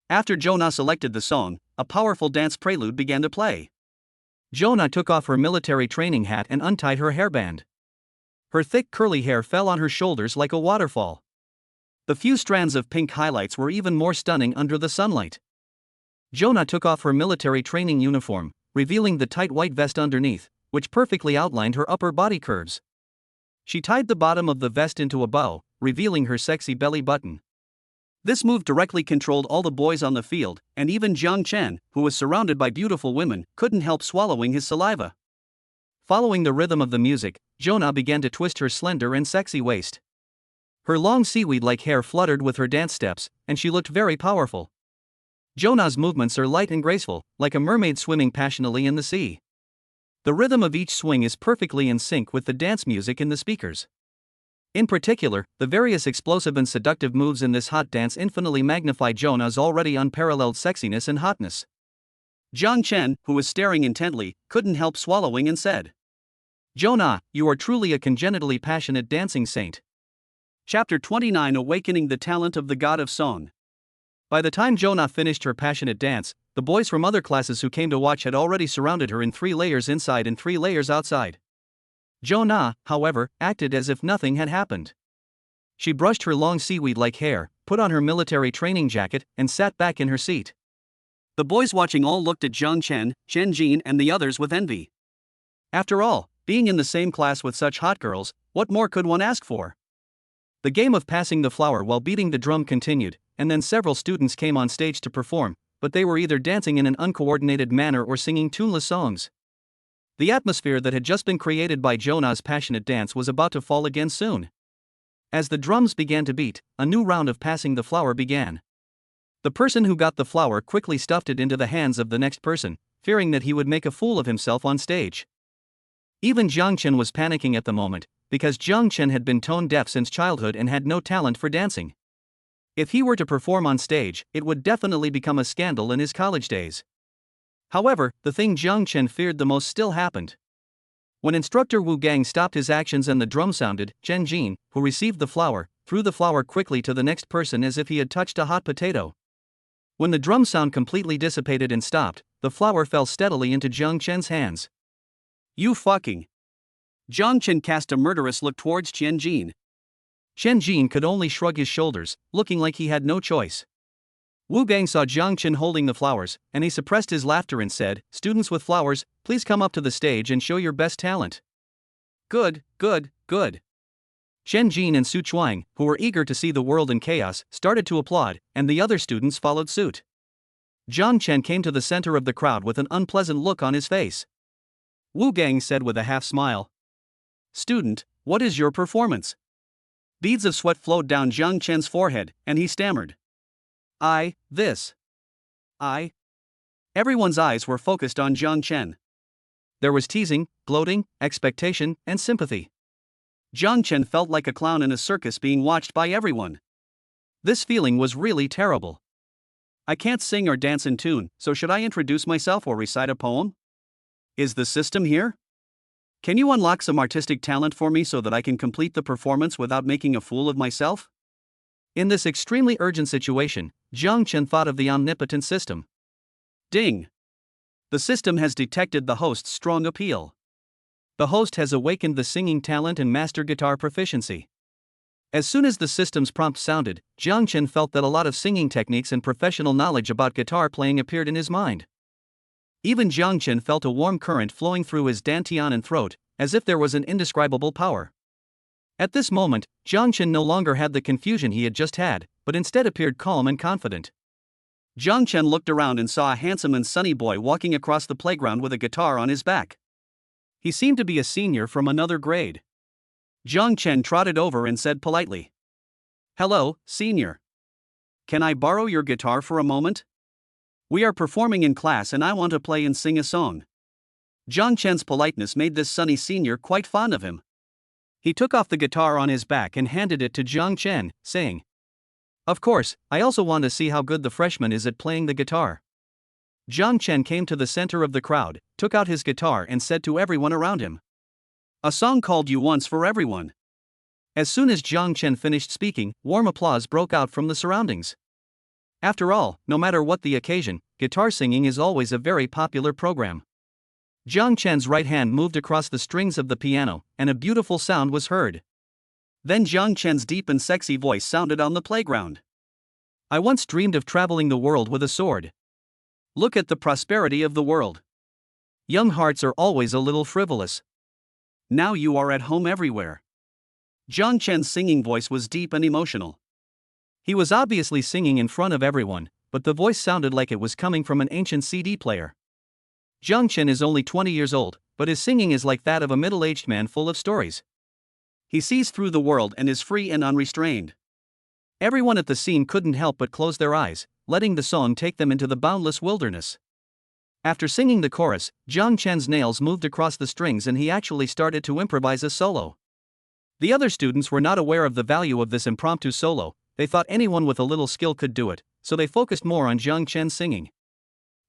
After Jonah selected the song, a powerful dance prelude began to play. Jonah took off her military training hat and untied her hairband. Her thick curly hair fell on her shoulders like a waterfall. The few strands of pink highlights were even more stunning under the sunlight. Jonah took off her military training uniform, revealing the tight white vest underneath, which perfectly outlined her upper body curves. She tied the bottom of the vest into a bow, revealing her sexy belly button. This move directly controlled all the boys on the field, and even Jiang Chen, who was surrounded by beautiful women, couldn't help swallowing his saliva. Following the rhythm of the music, Jonah began to twist her slender and sexy waist. Her long seaweed-like hair fluttered with her dance steps, and she looked very powerful. Jonah's movements are light and graceful, like a mermaid swimming passionately in the sea. The rhythm of each swing is perfectly in sync with the dance music in the speakers. In particular, the various explosive and seductive moves in this hot dance infinitely magnify Jonah's already unparalleled sexiness and hotness. Jiang Chen, who was staring intently, couldn't help swallowing and said, "Jonah, you are truly a congenitally passionate dancing saint." Chapter 29: Awakening the Talent of the God of Song. By the time Jonah finished her passionate dance, the boys from other classes who came to watch had already surrounded her in 3 layers inside and 3 layers outside. Jonah, however, acted as if nothing had happened. She brushed her long seaweed-like hair, put on her military training jacket, and sat back in her seat. The boys watching all looked at Jiang Chen, Chen Jin, and the others with envy. After all, being in the same class with such hot girls, what more could one ask for? The game of passing the flower while beating the drum continued, and then several students came on stage to perform, but they were either dancing in an uncoordinated manner or singing tuneless songs. The atmosphere that had just been created by Jonah's passionate dance was about to fall again soon. As the drums began to beat, a new round of passing the flower began. The person who got the flower quickly stuffed it into the hands of the next person, fearing that he would make a fool of himself on stage. Even Jiang Chen was panicking at the moment, because Jiang Chen had been tone deaf since childhood and had no talent for dancing. If he were to perform on stage, it would definitely become a scandal in his college days. However, the thing Jiang Chen feared the most still happened. When instructor Wu Gang stopped his actions and the drum sounded, Chen Jin, who received the flower, threw the flower quickly to the next person as if he had touched a hot potato. When the drum sound completely dissipated and stopped, the flower fell steadily into Jiang Chen's hands. "You fucking..." Jiang Chen cast a murderous look towards Chen Jin. Chen Jin could only shrug his shoulders, looking like he had no choice. Wu Gang saw Jiang Chen holding the flowers, and he suppressed his laughter and said, "Students with flowers, please come up to the stage and show your best talent." Good, good, good. Chen Jin and Su Chuang, who were eager to see the world in chaos, started to applaud, and the other students followed suit. Jiang Chen came to the center of the crowd with an unpleasant look on his face. Wu Gang said with a half smile, "Student, What is your performance? Beads of sweat flowed down Jiang Chen's forehead, and he stammered. This. Everyone's eyes were focused on Jiang Chen. There was teasing, gloating, expectation, and sympathy. Jiang Chen felt like a clown in a circus being watched by everyone. This feeling was really terrible. I can't sing or dance in tune, so should I introduce myself or recite a poem? Is the system here? Can you unlock some artistic talent for me so that I can complete the performance without making a fool of myself? In this extremely urgent situation, Jiang Chen thought of the omnipotent system. Ding! The system has detected the host's strong appeal. The host has awakened the singing talent and master guitar proficiency. As soon as the system's prompt sounded, Jiang Chen felt that a lot of singing techniques and professional knowledge about guitar playing appeared in his mind. Even Jiang Chen felt a warm current flowing through his dantian and throat, as if there was an indescribable power. At this moment, Jiang Chen no longer had the confusion he had just had, but instead appeared calm and confident. Jiang Chen looked around and saw a handsome and sunny boy walking across the playground with a guitar on his back. He seemed to be a senior from another grade. Jiang Chen trotted over and said politely, "Hello, senior. Can I borrow your guitar for a moment? We are performing in class and I want to play and sing a song." Jiang Chen's politeness made this sunny senior quite fond of him. He took off the guitar on his back and handed it to Jiang Chen, saying, "Of course, I also want to see how good the freshman is at playing the guitar." Jiang Chen came to the center of the crowd, took out his guitar and said to everyone around him, "A song called You Once for everyone." As soon as Jiang Chen finished speaking, warm applause broke out from the surroundings. After all, no matter what the occasion, guitar singing is always a very popular program. Jiang Chen's right hand moved across the strings of the piano, and a beautiful sound was heard. Then Jiang Chen's deep and sexy voice sounded on the playground. "I once dreamed of traveling the world with a sword. Look at the prosperity of the world. Young hearts are always a little frivolous. Now you are at home everywhere." Jiang Chen's singing voice was deep and emotional. He was obviously singing in front of everyone, but the voice sounded like it was coming from an ancient CD player. Jiang Chen is only 20 years old, but his singing is like that of a middle-aged man full of stories. He sees through the world and is free and unrestrained. Everyone at the scene couldn't help but close their eyes, letting the song take them into the boundless wilderness. After singing the chorus, Jiang Chen's nails moved across the strings and he actually started to improvise a solo. The other students were not aware of the value of this impromptu solo. They thought anyone with a little skill could do it, so they focused more on Jiang Chen's singing.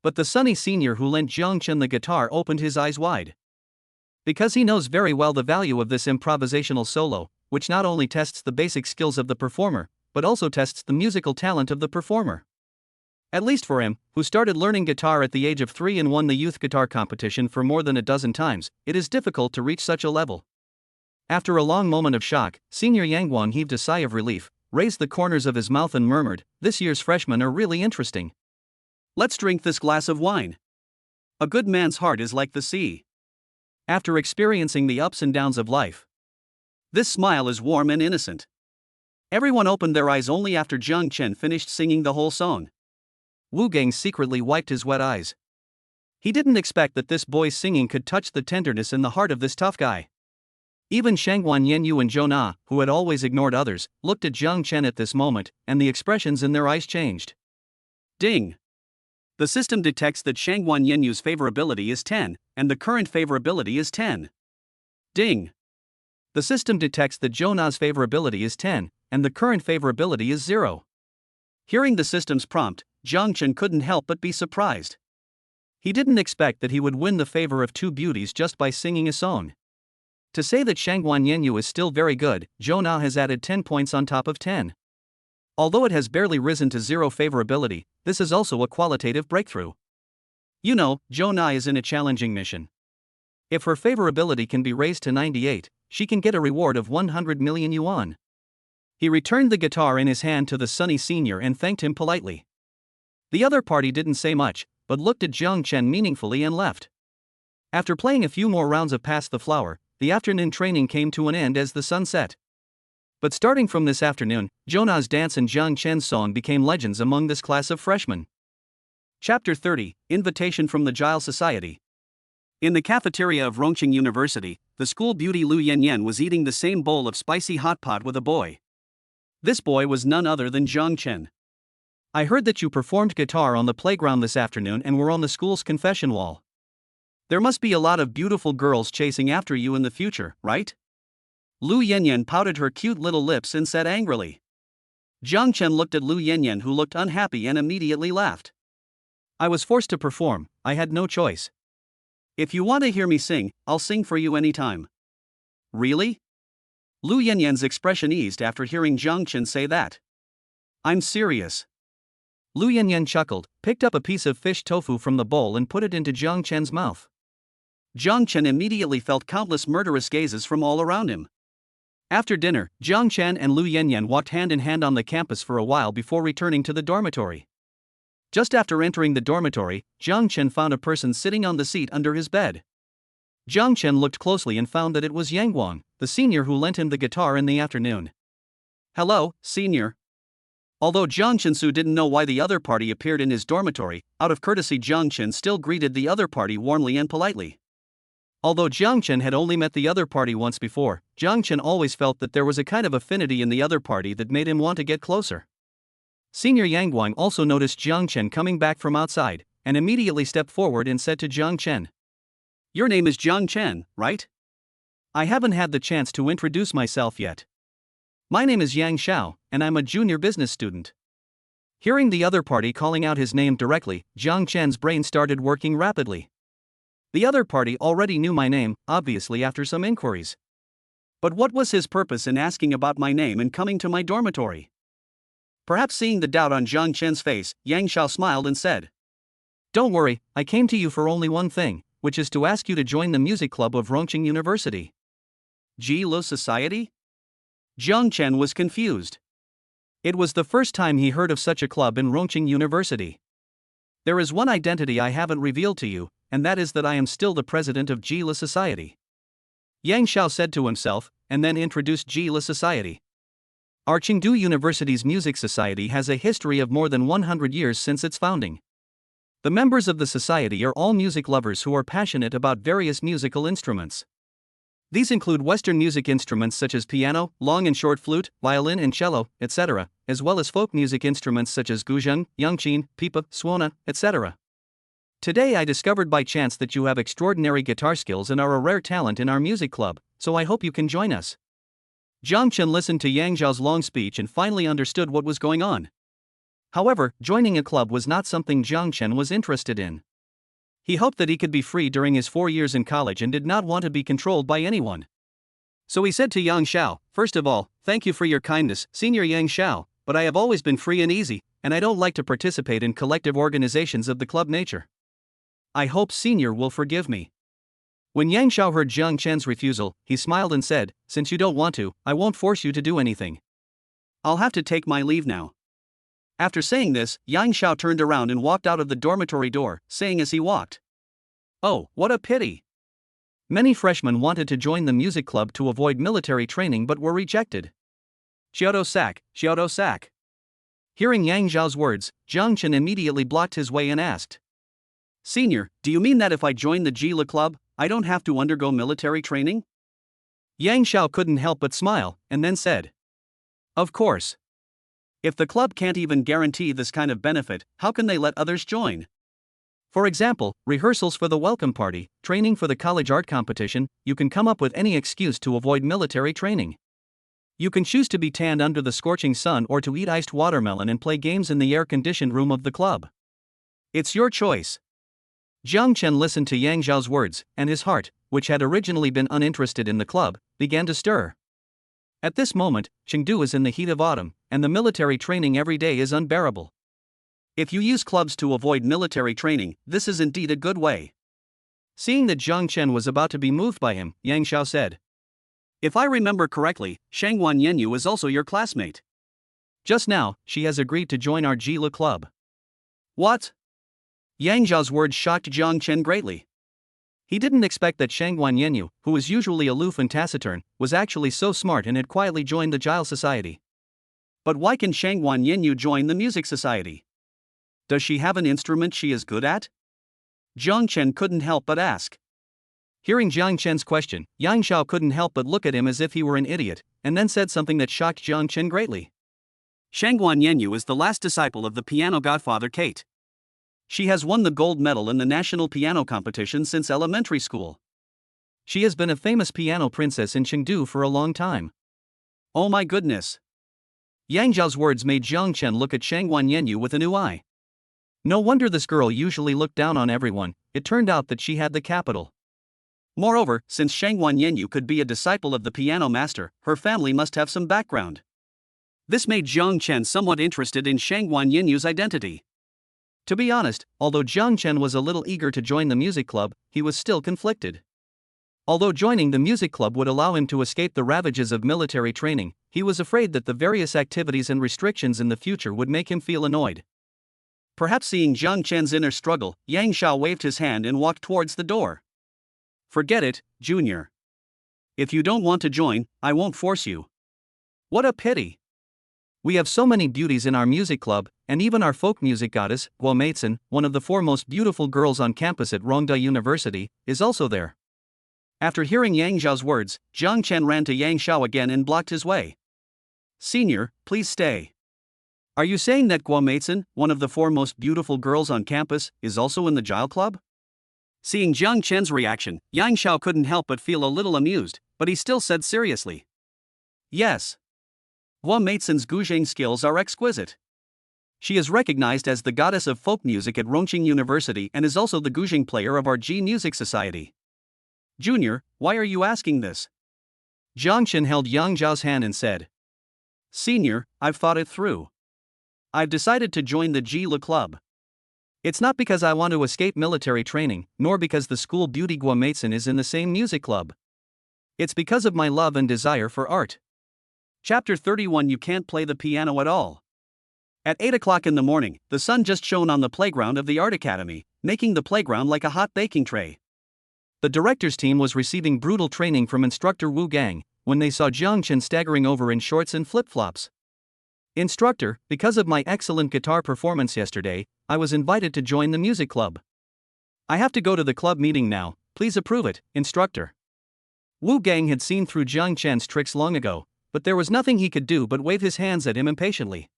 But the sunny senior who lent Jiang Chen the guitar opened his eyes wide. Because he knows very well the value of this improvisational solo, which not only tests the basic skills of the performer, but also tests the musical talent of the performer. At least for him, who started learning guitar at the age of 3 and won the youth guitar competition for more than a dozen times, it is difficult to reach such a level. After a long moment of shock, Senior Yangguang heaved a sigh of relief, raised the corners of his mouth and murmured, "This year's freshmen are really interesting. Let's drink this glass of wine. A good man's heart is like the sea." After experiencing the ups and downs of life, this smile is warm and innocent. Everyone opened their eyes only after Jiang Chen finished singing the whole song. Wu Gang secretly wiped his wet eyes. He didn't expect that this boy's singing could touch the tenderness in the heart of this tough guy. Even Shangguan Yanyu and Jonah, who had always ignored others, looked at Jiang Chen at this moment, and the expressions in their eyes changed. Ding! The system detects that Shangguan Yanyu's favorability is 10, and the current favorability is 10. Ding! The system detects that Jonah's favorability is 10, and the current favorability is 0. Hearing the system's prompt, Jiang Chen couldn't help but be surprised. He didn't expect that he would win the favor of two beauties just by singing a song. To say that Shangguan Yanyu is still very good, Jonah has added 10 points on top of 10. Although it has barely risen to 0 favorability, this is also a qualitative breakthrough. You know, Jonah is in a challenging mission. If her favorability can be raised to 98, she can get a reward of 100 million yuan. He returned the guitar in his hand to the sunny senior and thanked him politely. The other party didn't say much, but looked at Jiang Chen meaningfully and left. After playing a few more rounds of Pass the Flower, the afternoon training came to an end as the sun set. But starting from this afternoon, Jonah's dance and Jiang Chen's song became legends among this class of freshmen. Chapter 30, Invitation from the Gile Society. In the cafeteria of Rongqing University, the school beauty Lu Yinyan was eating the same bowl of spicy hot pot with a boy. This boy was none other than Zhang Chen. I heard that you performed guitar on the playground this afternoon and were on the school's confession wall. There must be a lot of beautiful girls chasing after you in the future, right? Lu Yinyan pouted her cute little lips and said angrily. Zhang Chen looked at Lu Yinyan, who looked unhappy, and immediately laughed. I was forced to perform, I had no choice. If you want to hear me sing, I'll sing for you anytime. Really? Lu Yinyan's expression eased after hearing Zhang Chen say that. I'm serious. Lu Yinyan chuckled, picked up a piece of fish tofu from the bowl and put it into Zhang Chen's mouth. Zhang Chen immediately felt countless murderous gazes from all around him. After dinner, Zhang Chen and Lu Yinyan walked hand in hand on the campus for a while before returning to the dormitory. Just after entering the dormitory, Zhang Chen found a person sitting on the seat under his bed. Zhang Chen looked closely and found that it was Yang Guang, the senior who lent him the guitar in the afternoon. Hello, senior. Although Zhang Chensu didn't know why the other party appeared in his dormitory, out of courtesy Zhang Chen still greeted the other party warmly and politely. Although Zhang Chen had only met the other party once before, Zhang Chen always felt that there was a kind of affinity in the other party that made him want to get closer. Senior Yang Guang also noticed Zhang Chen coming back from outside, and immediately stepped forward and said to Zhang Chen. Your name is Zhang Chen, right? I haven't had the chance to introduce myself yet. My name is Yang Xiao, and I'm a junior business student. Hearing the other party calling out his name directly, Zhang Chen's brain started working rapidly. The other party already knew my name, obviously after some inquiries. But what was his purpose in asking about my name and coming to my dormitory? Perhaps seeing the doubt on Zhang Chen's face, Yang Xiao smiled and said. Don't worry, I came to you for only one thing, which is to ask you to join the music club of Rongqing University. Ji-Lo Society? Zhang Chen was confused. It was the first time he heard of such a club in Rongqing University. There is one identity I haven't revealed to you, and that is that I am still the president of Ji-Lo Society. Yang Xiao said to himself, and then introduced Ji-Lo Society. Our Chengdu University's music society has a history of more than 100 years since its founding. The members of the society are all music lovers who are passionate about various musical instruments. These include Western music instruments such as piano, long and short flute, violin and cello, etc., as well as folk music instruments such as guzheng, yangqin, pipa, suona, etc. Today I discovered by chance that you have extraordinary guitar skills and are a rare talent in our music club, so I hope you can join us. Zhang Chen listened to Yang Xiao's long speech and finally understood what was going on. However, joining a club was not something Zhang Chen was interested in. He hoped that he could be free during his 4 years in college and did not want to be controlled by anyone. So he said to Yang Xiao, first of all, thank you for your kindness, Senior Yang Xiao, but I have always been free and easy, and I don't like to participate in collective organizations of the club nature. I hope Senior will forgive me. When Yang Xiao heard Zhang Chen's refusal, he smiled and said, since you don't want to, I won't force you to do anything. I'll have to take my leave now. After saying this, Yang Xiao turned around and walked out of the dormitory door, saying as he walked, oh, what a pity. Many freshmen wanted to join the music club to avoid military training but were rejected. Xiaodo Sac, Xiaodo Sac. Hearing Yang Xiao's words, Zhang Chen immediately blocked his way and asked, Senior, do you mean that if I join the Ji-Lo club, I don't have to undergo military training? Yang Xiao couldn't help but smile, and then said, of course. If the club can't even guarantee this kind of benefit, how can they let others join? For example, rehearsals for the welcome party, training for the college art competition, you can come up with any excuse to avoid military training. You can choose to be tanned under the scorching sun or to eat iced watermelon and play games in the air-conditioned room of the club. It's your choice. Zhang Chen listened to Yang Xiao's words, and his heart, which had originally been uninterested in the club, began to stir. At this moment, Chengdu is in the heat of autumn, and the military training every day is unbearable. If you use clubs to avoid military training, this is indeed a good way. Seeing that Zhang Chen was about to be moved by him, Yang Xiao said, if I remember correctly, Shangguan Yenyu is also your classmate. Just now, she has agreed to join our Ji-Lo club. What? Yang Xiao's words shocked Zhang Chen greatly. He didn't expect that Shangguan Yenyu, who was usually aloof and taciturn, was actually so smart and had quietly joined the Ji-Lo Society. But why can Shangguan Yenyu join the music society? Does she have an instrument she is good at? Zhang Chen couldn't help but ask. Hearing Jiang Chen's question, Yang Xiao couldn't help but look at him as if he were an idiot, and then said something that shocked Jiang Chen greatly. Shangguan Yanyu is the last disciple of the piano godfather Kate. She has won the gold medal in the national piano competition since elementary school. She has been a famous piano princess in Chengdu for a long time. Oh my goodness. Yang Zhao's words made Jiang Chen look at Shangguan Yanyu with a new eye. No wonder this girl usually looked down on everyone. It turned out that she had the capital. Moreover, since Shangguan Yanyu could be a disciple of the piano master, her family must have some background. This made Jiang Chen somewhat interested in Shangguan Yanyu's identity. To be honest, although Jiang Chen was a little eager to join the music club, he was still conflicted. Although joining the music club would allow him to escape the ravages of military training, he was afraid that the various activities and restrictions in the future would make him feel annoyed. Perhaps seeing Jiang Chen's inner struggle, Yang Xiao waved his hand and walked towards the door. Forget it, Junior. If you don't want to join, I won't force you. What a pity. We have so many beauties in our music club, and even our folk music goddess, Guo Meizhen, one of the 4 most beautiful girls on campus at Rongda University, is also there. After hearing Yang Xiao's words, Jiang Chen ran to Yang Xiao again and blocked his way. Senior, please stay. Are you saying that Guo Meizhen, one of the 4 most beautiful girls on campus, is also in the Jiao Club? Seeing Jiang Chen's reaction, Yang Xiao couldn't help but feel a little amused, but he still said seriously. Yes. Guo Meizhen's guzheng skills are exquisite. She is recognized as the goddess of folk music at Rongqing University and is also the guzheng player of our G Music Society. Junior, why are you asking this? Jiang Chen held Yang Zhao's hand and said. Senior, I've thought it through. I've decided to join the G Le Club. It's not because I want to escape military training, nor because the school beauty Guo Meizhen is in the same music club. It's because of my love and desire for art. Chapter 31. You can't play the piano at all. At 8 o'clock in the morning, the sun just shone on the playground of the art academy, making the playground like a hot baking tray. The director's team was receiving brutal training from instructor Wu Gang, when they saw Jiang Chen staggering over in shorts and flip-flops. Instructor, because of my excellent guitar performance yesterday, I was invited to join the music club. I have to go to the club meeting now, please approve it, instructor. Wu Gang had seen through Jiang Chen's tricks long ago, but there was nothing he could do but wave his hands at him impatiently.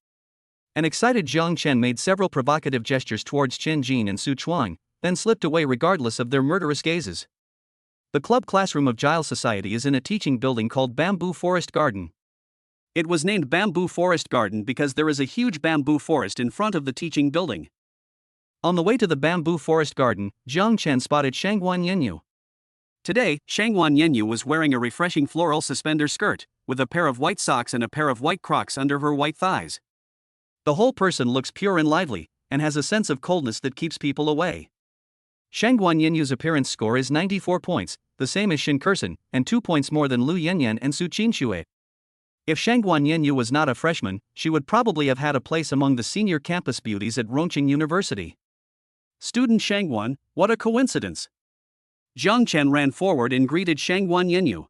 An excited Jiang Chen made several provocative gestures towards Chen Jin and Su Chuang, then slipped away regardless of their murderous gazes. The club classroom of Jiao Society is in a teaching building called Bamboo Forest Garden. It was named Bamboo Forest Garden because there is a huge bamboo forest in front of the teaching building. On the way to the Bamboo Forest Garden, Jiang Chen spotted Shangguan Yanyu. Today, Shangguan Yanyu was wearing a refreshing floral suspender skirt, with a pair of white socks and a pair of white Crocs under her white thighs. The whole person looks pure and lively, and has a sense of coldness that keeps people away. Shangguan Yanyu's appearance score is 94 points, the same as Shin Kursen, and 2 points more than Lu Yinyan and Suchinshua. If Shangguan Yanyu was not a freshman, she would probably have had a place among the senior campus beauties at Rongqing University. Student Shangguan, what a coincidence! Jiang Chen ran forward and greeted Shangguan Yanyu.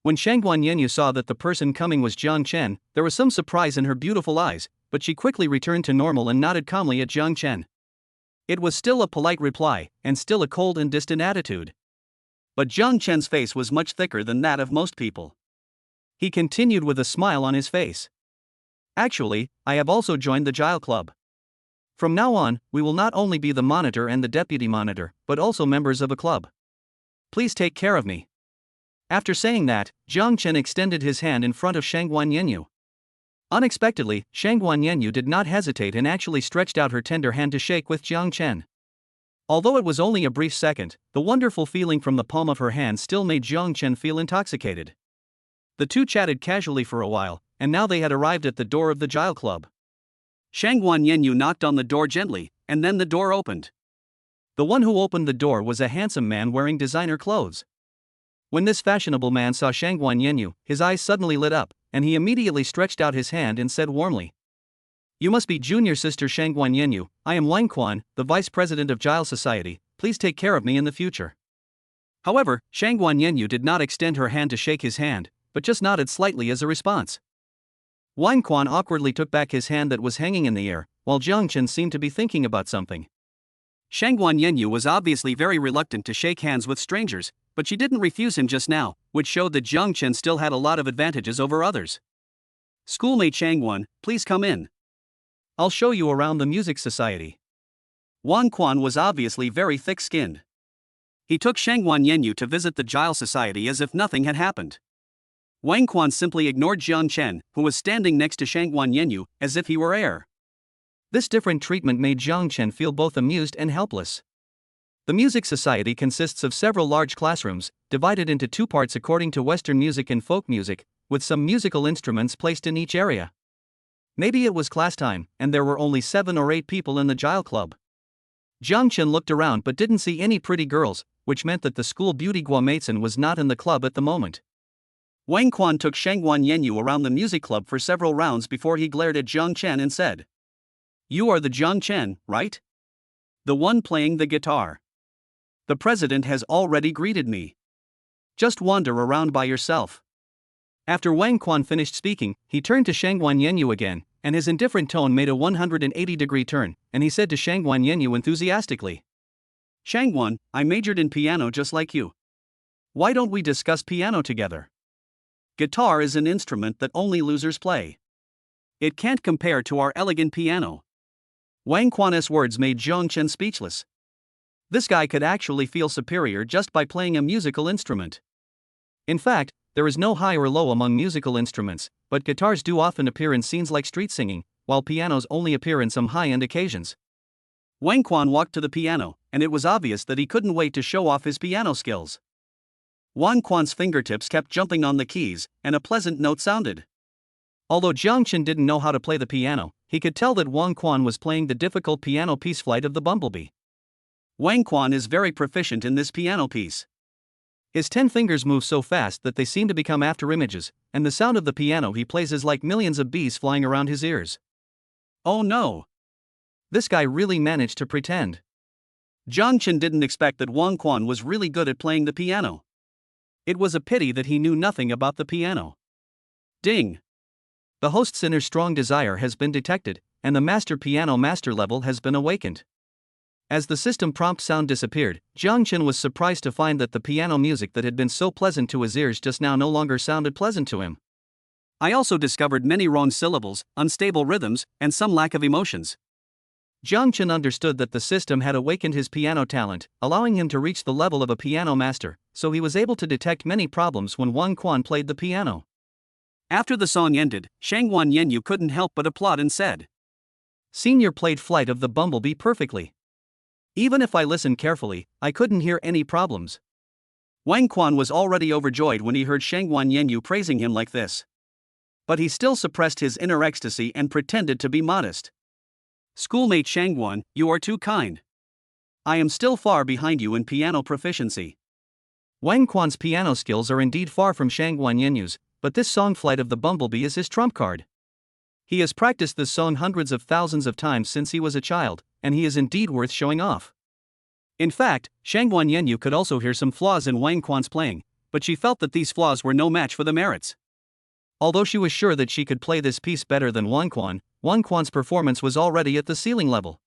When Shangguan Yanyu saw that the person coming was Jiang Chen, there was some surprise in her beautiful eyes, but she quickly returned to normal and nodded calmly at Jiang Chen. It was still a polite reply, and still a cold and distant attitude. But Jiang Chen's face was much thicker than that of most people. He continued with a smile on his face. Actually, I have also joined the Jiao Club. From now on, we will not only be the monitor and the deputy monitor, but also members of a club. Please take care of me. After saying that, Jiang Chen extended his hand in front of Shangguan Yanyu. Unexpectedly, Shangguan Yanyu did not hesitate and actually stretched out her tender hand to shake with Jiang Chen. Although it was only a brief second, the wonderful feeling from the palm of her hand still made Jiang Chen feel intoxicated. The two chatted casually for a while, and now they had arrived at the door of the Jiao Club. Shangguan Yanyu knocked on the door gently, and then the door opened. The one who opened the door was a handsome man wearing designer clothes. When this fashionable man saw Shangguan Yanyu, his eyes suddenly lit up, and he immediately stretched out his hand and said warmly, "You must be junior sister Shangguan Yanyu. I am Wanquan, the vice president of Jiao Society. Please take care of me in the future." However, Shangguan Yanyu did not extend her hand to shake his hand, but just nodded slightly as a response. Wanquan awkwardly took back his hand that was hanging in the air, while Jiang Chen seemed to be thinking about something. Shangguan Yanyu was obviously very reluctant to shake hands with strangers, But she didn't refuse him just now, which showed that Jiang Chen still had a lot of advantages over others. Schoolmate Shangwan, please come in. I'll show you around the music society. Wang Quan was obviously very thick-skinned. He took Shangwan Yenyu to visit the Jile Society as if nothing had happened. Wang Quan simply ignored Jiang Chen, who was standing next to Shangwan Yenyu, as if he were air. This different treatment made Jiang Chen feel both amused and helpless. The music society consists of several large classrooms, divided into two parts according to Western music and folk music, with some musical instruments placed in each area. Maybe it was class time, and there were only 7 or 8 people in the Jile Club. Jiang Chen looked around but didn't see any pretty girls, which meant that the school beauty Guamatsen was not in the club at the moment. Wang Quan took Shangwan Yenyu around the music club for several rounds before he glared at Jiang Chen and said, "You are the Jiang Chen, right? The one playing the guitar. The president has already greeted me. Just wander around by yourself." After Wang Quan finished speaking, he turned to Shangwan Yenyu again, and his indifferent tone made a 180-degree turn, and he said to Shangwan Yenyu enthusiastically, "Shangwan, I majored in piano just like you. Why don't we discuss piano together? Guitar is an instrument that only losers play. It can't compare to our elegant piano." Wang Quan's words made Jiang Chen speechless. This guy could actually feel superior just by playing a musical instrument. In fact, there is no high or low among musical instruments, but guitars do often appear in scenes like street singing, while pianos only appear in some high-end occasions. Wang Quan walked to the piano, and it was obvious that he couldn't wait to show off his piano skills. Wang Quan's fingertips kept jumping on the keys, and a pleasant note sounded. Although Jiang Chen didn't know how to play the piano, he could tell that Wang Quan was playing the difficult piano piece Flight of the Bumblebee. Wang Quan is very proficient in this piano piece. His 10 fingers move so fast that they seem to become afterimages, and the sound of the piano he plays is like millions of bees flying around his ears. Oh no! This guy really managed to pretend. Jiang Chen didn't expect that Wang Quan was really good at playing the piano. It was a pity that he knew nothing about the piano. Ding! The host's inner strong desire has been detected, and the master piano master level has been awakened. As the system prompt sound disappeared, Jiang Chen was surprised to find that the piano music that had been so pleasant to his ears just now no longer sounded pleasant to him. I also discovered many wrong syllables, unstable rhythms, and some lack of emotions. Jiang Chen understood that the system had awakened his piano talent, allowing him to reach the level of a piano master, so he was able to detect many problems when Wang Quan played the piano. After the song ended, Shangwan Yenyu couldn't help but applaud and said, "Senior played Flight of the Bumblebee perfectly. Even if I listened carefully, I couldn't hear any problems." Wang Quan was already overjoyed when he heard Shangwan Yenyu praising him like this. But he still suppressed his inner ecstasy and pretended to be modest. "Schoolmate Shangwan, you are too kind. I am still far behind you in piano proficiency." Wang Quan's piano skills are indeed far from Shangwan Yenyu's, but this song Flight of the Bumblebee is his trump card. He has practiced this song hundreds of thousands of times since he was a child, and he is indeed worth showing off. In fact, Shangwan Yenyu could also hear some flaws in Wang Quan's playing, but she felt that these flaws were no match for the merits. Although she was sure that she could play this piece better than Wang Quan's performance was already at the ceiling level.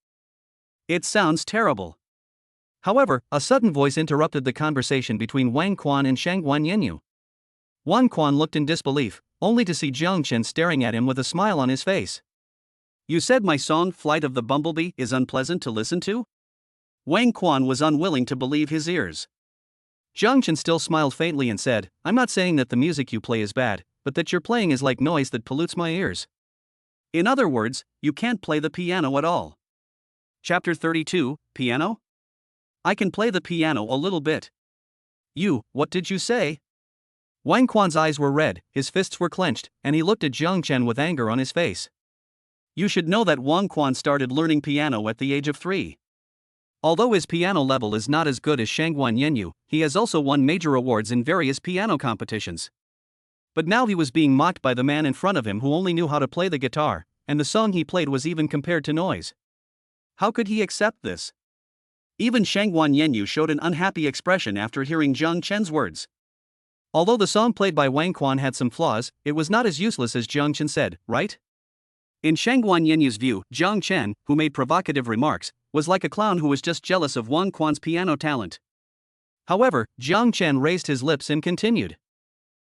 "It sounds terrible." However, a sudden voice interrupted the conversation between Wang Quan and Shangwan Yenyu. Wang Quan looked in disbelief, only to see Jiang Chen staring at him with a smile on his face. "You said my song Flight of the Bumblebee is unpleasant to listen to?" Wang Quan was unwilling to believe his ears. Jiang Chen still smiled faintly and said, "I'm not saying that the music you play is bad, but that your playing is like noise that pollutes my ears." In other words, you can't play the piano at all. Chapter 32, Piano? I can play the piano a little bit. What did you say? Wang Quan's eyes were red, his fists were clenched, and he looked at Jiang Chen with anger on his face. You should know that Wang Quan started learning piano at the age of 3. Although his piano level is not as good as Shangwan Yenyu, he has also won major awards in various piano competitions. But now he was being mocked by the man in front of him who only knew how to play the guitar, and the song he played was even compared to noise. How could he accept this? Even Shangwan Yenyu showed an unhappy expression after hearing Jiang Chen's words. Although the song played by Wang Quan had some flaws, it was not as useless as Jiang Chen said, right? In Shangwan Yenyu's view, Jiang Chen, who made provocative remarks, was like a clown who was just jealous of Wang Quan's piano talent. However, Jiang Chen raised his lips and continued.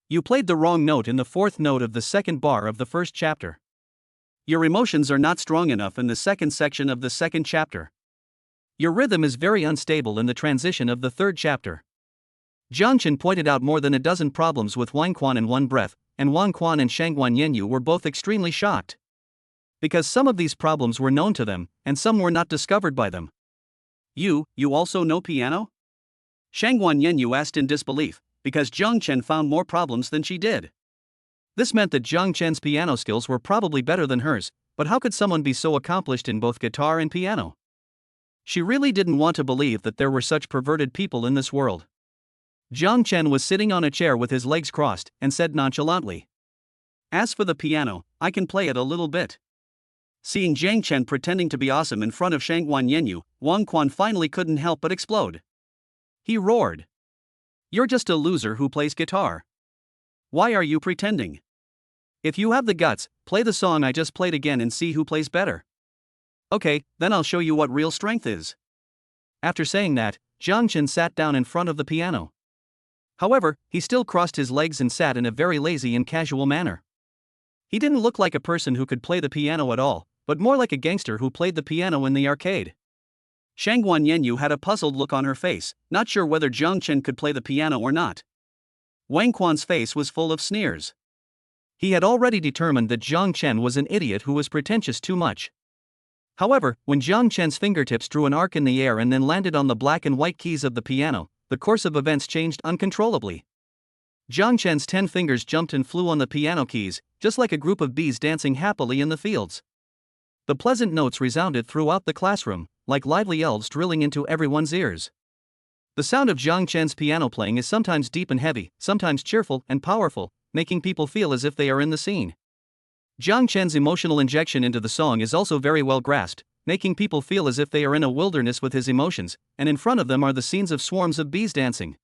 You played the wrong note in the fourth note of the second bar of the first chapter. Your emotions are not strong enough in the second section of the second chapter. Your rhythm is very unstable in the transition of the third chapter. Jiang Chen pointed out more than a dozen problems with Wang Quan in one breath, and Wang Quan and Shangguan Yenyu were both extremely shocked. Because some of these problems were known to them, and some were not discovered by them. You also know piano? Shangguan Yenyu asked in disbelief, because Jiang Chen found more problems than she did. This meant that Jiang Chen's piano skills were probably better than hers, but how could someone be so accomplished in both guitar and piano? She really didn't want to believe that there were such perverted people in this world. Jiang Chen was sitting on a chair with his legs crossed, and said nonchalantly. As for the piano, I can play it a little bit. Seeing Jiang Chen pretending to be awesome in front of Shangguan Yenyu, Wang Quan finally couldn't help but explode. He roared. You're just a loser who plays guitar. Why are you pretending? If you have the guts, play the song I just played again and see who plays better. Okay, then I'll show you what real strength is. After saying that, Jiang Chen sat down in front of the piano. However, he still crossed his legs and sat in a very lazy and casual manner. He didn't look like a person who could play the piano at all, but more like a gangster who played the piano in the arcade. Shangguan Yenyu had a puzzled look on her face, not sure whether Jiang Chen could play the piano or not. Wang Quan's face was full of sneers. He had already determined that Jiang Chen was an idiot who was pretentious too much. However, when Jiang Chen's fingertips drew an arc in the air and then landed on the black and white keys of the piano, the course of events changed uncontrollably. Jiang Chen's 10 fingers jumped and flew on the piano keys, just like a group of bees dancing happily in the fields. The pleasant notes resounded throughout the classroom, like lively elves drilling into everyone's ears. The sound of Jiang Chen's piano playing is sometimes deep and heavy, sometimes cheerful and powerful, making people feel as if they are in the scene. Jiang Chen's emotional injection into the song is also very well grasped, making people feel as if they are in a wilderness with his emotions, and in front of them are the scenes of swarms of bees dancing.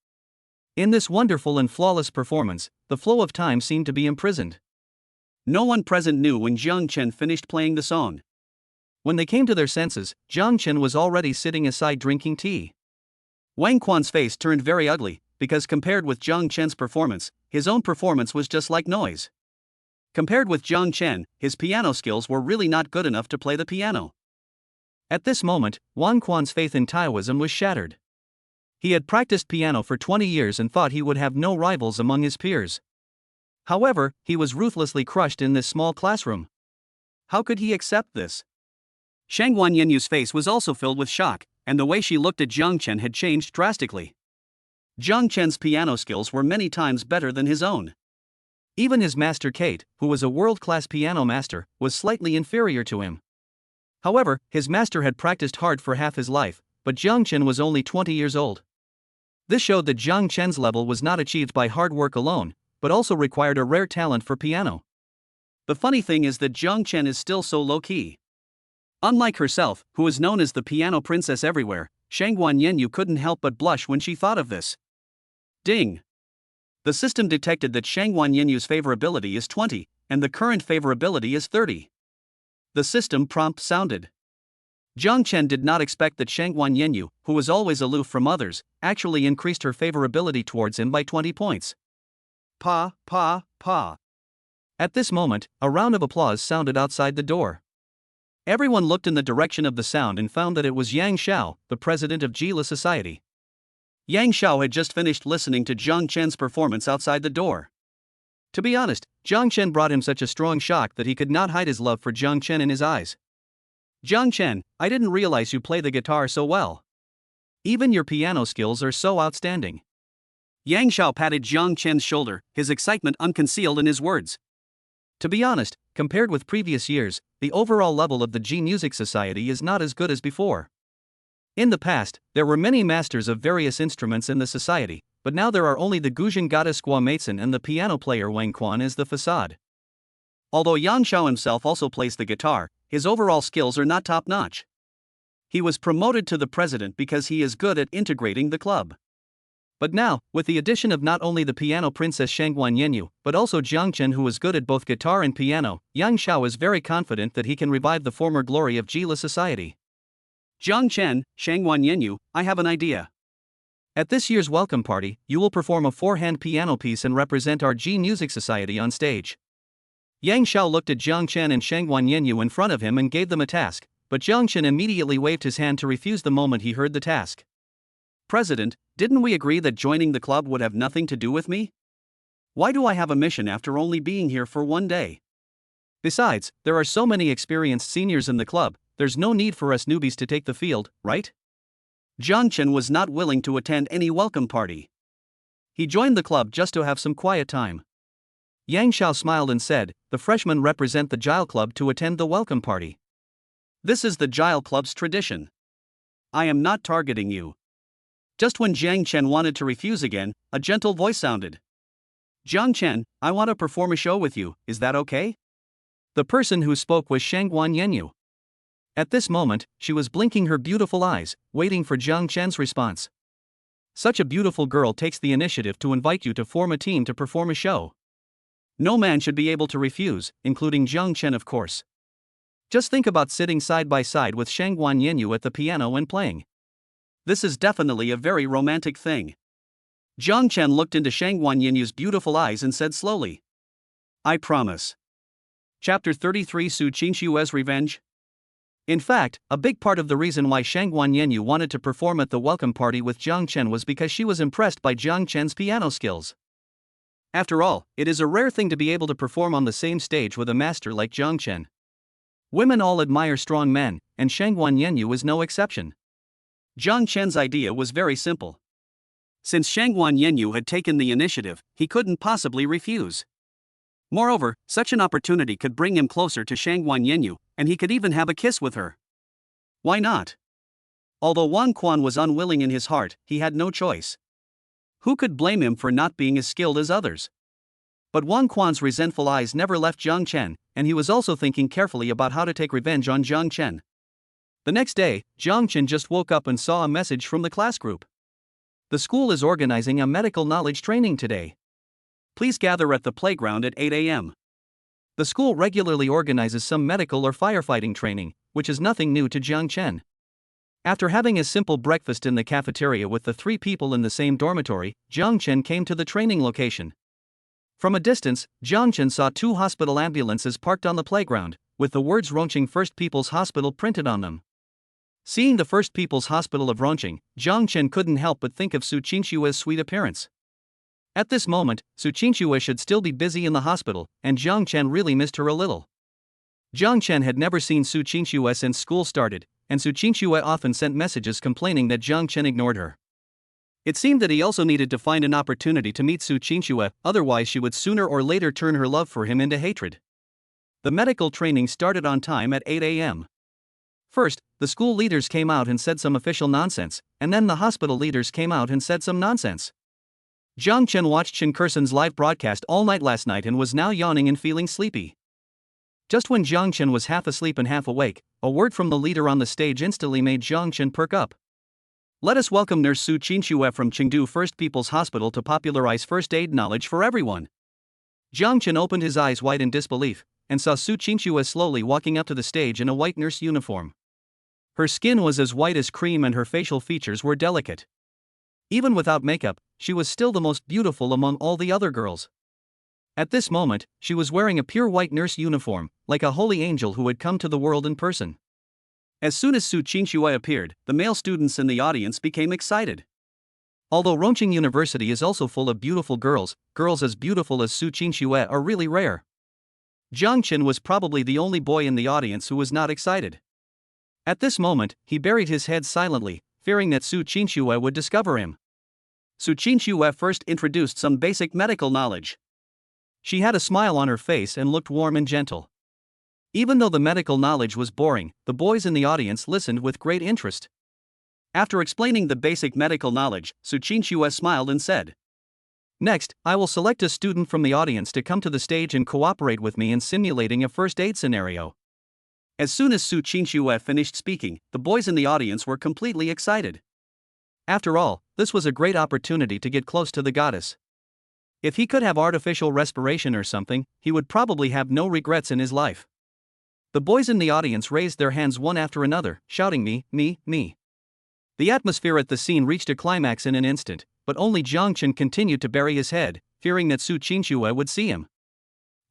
In this wonderful and flawless performance, the flow of time seemed to be imprisoned. No one present knew when Jiang Chen finished playing the song. When they came to their senses, Jiang Chen was already sitting aside drinking tea. Wang Quan's face turned very ugly, because compared with Jiang Chen's performance, his own performance was just like noise. Compared with Jiang Chen, his piano skills were really not good enough to play the piano. At this moment, Wang Quan's faith in Taoism was shattered. He had practiced piano for 20 years and thought he would have no rivals among his peers. However, he was ruthlessly crushed in this small classroom. How could he accept this? Shangguan Yenyu's face was also filled with shock, and the way she looked at Jiang Chen had changed drastically. Jiang Chen's piano skills were many times better than his own. Even his master Kate, who was a world-class piano master, was slightly inferior to him. However, his master had practiced hard for half his life, but Jiang Chen was only 20 years old. This showed that Jiang Chen's level was not achieved by hard work alone, but also required a rare talent for piano. The funny thing is that Jiang Chen is still so low-key. Unlike herself, who is known as the piano princess everywhere, Shangguan Yenyu couldn't help but blush when she thought of this. Ding! The system detected that Shangguan Yenyu's favorability is 20, and the current favorability is 30. The system prompt sounded. Jiang Chen did not expect that Shangguan Yenyu, who was always aloof from others, actually increased her favorability towards him by 20 points. Pa. At this moment, a round of applause sounded outside the door. Everyone looked in the direction of the sound and found that it was Yang Xiao, the president of Jila Society. Yang Xiao had just finished listening to Jiang Chen's performance outside the door. To be honest, Jiang Chen brought him such a strong shock that he could not hide his love for Jiang Chen in his eyes. Jiang Chen, I didn't realize you play the guitar so well. Even your piano skills are so outstanding. Yang Xiao patted Jiang Chen's shoulder, his excitement unconcealed in his words. To be honest, compared with previous years, the overall level of the G Music Society is not as good as before. In the past, there were many masters of various instruments in the society, but now there are only the Guzheng goddess Guamatsen and the piano player Wang Quan as the facade. Although Yang Xiao himself also plays the guitar, his overall skills are not top-notch. He was promoted to the president because he is good at integrating the club. But now, with the addition of not only the piano princess Shangguan Yenyu, but also Jiang Chen, who is good at both guitar and piano, Yang Xiao is very confident that he can revive the former glory of Jila Society. Jiang Chen, Shangguan Yenyu, I have an idea. At this year's welcome party, you will perform a four-hand piano piece and represent our G Music Society on stage. Yang Xiao looked at Jiang Chen and Shangguan Yenyu in front of him and gave them a task, but Jiang Chen immediately waved his hand to refuse the moment he heard the task. President, didn't we agree that joining the club would have nothing to do with me? Why do I have a mission after only being here for one day? Besides, there are so many experienced seniors in the club, there's no need for us newbies to take the field, right? Jiang Chen was not willing to attend any welcome party. He joined the club just to have some quiet time. Yang Xiao smiled and said, the freshmen represent the Gile Club to attend the welcome party. This is the Gile Club's tradition. I am not targeting you. Just when Jiang Chen wanted to refuse again, a gentle voice sounded. Jiang Chen, I want to perform a show with you, is that okay? The person who spoke was Shangguan Yenyu. At this moment, she was blinking her beautiful eyes, waiting for Jiang Chen's response. Such a beautiful girl takes the initiative to invite you to form a team to perform a show. No man should be able to refuse, including Jiang Chen of course. Just think about sitting side by side with Shangguan Yenyu at the piano and playing. This is definitely a very romantic thing. Jiang Chen looked into Shangguan Yenyu's beautiful eyes and said slowly. I promise. Chapter 33 Suchinshua's Revenge. In fact, a big part of the reason why Shangguan Yenyu wanted to perform at the welcome party with Jiang Chen was because she was impressed by Jiang Chen's piano skills. After all, it is a rare thing to be able to perform on the same stage with a master like Jiang Chen. Women all admire strong men, and Shangguan Yenyu is no exception. Jiang Chen's idea was very simple. Since Shangguan Yenyu had taken the initiative, he couldn't possibly refuse. Moreover, such an opportunity could bring him closer to Shangguan Yenyu, and he could even have a kiss with her. Why not? Although Wang Quan was unwilling in his heart, he had no choice. Who could blame him for not being as skilled as others? But Wang Quan's resentful eyes never left Jiang Chen, and he was also thinking carefully about how to take revenge on Jiang Chen. The next day, Jiang Chen just woke up and saw a message from the class group. The school is organizing a medical knowledge training today. Please gather at the playground at 8 a.m. The school regularly organizes some medical or firefighting training, which is nothing new to Jiang Chen. After having a simple breakfast in the cafeteria with the three people in the same dormitory, Jiang Chen came to the training location. From a distance, Jiang Chen saw two hospital ambulances parked on the playground, with the words Rongqing First People's Hospital printed on them. Seeing the First People's Hospital of Rongqing, Jiang Chen couldn't help but think of Suchinshua's sweet appearance. At this moment, Suchinshua should still be busy in the hospital, and Jiang Chen really missed her a little. Jiang Chen had never seen Suchinshua since school started, and Suchinshua often sent messages complaining that Jiang Chen ignored her. It seemed that he also needed to find an opportunity to meet Suchinshua, otherwise she would sooner or later turn her love for him into hatred. The medical training started on time at 8 a.m. First, the school leaders came out and said some official nonsense, and then the hospital leaders came out and said some nonsense. Jiang Chen watched Chen Kerson's live broadcast all night last night and was now yawning and feeling sleepy. Just when Jiang Chen was half asleep and half awake, a word from the leader on the stage instantly made Jiang Chen perk up. Let us welcome Nurse Suchinshua from Chengdu First People's Hospital to popularize first aid knowledge for everyone. Jiang Chen opened his eyes wide in disbelief, and saw Suchinshua slowly walking up to the stage in a white nurse uniform. Her skin was as white as cream and her facial features were delicate. Even without makeup, she was still the most beautiful among all the other girls. At this moment, she was wearing a pure white nurse uniform, like a holy angel who had come to the world in person. As soon as Suchinshua appeared, the male students in the audience became excited. Although Rongqing University is also full of beautiful girls, girls as beautiful as Suchinshua are really rare. Jiang Chen was probably the only boy in the audience who was not excited. At this moment, he buried his head silently, fearing that Suchinshua would discover him. Suchinshua first introduced some basic medical knowledge. She had a smile on her face and looked warm and gentle. Even though the medical knowledge was boring, the boys in the audience listened with great interest. After explaining the basic medical knowledge, Suchinshua smiled and said, Next, I will select a student from the audience to come to the stage and cooperate with me in simulating a first aid scenario. As soon as Suchinshua finished speaking, the boys in the audience were completely excited. After all, this was a great opportunity to get close to the goddess. If he could have artificial respiration or something, he would probably have no regrets in his life. The boys in the audience raised their hands one after another, shouting me. The atmosphere at the scene reached a climax in an instant, but only Jiang Chen continued to bury his head, fearing that Suchinshua would see him.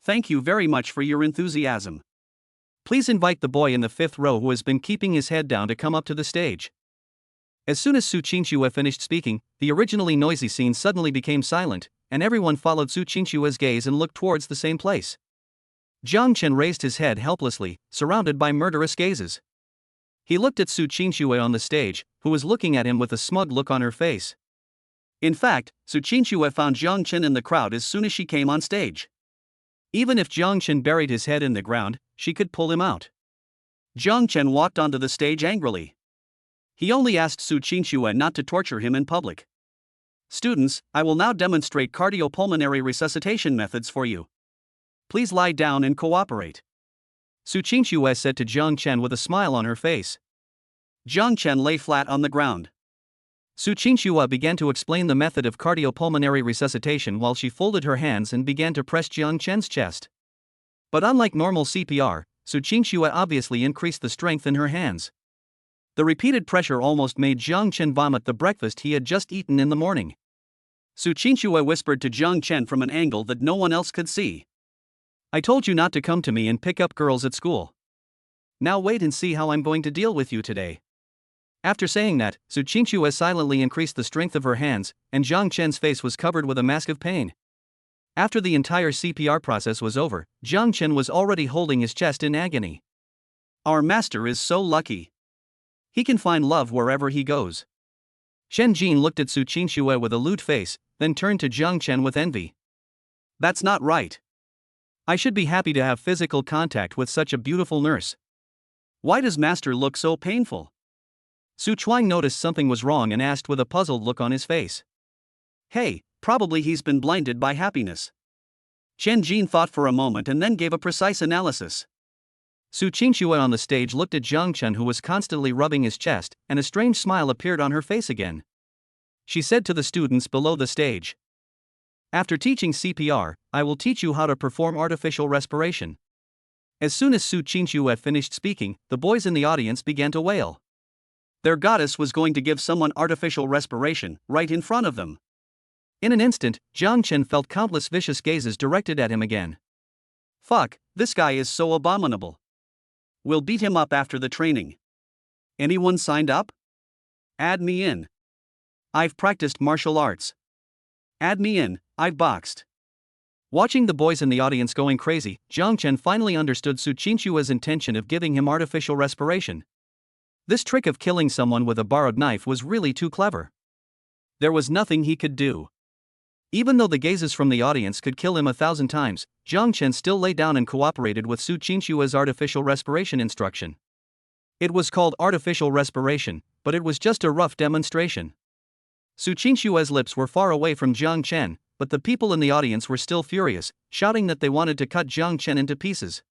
Thank you very much for your enthusiasm. Please invite the boy in the fifth row who has been keeping his head down to come up to the stage. As soon as Suchinshua finished speaking, the originally noisy scene suddenly became silent, and everyone followed Suchinshua's gaze and looked towards the same place. Jiang Chen raised his head helplessly, surrounded by murderous gazes. He looked at Suchinshua on the stage, who was looking at him with a smug look on her face. In fact, Suchinshua found Jiang Chen in the crowd as soon as she came on stage. Even if Jiang Chen buried his head in the ground, she could pull him out. Jiang Chen walked onto the stage angrily. He only asked Suchinshua not to torture him in public. Students, I will now demonstrate cardiopulmonary resuscitation methods for you. Please lie down and cooperate. Suchinshua said to Jiang Chen with a smile on her face. Jiang Chen lay flat on the ground. Suchinshua began to explain the method of cardiopulmonary resuscitation while she folded her hands and began to press Jiang Chen's chest. But unlike normal CPR, Suchinshua obviously increased the strength in her hands. The repeated pressure almost made Jiang Chen vomit the breakfast he had just eaten in the morning. Suchinshua whispered to Jiang Chen from an angle that no one else could see. I told you not to come to me and pick up girls at school. Now wait and see how I'm going to deal with you today. After saying that, Suchinshua silently increased the strength of her hands, and Jiang Chen's face was covered with a mask of pain. After the entire CPR process was over, Jiang Chen was already holding his chest in agony. Our master is so lucky. He can find love wherever he goes. Shen Jin looked at Suchinshua with a lewd face, then turned to Jiang Chen with envy. That's not right. I should be happy to have physical contact with such a beautiful nurse. Why does master look so painful? Su Chuang noticed something was wrong and asked with a puzzled look on his face. Hey, probably he's been blinded by happiness. Chen Jin thought for a moment and then gave a precise analysis. Suchinshua on the stage looked at Jiang Chen, who was constantly rubbing his chest, and a strange smile appeared on her face again. She said to the students below the stage, After teaching CPR, I will teach you how to perform artificial respiration. As soon as Suchinshua finished speaking, the boys in the audience began to wail. Their goddess was going to give someone artificial respiration, right in front of them. In an instant, Jiang Chen felt countless vicious gazes directed at him again. Fuck, this guy is so abominable. We'll beat him up after the training. Anyone signed up? Add me in. I've practiced martial arts. Add me in, I've boxed. Watching the boys in the audience going crazy, Jiang Chen finally understood Suchinshua's intention of giving him artificial respiration. This trick of killing someone with a borrowed knife was really too clever. There was nothing he could do. Even though the gazes from the audience could kill him 1,000 times, Jiang Chen still lay down and cooperated with Suchinshua's artificial respiration instruction. It was called artificial respiration, but it was just a rough demonstration. Suchinshua's lips were far away from Jiang Chen, but the people in the audience were still furious, shouting that they wanted to cut Jiang Chen into pieces.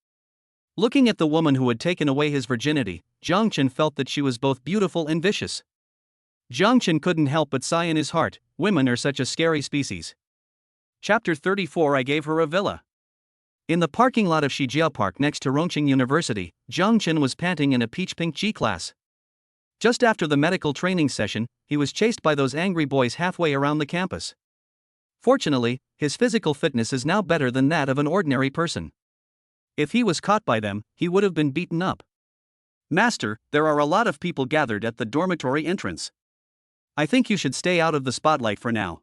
Looking at the woman who had taken away his virginity, Jiang Chen felt that she was both beautiful and vicious. Jiang Chen couldn't help but sigh in his heart, women are such a scary species. Chapter 34 I gave her a villa. In the parking lot of Shijiao Park next to Rongqing University, Jiang Chen was panting in a peach-pink G-class. Just after the medical training session, he was chased by those angry boys halfway around the campus. Fortunately, his physical fitness is now better than that of an ordinary person. If he was caught by them, he would have been beaten up. Master, there are a lot of people gathered at the dormitory entrance. I think you should stay out of the spotlight for now.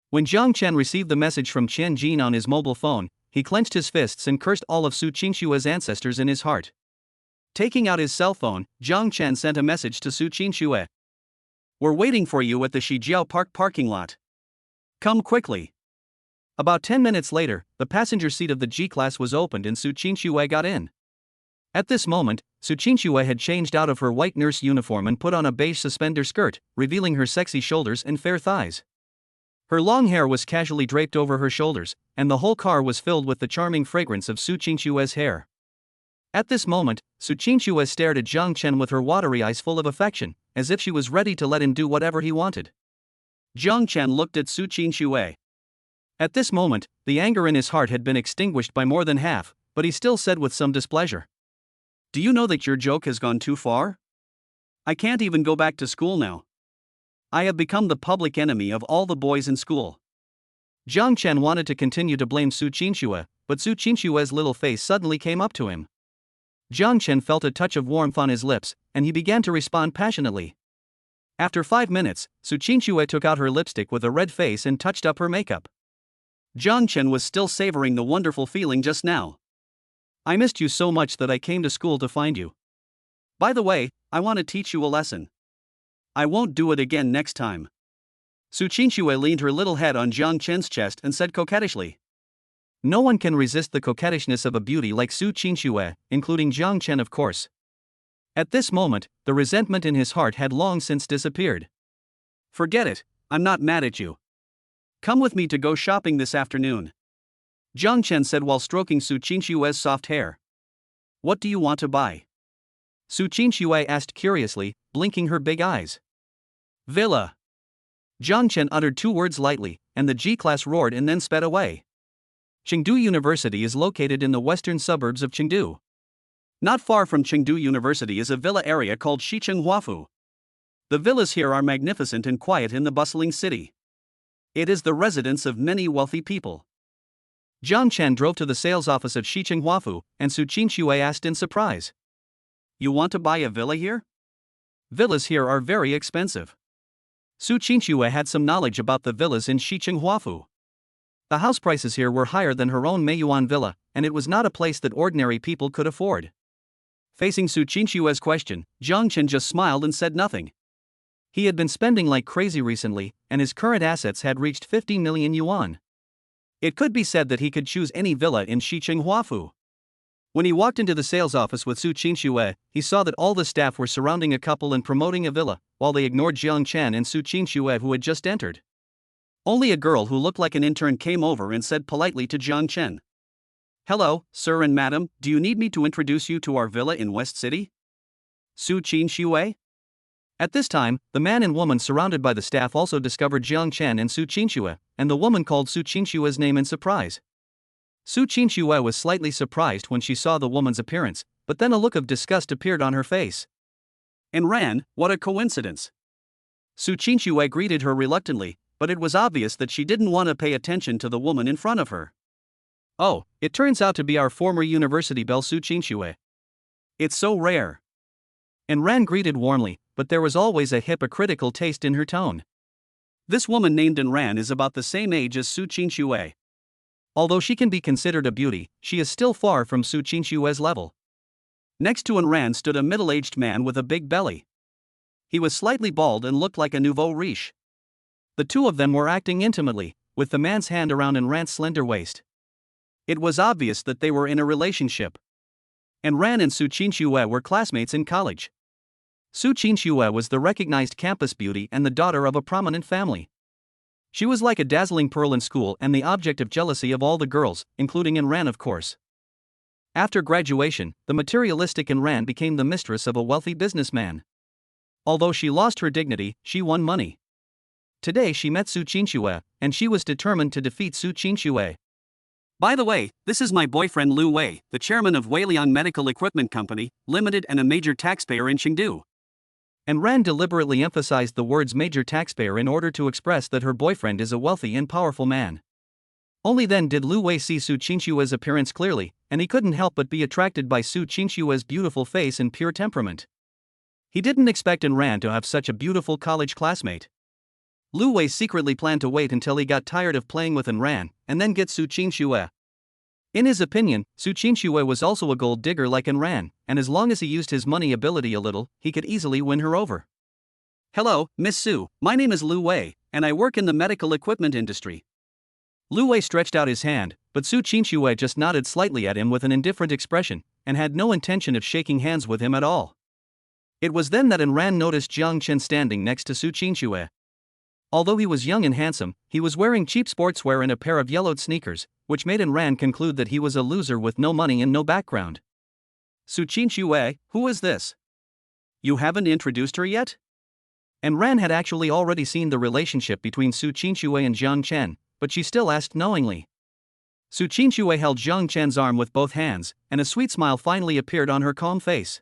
When Jiang Chen received the message from Chen Jin on his mobile phone, he clenched his fists and cursed all of Suchinshua's ancestors in his heart. Taking out his cell phone, Jiang Chen sent a message to Suchinshua. We're waiting for you at the Shijiao Park parking lot. Come quickly. About 10 minutes later, the passenger seat of the G-class was opened and Suchinshua got in. At this moment, Suchinshua had changed out of her white nurse uniform and put on a beige suspender skirt, revealing her sexy shoulders and fair thighs. Her long hair was casually draped over her shoulders, and the whole car was filled with the charming fragrance of Suchinshua's hair. At this moment, Suchinshua stared at Jiang Chen with her watery eyes full of affection, as if she was ready to let him do whatever he wanted. Jiang Chen looked at Suchinshua. At this moment, the anger in his heart had been extinguished by more than half, but he still said with some displeasure, Do you know that your joke has gone too far? I can't even go back to school now. I have become the public enemy of all the boys in school. Jiang Chen wanted to continue to blame Suchinshua, but Suchinshua's little face suddenly came up to him. Jiang Chen felt a touch of warmth on his lips, and he began to respond passionately. After 5 minutes, Suchinshua took out her lipstick with a red face and touched up her makeup. Jiang Chen was still savoring the wonderful feeling just now. I missed you so much that I came to school to find you. By the way, I want to teach you a lesson. I won't do it again next time. Suchinshua leaned her little head on Jiang Chen's chest and said coquettishly. No one can resist the coquettishness of a beauty like Suchinshua, including Jiang Chen, of course. At this moment, the resentment in his heart had long since disappeared. Forget it, I'm not mad at you. Come with me to go shopping this afternoon. Jiang Chen said while stroking Suchinshua's soft hair. What do you want to buy? Suchinshua asked curiously, blinking her big eyes. Villa. Jiang Chen uttered 2 words lightly, and the G-class roared and then sped away. Chengdu University is located in the western suburbs of Chengdu. Not far from Chengdu University is a villa area called Shichenhuafu. The villas here are magnificent and quiet in the bustling city. It is the residence of many wealthy people. Jiang Chen drove to the sales office of Shichenhuafu, and Suchinshua asked in surprise. You want to buy a villa here? Villas here are very expensive. Suchinshua had some knowledge about the villas in Shichenhuafu. The house prices here were higher than her own Meiyuan villa, and it was not a place that ordinary people could afford. Facing Suchinshua's question, Jiang Chen just smiled and said nothing. He had been spending like crazy recently, and his current assets had reached 50 million yuan. It could be said that he could choose any villa in Shichenhuafu. When he walked into the sales office with Suchinshua, he saw that all the staff were surrounding a couple and promoting a villa, while they ignored Jiang Chen and Suchinshua who had just entered. Only a girl who looked like an intern came over and said politely to Jiang Chen. Hello, sir and madam, do you need me to introduce you to our villa in West City? Suchinshua? At this time, the man and woman surrounded by the staff also discovered Jiang Chen and Suchinshua, and the woman called Suchinshua's name in surprise. Suchinshua was slightly surprised when she saw the woman's appearance, but then a look of disgust appeared on her face. And ran, what a coincidence. Suchinshua greeted her reluctantly, but it was obvious that she didn't want to pay attention to the woman in front of her. Oh, it turns out to be our former university belle Suchinshua. It's so rare. And Ran greeted warmly, but there was always a hypocritical taste in her tone. This woman named Ran is about the same age as Suchinshua. Although she can be considered a beauty, she is still far from Suchinshua's level. Next to Ran stood a middle-aged man with a big belly. He was slightly bald and looked like a nouveau riche. The two of them were acting intimately, with the man's hand around Ran's slender waist. It was obvious that they were in a relationship. Ran and Suchinshua were classmates in college. Suchinshua was the recognized campus beauty and the daughter of a prominent family. She was like a dazzling pearl in school and the object of jealousy of all the girls, including Ran, of course. After graduation, the materialistic Ran became the mistress of a wealthy businessman. Although she lost her dignity, she won money. Today she met Suchinshua, and she was determined to defeat Suchinshua. By the way, this is my boyfriend Lu Wei, the chairman of Weiliang Medical Equipment Company, Limited and a major taxpayer in Chengdu. Ran deliberately emphasized the words major taxpayer in order to express that her boyfriend is a wealthy and powerful man. Only then did Lu Wei see Suchinshua's appearance clearly, and he couldn't help but be attracted by Suchinshua's beautiful face and pure temperament. He didn't expect Ran to have such a beautiful college classmate. Lu Wei secretly planned to wait until he got tired of playing with Ran, and then get Suchinshua. In his opinion, Suchinshua was also a gold digger like Ran, and as long as he used his money ability a little, he could easily win her over. Hello, Miss Su, my name is Lu Wei, and I work in the medical equipment industry. Lu Wei stretched out his hand, but Suchinshua just nodded slightly at him with an indifferent expression, and had no intention of shaking hands with him at all. It was then that Ran noticed Jiang Chen standing next to Suchinshua. Although he was young and handsome, he was wearing cheap sportswear and a pair of yellowed sneakers, which made Ran conclude that he was a loser with no money and no background. Suchinshua, who is this? You haven't introduced her yet? Ran had actually already seen the relationship between Suchinshua and Jiang Chen, but she still asked knowingly. Suchinshua held Jiang Chen's arm with both hands, and a sweet smile finally appeared on her calm face.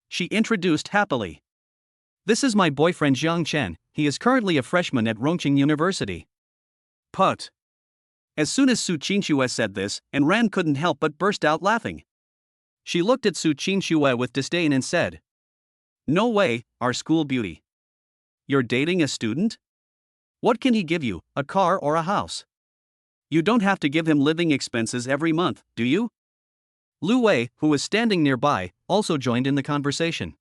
She introduced happily. This is my boyfriend Jiang Chen, he is currently a freshman at Rongqing University. Put. As soon as Suchinshua said this, and Ran couldn't help but burst out laughing. She looked at Suchinshua with disdain and said, "No way, our school beauty. You're dating a student? What can he give you, a car or a house? You don't have to give him living expenses every month, do you?" Lu Wei, who was standing nearby, also joined in the conversation.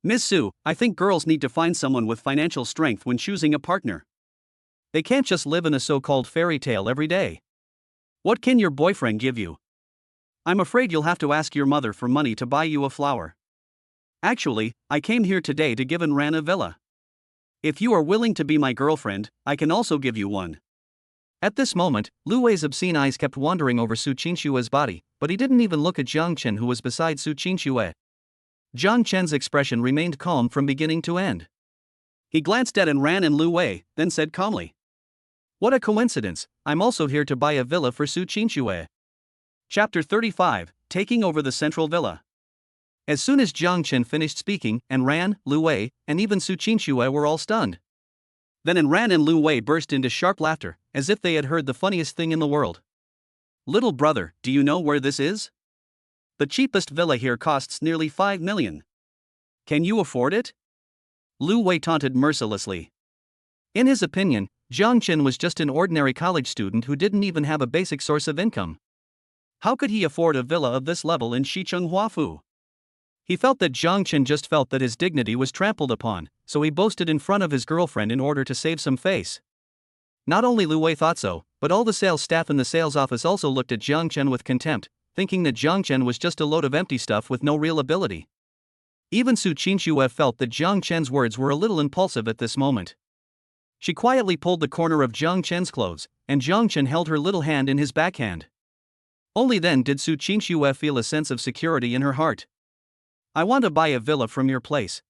"Miss Su, I think girls need to find someone with financial strength when choosing a partner. They can't just live in a so-called fairy tale every day. What can your boyfriend give you? I'm afraid you'll have to ask your mother for money to buy you a flower. Actually, I came here today to give Ran a villa. If you are willing to be my girlfriend, I can also give you one." At this moment, Lu Wei's obscene eyes kept wandering over Suchinshua's body, but he didn't even look at Jiang Chen, who was beside Suchinshua. Jiang Chen's expression remained calm from beginning to end. He glanced at Ran and Lu Wei, then said calmly, "What a coincidence, I'm also here to buy a villa for Suchinshua." Chapter 35, Taking Over the Central Villa. As soon as Jiang Chen finished speaking, Ran, Lu Wei, and even Suchinshua were all stunned. Then Ran and Lu Wei burst into sharp laughter, as if they had heard the funniest thing in the world. "Little brother, do you know where this is? The cheapest villa here costs nearly 5 million. Can you afford it?" Lu Wei taunted mercilessly. In his opinion, Jiang Chen was just an ordinary college student who didn't even have a basic source of income. How could he afford a villa of this level in Shichenghuafu? He felt that Jiang Chen just felt that his dignity was trampled upon, so he boasted in front of his girlfriend in order to save some face. Not only Lu Wei thought so, but all the sales staff in the sales office also looked at Jiang Chen with contempt, thinking that Jiang Chen was just a load of empty stuff with no real ability. Even Suchinshua felt that Jiang Chen's words were a little impulsive at this moment. She quietly pulled the corner of Jiang Chen's clothes, and Jiang Chen held her little hand in his backhand. Only then did Suchinshua feel a sense of security in her heart. "I want to buy a villa from your place.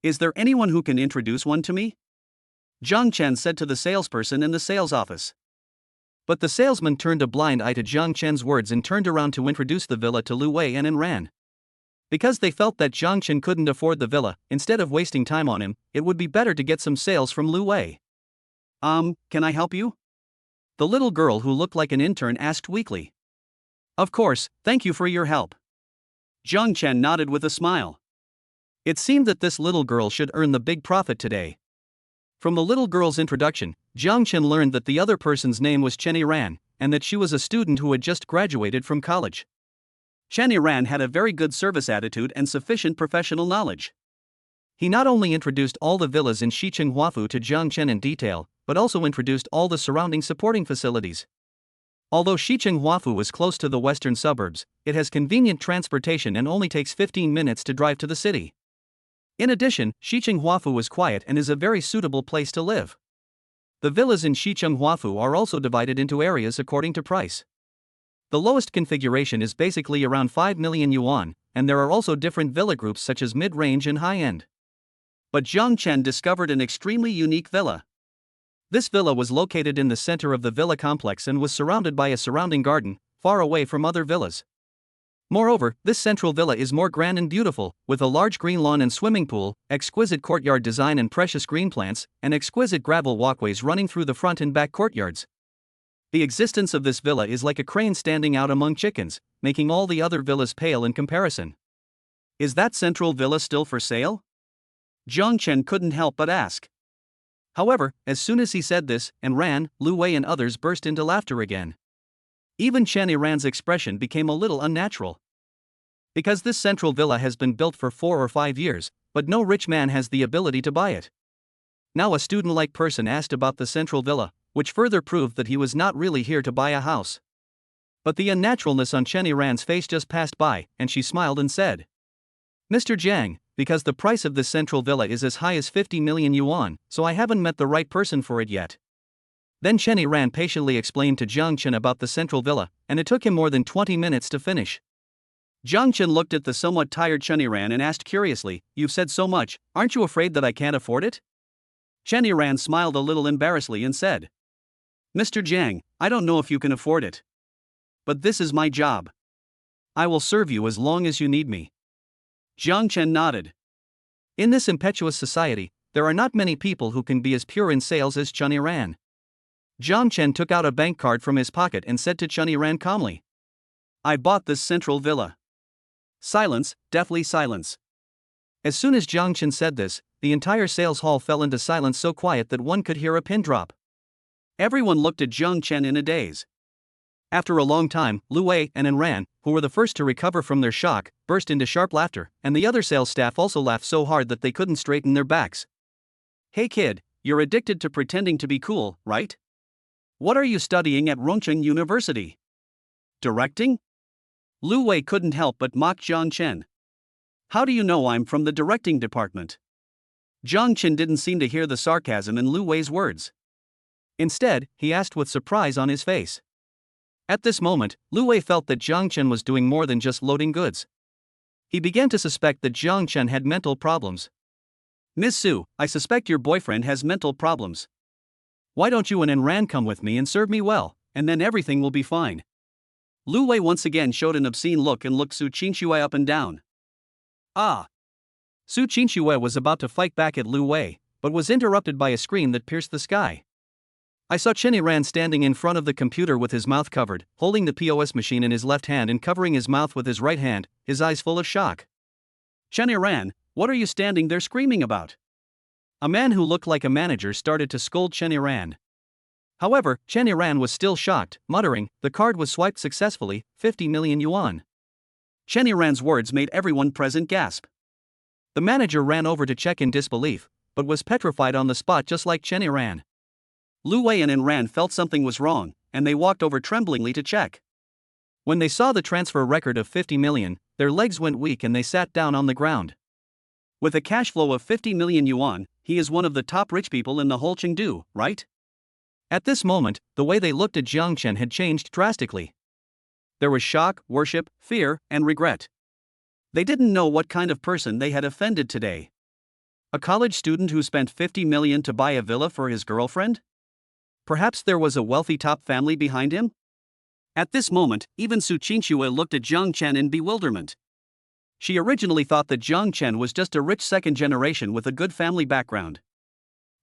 Is there anyone who can introduce one to me?" Jiang Chen said to the salesperson in the sales office. But the salesman turned a blind eye to Jiang Chen's words and turned around to introduce the villa to Lu Wei and Ran. Because they felt that Jiang Chen couldn't afford the villa, instead of wasting time on him, it would be better to get some sales from Lu Wei. Can I help you?" The little girl who looked like an intern asked weakly. "Of course, thank you for your help." Jiang Chen nodded with a smile. It seemed that this little girl should earn the big profit today. From the little girl's introduction, Jiang Chen learned that the other person's name was Chen Ran, and that she was a student who had just graduated from college. Chen Ran had a very good service attitude and sufficient professional knowledge. He not only introduced all the villas in Shichenghuafu to Jiang Chen in detail, but also introduced all the surrounding supporting facilities. Although Shichenghuafu is close to the western suburbs, it has convenient transportation and only takes 15 minutes to drive to the city. In addition, Shichenghuafu is quiet and is a very suitable place to live. The villas in Shichenghuafu are also divided into areas according to price. The lowest configuration is basically around 5 million yuan, and there are also different villa groups such as mid-range and high-end. But Jiang Chen discovered an extremely unique villa. This villa was located in the center of the villa complex and was surrounded by a surrounding garden, far away from other villas. Moreover, this central villa is more grand and beautiful, with a large green lawn and swimming pool, exquisite courtyard design and precious green plants, and exquisite gravel walkways running through the front and back courtyards. The existence of this villa is like a crane standing out among chickens, making all the other villas pale in comparison. "Is that central villa still for sale?" Jiang Chen couldn't help but ask. However, as soon as he said this, Ran, Lu Wei and others burst into laughter again. Even Chen Ran's expression became a little unnatural. Because this central villa has been built for 4 or 5 years, but no rich man has the ability to buy it. Now a student-like person asked about the central villa, which further proved that he was not really here to buy a house. But the unnaturalness on Chen Ran's face just passed by, and she smiled and said, "Mr. Jiang, because the price of this central villa is as high as 50 million yuan, so I haven't met the right person for it yet." Then Chen Ran patiently explained to Jiang Chen about the central villa, and it took him more than 20 minutes to finish. Jiang Chen looked at the somewhat tired Chen Ran and asked curiously, "You've said so much, aren't you afraid that I can't afford it?" Chen Ran smiled a little embarrassedly and said, "Mr. Jiang, I don't know if you can afford it. But this is my job. I will serve you as long as you need me." Jiang Chen nodded. In this impetuous society, there are not many people who can be as pure in sales as Chun Iran. Jiang Chen took out a bank card from his pocket and said to Chun Iran calmly, "I bought this central villa." Silence, deathly silence. As soon as Jiang Chen said this, the entire sales hall fell into silence so quiet that one could hear a pin drop. Everyone looked at Jiang Chen in a daze. After a long time, Lu Wei and Enran, who were the first to recover from their shock, burst into sharp laughter, and the other sales staff also laughed so hard that they couldn't straighten their backs. "Hey kid, you're addicted to pretending to be cool, right? What are you studying at Rongcheng University? Directing?" Lu Wei couldn't help but mock Jiang Chen. "How do you know I'm from the directing department?" Jiang Chen didn't seem to hear the sarcasm in Lu Wei's words. Instead, he asked with surprise on his face. At this moment, Lu Wei felt that Jiang Chen was doing more than just loading goods. He began to suspect that Jiang Chen had mental problems. "Miss Su, I suspect your boyfriend has mental problems. Why don't you and Enran come with me and serve me well, and then everything will be fine." Lu Wei once again showed an obscene look and looked Suchinshua up and down. "Ah!" Suchinshua was about to fight back at Lu Wei, but was interrupted by a scream that pierced the sky. I saw Chen Iran standing in front of the computer with his mouth covered, holding the POS machine in his left hand and covering his mouth with his right hand, his eyes full of shock. "Chen Iran, what are you standing there screaming about?" A man who looked like a manager started to scold Chen Iran. However, Chen Iran was still shocked, muttering, "The card was swiped successfully, 50 million yuan." Chen Iran's words made everyone present gasp. The manager ran over to check in disbelief, but was petrified on the spot just like Chen Iran. Lu Wei and Enran felt something was wrong, and they walked over tremblingly to check. When they saw the transfer record of 50 million, their legs went weak and they sat down on the ground. With a cash flow of 50 million yuan, he is one of the top rich people in the whole Chengdu, right? At this moment, the way they looked at Jiang Chen had changed drastically. There was shock, worship, fear, and regret. They didn't know what kind of person they had offended today. A college student who spent 50 million to buy a villa for his girlfriend? Perhaps there was a wealthy top family behind him? At this moment, even Suchinshua looked at Jiang Chen in bewilderment. She originally thought that Jiang Chen was just a rich second generation with a good family background.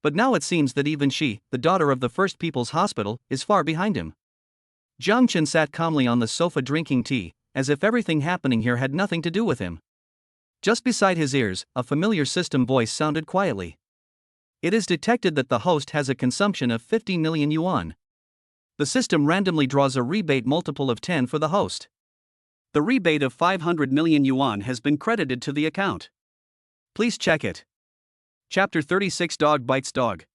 But now it seems that even she, the daughter of the First People's Hospital, is far behind him. Jiang Chen sat calmly on the sofa drinking tea, as if everything happening here had nothing to do with him. Just beside his ears, a familiar system voice sounded quietly. "It is detected that the host has a consumption of 50 million yuan. The system randomly draws a rebate multiple of 10 for the host. The rebate of 500 million yuan has been credited to the account. Please check it." Chapter 36 Dog Bites Dog.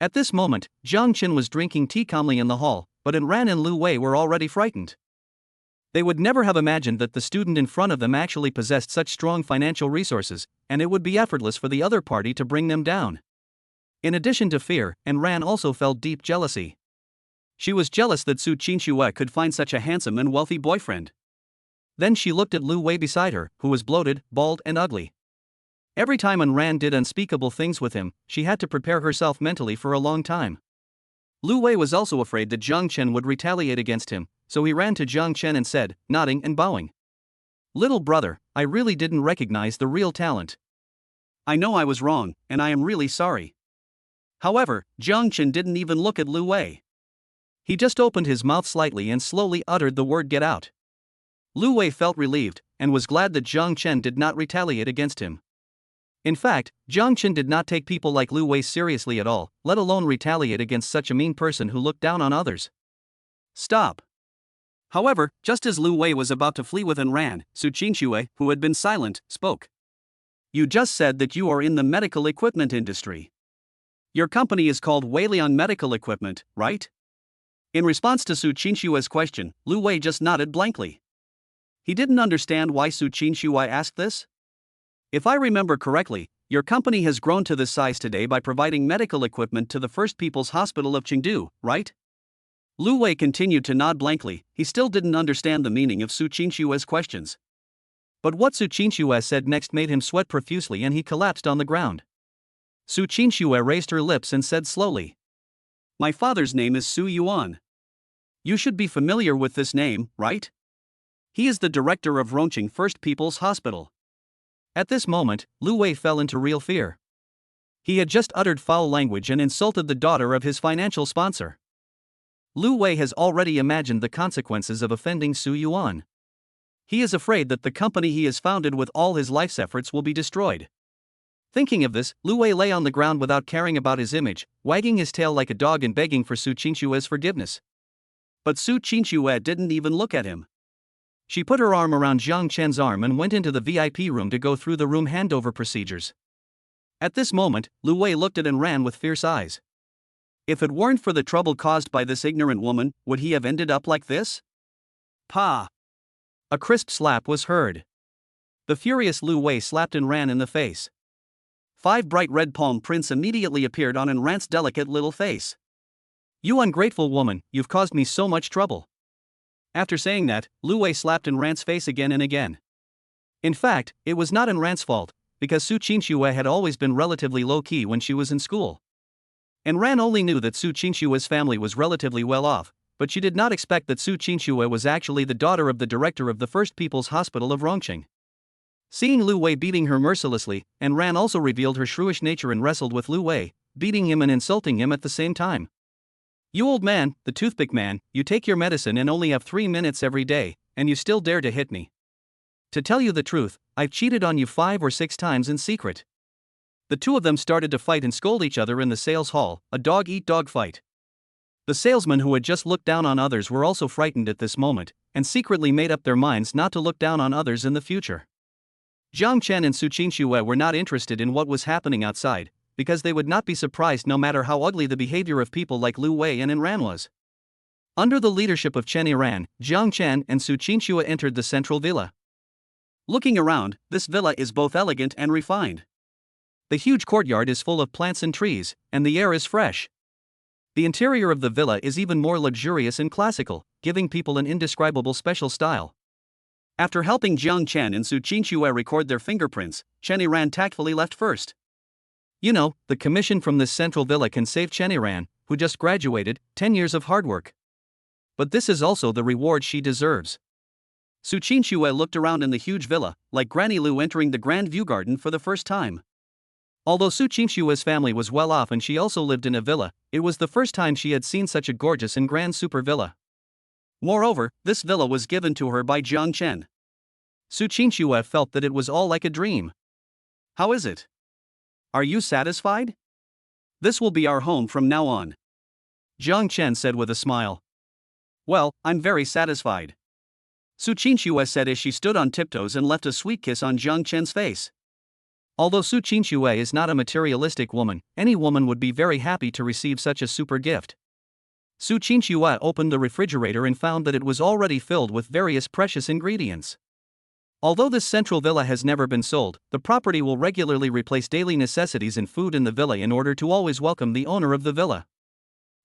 At this moment, Jiang Chen was drinking tea calmly in the hall, but Enran and Lu Wei were already frightened. They would never have imagined that the student in front of them actually possessed such strong financial resources, and it would be effortless for the other party to bring them down. In addition to fear, Enran also felt deep jealousy. She was jealous that Suchinshua could find such a handsome and wealthy boyfriend. Then she looked at Lu Wei beside her, who was bloated, bald, and ugly. Every time Enran did unspeakable things with him, she had to prepare herself mentally for a long time. Lu Wei was also afraid that Jiang Chen would retaliate against him, so he ran to Jiang Chen and said, nodding and bowing, "Little brother, I really didn't recognize the real talent. I know I was wrong, and I am really sorry." However, Jiang Chen didn't even look at Lu Wei. He just opened his mouth slightly and slowly uttered the word "get out." Lu Wei felt relieved, and was glad that Jiang Chen did not retaliate against him. In fact, Jiang Chen did not take people like Lu Wei seriously at all, let alone retaliate against such a mean person who looked down on others. "Stop." However, just as Lu Wei was about to flee with Enran, Suchinshua, who had been silent, spoke. "You just said that you are in the medical equipment industry. Your company is called Weilian Medical Equipment, right?" In response to Suchinshua's question, Lu Wei just nodded blankly. He didn't understand why Suchinshua asked this. "If I remember correctly, your company has grown to this size today by providing medical equipment to the First People's Hospital of Chengdu, right?" Lu Wei continued to nod blankly. He still didn't understand the meaning of Suchinshua's questions. But what Suchinshua said next made him sweat profusely and he collapsed on the ground. Suchinshua raised her lips and said slowly, "My father's name is Su Yuan. You should be familiar with this name, right? He is the director of Rongcheng First People's Hospital. At this moment, Lu Wei fell into real fear. He had just uttered foul language and insulted the daughter of his financial sponsor. Lu Wei has already imagined the consequences of offending Su Yuan. He is afraid that the company he has founded with all his life's efforts will be destroyed. Thinking of this, Lu Wei lay on the ground without caring about his image, wagging his tail like a dog and begging for Suchinshua's forgiveness. But Suchinshua didn't even look at him. She put her arm around Jiang Chen's arm and went into the VIP room to go through the room handover procedures. At this moment, Lu Wei looked at and ran with fierce eyes. If it weren't for the trouble caused by this ignorant woman, would he have ended up like this? Pa! A crisp slap was heard. The furious Lu Wei slapped and ran in the face. 5 bright red palm prints immediately appeared on Ran's delicate little face. You ungrateful woman, you've caused me so much trouble. After saying that, Lu Wei slapped Ran's face again and again. In fact, it was not Ran's fault, because Suchinshua had always been relatively low-key when she was in school. Ran only knew that Suchinshua's family was relatively well off, but she did not expect that Suchinshua was actually the daughter of the director of the First People's Hospital of Rongqing. Seeing Lu Wei beating her mercilessly, Ran also revealed her shrewish nature and wrestled with Lu Wei, beating him and insulting him at the same time. You old man, the toothpick man, you take your medicine and only have 3 minutes every day, and you still dare to hit me. To tell you the truth, I've cheated on you 5 or 6 times in secret. The two of them started to fight and scold each other in the sales hall, a dog-eat-dog fight. The salesmen who had just looked down on others were also frightened at this moment, and secretly made up their minds not to look down on others in the future. Jiang Chen and Suchinshua were not interested in what was happening outside, because they would not be surprised no matter how ugly the behavior of people like Lu Wei and Ran was. Under the leadership of Chen Yiran, Jiang Chen and Suchinshua entered the central villa. Looking around, this villa is both elegant and refined. The huge courtyard is full of plants and trees, and the air is fresh. The interior of the villa is even more luxurious and classical, giving people an indescribable special style. After helping Jiang Chen and Suchinshua record their fingerprints, Chen Yiran tactfully left first. You know, the commission from this central villa can save Chen Yiran, who just graduated, 10 years of hard work. But this is also the reward she deserves. Suchinshua looked around in the huge villa, like Granny Lu entering the Grand View Garden for the first time. Although Suchinshua's family was well off and she also lived in a villa, it was the first time she had seen such a gorgeous and grand super villa. Moreover, this villa was given to her by Jiang Chen. Suchinshua felt that it was all like a dream. How is it? Are you satisfied? This will be our home from now on. Jiang Chen said with a smile. Well, I'm very satisfied. Suchinshua said as she stood on tiptoes and left a sweet kiss on Jiang Chen's face. Although Suchinshua is not a materialistic woman, any woman would be very happy to receive such a super gift. Suchinshua opened the refrigerator and found that it was already filled with various precious ingredients. Although this central villa has never been sold, the property will regularly replace daily necessities and food in the villa in order to always welcome the owner of the villa.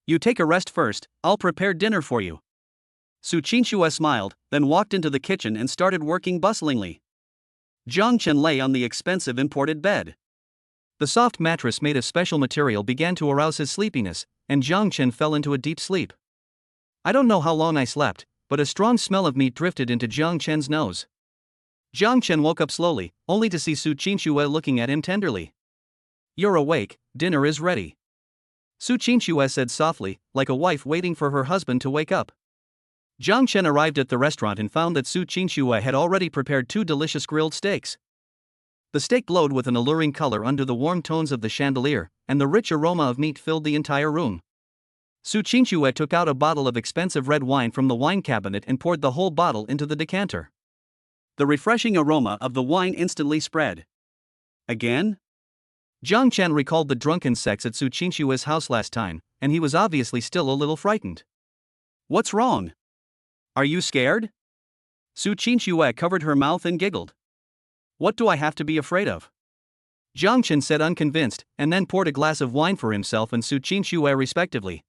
You take a rest first, I'll prepare dinner for you. Suchinshua smiled, then walked into the kitchen and started working bustlingly. Jiang Chen lay on the expensive imported bed. The soft mattress made of special material began to arouse his sleepiness, and Jiang Chen fell into a deep sleep. I don't know how long I slept, but a strong smell of meat drifted into Jiang Chen's nose. Jiang Chen woke up slowly, only to see Suchinshua looking at him tenderly. You're awake, dinner is ready. Suchinshua said softly, like a wife waiting for her husband to wake up. Jiang Chen arrived at the restaurant and found that Suchinshua had already prepared 2 delicious grilled steaks. The steak glowed with an alluring color under the warm tones of the chandelier, and the rich aroma of meat filled the entire room. Suchinshua took out a bottle of expensive red wine from the wine cabinet and poured the whole bottle into the decanter. The refreshing aroma of the wine instantly spread. Again? Jiang Chen recalled the drunken sex at Suchinshua's house last time, and he was obviously still a little frightened. What's wrong? Are you scared? Suchinshua covered her mouth and giggled. What do I have to be afraid of? Jiang Chen said unconvinced, and then poured a glass of wine for himself and Suchinshua respectively.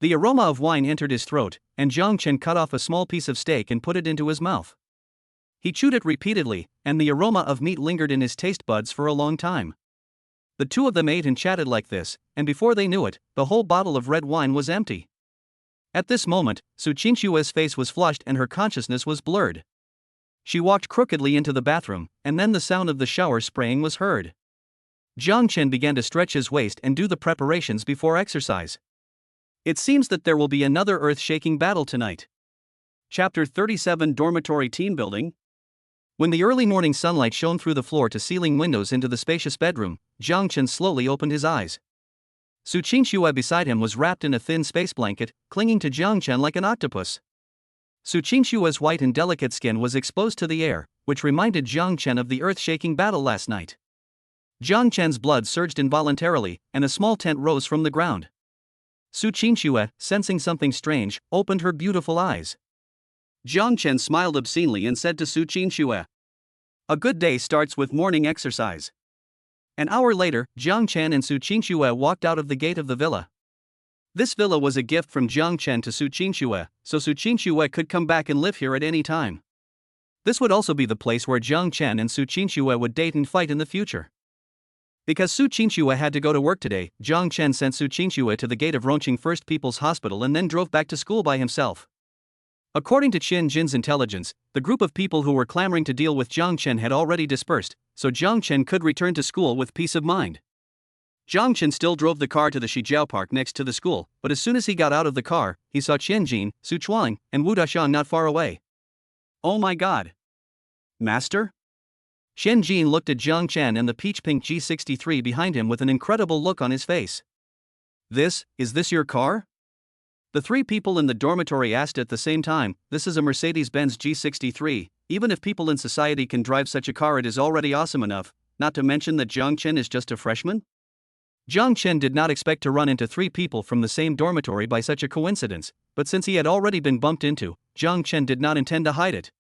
The aroma of wine entered his throat, and Jiang Chen cut off a small piece of steak and put it into his mouth. He chewed it repeatedly, and the aroma of meat lingered in his taste buds for a long time. The two of them ate and chatted like this, and before they knew it, the whole bottle of red wine was empty. At this moment, Suchinshua's face was flushed and her consciousness was blurred. She walked crookedly into the bathroom, and then the sound of the shower spraying was heard. Jiang Chen began to stretch his waist and do the preparations before exercise. It seems that there will be another earth-shaking battle tonight. Chapter 37 Dormitory Team Building. When the early morning sunlight shone through the floor-to-ceiling windows into the spacious bedroom, Jiang Chen slowly opened his eyes. Suchinshua beside him was wrapped in a thin space blanket, clinging to Jiang Chen like an octopus. Suchinshua's white and delicate skin was exposed to the air, which reminded Jiang Chen of the earth-shaking battle last night. Jiang Chen's blood surged involuntarily, and a small tent rose from the ground. Suchinshua, sensing something strange, opened her beautiful eyes. Jiang Chen smiled obscenely and said to Suchinshua, "A good day starts with morning exercise." An hour later, Jiang Chen and Suchinshua walked out of the gate of the villa. This villa was a gift from Jiang Chen to Suchinshua, so Suchinshua could come back and live here at any time. This would also be the place where Jiang Chen and Suchinshua would date and fight in the future. Because Suchinshua had to go to work today, Jiang Chen sent Suchinshua to the gate of Rongqing First People's Hospital and then drove back to school by himself. According to Chen Jin's intelligence, the group of people who were clamoring to deal with Jiang Chen had already dispersed, so Jiang Chen could return to school with peace of mind. Jiang Chen still drove the car to the Shijiao Park next to the school, but as soon as he got out of the car, he saw Chen Jin, Su Chuang, and Wu Dashan not far away. "Oh my god! Master?" Chen Jin looked at Jiang Chen and the peach-pink G63 behind him with an incredible look on his face. Is this your car?" The three people in the dormitory asked at the same time. "This is a Mercedes-Benz G63, even if people in society can drive such a car it is already awesome enough, not to mention that Jiang Chen is just a freshman?" Jiang Chen did not expect to run into three people from the same dormitory by such a coincidence, but since he had already been bumped into, Jiang Chen did not intend to hide it.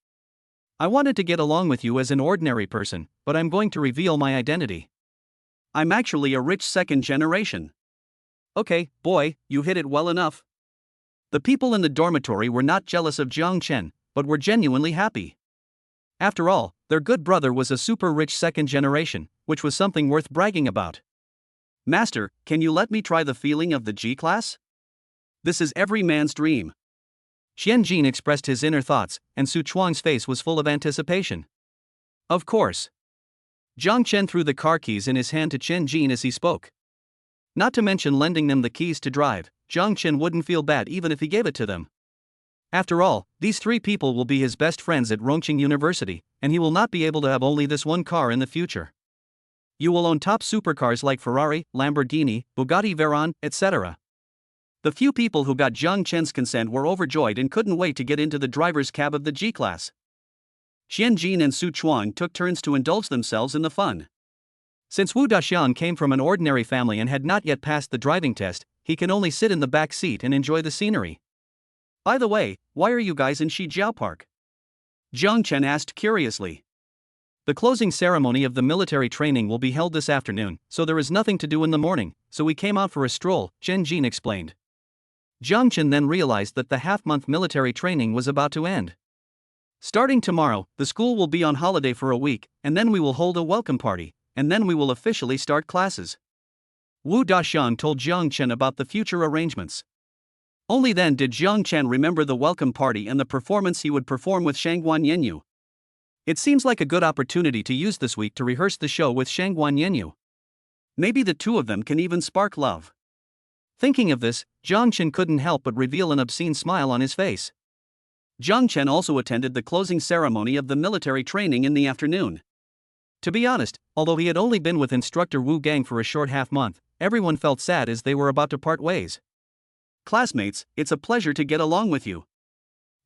"I wanted to get along with you as an ordinary person, but I'm going to reveal my identity. I'm actually a rich second generation." "Okay, boy, you hit it well enough." The people in the dormitory were not jealous of Jiang Chen, but were genuinely happy. After all, their good brother was a super rich second generation, which was something worth bragging about. "Master, can you let me try the feeling of the G-class? This is every man's dream." Chen Jin expressed his inner thoughts, and Su Chuang's face was full of anticipation. "Of course." Jiang Chen threw the car keys in his hand to Chen Jin as he spoke. Not to mention lending them the keys to drive, Jiang Chen wouldn't feel bad even if he gave it to them. After all, these three people will be his best friends at Rongqing University, and he will not be able to have only this one car in the future. You will own top supercars like Ferrari, Lamborghini, Bugatti Veyron, etc. The few people who got Jiang Chen's consent were overjoyed and couldn't wait to get into the driver's cab of the G-class. Chen Jin and Su Chuang took turns to indulge themselves in the fun. Since Wu Daxian came from an ordinary family and had not yet passed the driving test, he can only sit in the back seat and enjoy the scenery. "By the way, why are you guys in Shijiao Park?" Jiang Chen asked curiously. "The closing ceremony of the military training will be held this afternoon, so there is nothing to do in the morning, so we came out for a stroll," Chen Jin explained. Jiang Chen then realized that the half-month military training was about to end. "Starting tomorrow, the school will be on holiday for a week, and then we will hold a welcome party, and then we will officially start classes." Wu Daxian told Jiang Chen about the future arrangements. Only then did Jiang Chen remember the welcome party and the performance he would perform with Shangguan Yenyu. It seems like a good opportunity to use this week to rehearse the show with Shangguan Yenyu. Maybe the two of them can even spark love. Thinking of this, Jiang Chen couldn't help but reveal an obscene smile on his face. Jiang Chen also attended the closing ceremony of the military training in the afternoon. To be honest, although he had only been with instructor Wu Gang for a short half-month, everyone felt sad as they were about to part ways. "Classmates, it's a pleasure to get along with you.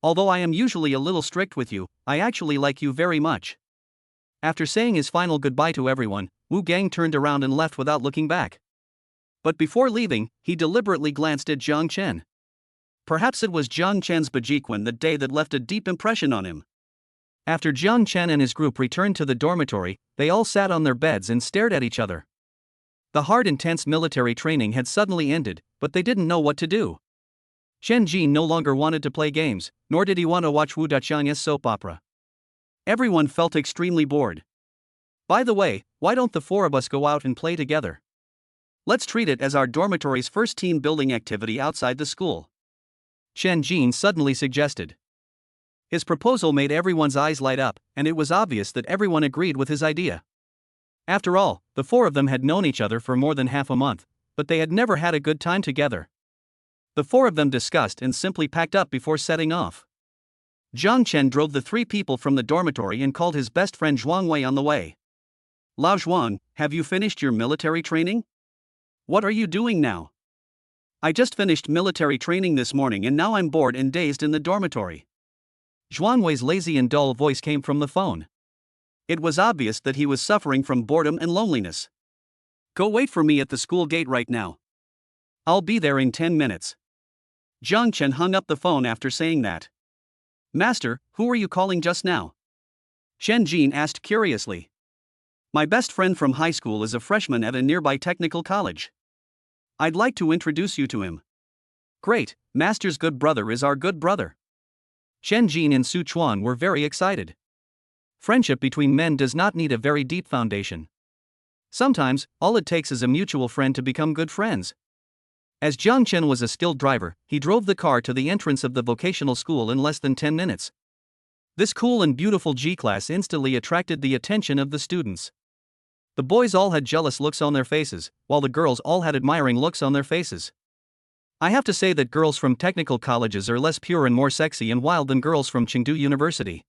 Although I am usually a little strict with you, I actually like you very much." After saying his final goodbye to everyone, Wu Gang turned around and left without looking back. But before leaving, he deliberately glanced at Jiang Chen. Perhaps it was Jiang Chen's Bajiquan that day that left a deep impression on him. After Jiang Chen and his group returned to the dormitory, they all sat on their beds and stared at each other. The hard, intense military training had suddenly ended, but they didn't know what to do. Chen Jin no longer wanted to play games, nor did he want to watch Wu Daqian's soap opera. Everyone felt extremely bored. "By the way, why don't the four of us go out and play together? Let's treat it as our dormitory's first team building activity outside the school," Chen Jin suddenly suggested. His proposal made everyone's eyes light up, and it was obvious that everyone agreed with his idea. After all, the four of them had known each other for more than half a month, but they had never had a good time together. The four of them discussed and simply packed up before setting off. Jiang Chen drove the three people from the dormitory and called his best friend Zhuang Wei on the way. Lao Zhuang, have you finished your military training? What are you doing now? I just finished military training this morning and now I'm bored and dazed in the dormitory. Zhuang Wei's lazy and dull voice came from the phone. It was obvious that he was suffering from boredom and loneliness. Go wait for me at the school gate right now. I'll be there in 10 minutes. Jiang Chen hung up the phone after saying that. Master, who were you calling just now? Chen Jin asked curiously. My best friend from high school is a freshman at a nearby technical college. I'd like to introduce you to him. Great, Master's good brother is our good brother. Chen Jin and Su Chuan were very excited. Friendship between men does not need a very deep foundation. Sometimes, all it takes is a mutual friend to become good friends. As Jiang Chen was a skilled driver, he drove the car to the entrance of the vocational school in less than 10 minutes. This cool and beautiful G-class instantly attracted the attention of the students. The boys all had jealous looks on their faces, while the girls all had admiring looks on their faces. I have to say that girls from technical colleges are less pure and more sexy and wild than girls from Chengdu University.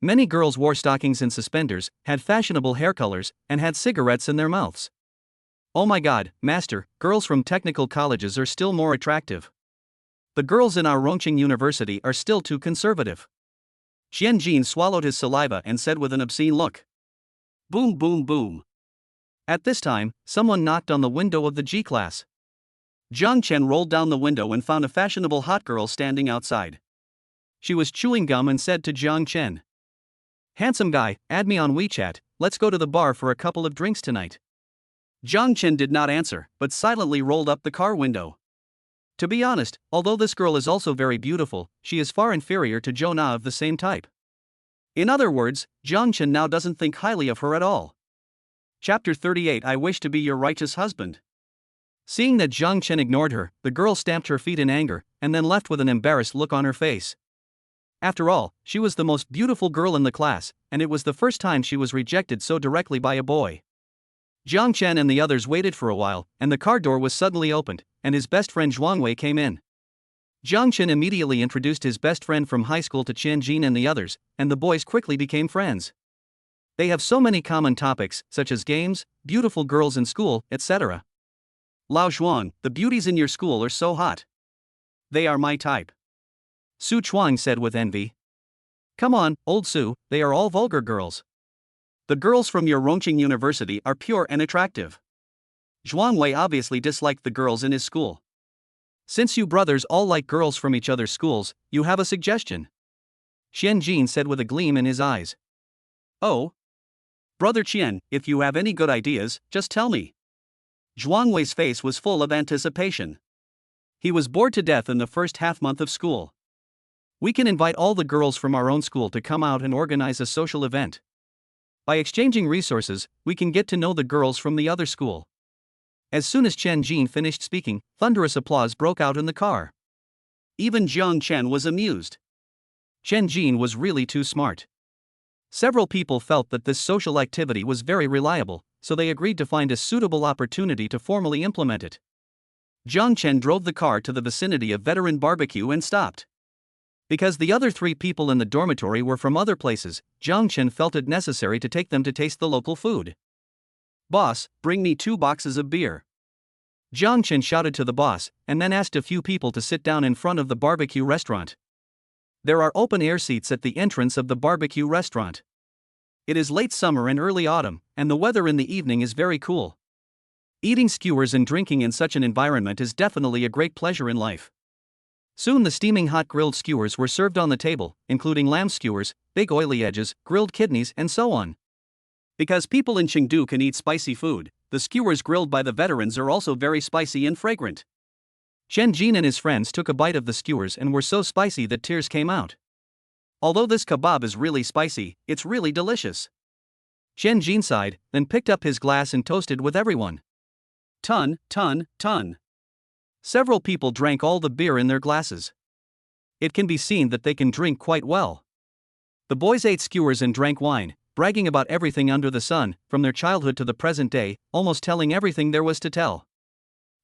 Many girls wore stockings and suspenders, had fashionable hair colors, and had cigarettes in their mouths. Oh my god, Master, girls from technical colleges are still more attractive. The girls in our Rongqing University are still too conservative. Qian Jin swallowed his saliva and said with an obscene look. Boom boom boom. At this time, someone knocked on the window of the G-class. Jiang Chen rolled down the window and found a fashionable hot girl standing outside. She was chewing gum and said to Jiang Chen. Handsome guy, add me on WeChat, let's go to the bar for a couple of drinks tonight. Jiang Chen did not answer, but silently rolled up the car window. To be honest, although this girl is also very beautiful, she is far inferior to Jonah of the same type. In other words, Jiang Chen now doesn't think highly of her at all. Chapter 38 I wish to be your righteous husband. Seeing that Jiang Chen ignored her, the girl stamped her feet in anger, and then left with an embarrassed look on her face. After all, she was the most beautiful girl in the class, and it was the first time she was rejected so directly by a boy. Jiang Chen and the others waited for a while, and the car door was suddenly opened, and his best friend Zhuang Wei came in. Jiang Chen immediately introduced his best friend from high school to Qian Jin and the others, and the boys quickly became friends. They have so many common topics, such as games, beautiful girls in school, etc. Lao Zhuang, the beauties in your school are so hot. They are my type. Su Chuang said with envy. Come on, old Su, they are all vulgar girls. The girls from your Rongqing University are pure and attractive. Zhuang Wei obviously disliked the girls in his school. Since you brothers all like girls from each other's schools, you have a suggestion. Qian Jin said with a gleam in his eyes. Oh? Brother Qian, if you have any good ideas, just tell me. Zhuang Wei's face was full of anticipation. He was bored to death in the first half month of school. We can invite all the girls from our own school to come out and organize a social event. By exchanging resources, we can get to know the girls from the other school. As soon as Chen Jin finished speaking, thunderous applause broke out in the car. Even Jiang Chen was amused. Chen Jin was really too smart. Several people felt that this social activity was very reliable, so they agreed to find a suitable opportunity to formally implement it. Jiang Chen drove the car to the vicinity of Veteran Barbecue and stopped. Because the other three people in the dormitory were from other places, Jiang Chen felt it necessary to take them to taste the local food. Boss, bring me 2 boxes of beer. Jiang Chen shouted to the boss, and then asked a few people to sit down in front of the barbecue restaurant. There are open-air seats at the entrance of the barbecue restaurant. It is late summer and early autumn, and the weather in the evening is very cool. Eating skewers and drinking in such an environment is definitely a great pleasure in life. Soon the steaming hot grilled skewers were served on the table, including lamb skewers, big oily edges, grilled kidneys, and so on. Because people in Chengdu can eat spicy food, the skewers grilled by the veterans are also very spicy and fragrant. Chen Jin and his friends took a bite of the skewers and were so spicy that tears came out. Although this kebab is really spicy, it's really delicious. Chen Jin sighed, then picked up his glass and toasted with everyone. Ton. Several people drank all the beer in their glasses. it can be seen that they can drink quite well. The boys ate skewers and drank wine, bragging about everything under the sun, from their childhood to the present day, almost telling everything there was to tell.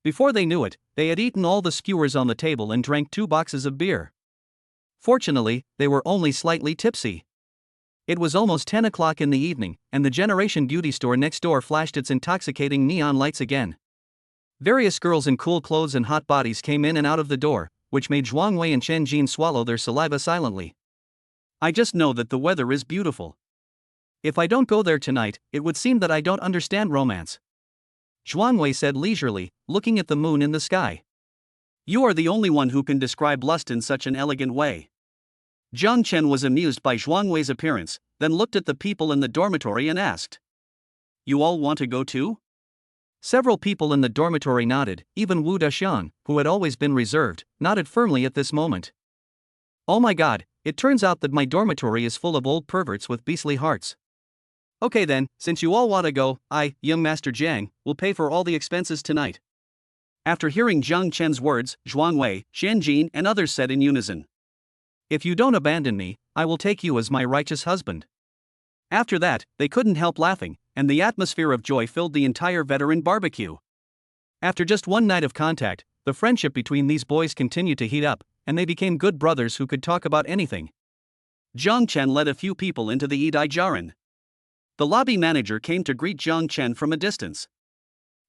Before they knew it, they had eaten all the skewers on the table and drank 2 boxes of beer. Fortunately, they were only slightly tipsy. It was almost 10 o'clock in the evening, and the Generation Beauty store next door flashed its intoxicating neon lights again. Various girls in cool clothes and hot bodies came in and out of the door, which made Zhuang Wei and Chen Jin swallow their saliva silently. I just know that the weather is beautiful. If I don't go there tonight, it would seem that I don't understand romance. Zhuang Wei said leisurely, looking at the moon in the sky. You are the only one who can describe lust in such an elegant way. Jiang Chen was amused by Zhuang Wei's appearance, then looked at the people in the dormitory and asked, You all want to go too? Several people in the dormitory nodded, even Wu Daxian, who had always been reserved, nodded firmly at this moment. Oh my god, it turns out that my dormitory is full of old perverts with beastly hearts. Okay then, since you all want to go, I, young Master Jiang, will pay for all the expenses tonight. After hearing Jiang Chen's words, Zhuang Wei, Shen Jin and others said in unison. If you don't abandon me, I will take you as my righteous husband. After that, they couldn't help laughing, and the atmosphere of joy filled the entire veteran barbecue. After just one night of contact, the friendship between these boys continued to heat up, and they became good brothers who could talk about anything. Jiang Chen led a few people into the Yidai Jiaran. The lobby manager came to greet Jiang Chen from a distance.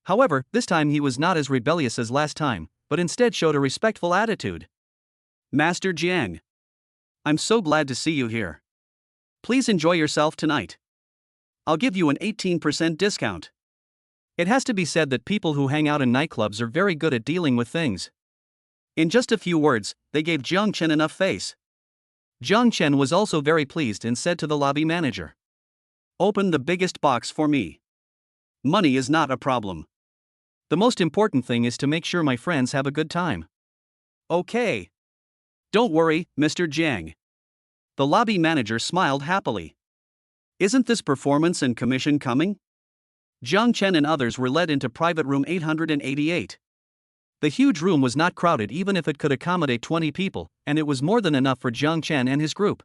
However, this time he was not as rebellious as last time, but instead showed a respectful attitude. Master Jiang, I'm so glad to see you here. Please enjoy yourself tonight. I'll give you an 18% discount. It has to be said that people who hang out in nightclubs are very good at dealing with things. In just a few words, they gave Jiang Chen enough face. Jiang Chen was also very pleased and said to the lobby manager, Open the biggest box for me. Money is not a problem. The most important thing is to make sure my friends have a good time. Okay. Don't worry, Mr. Jiang. The lobby manager smiled happily. Isn't this performance and commission coming? Jiang Chen and others were led into private room 888. The huge room was not crowded even if it could accommodate 20 people, and it was more than enough for Jiang Chen and his group.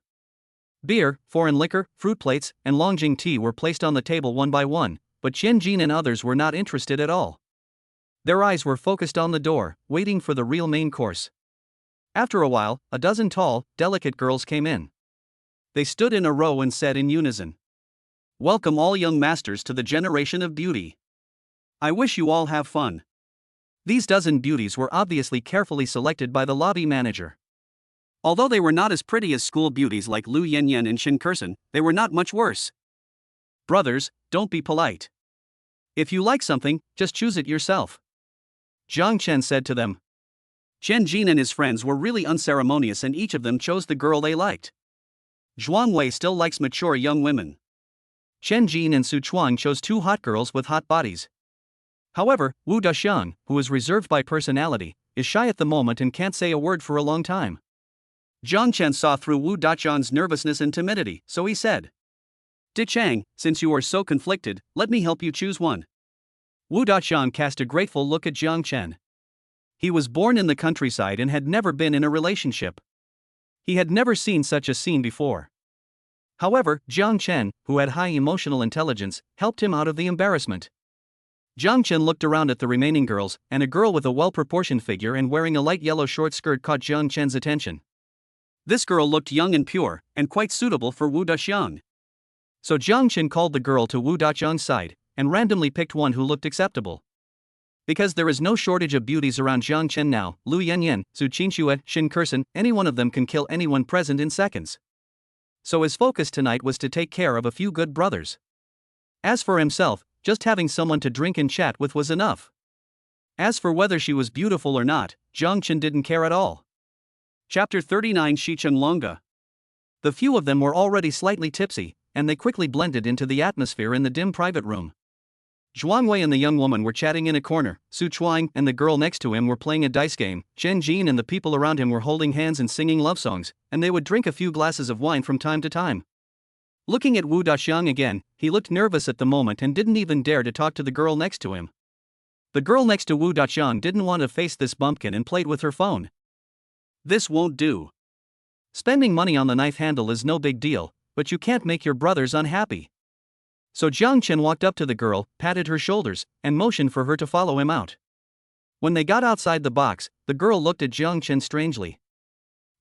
Beer, foreign liquor, fruit plates, and Longjing tea were placed on the table one by one, but Chen Jin and others were not interested at all. Their eyes were focused on the door, waiting for the real main course. After a while, a dozen tall, delicate girls came in. They stood in a row and said in unison, Welcome all young masters to the generation of beauty. I wish you all have fun. These dozen beauties were obviously carefully selected by the lobby manager. Although they were not as pretty as school beauties like Lu Yinyan and Shin Kursen, they were not much worse. Brothers, don't be polite. If you like something, just choose it yourself. Jiang Chen said to them. Chen Jin and his friends were really unceremonious and each of them chose the girl they liked. Zhuang Wei still likes mature young women. Chen Jin and Su Chuang chose 2 hot girls with hot bodies. However, Wu Daxiang, who is reserved by personality, is shy at the moment and can't say a word for a long time. Jiang Chen saw through Wu Daxiang's nervousness and timidity, so he said, Di Chang, since you are so conflicted, let me help you choose one. Wu Daxiang cast a grateful look at Jiang Chen. He was born in the countryside and had never been in a relationship. He had never seen such a scene before. However, Jiang Chen, who had high emotional intelligence, helped him out of the embarrassment. Jiang Chen looked around at the remaining girls, and a girl with a well-proportioned figure and wearing a light yellow short skirt caught Jiang Chen's attention. This girl looked young and pure, and quite suitable for Wu Daxiang. So Jiang Chen called the girl to Wu Daxiang's side, and randomly picked one who looked acceptable. Because there is no shortage of beauties around Jiang Chen now, Lu Yinyan, Suchinshua, Shin Kursen, any one of them can kill anyone present in seconds. So his focus tonight was to take care of a few good brothers. As for himself, just having someone to drink and chat with was enough. As for whether she was beautiful or not, Jiang Chen didn't care at all. Chapter 39 Shichen Longa. The few of them were already slightly tipsy, and they quickly blended into the atmosphere in the dim private room. Zhuang Wei and the young woman were chatting in a corner, Su Chuang and the girl next to him were playing a dice game, Chen Jin and the people around him were holding hands and singing love songs, and they would drink a few glasses of wine from time to time. Looking at Wu Daxiang again, he looked nervous at the moment and didn't even dare to talk to the girl next to him. The girl next to Wu Daxiang didn't want to face this bumpkin and played with her phone. This won't do. Spending money on the knife handle is no big deal, but you can't make your brothers unhappy. So Jiang Chen walked up to the girl, patted her shoulders, and motioned for her to follow him out. When they got outside the box, the girl looked at Jiang Chen strangely.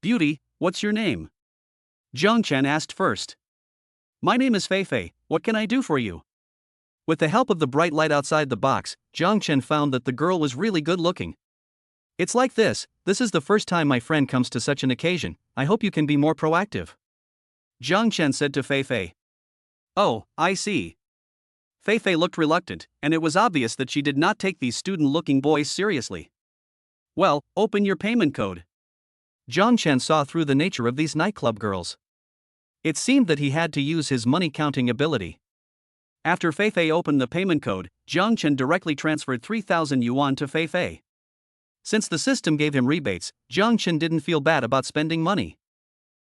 Beauty, what's your name? Jiang Chen asked first. My name is Fei Fei, what can I do for you? With the help of the bright light outside the box, Jiang Chen found that the girl was really good looking. It's like this is the first time my friend comes to such an occasion, I hope you can be more proactive. Jiang Chen said to Fei Fei. Oh, I see. Fei Fei looked reluctant, and it was obvious that she did not take these student-looking boys seriously. Well, open your payment code. Jiang Chen saw through the nature of these nightclub girls. It seemed that he had to use his money-counting ability. After Fei Fei opened the payment code, Jiang Chen directly transferred 3,000 yuan to Fei Fei. Since the system gave him rebates, Jiang Chen didn't feel bad about spending money.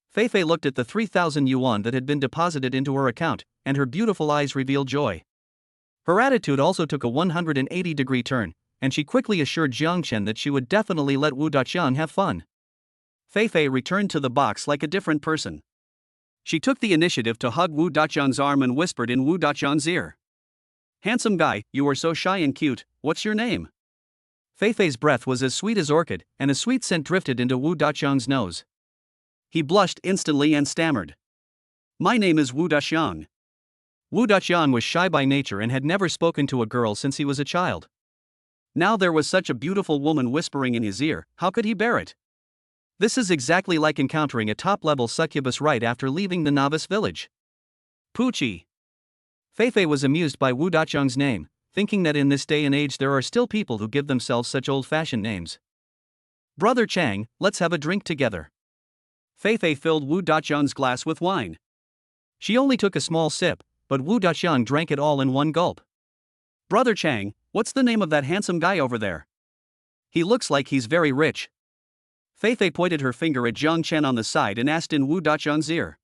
Fei Fei looked at the 3,000 yuan that had been deposited into her account, and her beautiful eyes revealed joy. Her attitude also took a 180-degree turn, and she quickly assured Jiang Chen that she would definitely let Wu Daqiang have fun. Fei Fei returned to the box like a different person. She took the initiative to hug Wu Daqiang's arm and whispered in Wu Daqiang's ear. Handsome guy, you are so shy and cute, what's your name? Fei Fei's breath was as sweet as orchid, and a sweet scent drifted into Wu Daqiang's nose. He blushed instantly and stammered. My name is Wu Daqiang. Wu Daqiang was shy by nature and had never spoken to a girl since he was a child. Now there was such a beautiful woman whispering in his ear, how could he bear it? This is exactly like encountering a top-level succubus right after leaving the novice village. Poochie. Fei Fei was amused by Wu Daqiang's name, thinking that in this day and age there are still people who give themselves such old-fashioned names. Brother Chang, let's have a drink together. Fei Fei filled Wu Daqiang's glass with wine. She only took a small sip, but Wu Daqiang drank it all in one gulp. Brother Chang, what's the name of that handsome guy over there? He looks like he's very rich. Fei Fei pointed her finger at Jiang Chen on the side and asked in Wu Daqiang's ear.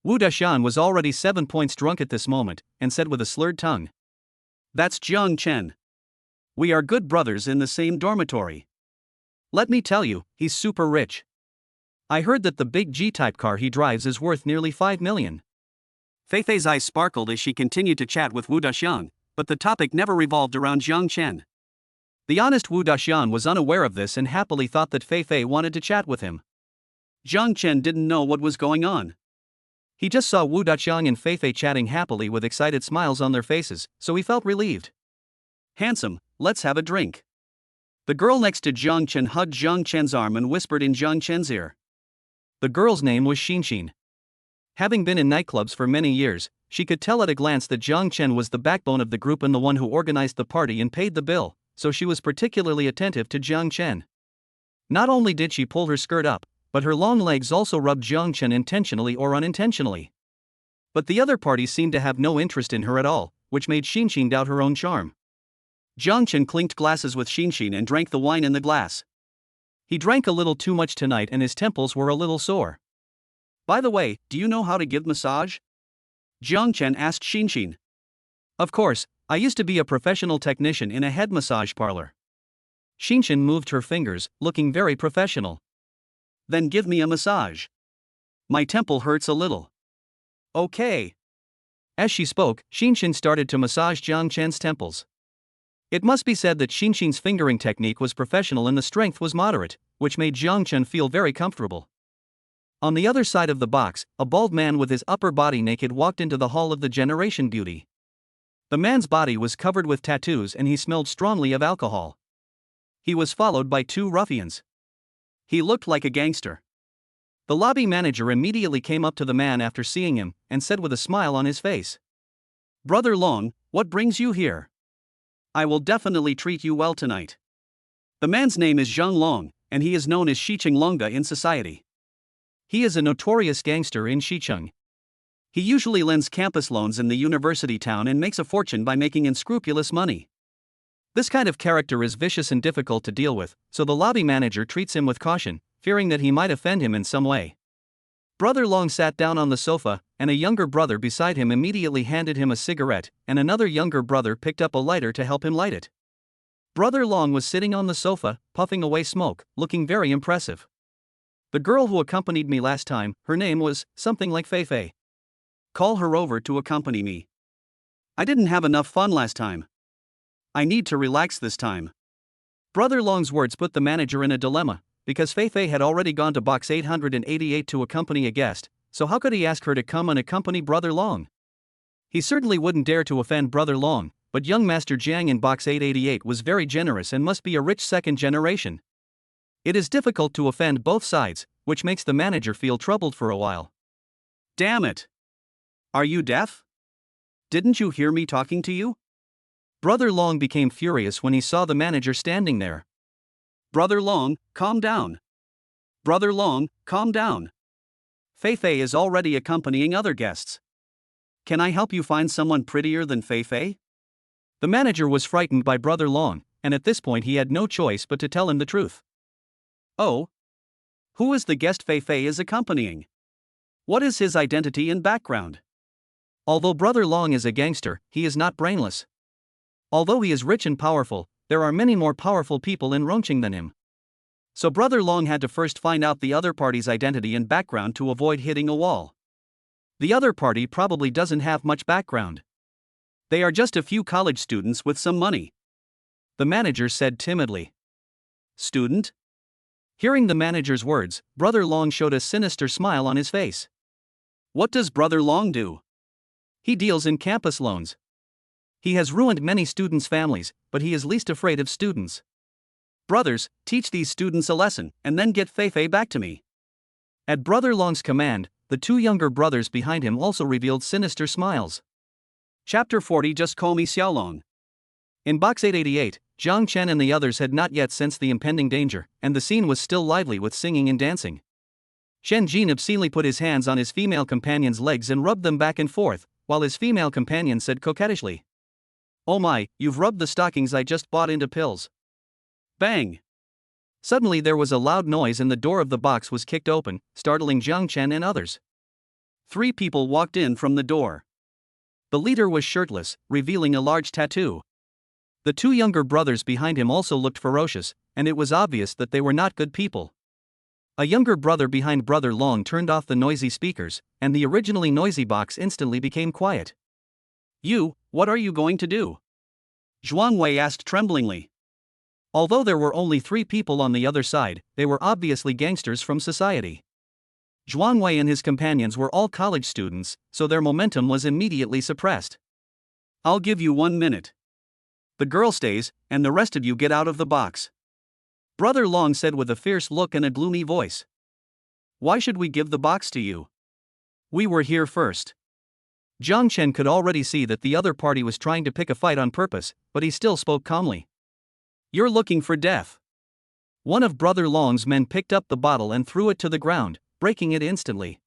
Wu Daqiang was already 7 points drunk at this moment, and said with a slurred tongue. That's Jiang Chen. We are good brothers in the same dormitory. Let me tell you, he's super rich. I heard that the big G-type car he drives is worth nearly 5 million. Fei Fei's eyes sparkled as she continued to chat with Wu Daqiang, but the topic never revolved around Jiang Chen. The honest Wu Daqiang was unaware of this and happily thought that Fei Fei wanted to chat with him. Jiang Chen didn't know what was going on. He just saw Wu Daqiang and Fei Fei chatting happily with excited smiles on their faces, so he felt relieved. Handsome, let's have a drink. The girl next to Jiang Chen hugged Jiang Chen's arm and whispered in Jiang Chen's ear. The girl's name was Xinxin. Having been in nightclubs for many years, she could tell at a glance that Jiang Chen was the backbone of the group and the one who organized the party and paid the bill, so she was particularly attentive to Jiang Chen. Not only did she pull her skirt up, but her long legs also rubbed Jiang Chen intentionally or unintentionally. But the other parties seemed to have no interest in her at all, which made Xinxin doubt her own charm. Jiang Chen clinked glasses with Xinxin and drank the wine in the glass. He drank a little too much tonight and his temples were a little sore. By the way, do you know how to give massage? Jiang Chen asked Xinxin. Of course, I used to be a professional technician in a head massage parlor. Xinxin moved her fingers, looking very professional. Then give me a massage. My temple hurts a little. Okay. As she spoke, Xinxin started to massage Jiang Chen's temples. It must be said that Xinxin's fingering technique was professional and the strength was moderate, which made Jiang Chen feel very comfortable. On the other side of the box, a bald man with his upper body naked walked into the hall of the Generation Beauty. The man's body was covered with tattoos and he smelled strongly of alcohol. He was followed by 2 ruffians. He looked like a gangster. The lobby manager immediately came up to the man after seeing him, and said with a smile on his face. Brother Long, what brings you here? I will definitely treat you well tonight. The man's name is Zhang Long, and he is known as Shicheng Longa in society. He is a notorious gangster in Shicheng. He usually lends campus loans in the university town and makes a fortune by making unscrupulous money. This kind of character is vicious and difficult to deal with, so the lobby manager treats him with caution, fearing that he might offend him in some way. Brother Long sat down on the sofa, and a younger brother beside him immediately handed him a cigarette, and another younger brother picked up a lighter to help him light it. Brother Long was sitting on the sofa, puffing away smoke, looking very impressive. The girl who accompanied me last time, her name was something like Fei Fei. Call her over to accompany me. I didn't have enough fun last time. I need to relax this time. Brother Long's words put the manager in a dilemma, because Fei Fei had already gone to box 888 to accompany a guest, so how could he ask her to come and accompany Brother Long? He certainly wouldn't dare to offend Brother Long, but young Master Jiang in box 888 was very generous and must be a rich second generation. It is difficult to offend both sides, which makes the manager feel troubled for a while. Damn it! Are you deaf? Didn't you hear me talking to you? Brother Long became furious when he saw the manager standing there. Brother Long, calm down. Brother Long, calm down. Fei Fei is already accompanying other guests. Can I help you find someone prettier than Fei Fei? The manager was frightened by Brother Long, and at this point he had no choice but to tell him the truth. Oh? Who is the guest Fei Fei is accompanying? What is his identity and background? Although Brother Long is a gangster, he is not brainless. Although he is rich and powerful, there are many more powerful people in Rongqing than him. So Brother Long had to first find out the other party's identity and background to avoid hitting a wall. The other party probably doesn't have much background. They are just a few college students with some money. The manager said timidly. Student? Hearing the manager's words, Brother Long showed a sinister smile on his face. What does Brother Long do? He deals in campus loans. He has ruined many students' families, but he is least afraid of students. Brothers, teach these students a lesson, and then get Fei Fei back to me. At Brother Long's command, the two younger brothers behind him also revealed sinister smiles. Chapter 40. Just call me Xiaolong. In box 888, Zhang Chen and the others had not yet sensed the impending danger, and the scene was still lively with singing and dancing. Shen Jin obscenely put his hands on his female companion's legs and rubbed them back and forth, while his female companion said coquettishly, "Oh my, you've rubbed the stockings I just bought into pills." Bang! Suddenly there was a loud noise and the door of the box was kicked open, startling Zhang Chen and others. 3 people walked in from the door. The leader was shirtless, revealing a large tattoo. The two younger brothers behind him also looked ferocious, and it was obvious that they were not good people. A younger brother behind Brother Long turned off the noisy speakers, and the originally noisy box instantly became quiet. You, what are you going to do? Zhuang Wei asked tremblingly. Although there were only 3 people on the other side, they were obviously gangsters from society. Zhuang Wei and his companions were all college students, so their momentum was immediately suppressed. I'll give you 1 minute. The girl stays, and the rest of you get out of the box. Brother Long said with a fierce look and a gloomy voice. Why should we give the box to you? We were here first. Zhang Chen could already see that the other party was trying to pick a fight on purpose, but he still spoke calmly. You're looking for death. One of Brother Long's men picked up the bottle and threw it to the ground, breaking it instantly.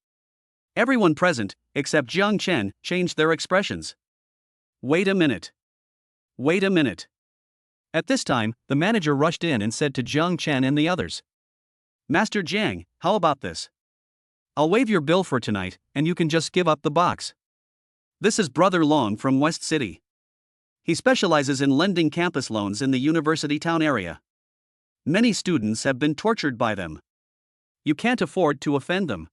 Everyone present, except Zhang Chen, changed their expressions. Wait a minute. Wait a minute. At this time, the manager rushed in and said to Zhang Chen and the others, Master Jiang, how about this? I'll waive your bill for tonight, and you can just give up the box. This is Brother Long from West City. He specializes in lending campus loans in the university town area. Many students have been tortured by them. You can't afford to offend them.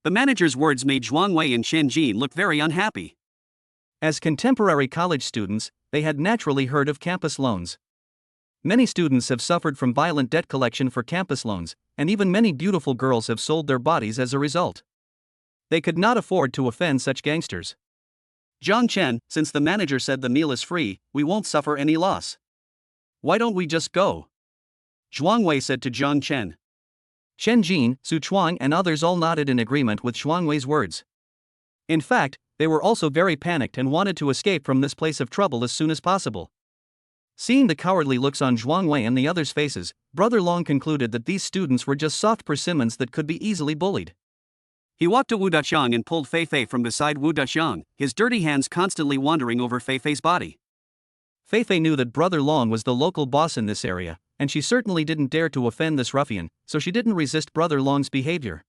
The manager's words made Zhuang Wei and Shen Jin look very unhappy. As contemporary college students, they had naturally heard of campus loans. Many students have suffered from violent debt collection for campus loans, and even many beautiful girls have sold their bodies as a result. They could not afford to offend such gangsters. Zhang Chen, since the manager said the meal is free, we won't suffer any loss. Why don't we just go? Zhuang Wei said to Zhang Chen. Shen Jin, Su Chuang and others all nodded in agreement with Zhuang Wei's words. In fact, they were also very panicked and wanted to escape from this place of trouble as soon as possible. Seeing the cowardly looks on Zhuang Wei and the others' faces, Brother Long concluded that these students were just soft persimmons that could be easily bullied. He walked to Wu Daxiang and pulled Fei Fei from beside Wu Daxiang, his dirty hands constantly wandering over Fei Fei's body. Fei Fei knew that Brother Long was the local boss in this area, and she certainly didn't dare to offend this ruffian, so she didn't resist Brother Long's behavior.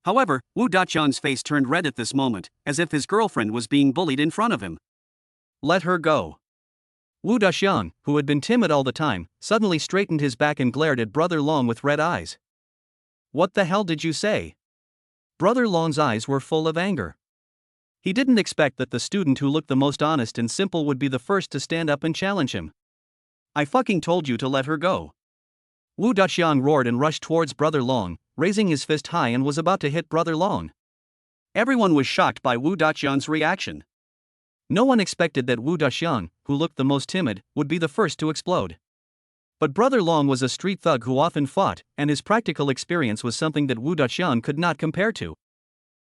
However, Wu Daxiang's face turned red at this moment, as if his girlfriend was being bullied in front of him. Let her go. Wu Daxiang, who had been timid all the time, suddenly straightened his back and glared at Brother Long with red eyes. What the hell did you say? Brother Long's eyes were full of anger. He didn't expect that the student who looked the most honest and simple would be the first to stand up and challenge him. I fucking told you to let her go. Wu Daqiang roared and rushed towards Brother Long, raising his fist high, and was about to hit Brother Long. Everyone was shocked by Wu Daqiang's reaction. No one expected that Wu Daqiang, who looked the most timid, would be the first to explode. But Brother Long was a street thug who often fought, and his practical experience was something that Wu Daqiang could not compare to.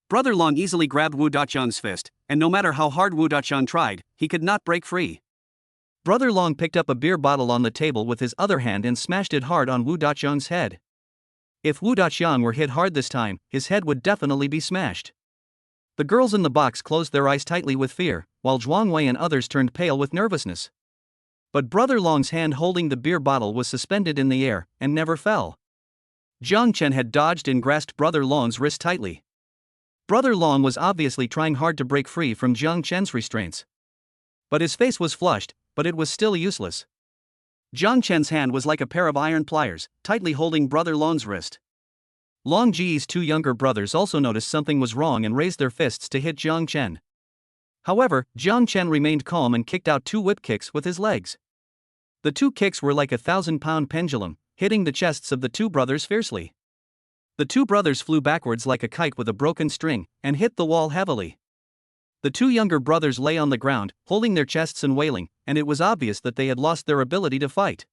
Brother Long easily grabbed Wu Daqiang's fist, and no matter how hard Wu Daqiang tried, he could not break free. Brother Long picked up a beer bottle on the table with his other hand and smashed it hard on Wu Daqiang's head. If Wu Daqiang were hit hard this time, his head would definitely be smashed. The girls in the box closed their eyes tightly with fear, while Zhuang Wei and others turned pale with nervousness. But Brother Long's hand holding the beer bottle was suspended in the air, and never fell. Jiang Chen had dodged and grasped Brother Long's wrist tightly. Brother Long was obviously trying hard to break free from Jiang Chen's restraints. But his face was flushed, but it was still useless. Jiang Chen's hand was like a pair of iron pliers, tightly holding Brother Long's wrist. Long Ji's two younger brothers also noticed something was wrong and raised their fists to hit Jiang Chen. However, Jiang Chen remained calm and kicked out 2 whip kicks with his legs. The 2 kicks were like a 1,000-pound pendulum, hitting the chests of the 2 brothers fiercely. The 2 brothers flew backwards like a kite with a broken string, and hit the wall heavily. The 2 younger brothers lay on the ground, holding their chests and wailing, and it was obvious that they had lost their ability to fight.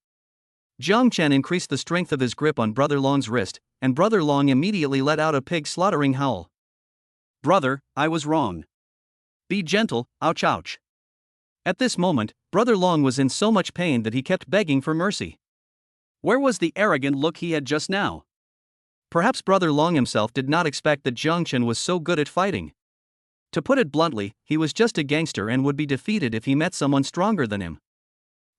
Jiang Chen increased the strength of his grip on Brother Long's wrist, and Brother Long immediately let out a pig-slaughtering howl. "Brother, I was wrong. Be gentle, ouch ouch." At this moment, Brother Long was in so much pain that he kept begging for mercy. Where was the arrogant look he had just now? Perhaps Brother Long himself did not expect that Jiang Chen was so good at fighting. To put it bluntly, he was just a gangster and would be defeated if he met someone stronger than him.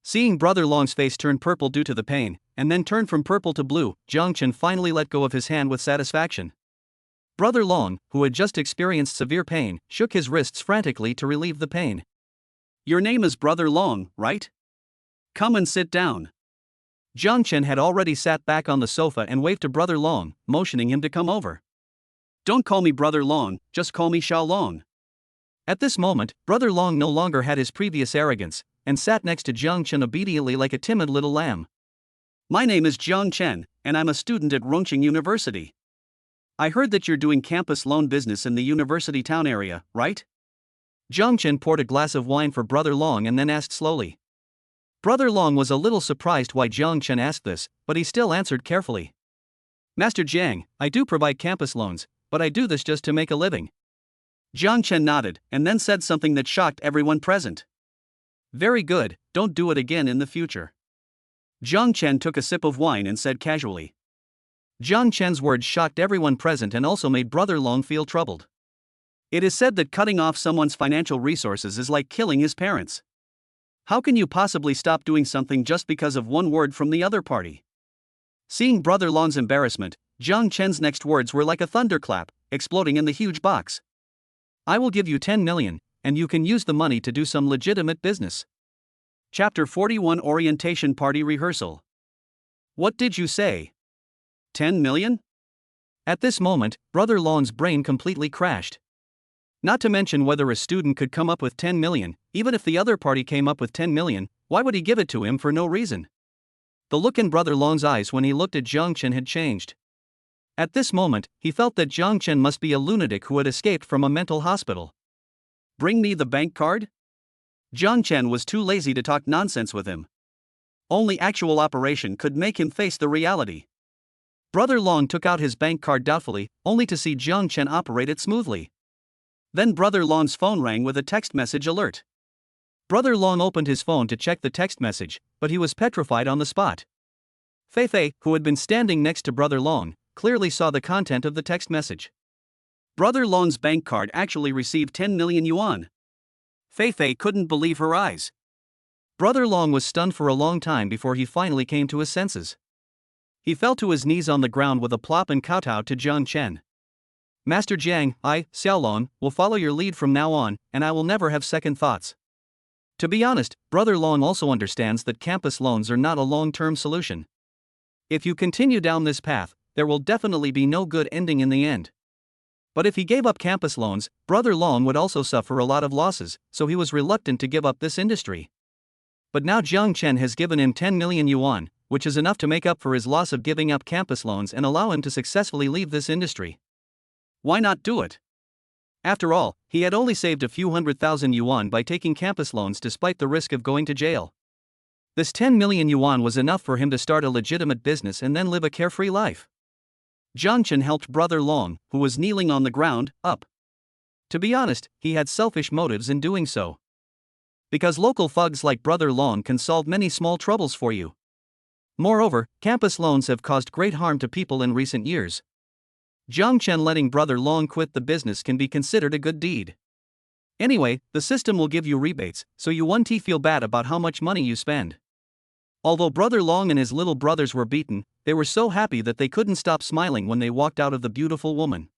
Seeing Brother Long's face turn purple due to the pain, and then turn from purple to blue, Jiang Chen finally let go of his hand with satisfaction. Brother Long, who had just experienced severe pain, shook his wrists frantically to relieve the pain. "Your name is Brother Long, right? Come and sit down." Jiang Chen had already sat back on the sofa and waved to Brother Long, motioning him to come over. "Don't call me Brother Long, just call me Xiao Long." At this moment, Brother Long no longer had his previous arrogance, and sat next to Jiang Chen obediently like a timid little lamb. "My name is Jiang Chen, and I'm a student at Rongqing University. I heard that you're doing campus loan business in the university town area, right?" Jiang Chen poured a glass of wine for Brother Long and then asked slowly. Brother Long was a little surprised why Jiang Chen asked this, but he still answered carefully. "Master Jiang, I do provide campus loans, but I do this just to make a living." Jiang Chen nodded, and then said something that shocked everyone present. "Very good, don't do it again in the future." Jiang Chen took a sip of wine and said casually. Jiang Chen's words shocked everyone present and also made Brother Long feel troubled. It is said that cutting off someone's financial resources is like killing his parents. How can you possibly stop doing something just because of one word from the other party? Seeing Brother Long's embarrassment, Jiang Chen's next words were like a thunderclap, exploding in the huge box. "I will give you 10 million, and you can use the money to do some legitimate business." Chapter 41 Orientation Party Rehearsal. "What did you say? 10 million? At this moment, Brother Long's brain completely crashed. Not to mention whether a student could come up with 10 million, even if the other party came up with 10 million, why would he give it to him for no reason? The look in Brother Long's eyes when he looked at Jiang Chen had changed. At this moment, he felt that Jiang Chen must be a lunatic who had escaped from a mental hospital. "Bring me the bank card?" Jiang Chen was too lazy to talk nonsense with him. Only actual operation could make him face the reality. Brother Long took out his bank card doubtfully, only to see Jiang Chen operate it smoothly. Then Brother Long's phone rang with a text message alert. Brother Long opened his phone to check the text message, but he was petrified on the spot. Fei Fei, who had been standing next to Brother Long, clearly saw the content of the text message. Brother Long's bank card actually received 10 million yuan. Fei Fei couldn't believe her eyes. Brother Long was stunned for a long time before he finally came to his senses. He fell to his knees on the ground with a plop and kowtowed to Jiang Chen. "Master Jiang, I, Xiaolong, will follow your lead from now on, and I will never have second thoughts." To be honest, Brother Long also understands that campus loans are not a long-term solution. If you continue down this path, there will definitely be no good ending in the end. But if he gave up campus loans, Brother Long would also suffer a lot of losses, so he was reluctant to give up this industry. But now Jiang Chen has given him 10 million yuan, which is enough to make up for his loss of giving up campus loans and allow him to successfully leave this industry. Why not do it? After all, he had only saved a few 100,000 yuan by taking campus loans despite the risk of going to jail. This 10 million yuan was enough for him to start a legitimate business and then live a carefree life. Jiang Chen helped Brother Long, who was kneeling on the ground, up. To be honest, he had selfish motives in doing so. Because local thugs like Brother Long can solve many small troubles for you. Moreover, campus loans have caused great harm to people in recent years. Jiang Chen letting Brother Long quit the business can be considered a good deed. Anyway, the system will give you rebates, so you won't feel bad about how much money you spend. Although Brother Long and his little brothers were beaten, they were so happy that they couldn't stop smiling when they walked out of the beautiful woman.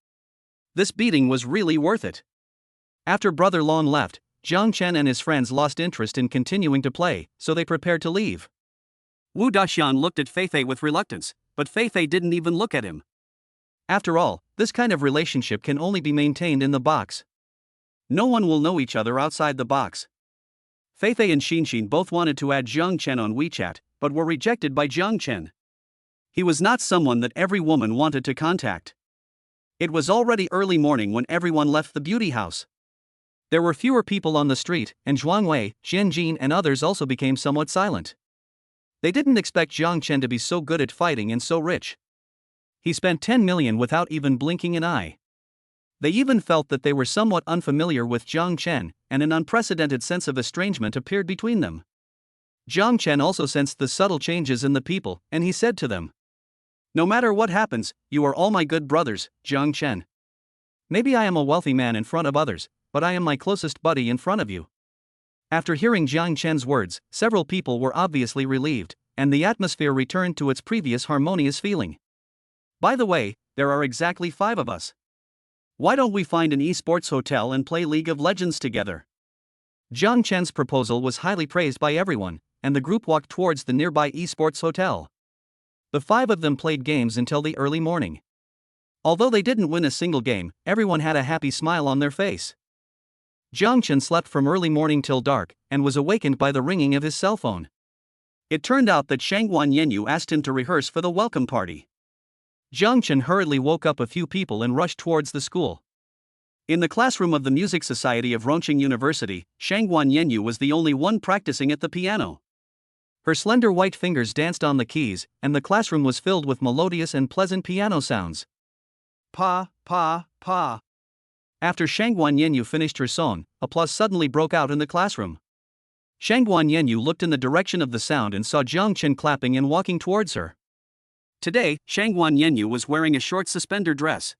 This beating was really worth it. After Brother Long left, Jiang Chen and his friends lost interest in continuing to play, so they prepared to leave. Wu Daxian looked at Feifei with reluctance, but Feifei didn't even look at him. After all, this kind of relationship can only be maintained in the box. No one will know each other outside the box. Feifei and Xinxin both wanted to add Jiang Chen on WeChat, but were rejected by Jiang Chen. He was not someone that every woman wanted to contact. It was already early morning when everyone left the beauty house. There were fewer people on the street, and Zhuang Wei, Xianjin and others also became somewhat silent. They didn't expect Jiang Chen to be so good at fighting and so rich. He spent 10 million without even blinking an eye. They even felt that they were somewhat unfamiliar with Jiang Chen, and an unprecedented sense of estrangement appeared between them. Jiang Chen also sensed the subtle changes in the people, and he said to them, "No matter what happens, you are all my good brothers, Jiang Chen. Maybe I am a wealthy man in front of others, but I am my closest buddy in front of you." After hearing Jiang Chen's words, several people were obviously relieved, and the atmosphere returned to its previous harmonious feeling. By the way, there are exactly 5 of us. Why don't we find an esports hotel and play League of Legends together? Jiang Chen's proposal was highly praised by everyone, and the group walked towards the nearby esports hotel. The 5 of them played games until the early morning. Although they didn't win a single game, everyone had a happy smile on their face. Jiang Chen slept from early morning till dark, and was awakened by the ringing of his cell phone. It turned out that Shangguan Yenyu asked him to rehearse for the welcome party. Jiang Chen hurriedly woke up a few people and rushed towards the school. In the classroom of the Music Society of Rongqing University, Shangguan Yenyu was the only one practicing at the piano. Her slender white fingers danced on the keys, and the classroom was filled with melodious and pleasant piano sounds. Pa, pa, pa. After Shangguan Yenyu finished her song, applause suddenly broke out in the classroom. Shangguan Yenyu looked in the direction of the sound and saw Jiang Chen clapping and walking towards her. Today, Shangguan Yenyu was wearing a short suspender dress.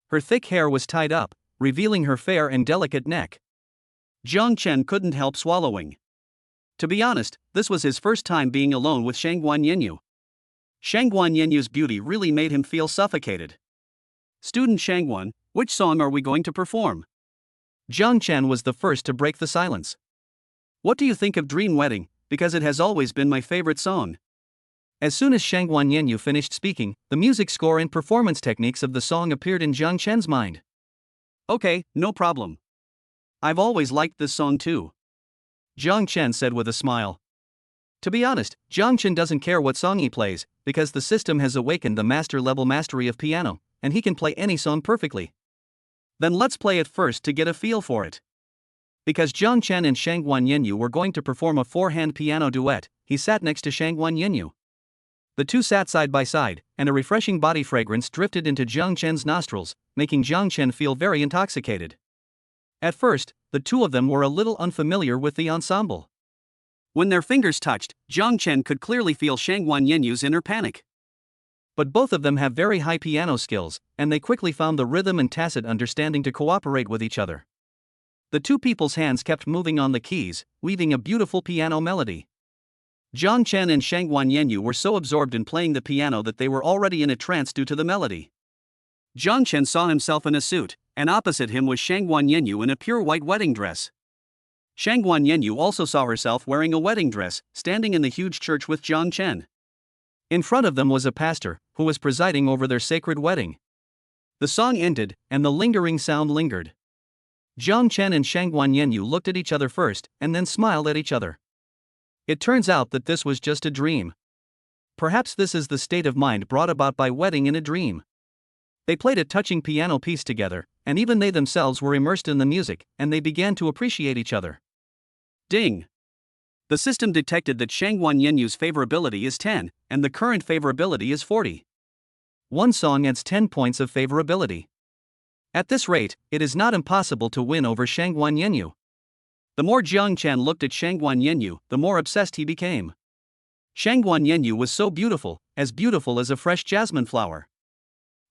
Her thick hair was tied up, revealing her fair and delicate neck. Jiang Chen couldn't help swallowing. To be honest, this was his first time being alone with Shangguan Yenyu. Shangguan Yenyu's beauty really made him feel suffocated. "Student Shangguan, which song are we going to perform?" Jiang Chen was the first to break the silence. "What do you think of Dream Wedding, because it has always been my favorite song?" As soon as Shangguan Yenyu finished speaking, the music score and performance techniques of the song appeared in Jiang Chen's mind. "Okay, no problem. I've always liked this song too," Jiang Chen said with a smile. To be honest, Jiang Chen doesn't care what song he plays, because the system has awakened the master-level mastery of piano, and he can play any song perfectly. Then let's play it first to get a feel for it. Because Jiang Chen and Shangguan Yenyu were going to perform a 4-hand piano duet, he sat next to Shangguan Yenyu. The two sat side by side, and a refreshing body fragrance drifted into Jiang Chen's nostrils, making Jiang Chen feel very intoxicated. At first, the two of them were a little unfamiliar with the ensemble. When their fingers touched, Jiang Chen could clearly feel Shangguan Yenyu's inner panic. But both of them have very high piano skills, and they quickly found the rhythm and tacit understanding to cooperate with each other. The two people's hands kept moving on the keys, weaving a beautiful piano melody. Jiang Chen and Shangguan Yenyu were so absorbed in playing the piano that they were already in a trance due to the melody. Jiang Chen saw himself in a suit, and opposite him was Shangguan Yenyu in a pure white wedding dress. Shangguan Yenyu also saw herself wearing a wedding dress, standing in the huge church with Jiang Chen. In front of them was a pastor, who was presiding over their sacred wedding. The song ended, and the lingering sound lingered. Jiang Chen and Shangguan Yenyu looked at each other first, and then smiled at each other. It turns out that this was just a dream. Perhaps this is the state of mind brought about by wedding in a dream. They played a touching piano piece together, and even they themselves were immersed in the music, and they began to appreciate each other. Ding! The system detected that Shangguan Yenyu's favorability is 10, and the current favorability is 40. One song adds 10 points of favorability. At this rate, it is not impossible to win over Shangguan Yenyu. The more Jiang Chen looked at Shangguan Yenyu, the more obsessed he became. Shangguan Yenyu was so beautiful as a fresh jasmine flower.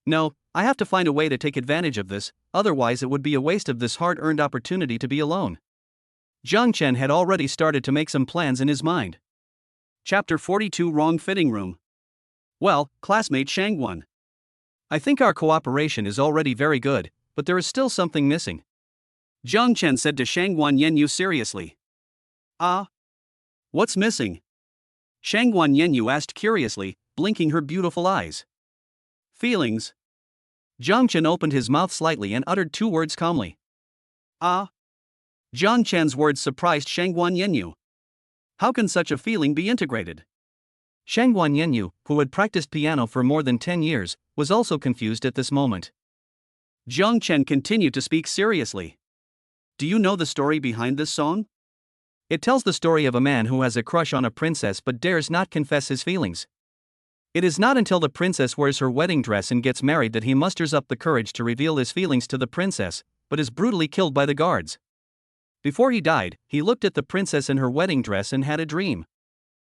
No, I have to find a way to take advantage of this, otherwise it would be a waste of this hard-earned opportunity to be alone. Jiang Chen had already started to make some plans in his mind. Chapter 42 Wrong Fitting Room. Well, classmate Shangguan, I think our cooperation is already very good, but there is still something missing. Jiang Chen said to Shangguan Yenyu seriously. Ah? What's missing? Shangguan Yenyu asked curiously, blinking her beautiful eyes. Feelings. Jiang Chen opened his mouth slightly and uttered 2 words calmly. Ah? Jiang Chen's words surprised Shangguan Yenyu. How can such a feeling be integrated? Shangguan Yenyu, who had practiced piano for more than 10 years, was also confused at this moment. Jiang Chen continued to speak seriously. Do you know the story behind this song? It tells the story of a man who has a crush on a princess but dares not confess his feelings. It is not until the princess wears her wedding dress and gets married that he musters up the courage to reveal his feelings to the princess, but is brutally killed by the guards. Before he died, he looked at the princess in her wedding dress and had a dream.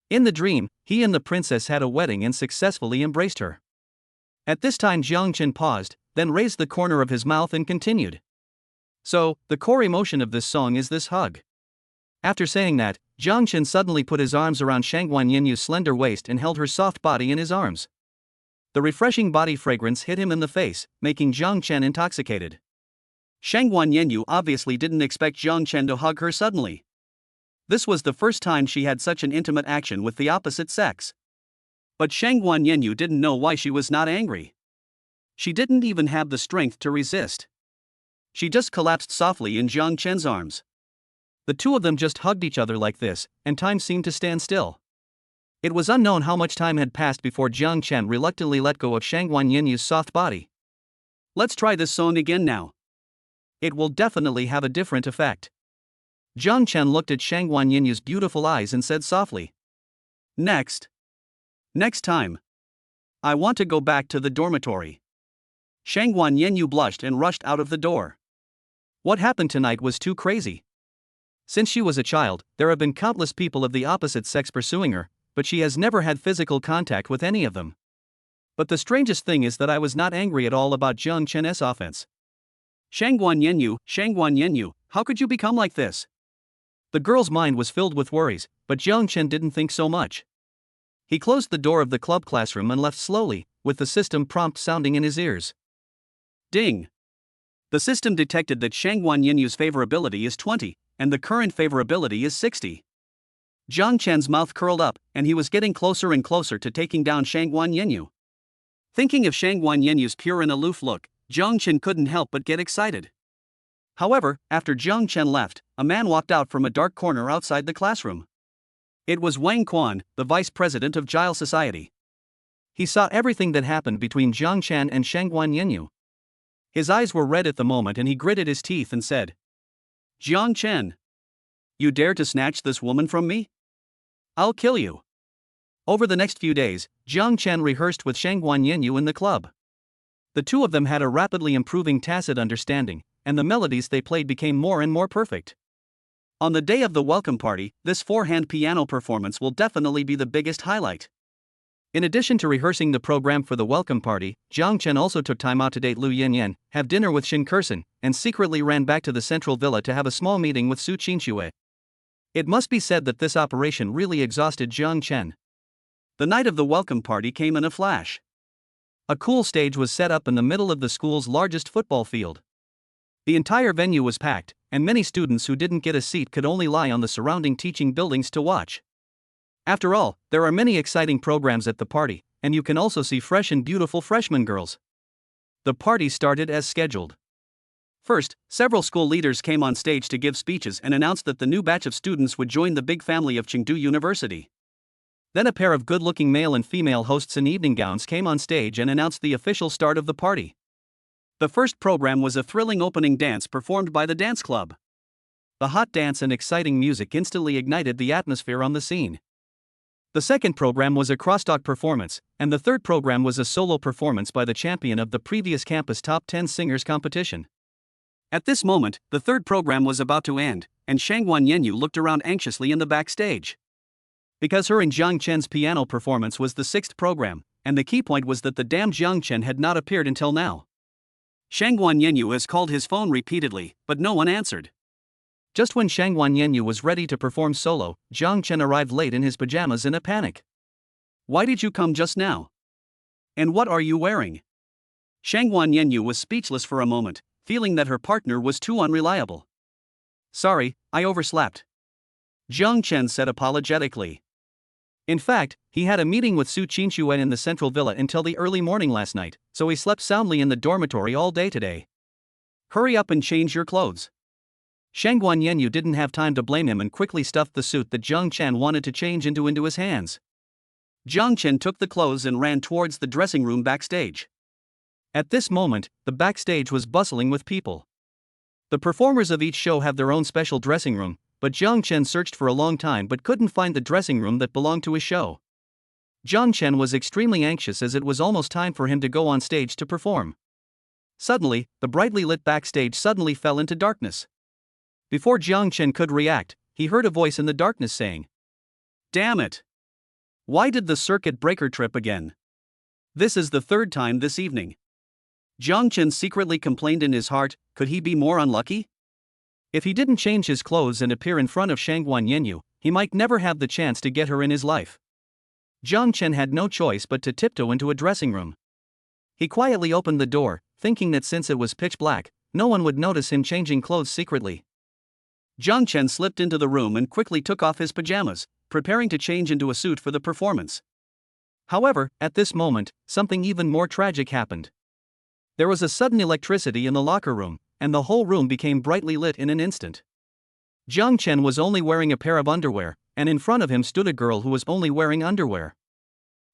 In the dream, he and the princess had a wedding and successfully embraced her. At this time Jiang Chen paused, then raised the corner of his mouth and continued. So, the core emotion of this song is this hug. After saying that, Jiang Chen suddenly put his arms around Shangguan Yenyu's slender waist and held her soft body in his arms. The refreshing body fragrance hit him in the face, making Jiang Chen intoxicated. Shangguan Yenyu obviously didn't expect Jiang Chen to hug her suddenly. This was the first time she had such an intimate action with the opposite sex. But Shangguan Yenyu didn't know why she was not angry. She didn't even have the strength to resist. She just collapsed softly in Jiang Chen's arms. The two of them just hugged each other like this, and time seemed to stand still. It was unknown how much time had passed before Jiang Chen reluctantly let go of Shangguan Yenyu's soft body. Let's try this song again now. It will definitely have a different effect. Jiang Chen looked at Shangguan Yenyu's beautiful eyes and said softly. Next time. I want to go back to the dormitory. Shangguan Yenyu blushed and rushed out of the door. What happened tonight was too crazy. Since she was a child, there have been countless people of the opposite sex pursuing her, but she has never had physical contact with any of them. But the strangest thing is that I was not angry at all about Jiang Chen's offense. Shangguan Yenyu, how could you become like this? The girl's mind was filled with worries, but Jiang Chen didn't think so much. He closed the door of the club classroom and left slowly, with the system prompt sounding in his ears. Ding! The system detected that Shangguan Yenyu's favorability is 20, and the current favorability is 60. Jiang Chen's mouth curled up, and he was getting closer and closer to taking down Shangguan Yenyu. Thinking of Shangguan Yenyu's pure and aloof look, Jiang Chen couldn't help but get excited. However, after Jiang Chen left, a man walked out from a dark corner outside the classroom. It was Wang Quan, the vice president of Jile Society. He saw everything that happened between Jiang Chen and Shangguan Yenyu. His eyes were red at the moment and he gritted his teeth and said, Jiang Chen, you dare to snatch this woman from me? I'll kill you. Over the next few days, Jiang Chen rehearsed with Shangguan Yenyu in the club. The two of them had a rapidly improving tacit understanding, and the melodies they played became more and more perfect. On the day of the welcome party, this four-hand piano performance will definitely be the biggest highlight. In addition to rehearsing the program for the welcome party, Jiang Chen also took time out to date Lu Yinyan, have dinner with Shin Kursen, and secretly ran back to the central villa to have a small meeting with Suchinshua. It must be said that this operation really exhausted Jiang Chen. The night of the welcome party came in a flash. A cool stage was set up in the middle of the school's largest football field. The entire venue was packed, and many students who didn't get a seat could only lie on the surrounding teaching buildings to watch. After all, there are many exciting programs at the party, and you can also see fresh and beautiful freshman girls. The party started as scheduled. First, several school leaders came on stage to give speeches and announced that the new batch of students would join the big family of Chengdu University. Then a pair of good-looking male and female hosts in evening gowns came on stage and announced the official start of the party. The first program was a thrilling opening dance performed by the dance club. The hot dance and exciting music instantly ignited the atmosphere on the scene. The second program was a crosstalk performance, and the third program was a solo performance by the champion of the previous campus top 10 singers competition. At this moment, the third program was about to end, and Shangguan Yenyu looked around anxiously in the backstage. Because her and Jiang Chen's piano performance was the sixth program, and the key point was that the damned Jiang Chen had not appeared until now. Shangguan Yenyu has called his phone repeatedly, but no one answered. Just when Shangguan Yenyu was ready to perform solo, Jiang Chen arrived late in his pajamas in a panic. "Why did you come just now? And what are you wearing?" Shangguan Yenyu was speechless for a moment, feeling that her partner was too unreliable. "Sorry, I overslept," Jiang Chen said apologetically. In fact, he had a meeting with Suchinshua in the central villa until the early morning last night, so he slept soundly in the dormitory all day today. "Hurry up and change your clothes." Shangguan Yenyu didn't have time to blame him and quickly stuffed the suit that Jiang Chen wanted to change into his hands. Jiang Chen took the clothes and ran towards the dressing room backstage. At this moment, the backstage was bustling with people. The performers of each show have their own special dressing room, but Jiang Chen searched for a long time but couldn't find the dressing room that belonged to his show. Jiang Chen was extremely anxious as it was almost time for him to go on stage to perform. Suddenly, the brightly lit backstage suddenly fell into darkness. Before Jiang Chen could react, he heard a voice in the darkness saying, "Damn it! Why did the circuit breaker trip again? This is the third time this evening." Jiang Chen secretly complained in his heart, could he be more unlucky? If he didn't change his clothes and appear in front of Shangguan Yenyu, he might never have the chance to get her in his life. Jiang Chen had no choice but to tiptoe into a dressing room. He quietly opened the door, thinking that since it was pitch black, no one would notice him changing clothes secretly. Jiang Chen slipped into the room and quickly took off his pajamas, preparing to change into a suit for the performance. However, at this moment, something even more tragic happened. There was a sudden electricity in the locker room, and the whole room became brightly lit in an instant. Jiang Chen was only wearing a pair of underwear, and in front of him stood a girl who was only wearing underwear.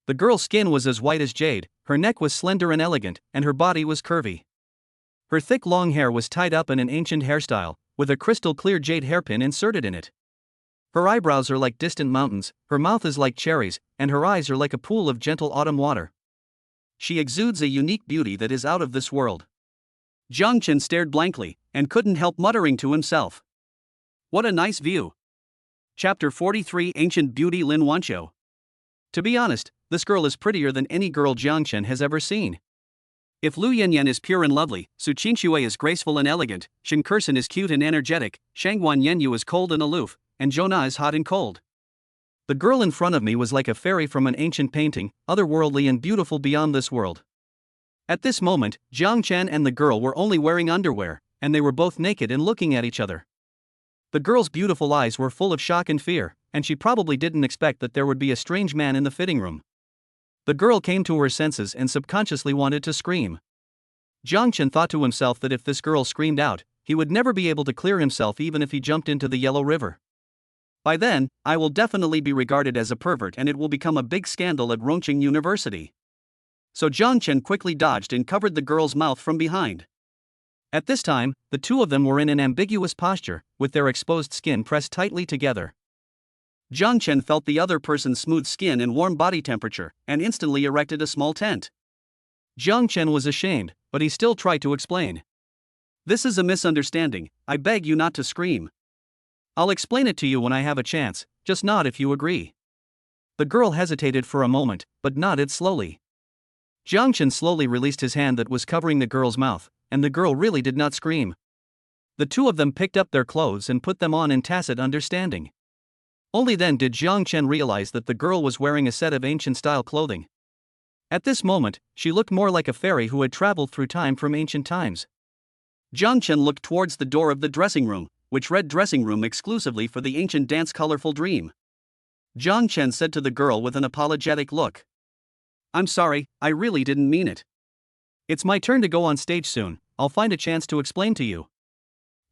The girl's skin was as white as jade, her neck was slender and elegant, and her body was curvy. Her thick long hair was tied up in an ancient hairstyle, with a crystal clear jade hairpin inserted in it. Her eyebrows are like distant mountains, her mouth is like cherries, and her eyes are like a pool of gentle autumn water. She exudes a unique beauty that is out of this world. Jiang Chen stared blankly, and couldn't help muttering to himself, "What a nice view." Chapter 43 Ancient Beauty Lin Wancho. To be honest, this girl is prettier than any girl Jiang Chen has ever seen. If Lu Yinyan is pure and lovely, Suchinshua is graceful and elegant, Shen Kursen is cute and energetic, Shangguan Yenyu is cold and aloof, and Jonah is hot and cold. The girl in front of me was like a fairy from an ancient painting, otherworldly and beautiful beyond this world. At this moment, Jiang Chen and the girl were only wearing underwear, and they were both naked and looking at each other. The girl's beautiful eyes were full of shock and fear, and she probably didn't expect that there would be a strange man in the fitting room. The girl came to her senses and subconsciously wanted to scream. Jiang Chen thought to himself that if this girl screamed out, he would never be able to clear himself even if he jumped into the Yellow River. By then, I will definitely be regarded as a pervert and it will become a big scandal at Rongqing University. So Jiang Chen quickly dodged and covered the girl's mouth from behind. At this time, the two of them were in an ambiguous posture, with their exposed skin pressed tightly together. Jiang Chen felt the other person's smooth skin and warm body temperature, and instantly erected a small tent. Jiang Chen was ashamed, but he still tried to explain. "This is a misunderstanding, I beg you not to scream. I'll explain it to you when I have a chance, just nod if you agree." The girl hesitated for a moment, but nodded slowly. Jiang Chen slowly released his hand that was covering the girl's mouth, and the girl really did not scream. The two of them picked up their clothes and put them on in tacit understanding. Only then did Jiang Chen realize that the girl was wearing a set of ancient-style clothing. At this moment, she looked more like a fairy who had traveled through time from ancient times. Jiang Chen looked towards the door of the dressing room, which read "Dressing Room exclusively for the ancient dance colorful dream." Jiang Chen said to the girl with an apologetic look. I'm sorry, I really didn't mean it. It's my turn to go on stage soon, I'll find a chance to explain to you.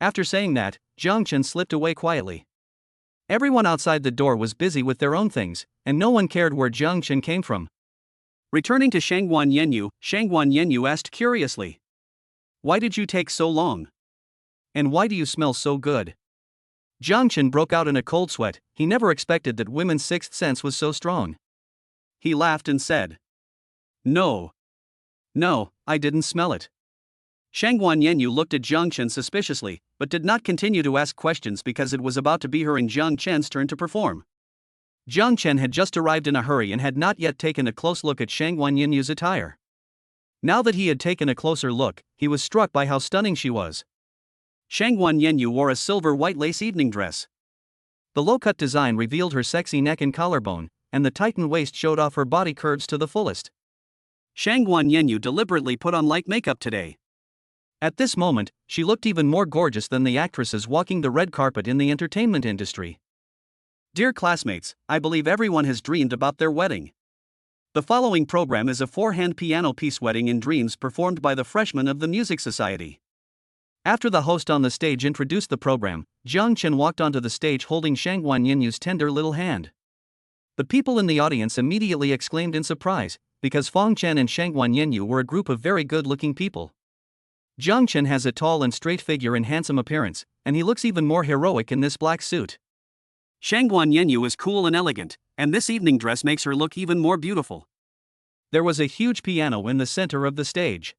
After saying that, Jiang Chen slipped away quietly. Everyone outside the door was busy with their own things, and no one cared where Jiang Chen came from. Returning to Shangguan Yenyu asked curiously. Why did you take so long? And why do you smell so good? Jiang Chen broke out in a cold sweat. He never expected that women's sixth sense was so strong. He laughed and said. No, I didn't smell it. Shangguan Yenyu looked at Jiang Chen suspiciously, but did not continue to ask questions because it was about to be her and Jiang Chen's turn to perform. Jiang Chen had just arrived in a hurry and had not yet taken a close look at Shangguan Yenyu's attire. Now that he had taken a closer look, he was struck by how stunning she was. Shangguan Yenyu wore a silver white lace evening dress. The low-cut design revealed her sexy neck and collarbone, and the tightened waist showed off her body curves to the fullest. Shangguan Yenyu deliberately put on light makeup today. At this moment, she looked even more gorgeous than the actresses walking the red carpet in the entertainment industry. Dear classmates, I believe everyone has dreamed about their wedding. The following program is a four-hand piano piece, Wedding in Dreams, performed by the freshmen of the Music Society. After the host on the stage introduced the program, Jiang Chen walked onto the stage holding Shangguan Yenyu's tender little hand. The people in the audience immediately exclaimed in surprise, because Fong Chen and Shangguan Yenyu were a group of very good-looking people. Jiang Chen has a tall and straight figure and handsome appearance, and he looks even more heroic in this black suit. Shangguan Yenyu is cool and elegant, and this evening dress makes her look even more beautiful. There was a huge piano in the center of the stage.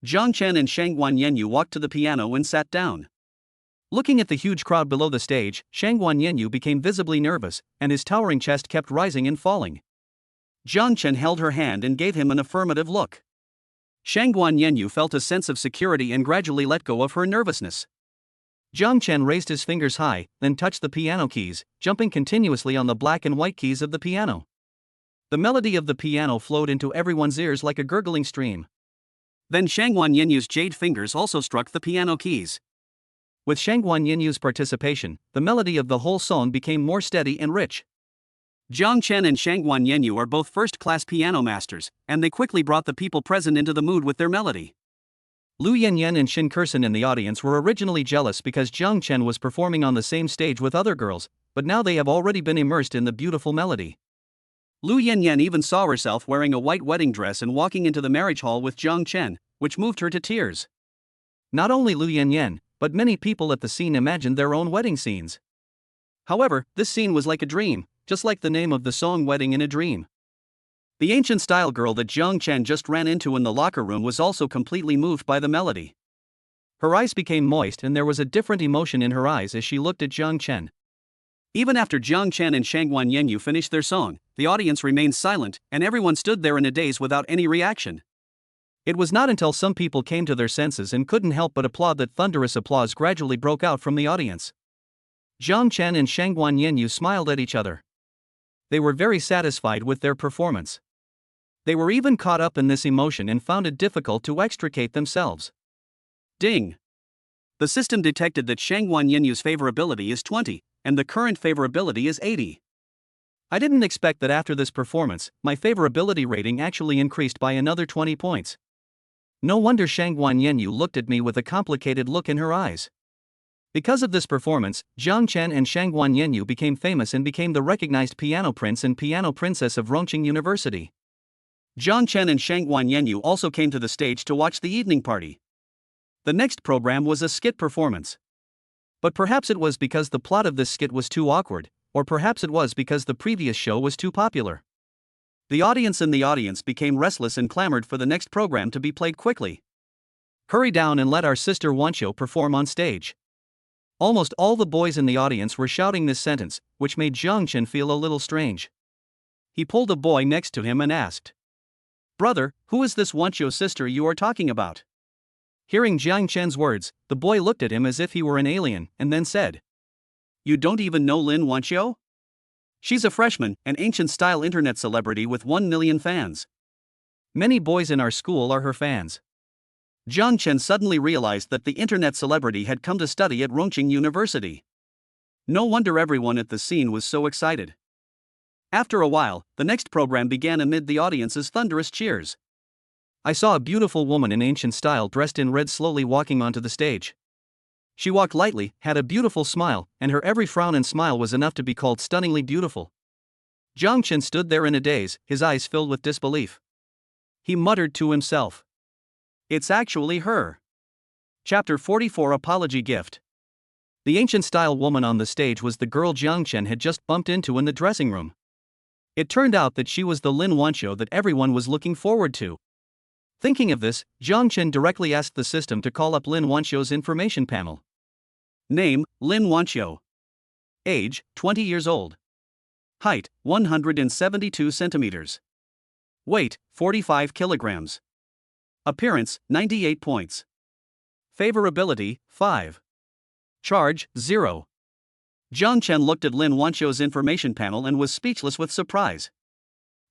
Jiang Chen and Shangguan Yenyu walked to the piano and sat down. Looking at the huge crowd below the stage, Shangguan Yenyu became visibly nervous, and his towering chest kept rising and falling. Jiang Chen held her hand and gave him an affirmative look. Shangguan Yenyu felt a sense of security and gradually let go of her nervousness. Jiang Chen raised his fingers high, then touched the piano keys, jumping continuously on the black and white keys of the piano. The melody of the piano flowed into everyone's ears like a gurgling stream. Then Shangguan Yenyu's jade fingers also struck the piano keys. With Shangguan Yenyu's participation, the melody of the whole song became more steady and rich. Jiang Chen and Shangguan Yenyu are both first-class piano masters, and they quickly brought the people present into the mood with their melody. Lu Yinyan and Xin Kersen in the audience were originally jealous because Jiang Chen was performing on the same stage with other girls, but now they have already been immersed in the beautiful melody. Lu Yinyan even saw herself wearing a white wedding dress and walking into the marriage hall with Jiang Chen, which moved her to tears. Not only Lu Yinyan, but many people at the scene imagined their own wedding scenes. However, this scene was like a dream, just like the name of the song Wedding in a Dream. The ancient-style girl that Jiang Chen just ran into in the locker room was also completely moved by the melody. Her eyes became moist and there was a different emotion in her eyes as she looked at Jiang Chen. Even after Jiang Chen and Shangguan Yenyu finished their song, the audience remained silent, and everyone stood there in a daze without any reaction. It was not until some people came to their senses and couldn't help but applaud that thunderous applause gradually broke out from the audience. Jiang Chen and Shangguan Yenyu smiled at each other. They were very satisfied with their performance. They were even caught up in this emotion and found it difficult to extricate themselves. Ding! The system detected that Shangguan Yenyu's favorability is 20, and the current favorability is 80. I didn't expect that after this performance, my favorability rating actually increased by another 20 points. No wonder Shangguan Yenyu looked at me with a complicated look in her eyes. Because of this performance, Jiang Chen and Shangguan Yenyu became famous and became the recognized piano prince and piano princess of Rongqing University. Jiang Chen and Shangguan Yenyu also came to the stage to watch the evening party. The next program was a skit performance. But perhaps it was because the plot of this skit was too awkward, or perhaps it was because the previous show was too popular. The audience in the audience became restless and clamored for the next program to be played quickly. Hurry down and let our sister Wancho perform on stage. Almost all the boys in the audience were shouting this sentence, which made Jiang Chen feel a little strange. He pulled a boy next to him and asked, "Brother, who is this Wancho sister you are talking about?" Hearing Jiang Chen's words, the boy looked at him as if he were an alien, and then said, "You don't even know Lin Wancho? She's a freshman, an ancient-style internet celebrity with 1 million fans. Many boys in our school are her fans." Jiang Chen suddenly realized that the internet celebrity had come to study at Rongqing University. No wonder everyone at the scene was so excited. After a while, the next program began amid the audience's thunderous cheers. I saw a beautiful woman in ancient style dressed in red slowly walking onto the stage. She walked lightly, had a beautiful smile, and her every frown and smile was enough to be called stunningly beautiful. Jiang Chen stood there in a daze, his eyes filled with disbelief. He muttered to himself, "It's actually her." Chapter 44 Apology Gift. The ancient-style woman on the stage was the girl Jiang Chen had just bumped into in the dressing room. It turned out that she was the Lin Wancho that everyone was looking forward to. Thinking of this, Jiang Chen directly asked the system to call up Lin Wancho's information panel. Name, Lin Wancho. Age, 20 years old. Height, 172 centimeters. Weight, 45 kilograms. Appearance, 98 points. Favorability, 5. Charge, 0. Jiang Chen looked at Lin Wancho's information panel and was speechless with surprise.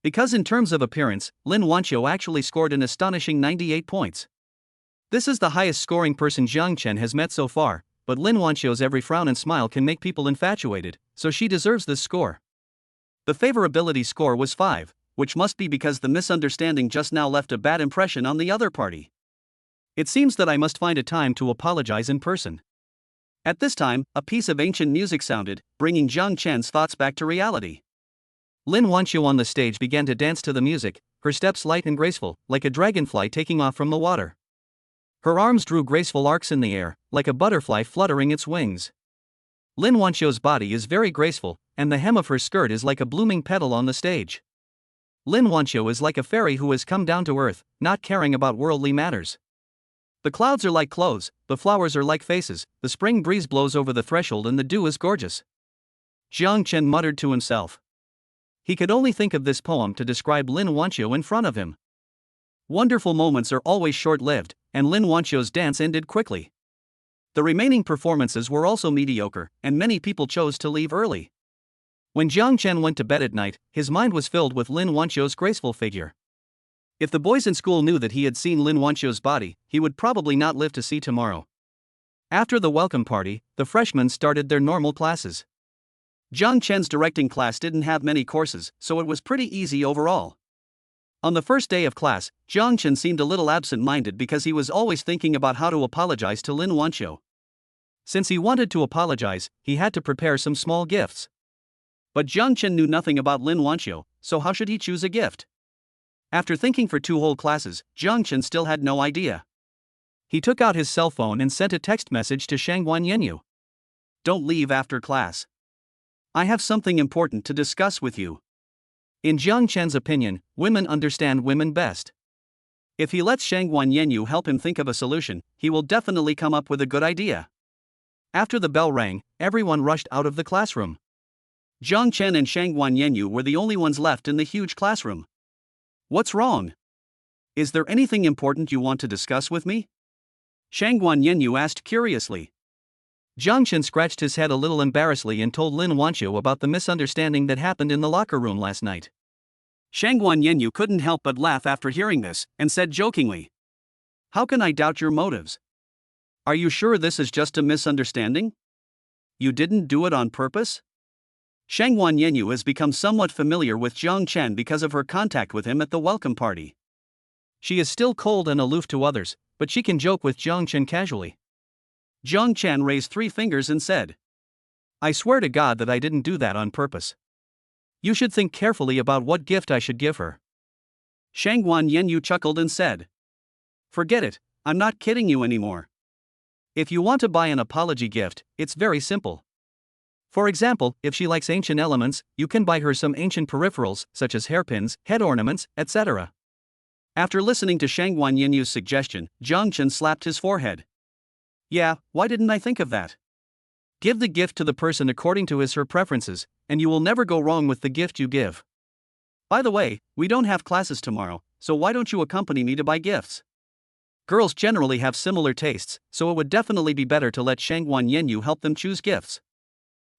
Because in terms of appearance, Lin Wancho actually scored an astonishing 98 points. This is the highest scoring person Jiang Chen has met so far, but Lin Wancho's every frown and smile can make people infatuated, so she deserves this score. The favorability score was 5, which must be because the misunderstanding just now left a bad impression on the other party. It seems that I must find a time to apologize in person. At this time, a piece of ancient music sounded, bringing Jiang Chen's thoughts back to reality. Lin Wancho on the stage began to dance to the music, her steps light and graceful, like a dragonfly taking off from the water. Her arms drew graceful arcs in the air, like a butterfly fluttering its wings. Lin Wancho's body is very graceful, and the hem of her skirt is like a blooming petal on the stage. Lin Wancho is like a fairy who has come down to earth, not caring about worldly matters. The clouds are like clothes, the flowers are like faces, the spring breeze blows over the threshold and the dew is gorgeous. Jiang Chen muttered to himself. He could only think of this poem to describe Lin Wancho in front of him. Wonderful moments are always short-lived, and Lin Wancho's dance ended quickly. The remaining performances were also mediocre, and many people chose to leave early. When Jiang Chen went to bed at night, his mind was filled with Lin Wancho's graceful figure. If the boys in school knew that he had seen Lin Wancho's body, he would probably not live to see tomorrow. After the welcome party, the freshmen started their normal classes. Jiang Chen's directing class didn't have many courses, so it was pretty easy overall. On the first day of class, Jiang Chen seemed a little absent-minded because he was always thinking about how to apologize to Lin Wancho. Since he wanted to apologize, he had to prepare some small gifts. But Jiang Chen knew nothing about Lin Wancho, so how should he choose a gift? After thinking for 2 whole classes, Jiang Chen still had no idea. He took out his cell phone and sent a text message to Shangguan Yenyu. "Don't leave after class. I have something important to discuss with you." In Jiang Chen's opinion, women understand women best. If he lets Shangguan Yenyu help him think of a solution, he will definitely come up with a good idea. After the bell rang, everyone rushed out of the classroom. Jiang Chen and Shangguan Yenyu were the only ones left in the huge classroom. "What's wrong? Is there anything important you want to discuss with me?" Shangguan Yenyu asked curiously. Jiang Chen scratched his head a little embarrassedly and told Lin Wancho about the misunderstanding that happened in the locker room last night. Shangguan Yenyu couldn't help but laugh after hearing this, and said jokingly, "How can I doubt your motives? Are you sure this is just a misunderstanding? You didn't do it on purpose?" Shangguan Yenyu has become somewhat familiar with Jiang Chen because of her contact with him at the welcome party. She is still cold and aloof to others, but she can joke with Jiang Chen casually. Jiang Chen raised 3 fingers and said, "I swear to God that I didn't do that on purpose. You should think carefully about what gift I should give her." Shangguan Yenyu chuckled and said, "Forget it, I'm not kidding you anymore. If you want to buy an apology gift, it's very simple. For example, if she likes ancient elements, you can buy her some ancient peripherals, such as hairpins, head ornaments, etc." After listening to Shangguan Yenyu's suggestion, Jiang Chen slapped his forehead. "Yeah, why didn't I think of that? Give the gift to the person according to his/her preferences, and you will never go wrong with the gift you give. By the way, we don't have classes tomorrow, so why don't you accompany me to buy gifts? Girls generally have similar tastes, so it would definitely be better to let Shangguan Yenyu help them choose gifts."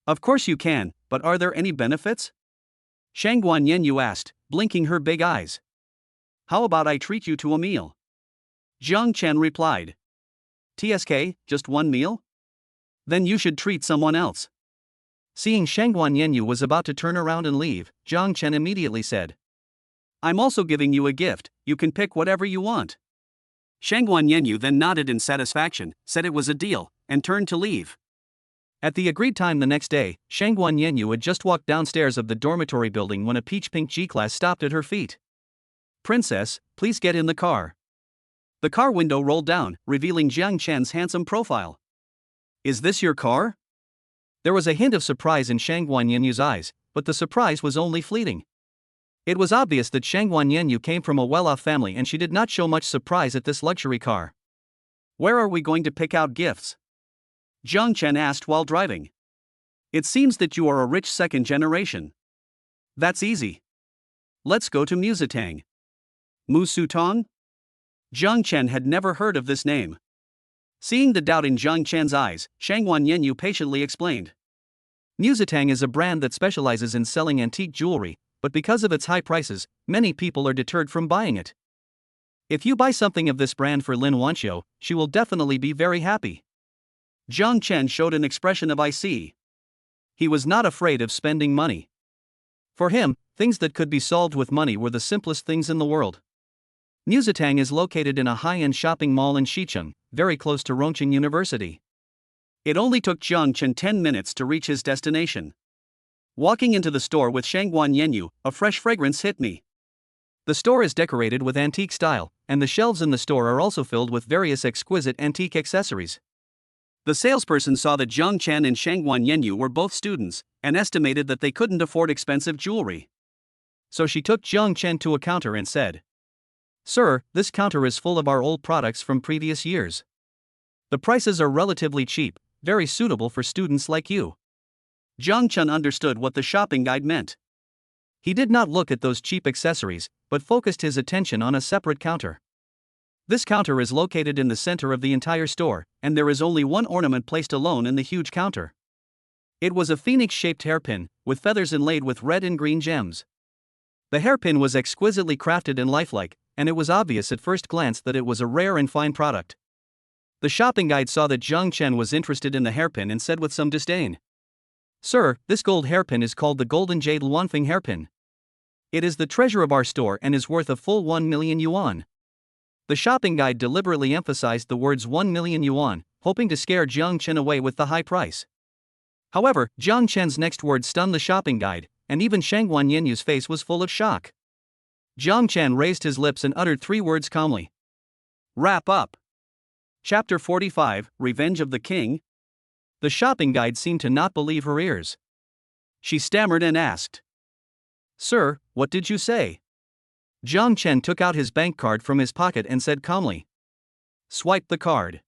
"Of course you can, but are there any benefits?" Shangguan Yenyu asked, blinking her big eyes. "How about I treat you to a meal?" Jiang Chen replied. "TSK, just one meal? Then you should treat someone else." Seeing Shangguan Yenyu was about to turn around and leave, Jiang Chen immediately said, I'm also giving you a gift, you can pick whatever you want. Shangguan Yenyu then nodded in satisfaction, said it was a deal, and turned to leave. At the agreed time the next day, Shangguan Yenyu had just walked downstairs of the dormitory building when a peach-pink G-Class stopped at her feet. Princess, please get in the car. The car window rolled down, revealing Jiang Chen's handsome profile. Is this your car? There was a hint of surprise in Shangguan Yenyu's eyes, but the surprise was only fleeting. It was obvious that Shangguan Yenyu came from a well-off family and she did not show much surprise at this luxury car. Where are we going to pick out gifts? Jiang Chen asked while driving. It seems that you are a rich second generation. That's easy. Let's go to Musitang. Musutong? Jiang Chen had never heard of this name. Seeing the doubt in Jiang Chen's eyes, Shangguan Yenyu patiently explained. Musitang is a brand that specializes in selling antique jewelry, but because of its high prices, many people are deterred from buying it. If you buy something of this brand for Lin Wancho, she will definitely be very happy. Jiang Chen showed an expression of I see. He was not afraid of spending money. For him, things that could be solved with money were the simplest things in the world. Musitang is located in a high-end shopping mall in Xicheng, very close to Rongqing University. It only took Jiang Chen 10 minutes to reach his destination. Walking into the store with Shangguan Yenyu, a fresh fragrance hit me. The store is decorated with antique style, and the shelves in the store are also filled with various exquisite antique accessories. The salesperson saw that Jiang Chen and Shangguan Yenyu were both students, and estimated that they couldn't afford expensive jewelry. So she took Jiang Chen to a counter and said, Sir, this counter is full of our old products from previous years. The prices are relatively cheap, very suitable for students like you. Jiang Chen understood what the shopping guide meant. He did not look at those cheap accessories, but focused his attention on a separate counter. This counter is located in the center of the entire store, and there is only one ornament placed alone in the huge counter. It was a phoenix-shaped hairpin, with feathers inlaid with red and green gems. The hairpin was exquisitely crafted and lifelike, and it was obvious at first glance that it was a rare and fine product. The shopping guide saw that Jiang Chen was interested in the hairpin and said with some disdain, Sir, this gold hairpin is called the Golden Jade Luanfeng hairpin. It is the treasure of our store and is worth a full 1 million yuan. The shopping guide deliberately emphasized the words 1 million yuan, hoping to scare Jiang Chen away with the high price. However, Jiang Chen's next words stunned the shopping guide, and even Shangguan Yenyu's face was full of shock. Jiang Chen raised his lips and uttered 3 words calmly. Wrap up. Chapter 45, Revenge of the King. The shopping guide seemed to not believe her ears. She stammered and asked, Sir, what did you say? Jiang Chen took out his bank card from his pocket and said calmly, Swipe the card.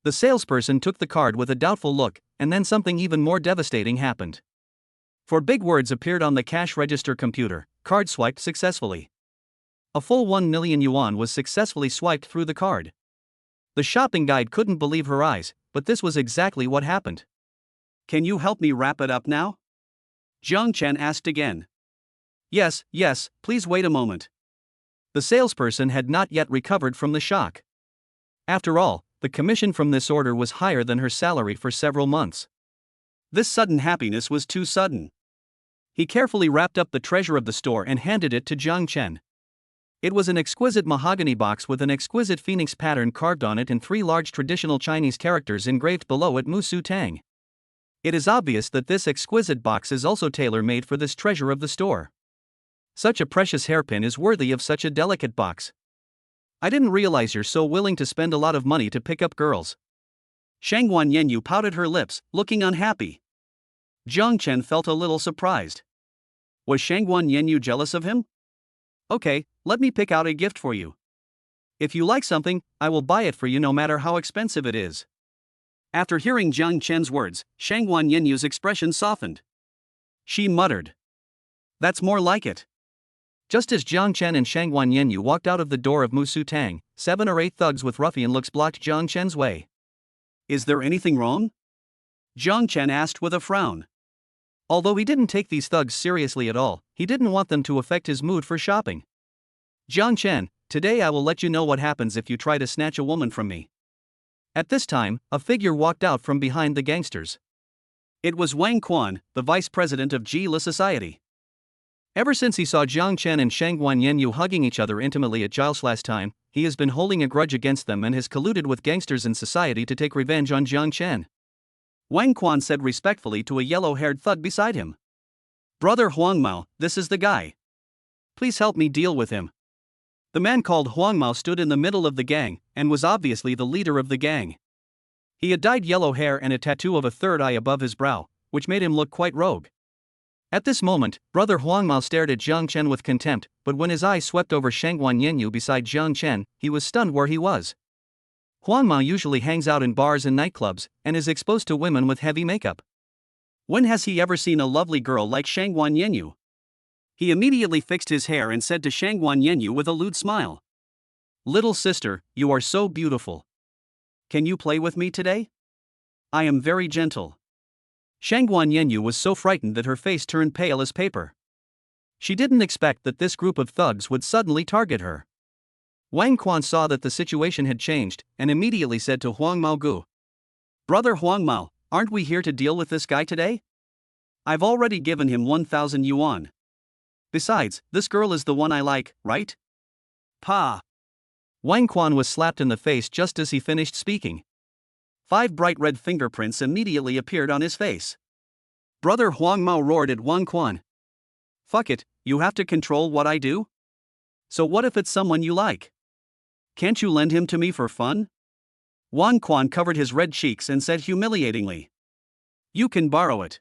The salesperson took the card with a doubtful look, and then something even more devastating happened. 4 big words appeared on the cash register computer, card swiped successfully. A full 1 million yuan was successfully swiped through the card. The shopping guide couldn't believe her eyes, but this was exactly what happened. Can you help me wrap it up now? Jiang Chen asked again. Yes, please wait a moment. The salesperson had not yet recovered from the shock. After all, the commission from this order was higher than her salary for several months. This sudden happiness was too sudden. He carefully wrapped up the treasure of the store and handed it to Jiang Chen. It was an exquisite mahogany box with an exquisite phoenix pattern carved on it and 3 large traditional Chinese characters engraved below it, Mu Su Tang. It is obvious that this exquisite box is also tailor-made for this treasure of the store. Such a precious hairpin is worthy of such a delicate box. I didn't realize you're so willing to spend a lot of money to pick up girls. Shangguan Yenyu pouted her lips, looking unhappy. Jiang Chen felt a little surprised. Was Shangguan Yenyu jealous of him? Okay, let me pick out a gift for you. If you like something, I will buy it for you no matter how expensive it is. After hearing Jiang Chen's words, Shangguan Yenyu's expression softened. She muttered, That's more like it. Just as Jiang Chen and Shangguan Yenyu walked out of the door of Mu Su Tang, 7 or 8 thugs with ruffian looks blocked Jiang Chen's way. Is there anything wrong? Jiang Chen asked with a frown. Although he didn't take these thugs seriously at all, he didn't want them to affect his mood for shopping. Jiang Chen, today I will let you know what happens if you try to snatch a woman from me. At this time, a figure walked out from behind the gangsters. It was Wang Quan, the vice president of Ji-La Society. Ever since he saw Jiang Chen and Shangguan Yanyu hugging each other intimately at Giles last time, he has been holding a grudge against them and has colluded with gangsters in society to take revenge on Jiang Chen. Wang Quan said respectfully to a yellow-haired thug beside him. "Brother Huang Mao, this is the guy. Please help me deal with him." The man called Huang Mao stood in the middle of the gang, and was obviously the leader of the gang. He had dyed yellow hair and a tattoo of a third eye above his brow, which made him look quite rogue. At this moment, Brother Huang Mao stared at Jiang Chen with contempt, but when his eyes swept over Shangguan Yanyu beside Jiang Chen, he was stunned where he was. Huang Mao usually hangs out in bars and nightclubs, and is exposed to women with heavy makeup. When has he ever seen a lovely girl like Shangguan Yanyu? He immediately fixed his hair and said to Shangguan Yanyu with a lewd smile, "Little sister, you are so beautiful. Can you play with me today? I am very gentle." Shangguan Yanyu was so frightened that her face turned pale as paper. She didn't expect that this group of thugs would suddenly target her. Wang Quan saw that the situation had changed, and immediately said to Huang Mao Gu, "Brother Huang Mao, aren't we here to deal with this guy today? I've already given him 1,000 yuan. Besides, this girl is the one I like, right? Pa!" Wang Quan was slapped in the face just as he finished speaking. 5 bright red fingerprints immediately appeared on his face. Brother Huang Mao roared at Wang Quan. "Fuck it, you have to control what I do? So what if it's someone you like? Can't you lend him to me for fun?" Wang Quan covered his red cheeks and said humiliatingly, "You can borrow it.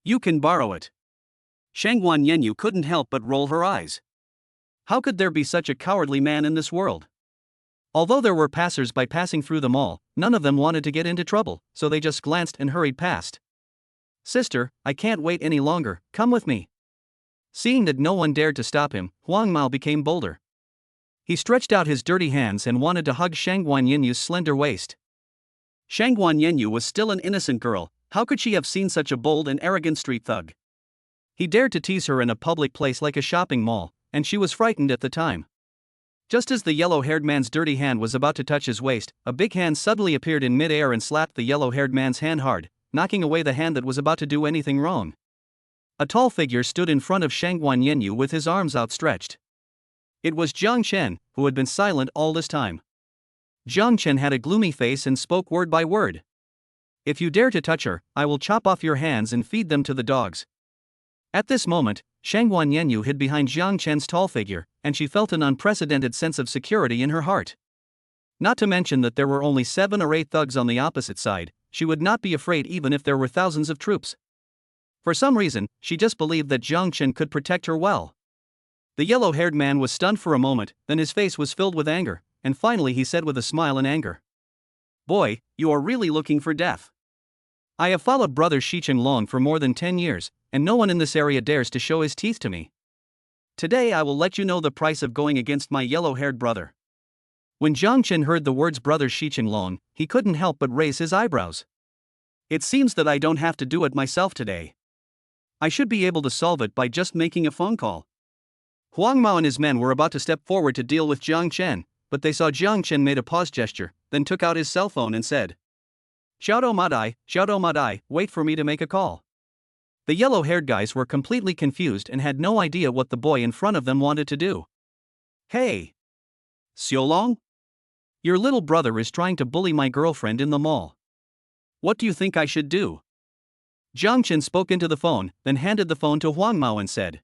You can borrow it." Shangguan Yanyu couldn't help but roll her eyes. How could there be such a cowardly man in this world? Although there were passers-by passing through the mall, none of them wanted to get into trouble, so they just glanced and hurried past. "Sister, I can't wait any longer, come with me." Seeing that no one dared to stop him, Huang Mao became bolder. He stretched out his dirty hands and wanted to hug Shangguan Yanyu's slender waist. Shangguan Yanyu was still an innocent girl, how could she have seen such a bold and arrogant street thug? He dared to tease her in a public place like a shopping mall, and she was frightened at the time. Just as the yellow-haired man's dirty hand was about to touch his waist, a big hand suddenly appeared in mid-air and slapped the yellow-haired man's hand hard, knocking away the hand that was about to do anything wrong. A tall figure stood in front of Shangguan Yanyu with his arms outstretched. It was Jiang Chen, who had been silent all this time. Jiang Chen had a gloomy face and spoke word by word. "If you dare to touch her, I will chop off your hands and feed them to the dogs." At this moment, Shangguan Yanyu hid behind Jiang Chen's tall figure, and she felt an unprecedented sense of security in her heart. Not to mention that there were only 7 or 8 thugs on the opposite side, she would not be afraid even if there were thousands of troops. For some reason, she just believed that Jiang Chen could protect her well. The yellow-haired man was stunned for a moment, then his face was filled with anger, and finally he said with a smile in anger, "Boy, you are really looking for death. I have followed Brother Shicheng Long for more than 10 years, and no one in this area dares to show his teeth to me. Today I will let you know the price of going against my yellow-haired brother." When Jiang Chen heard the words Brother Shicheng Long, he couldn't help but raise his eyebrows. "It seems that I don't have to do it myself today. I should be able to solve it by just making a phone call." Huang Mao and his men were about to step forward to deal with Jiang Chen, but they saw Jiang Chen made a pause gesture, then took out his cell phone and said, Xiao Madai, wait for me to make a call." The yellow-haired guys were completely confused and had no idea what the boy in front of them wanted to do. "Hey! Xiaolong? Your little brother is trying to bully my girlfriend in the mall. What do you think I should do?" Jiang Chen spoke into the phone, then handed the phone to Huang Mao and said,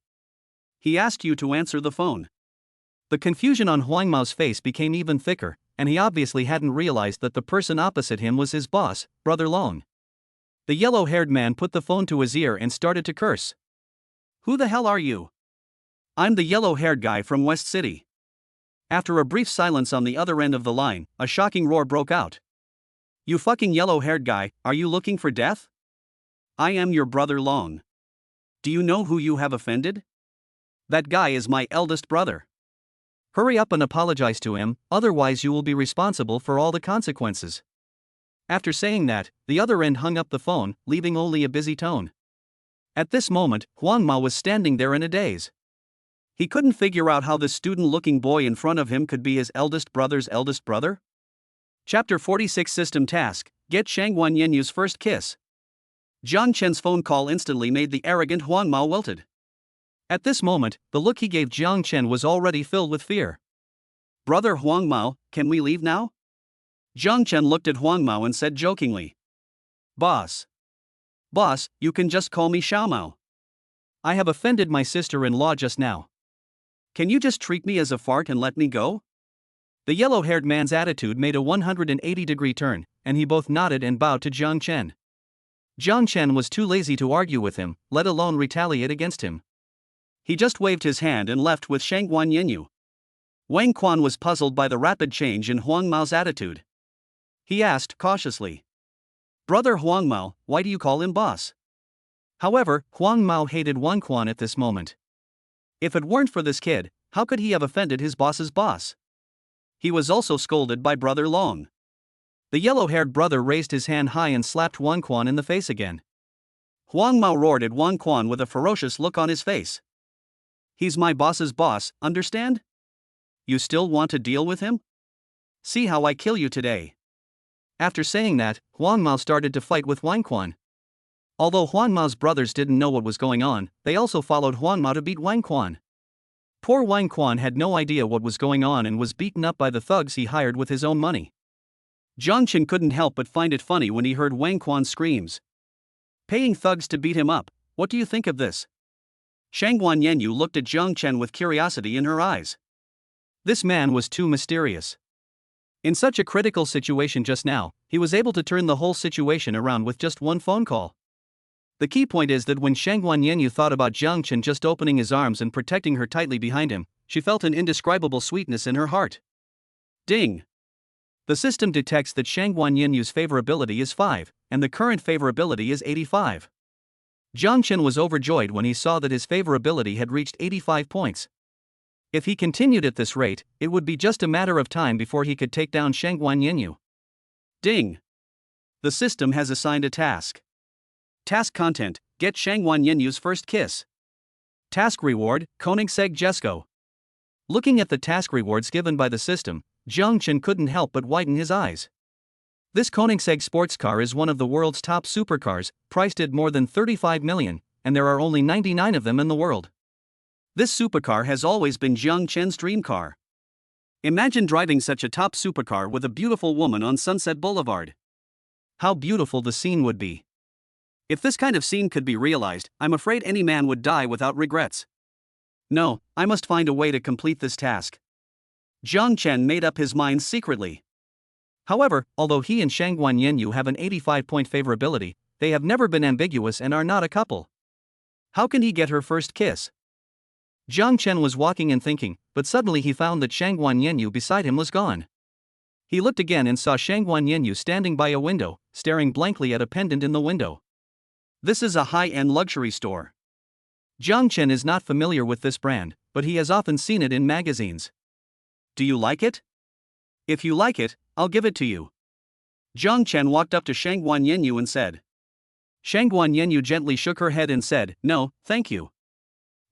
"He asked you to answer the phone." The confusion on Huang Mao's face became even thicker, and he obviously hadn't realized that the person opposite him was his boss, Brother Long. The yellow-haired man put the phone to his ear and started to curse. "Who the hell are you?" "I'm the yellow-haired guy from West City." After a brief silence on the other end of the line, a shocking roar broke out. "You fucking yellow-haired guy, are you looking for death? I am your brother Long. Do you know who you have offended? That guy is my eldest brother. Hurry up and apologize to him, otherwise you will be responsible for all the consequences." After saying that, the other end hung up the phone, leaving only a busy tone. At this moment, Huang Mao was standing there in a daze. He couldn't figure out how this student-looking boy in front of him could be his eldest brother's eldest brother. Chapter 46 System Task, Get Shangguan Yanyu's First Kiss. Jiang Chen's phone call instantly made the arrogant Huang Mao wilted. At this moment, the look he gave Jiang Chen was already filled with fear. Brother Huang Mao, can we leave now? Jiang Chen looked at Huang Mao and said jokingly. Boss, you can just call me Xiao Mao. I have offended my sister-in-law just now. Can you just treat me as a fart and let me go? The yellow-haired man's attitude made a 180-degree turn, and he both nodded and bowed to Jiang Chen. Jiang Chen was too lazy to argue with him, let alone retaliate against him. He just waved his hand and left with Shangguan Yinyu. Wang Quan was puzzled by the rapid change in Huang Mao's attitude. He asked cautiously, Brother Huang Mao, why do you call him boss? However, Huang Mao hated Wang Quan at this moment. If it weren't for this kid, how could he have offended his boss's boss? He was also scolded by Brother Long. The yellow-haired brother raised his hand high and slapped Wang Quan in the face again. Huang Mao roared at Wang Quan with a ferocious look on his face. He's my boss's boss, understand? You still want to deal with him? See how I kill you today. After saying that, Huang Mao started to fight with Wang Quan. Although Huang Mao's brothers didn't know what was going on, they also followed Huang Mao to beat Wang Quan. Poor Wang Quan had no idea what was going on and was beaten up by the thugs he hired with his own money. Jiang Chen couldn't help but find it funny when he heard Wang Quan's screams. Paying thugs to beat him up, what do you think of this? Shangguan Yinyu looked at Jiang Chen with curiosity in her eyes. This man was too mysterious. In such a critical situation just now, he was able to turn the whole situation around with just one phone call. The key point is that when Shangguan Yinyu thought about Jiang Chen just opening his arms and protecting her tightly behind him, she felt an indescribable sweetness in her heart. Ding! The system detects that Shangguan Yinyu's favorability is 5, and the current favorability is 85. Jiang Chen was overjoyed when he saw that his favorability had reached 85 points. If he continued at this rate, it would be just a matter of time before he could take down Shangguan Yinyu. Ding! The system has assigned a task. Task content: get Shangguan Yinyu's first kiss. Task reward: Koenigsegg Jesko. Looking at the task rewards given by the system, Jiang Chen couldn't help but widen his eyes. This Koenigsegg sports car is one of the world's top supercars, priced at more than 35 million, and there are only 99 of them in the world. This supercar has always been Jiang Chen's dream car. Imagine driving such a top supercar with a beautiful woman on Sunset Boulevard. How beautiful the scene would be. If this kind of scene could be realized, I'm afraid any man would die without regrets. No, I must find a way to complete this task. Jiang Chen made up his mind secretly. However, although he and Shangguan Yinyu have an 85-point favorability, they have never been ambiguous and are not a couple. How can he get her first kiss? Jiang Chen was walking and thinking, but suddenly he found that Shangguan Yinyu beside him was gone. He looked again and saw Shangguan Yinyu standing by a window, staring blankly at a pendant in the window. This is a high-end luxury store. Jiang Chen is not familiar with this brand, but he has often seen it in magazines. Do you like it? If you like it, I'll give it to you. Jiang Chen walked up to Shangguan Yinyu and said. Shangguan Yinyu gently shook her head and said, "No, thank you."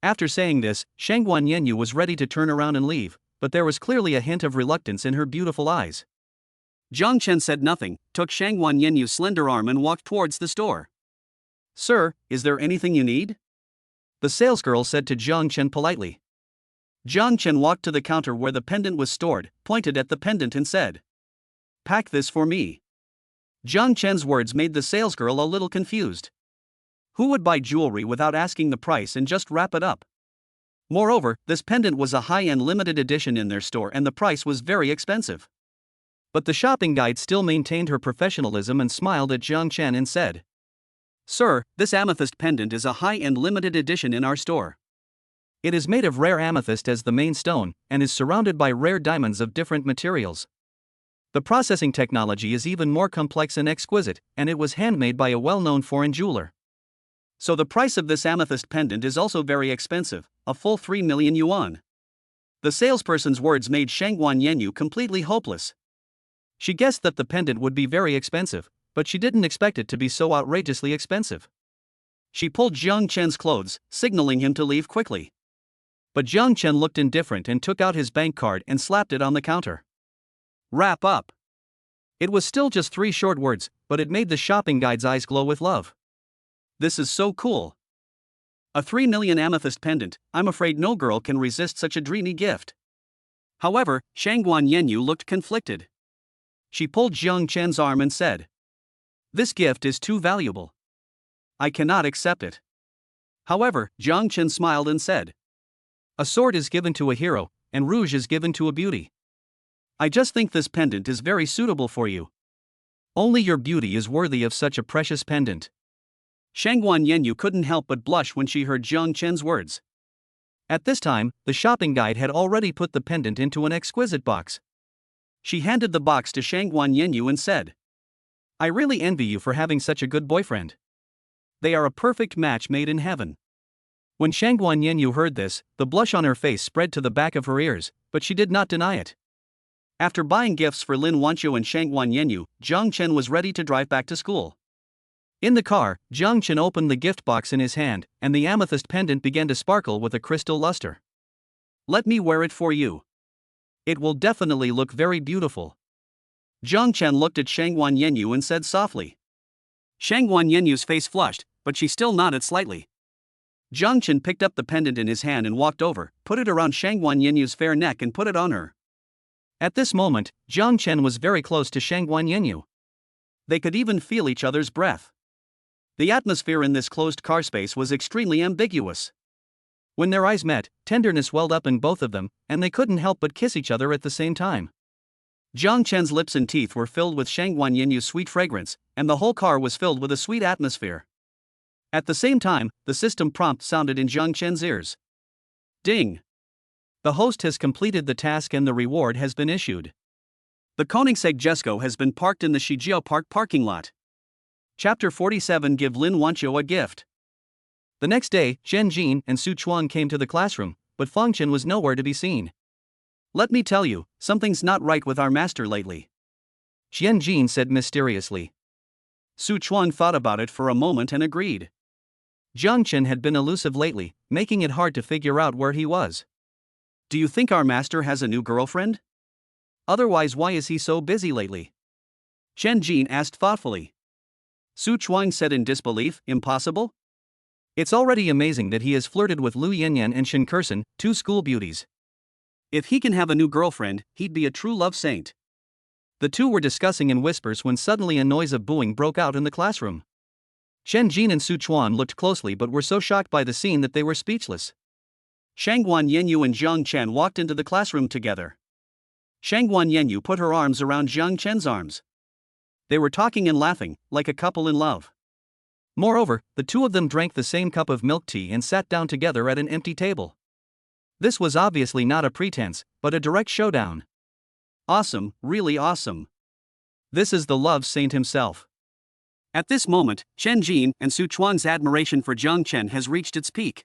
After saying this, Shangguan Yinyu was ready to turn around and leave, but there was clearly a hint of reluctance in her beautiful eyes. Jiang Chen said nothing, took Shangguan Yinyu's slender arm and walked towards the store. Sir, is there anything you need? The salesgirl said to Jiang Chen politely. Jiang Chen walked to the counter where the pendant was stored, pointed at the pendant and said, "Pack this for me." Jiang Chen's words made the salesgirl a little confused. Who would buy jewelry without asking the price and just wrap it up? Moreover, this pendant was a high-end limited edition in their store and the price was very expensive. But the shopping guide still maintained her professionalism and smiled at Jiang Chen and said, "Sir, this amethyst pendant is a high-end limited edition in our store. It is made of rare amethyst as the main stone, and is surrounded by rare diamonds of different materials. The processing technology is even more complex and exquisite, and it was handmade by a well-known foreign jeweler. So the price of this amethyst pendant is also very expensive, a full 3 million yuan. The salesperson's words made Shangguan Yinyu completely hopeless. She guessed that the pendant would be very expensive, but she didn't expect it to be so outrageously expensive. She pulled Jiang Chen's clothes, signaling him to leave quickly. But Jiang Chen looked indifferent and took out his bank card and slapped it on the counter. Wrap up. It was still just 3 short words, but it made the shopping guide's eyes glow with love. This is so cool. A 3 million amethyst pendant, I'm afraid no girl can resist such a dreamy gift. However, Shangguan Yenyu looked conflicted. She pulled Jiang Chen's arm and said, "This gift is too valuable. I cannot accept it." However, Jiang Chen smiled and said, "A sword is given to a hero, and rouge is given to a beauty. I just think this pendant is very suitable for you. Only your beauty is worthy of such a precious pendant." Shangguan Yenyu couldn't help but blush when she heard Jiang Chen's words. At this time, the shopping guide had already put the pendant into an exquisite box. She handed the box to Shangguan Yenyu and said, "I really envy you for having such a good boyfriend. They are a perfect match made in heaven." When Shangguan Yenyu heard this, the blush on her face spread to the back of her ears, but she did not deny it. After buying gifts for Lin Wancho and Shangguan Yenyu, Jiang Chen was ready to drive back to school. In the car, Jiang Chen opened the gift box in his hand, and the amethyst pendant began to sparkle with a crystal luster. "Let me wear it for you. It will definitely look very beautiful." Jiang Chen looked at Shangguan Yenyu and said softly. Shangguan Yenyu's face flushed, but she still nodded slightly. Jiang Chen picked up the pendant in his hand and walked over, put it around Shangguan Yenyu's fair neck and put it on her. At this moment, Jiang Chen was very close to Shangguan Yenyu. They could even feel each other's breath. The atmosphere in this closed car space was extremely ambiguous. When their eyes met, tenderness welled up in both of them, and they couldn't help but kiss each other at the same time. Jiang Chen's lips and teeth were filled with Shangguan Yenyu's sweet fragrance, and the whole car was filled with a sweet atmosphere. At the same time, the system prompt sounded in Jiang Chen's ears. Ding! The host has completed the task and the reward has been issued. The Koenigsegg Jesko has been parked in the Shijiao Park parking lot. Chapter 47 Give Lin Wancho a gift. The next day, Zhen Jin and Su Chuang came to the classroom, but Feng Chen was nowhere to be seen. "Let me tell you, something's not right with our master lately," Zhen Jin said mysteriously. Su Chuang thought about it for a moment and agreed. Jiang Chen had been elusive lately, making it hard to figure out where he was. "Do you think our master has a new girlfriend? Otherwise, why is he so busy lately?" Zhen Jin asked thoughtfully. Su Chuang said in disbelief, "Impossible? It's already amazing that he has flirted with Lu Yinyan and Shen Kursen, two school beauties. If he can have a new girlfriend, he'd be a true love saint." The two were discussing in whispers when suddenly a noise of booing broke out in the classroom. Zhen Jin and Su Chuan looked closely but were so shocked by the scene that they were speechless. Shangguan Yenyu and Jiang Chen walked into the classroom together. Shangguan Yenyu put her arms around Jiang Chen's arms. They were talking and laughing, like a couple in love. Moreover, the two of them drank the same cup of milk tea and sat down together at an empty table. This was obviously not a pretense, but a direct showdown. Awesome, really awesome. This is the love saint himself. At this moment, Chen Jin and Su Chuang's admiration for Jiang Chen has reached its peak.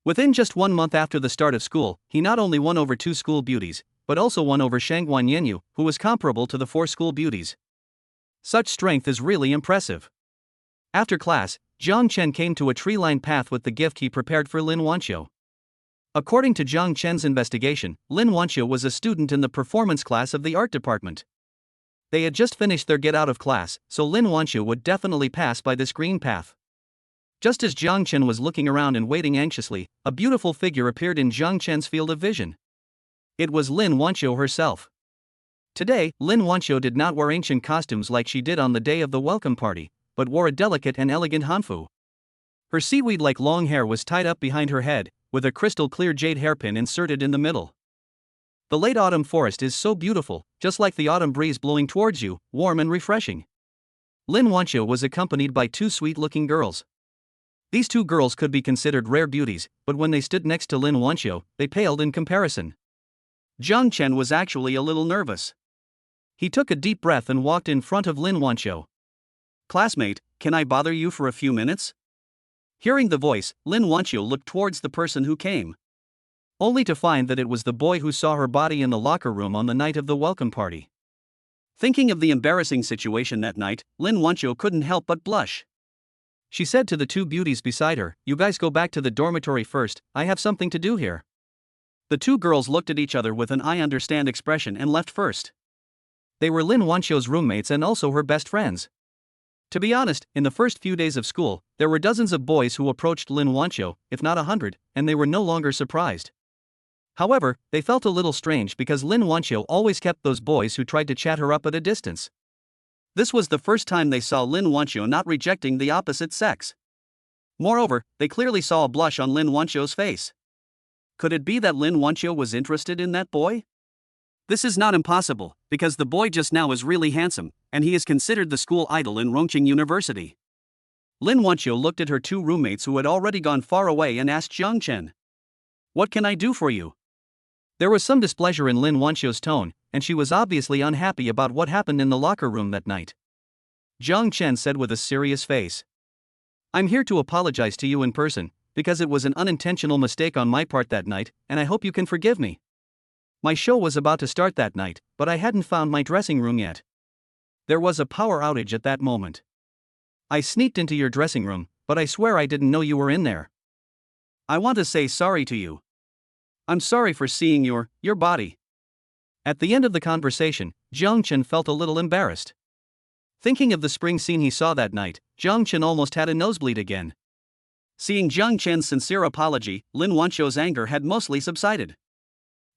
Within just 1 month after the start of school, he not only won over two school beauties, but also won over Shangguan Yenyu, who was comparable to the 4 school beauties. Such strength is really impressive. After class, Jiang Chen came to a tree-lined path with the gift he prepared for Lin Wancho. According to Jiang Chen's investigation, Lin Wancho was a student in the performance class of the art department. They had just finished their get out of class, so Lin Wancho would definitely pass by this green path. Just as Jiang Chen was looking around and waiting anxiously, a beautiful figure appeared in Jiang Chen's field of vision. It was Lin Wancho herself. Today, Lin Wancho did not wear ancient costumes like she did on the day of the welcome party, but wore a delicate and elegant hanfu. Her seaweed-like long hair was tied up behind her head, with a crystal-clear jade hairpin inserted in the middle. The late autumn forest is so beautiful, just like the autumn breeze blowing towards you, warm and refreshing. Lin Wancho was accompanied by 2 sweet-looking girls. These 2 girls could be considered rare beauties, but when they stood next to Lin Wancho, they paled in comparison. Jiang Chen was actually a little nervous. He took a deep breath and walked in front of Lin Wancho. "Classmate, can I bother you for a few minutes?" Hearing the voice, Lin Wancho looked towards the person who came, only to find that it was the boy who saw her body in the locker room on the night of the welcome party. Thinking of the embarrassing situation that night, Lin Wancho couldn't help but blush. She said to the 2 beauties beside her, "You guys go back to the dormitory first, I have something to do here." The 2 girls looked at each other with an "I understand" expression and left first. They were Lin Wancho's roommates and also her best friends. To be honest, in the first few days of school, there were dozens of boys who approached Lin Wancho, if not 100, and they were no longer surprised. However, they felt a little strange because Lin Wancho always kept those boys who tried to chat her up at a distance. This was the first time they saw Lin Wancho not rejecting the opposite sex. Moreover, they clearly saw a blush on Lin Wancho's face. Could it be that Lin Wancho was interested in that boy? This is not impossible, because the boy just now is really handsome, and he is considered the school idol in Rongqing University. Lin Wancho looked at her two roommates who had already gone far away and asked Zhang Chen, "What can I do for you?" There was some displeasure in Lin Wancho's tone, and she was obviously unhappy about what happened in the locker room that night. Zhang Chen said with a serious face, "I'm here to apologize to you in person, because it was an unintentional mistake on my part that night, and I hope you can forgive me. My show was about to start that night, but I hadn't found my dressing room yet. There was a power outage at that moment. I sneaked into your dressing room, but I swear I didn't know you were in there. I want to say sorry to you. I'm sorry for seeing your body." At the end of the conversation, Zhang Chen felt a little embarrassed. Thinking of the spring scene he saw that night, Zhang Chen almost had a nosebleed again. Seeing Zhang Chen's sincere apology, Lin Wancho's anger had mostly subsided.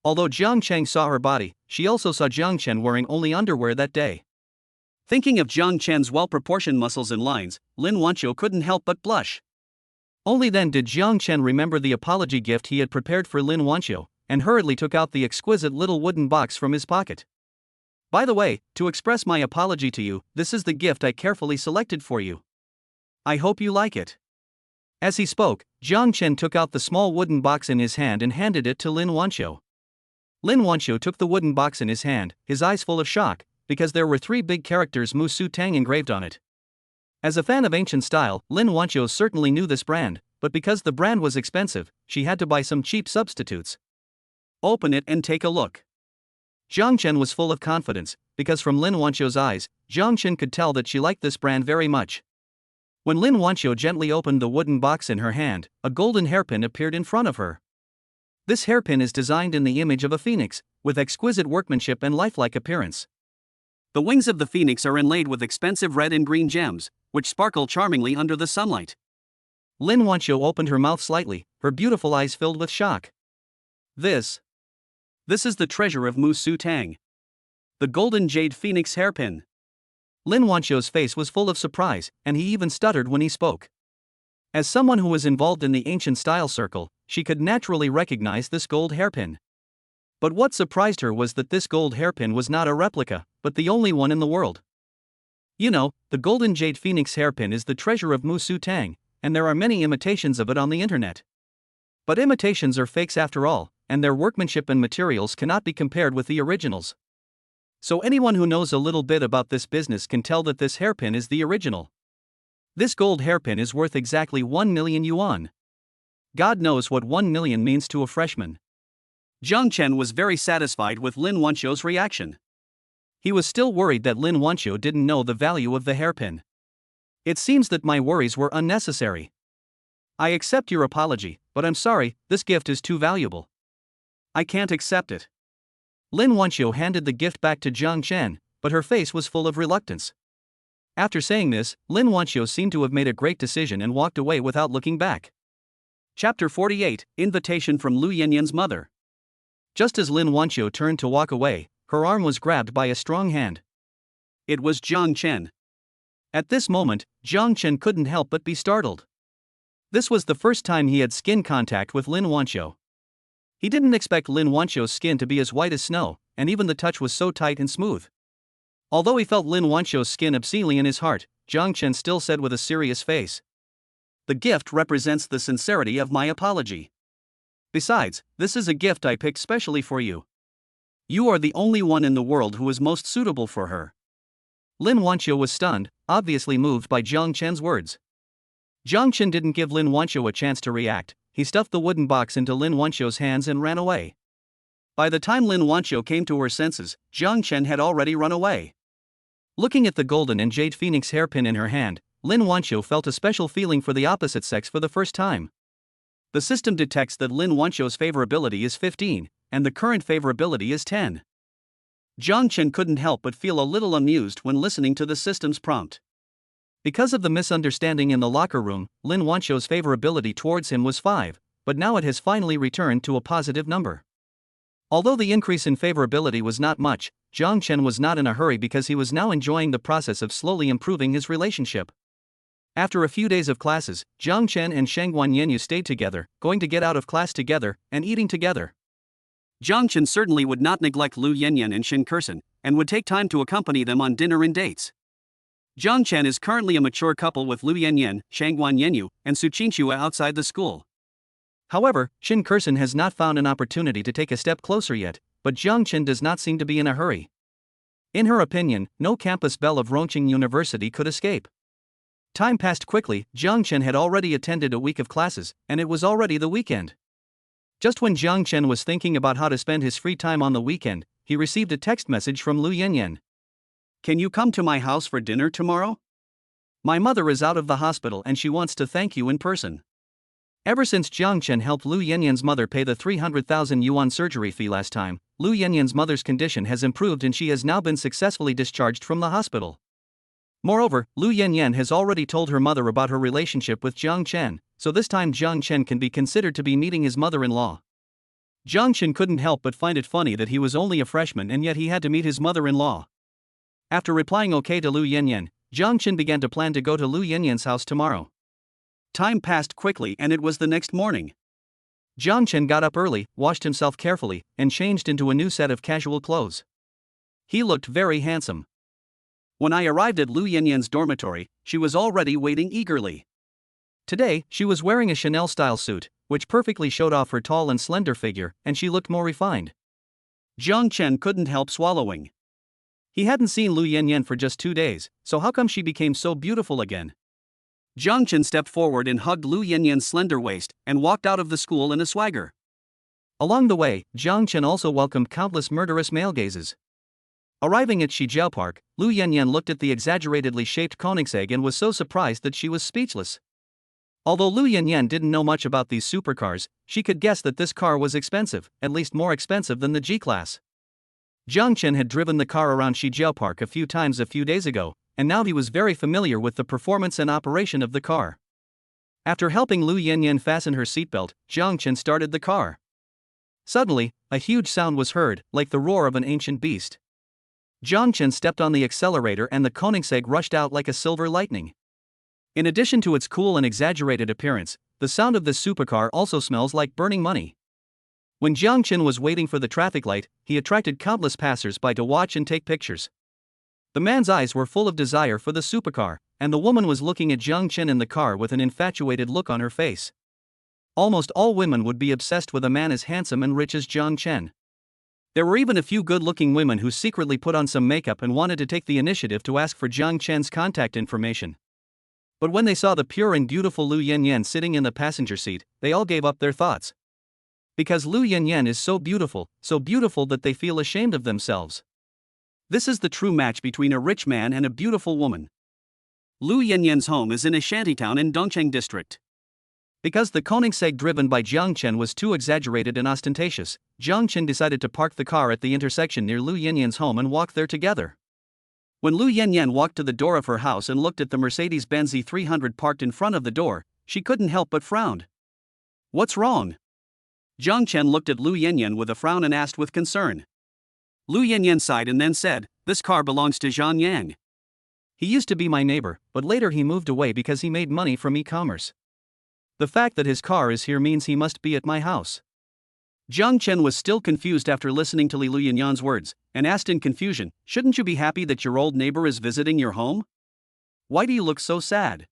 Although Zhang Chen saw her body, she also saw Zhang Chen wearing only underwear that day. Thinking of Zhang Chen's well-proportioned muscles and lines, Lin Wancho couldn't help but blush. Only then did Zhang Chen remember the apology gift he had prepared for Lin Wancho, and hurriedly took out the exquisite little wooden box from his pocket. "By the way, to express my apology to you, this is the gift I carefully selected for you. I hope you like it." As he spoke, Zhang Chen took out the small wooden box in his hand and handed it to Lin Wancho. Lin Wancho took the wooden box in his hand, his eyes full of shock, because there were 3 big characters Mu Su Tang engraved on it. As a fan of ancient style, Lin Wancho certainly knew this brand, but because the brand was expensive, she had to buy some cheap substitutes. "Open it and take a look." Zhang Chen was full of confidence, because from Lin Wancho's eyes, Zhang Chen could tell that she liked this brand very much. When Lin Wancho gently opened the wooden box in her hand, a golden hairpin appeared in front of her. This hairpin is designed in the image of a phoenix, with exquisite workmanship and lifelike appearance. The wings of the phoenix are inlaid with expensive red and green gems, which sparkle charmingly under the sunlight. Lin Wancho opened her mouth slightly, her beautiful eyes filled with shock. This is the treasure of Mu Su Tang. The golden jade phoenix hairpin. Lin Wancho's face was full of surprise, and he even stuttered when he spoke. As someone who was involved in the ancient style circle, she could naturally recognize this gold hairpin. But what surprised her was that this gold hairpin was not a replica, but the only one in the world. You know, the golden jade phoenix hairpin is the treasure of Mu Su Tang, and there are many imitations of it on the internet. But imitations are fakes after all, and their workmanship and materials cannot be compared with the originals. So anyone who knows a little bit about this business can tell that this hairpin is the original. This gold hairpin is worth exactly 1 million yuan. God knows what 1 million means to a freshman. Zhang Chen was very satisfied with Lin Wancho's reaction. He was still worried that Lin Wancho didn't know the value of the hairpin. "It seems that my worries were unnecessary. I accept your apology, but I'm sorry, this gift is too valuable. I can't accept it." Lin Wancho handed the gift back to Zhang Chen, but her face was full of reluctance. After saying this, Lin Wancho seemed to have made a great decision and walked away without looking back. Chapter 48, Invitation from Lu Yinyan's mother. Just as Lin Wancho turned to walk away, her arm was grabbed by a strong hand. It was Zhang Chen. At this moment, Zhang Chen couldn't help but be startled. This was the first time he had skin contact with Lin Wancho. He didn't expect Lin Wancho's skin to be as white as snow, and even the touch was so tight and smooth. Although he felt Lin Wancho's skin obscenely in his heart, Zhang Chen still said with a serious face, "The gift represents the sincerity of my apology. Besides, this is a gift I picked specially for you. You are the only one in the world who is most suitable for her." Lin Wancho was stunned, obviously moved by Zhang Chen's words. Zhang Chen didn't give Lin Wancho a chance to react. He stuffed the wooden box into Lin Wancho's hands and ran away. By the time Lin Wancho came to her senses, Zhang Chen had already run away. Looking at the golden and jade phoenix hairpin in her hand, Lin Wancho felt a special feeling for the opposite sex for the first time. The system detects that Lin Wancho's favorability is 15, and the current favorability is 10. Zhang Chen couldn't help but feel a little amused when listening to the system's prompt. Because of the misunderstanding in the locker room, Lin Wancho's favorability towards him was 5, but now it has finally returned to a positive number. Although the increase in favorability was not much, Jiang Chen was not in a hurry because he was now enjoying the process of slowly improving his relationship. After a few days of classes, Jiang Chen and Shangguan Yanyu stayed together, going to get out of class together, and eating together. Jiang Chen certainly would not neglect Lu Yinyan and Shin Kursen, and would take time to accompany them on dinner and dates. Jiang Chen is currently a mature couple with Lu Yinyan, Shangguan Yanyu, and Suchinshua outside the school. However, Shin Kursen has not found an opportunity to take a step closer yet, but Jiang Chen does not seem to be in a hurry. In her opinion, no campus belle of Rongqing University could escape. Time passed quickly. Jiang Chen had already attended a week of classes, and it was already the weekend. Just when Jiang Chen was thinking about how to spend his free time on the weekend, he received a text message from Lu Yinyan. Can you come to my house for dinner tomorrow? My mother is out of the hospital and she wants to thank you in person. Ever since Jiang Chen helped Lu Yinyan's mother pay the 300,000 yuan surgery fee last time, Lu Yinyan's mother's condition has improved and she has now been successfully discharged from the hospital. Moreover, Lu Yinyan has already told her mother about her relationship with Jiang Chen, so this time Jiang Chen can be considered to be meeting his mother-in-law. Jiang Chen couldn't help but find it funny that he was only a freshman and yet he had to meet his mother-in-law. After replying okay to Lu Yinyan, Jiang Chen began to plan to go to Lu Yinyan's house tomorrow. Time passed quickly and it was the next morning. Jiang Chen got up early, washed himself carefully, and changed into a new set of casual clothes. He looked very handsome. When I arrived at Lu Yinyan's dormitory, she was already waiting eagerly. Today, she was wearing a Chanel-style suit, which perfectly showed off her tall and slender figure, and she looked more refined. Jiang Chen couldn't help swallowing. He hadn't seen Lu Yinyan for just 2 days, so how come she became so beautiful again? Jiang Chen stepped forward and hugged Lu Yinyan's slender waist, and walked out of the school in a swagger. Along the way, Jiang Chen also welcomed countless murderous male gazes. Arriving at Shijiao Park, Lu Yinyan looked at the exaggeratedly shaped Koenigsegg and was so surprised that she was speechless. Although Lu Yinyan didn't know much about these supercars, she could guess that this car was expensive, at least more expensive than the G-Class. Jiang Chen had driven the car around Shijiao Park a few times a few days ago, and now he was very familiar with the performance and operation of the car. After helping Lu Yinyan fasten her seatbelt, Jiang Chen started the car. Suddenly, a huge sound was heard, like the roar of an ancient beast. Jiang Chen stepped on the accelerator and the Koenigsegg rushed out like a silver lightning. In addition to its cool and exaggerated appearance, the sound of this supercar also smells like burning money. When Jiang Chen was waiting for the traffic light, he attracted countless passers-by to watch and take pictures. The man's eyes were full of desire for the supercar, and the woman was looking at Jiang Chen in the car with an infatuated look on her face. Almost all women would be obsessed with a man as handsome and rich as Jiang Chen. There were even a few good-looking women who secretly put on some makeup and wanted to take the initiative to ask for Jiang Chen's contact information. But when they saw the pure and beautiful Lu Yinyan sitting in the passenger seat, they all gave up their thoughts. Because Lu Yinyan is so beautiful that they feel ashamed of themselves. This is the true match between a rich man and a beautiful woman. Lu Yinyan's home is in a shantytown in Dongcheng district. Because the Koenigsegg driven by Jiang Chen was too exaggerated and ostentatious, Jiang Chen decided to park the car at the intersection near Lu Yinyan's home and walk there together. When Lu Yinyan walked to the door of her house and looked at the Mercedes-Benz E300 parked in front of the door, she couldn't help but frown. What's wrong? Jiang Chen looked at Lu Yinyan with a frown and asked with concern. Lu Yinyan sighed and then said, "This car belongs to Zhang Yang. He used to be my neighbor, but later he moved away because he made money from e-commerce. The fact that his car is here means he must be at my house." Jiang Chen was still confused after listening to Lu Yinyan's words, and asked in confusion, "Shouldn't you be happy that your old neighbor is visiting your home? Why do you look so sad?"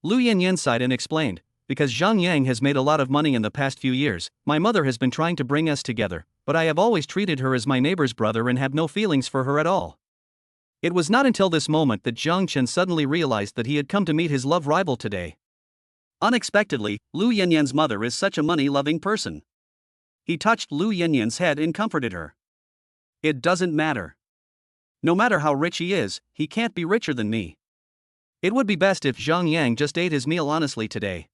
Lu Yinyan sighed and explained, "Because Zhang Yang has made a lot of money in the past few years, my mother has been trying to bring us together, but I have always treated her as my neighbor's brother and have no feelings for her at all." It was not until this moment that Jiang Chen suddenly realized that he had come to meet his love rival today. Unexpectedly, Lu Yinyan's mother is such a money-loving person. He touched Lu Yinyan's head and comforted her. "It doesn't matter. No matter how rich he is, he can't be richer than me. It would be best if Zhang Yang just ate his meal honestly today.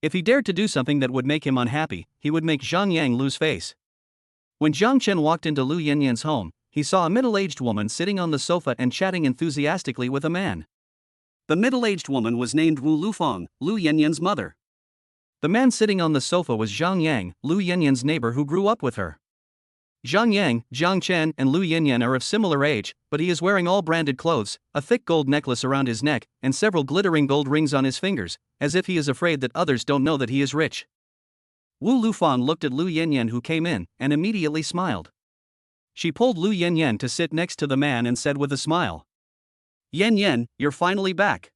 If he dared to do something that would make him unhappy, he would make Zhang Yang lose face." When Jiang Chen walked into Lu Yinyan's home, he saw a middle-aged woman sitting on the sofa and chatting enthusiastically with a man. The middle-aged woman was named Wu Lufang, Lu Yinyan's mother. The man sitting on the sofa was Zhang Yang, Lu Yinyan's neighbor who grew up with her. Zhang Yang, Zhang Chen, and Lu Yinyan are of similar age, but he is wearing all branded clothes, a thick gold necklace around his neck, and several glittering gold rings on his fingers, as if he is afraid that others don't know that he is rich. Wu Lufang looked at Lu Yinyan who came in, and immediately smiled. She pulled Lu Yinyan to sit next to the man and said with a smile, "Yinyan, you're finally back.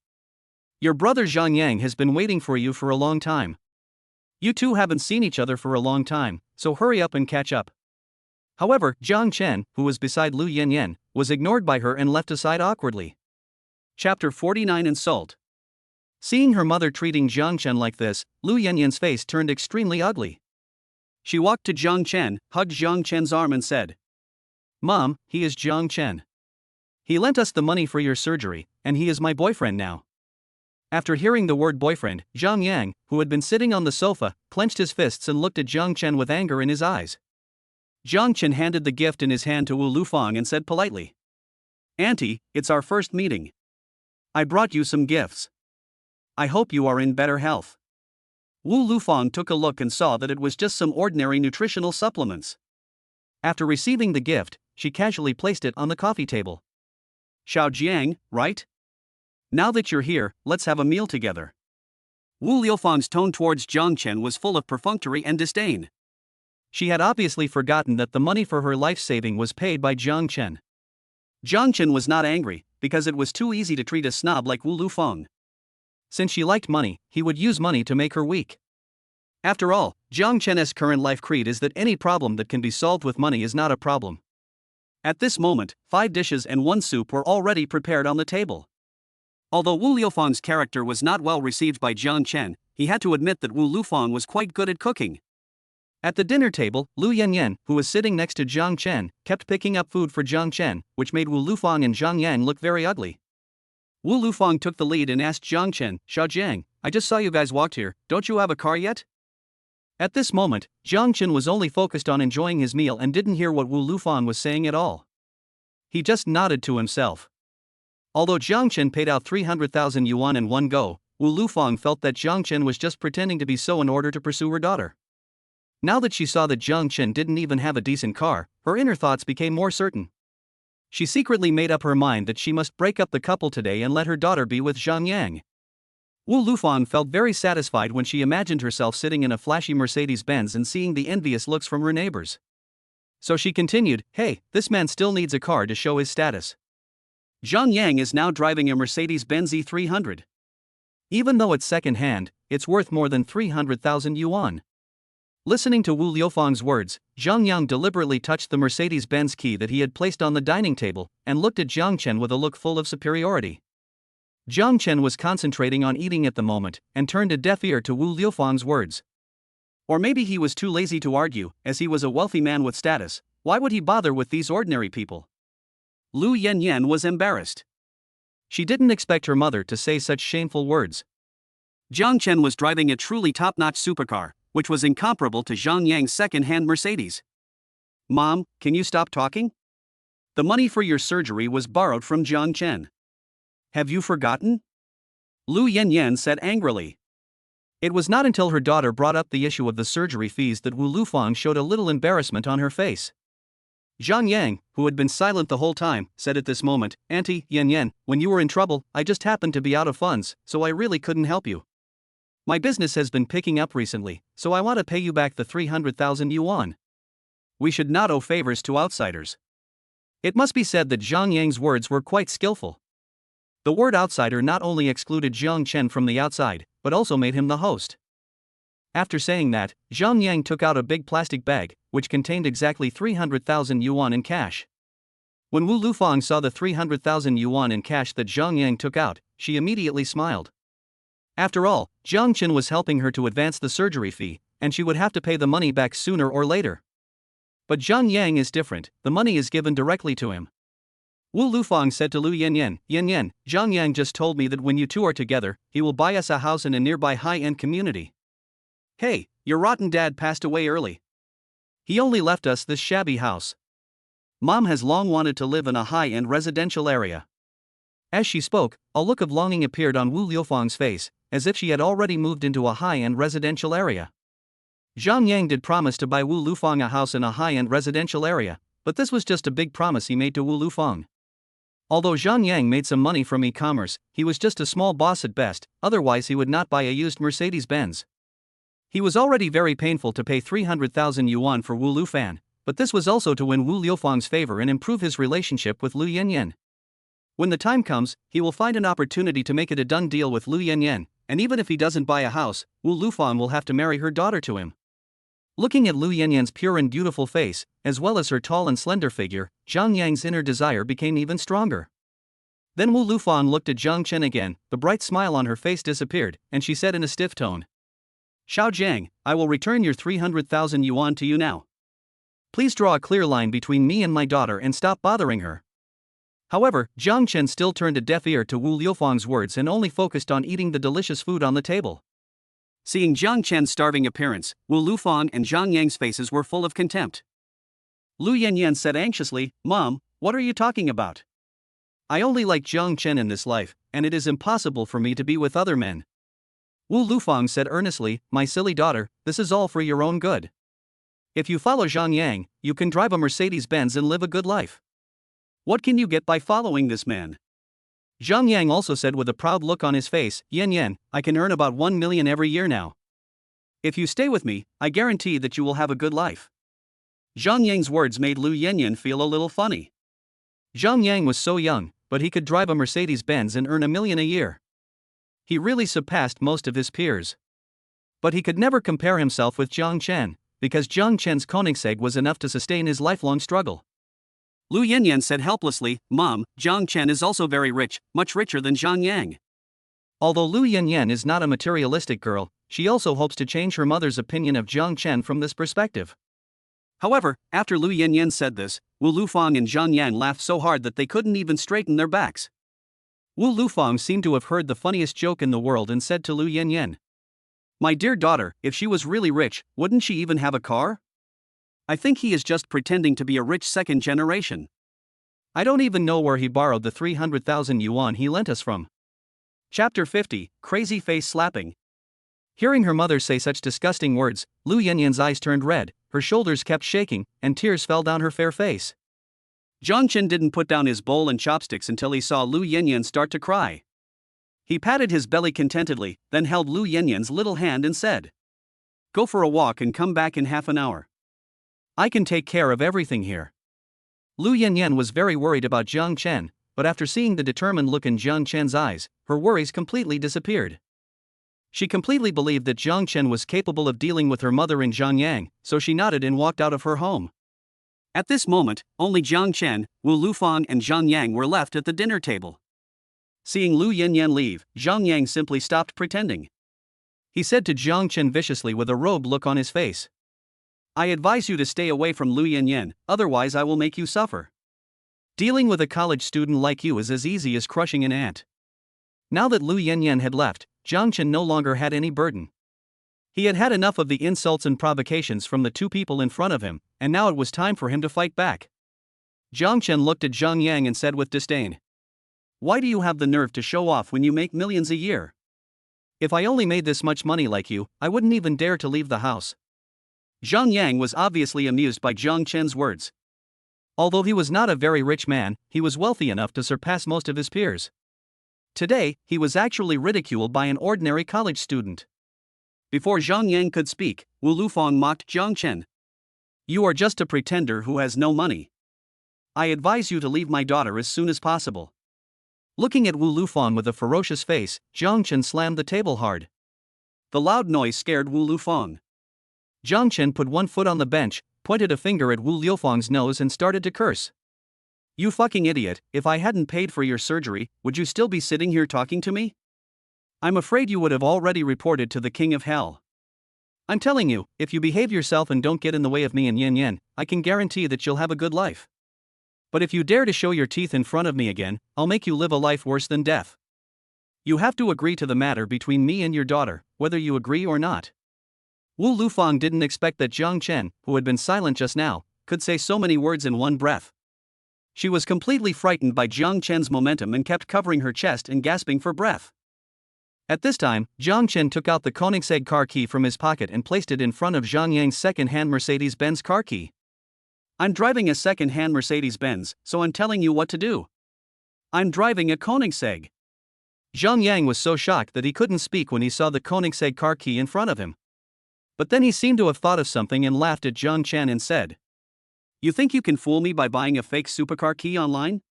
Your brother Zhang Yang has been waiting for you for a long time. You two haven't seen each other for a long time, so hurry up and catch up." However, Zhang Chen, who was beside Lu Yinyan, was ignored by her and left aside awkwardly. Chapter 49 Insult. Seeing her mother treating Zhang Chen like this, Lu Yinyan's face turned extremely ugly. She walked to Zhang Chen, hugged Zhang Chen's arm and said, "Mom, he is Zhang Chen. He lent us the money for your surgery, and he is my boyfriend now." After hearing the word boyfriend, Zhang Yang, who had been sitting on the sofa, clenched his fists and looked at Zhang Chen with anger in his eyes. Zhang Chen handed the gift in his hand to Wu Lufang and said politely, "Auntie, it's our first meeting. I brought you some gifts. I hope you are in better health." Wu Lufang took a look and saw that it was just some ordinary nutritional supplements. After receiving the gift, she casually placed it on the coffee table. "Xiao Jiang, right? Now that you're here, let's have a meal together." Wu Liufang's tone towards Zhang Chen was full of perfunctory and disdain. She had obviously forgotten that the money for her life saving was paid by Zhang Chen. Zhang Chen was not angry, because it was too easy to treat a snob like Wu Lufang. Since she liked money, he would use money to make her weak. After all, Zhang Chen's current life creed is that any problem that can be solved with money is not a problem. At this moment, 5 dishes and 1 soup were already prepared on the table. Although Wu Liufang's character was not well received by Zhang Chen, he had to admit that Wu Lufang was quite good at cooking. At the dinner table, Lu Yinyan, who was sitting next to Zhang Chen, kept picking up food for Zhang Chen, which made Wu Lufang and Zhang Yang look very ugly. Wu Lufang took the lead and asked Zhang Chen, "Xiao Jiang, I just saw you guys walked here, don't you have a car yet?" At this moment, Zhang Chen was only focused on enjoying his meal and didn't hear what Wu Lufang was saying at all. He just nodded to himself. Although Zhang Chen paid out 300,000 yuan in one go, Wu Lufang felt that Zhang Chen was just pretending to be so in order to pursue her daughter. Now that she saw that Zhang Chen didn't even have a decent car, her inner thoughts became more certain. She secretly made up her mind that she must break up the couple today and let her daughter be with Zhang Yang. Wu Lufang felt very satisfied when she imagined herself sitting in a flashy Mercedes-Benz and seeing the envious looks from her neighbors. So she continued, "Hey, this man still needs a car to show his status." Zhang Yang is now driving a Mercedes-Benz E300. Even though it's second-hand, it's worth more than 300,000 yuan. Listening to Wu Liufang's words, Zhang Yang deliberately touched the Mercedes-Benz key that he had placed on the dining table, and looked at Zhang Chen with a look full of superiority. Zhang Chen was concentrating on eating at the moment, and turned a deaf ear to Wu Liufang's words. Or maybe he was too lazy to argue, as he was a wealthy man with status. Why would he bother with these ordinary people? Lu Yinyan was embarrassed. She didn't expect her mother to say such shameful words. Zhang Chen was driving a truly top-notch supercar, which was incomparable to Zhang Yang's second-hand Mercedes. "Mom, can you stop talking? The money for your surgery was borrowed from Zhang Chen. Have you forgotten?" Lu Yinyan said angrily. It was not until her daughter brought up the issue of the surgery fees that Wu Lufang showed a little embarrassment on her face. Zhang Yang, who had been silent the whole time, said at this moment, "Auntie, Yinyan, when you were in trouble, I just happened to be out of funds, so I really couldn't help you. My business has been picking up recently, so I want to pay you back the 300,000 yuan. We should not owe favors to outsiders." It must be said that Zhang Yang's words were quite skillful. The word outsider not only excluded Zhang Chen from the outside, but also made him the host. After saying that, Zhang Yang took out a big plastic bag, which contained exactly 300,000 yuan in cash. When Wu Lufang saw the 300,000 yuan in cash that Zhang Yang took out, she immediately smiled. After all, Zhang Chen was helping her to advance the surgery fee, and she would have to pay the money back sooner or later. But Zhang Yang is different, the money is given directly to him. Wu Lufang said to Lu Yinyan, "Yinyan, Zhang Yang just told me that when you two are together, he will buy us a house in a nearby high-end community. Hey, your rotten dad passed away early. He only left us this shabby house. Mom has long wanted to live in a high-end residential area." As she spoke, a look of longing appeared on Wu Liufang's face, as if she had already moved into a high-end residential area. Zhang Yang did promise to buy Wu Lufang a house in a high-end residential area, but this was just a big promise he made to Wu Lufang. Although Zhang Yang made some money from e-commerce, he was just a small boss at best, otherwise he would not buy a used Mercedes-Benz. He was already very painful to pay 300,000 yuan for Wu Lufan, but this was also to win Wu Liufang's favor and improve his relationship with Lu Yinyan. When the time comes, he will find an opportunity to make it a done deal with Lu Yinyan, and even if he doesn't buy a house, Wu Lufang will have to marry her daughter to him. Looking at Lu Yanyan's pure and beautiful face, as well as her tall and slender figure, Zhang Yang's inner desire became even stronger. Then Wu Lufang looked at Zhang Chen again, the bright smile on her face disappeared, and she said in a stiff tone, "Xiao Jiang, I will return your 300,000 yuan to you now. Please draw a clear line between me and my daughter and stop bothering her." However, Zhang Chen still turned a deaf ear to Wu Liufang's words and only focused on eating the delicious food on the table. Seeing Zhang Chen's starving appearance, Wu Lufang and Zhang Yang's faces were full of contempt. Lu Yinyan said anxiously, "Mom, what are you talking about? I only like Zhang Chen in this life, and it is impossible for me to be with other men." Wu Lufang said earnestly, "My silly daughter, this is all for your own good. If you follow Zhang Yang, you can drive a Mercedes-Benz and live a good life. What can you get by following this man?" Zhang Yang also said with a proud look on his face, "Yinyan, I can earn about 1 million every year now. If you stay with me, I guarantee that you will have a good life." Zhang Yang's words made Lu Yinyan feel a little funny. Zhang Yang was so young, but he could drive a Mercedes-Benz and earn 1 million a year. He really surpassed most of his peers. But he could never compare himself with Zhang Chen, because Zhang Chen's Koenigsegg was enough to sustain his lifelong struggle. Lu Yinyan said helplessly, "Mom, Zhang Chen is also very rich, much richer than Zhang Yang." Although Lu Yinyan is not a materialistic girl, she also hopes to change her mother's opinion of Zhang Chen from this perspective. However, after Lu Yinyan said this, Wu Lufang and Zhang Yang laughed so hard that they couldn't even straighten their backs. Wu Lufang seemed to have heard the funniest joke in the world and said to Lu Yinyan, "My dear daughter, if she was really rich, wouldn't she even have a car? I think he is just pretending to be a rich second generation. I don't even know where he borrowed the 300,000 yuan he lent us from." Chapter 50, Crazy Face Slapping. Hearing her mother say such disgusting words, Lu Yinyan's eyes turned red, her shoulders kept shaking, and tears fell down her fair face. Zhang Chen didn't put down his bowl and chopsticks until he saw Lu Yinyan start to cry. He patted his belly contentedly, then held Lu Yinyan's little hand and said, "Go for a walk and come back in half an hour. I can take care of everything here." Lu Yinyan was very worried about Zhang Chen, but after seeing the determined look in Zhang Chen's eyes, her worries completely disappeared. She completely believed that Zhang Chen was capable of dealing with her mother in Zhang Yang, so she nodded and walked out of her home. At this moment, only Zhang Chen, Wu Lufang and Zhang Yang were left at the dinner table. Seeing Lu Yinyan leave, Zhang Yang simply stopped pretending. He said to Zhang Chen viciously with a rogue look on his face, "I advise you to stay away from Lu Yinyan, otherwise I will make you suffer. Dealing with a college student like you is as easy as crushing an ant." Now that Lu Yinyan had left, Zhang Chen no longer had any burden. He had had enough of the insults and provocations from the two people in front of him, and now it was time for him to fight back. Zhang Chen looked at Zhang Yang and said with disdain, "Why do you have the nerve to show off when you make millions a year? If I only made this much money like you, I wouldn't even dare to leave the house." Zhang Yang was obviously amused by Zhang Chen's words. Although he was not a very rich man, he was wealthy enough to surpass most of his peers. Today, he was actually ridiculed by an ordinary college student. Before Zhang Yang could speak, Wu Lufang mocked Zhang Chen. "You are just a pretender who has no money. I advise you to leave my daughter as soon as possible." Looking at Wu Lufang with a ferocious face, Zhang Chen slammed the table hard. The loud noise scared Wu Lufang. Zhang Chen put one foot on the bench, pointed a finger at Wu Liufang's nose and started to curse. "You fucking idiot, if I hadn't paid for your surgery, would you still be sitting here talking to me? I'm afraid you would have already reported to the King of Hell. I'm telling you, if you behave yourself and don't get in the way of me and Yinyan, I can guarantee that you'll have a good life. But if you dare to show your teeth in front of me again, I'll make you live a life worse than death. You have to agree to the matter between me and your daughter, whether you agree or not." Wu Lufang didn't expect that Zhang Chen, who had been silent just now, could say so many words in one breath. She was completely frightened by Jiang Chen's momentum and kept covering her chest and gasping for breath. At this time, Jiang Chen took out the Koenigsegg car key from his pocket and placed it in front of Zhang Yang's second-hand Mercedes-Benz car key. I'm driving a second-hand Mercedes-Benz, so I'm telling you what to do. I'm driving a Koenigsegg. Zhang Yang was so shocked that he couldn't speak when he saw the Koenigsegg car key in front of him. But then he seemed to have thought of something and laughed at Jiang Chen and said, "You think you can fool me by buying a fake supercar key online?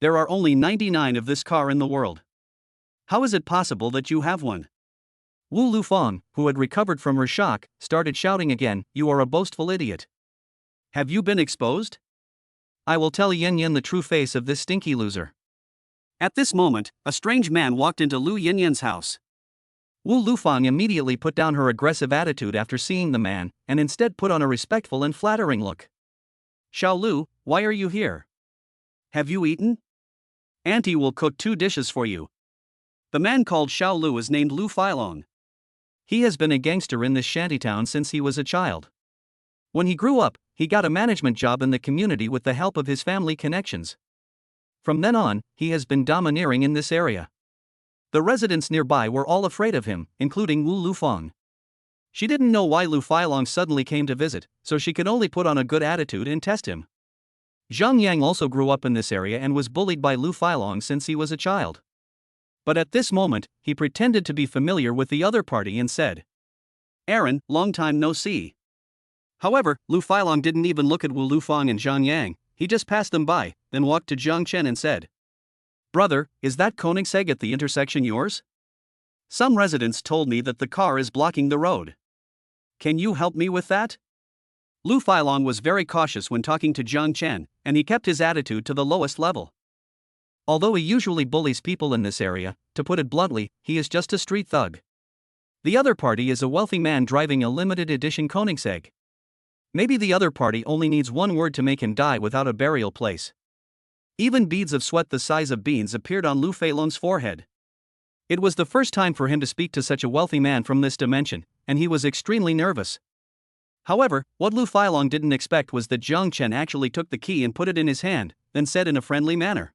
There are only 99 of this car in the world. How is it possible that you have one?" Wu Lufang, who had recovered from her shock, started shouting again, "You are a boastful idiot. Have you been exposed? I will tell Yinyan the true face of this stinky loser." At this moment, a strange man walked into Lu Yinyan's house. Wu Lufang immediately put down her aggressive attitude after seeing the man, and instead put on a respectful and flattering look. "Xiao Lu, why are you here? Have you eaten? Auntie will cook 2 dishes for you." The man called Xiao Lu is named Lu Filong. He has been a gangster in this shantytown since he was a child. When he grew up, he got a management job in the community with the help of his family connections. From then on, he has been domineering in this area. The residents nearby were all afraid of him, including Wu Lufang. She didn't know why Lu Filong suddenly came to visit, so she could only put on a good attitude and test him. Zhang Yang also grew up in this area and was bullied by Lu Filong since he was a child. But at this moment, he pretended to be familiar with the other party and said, "Aaron, long time no see." However, Lu Filong didn't even look at Wu Lufang and Zhang Yang, he just passed them by, then walked to Jiang Chen and said, "Brother, is that Koenigsegg at the intersection yours? Some residents told me that the car is blocking the road. Can you help me with that?" Lu Filong was very cautious when talking to Jiang Chen, and he kept his attitude to the lowest level. Although he usually bullies people in this area, to put it bluntly, he is just a street thug. The other party is a wealthy man driving a limited edition Koenigsegg. Maybe the other party only needs one word to make him die without a burial place. Even beads of sweat the size of beans appeared on Lu Feilong's forehead. It was the first time for him to speak to such a wealthy man from this dimension, and he was extremely nervous. However, what Lu Filong didn't expect was that Jiang Chen actually took the key and put it in his hand, then said in a friendly manner,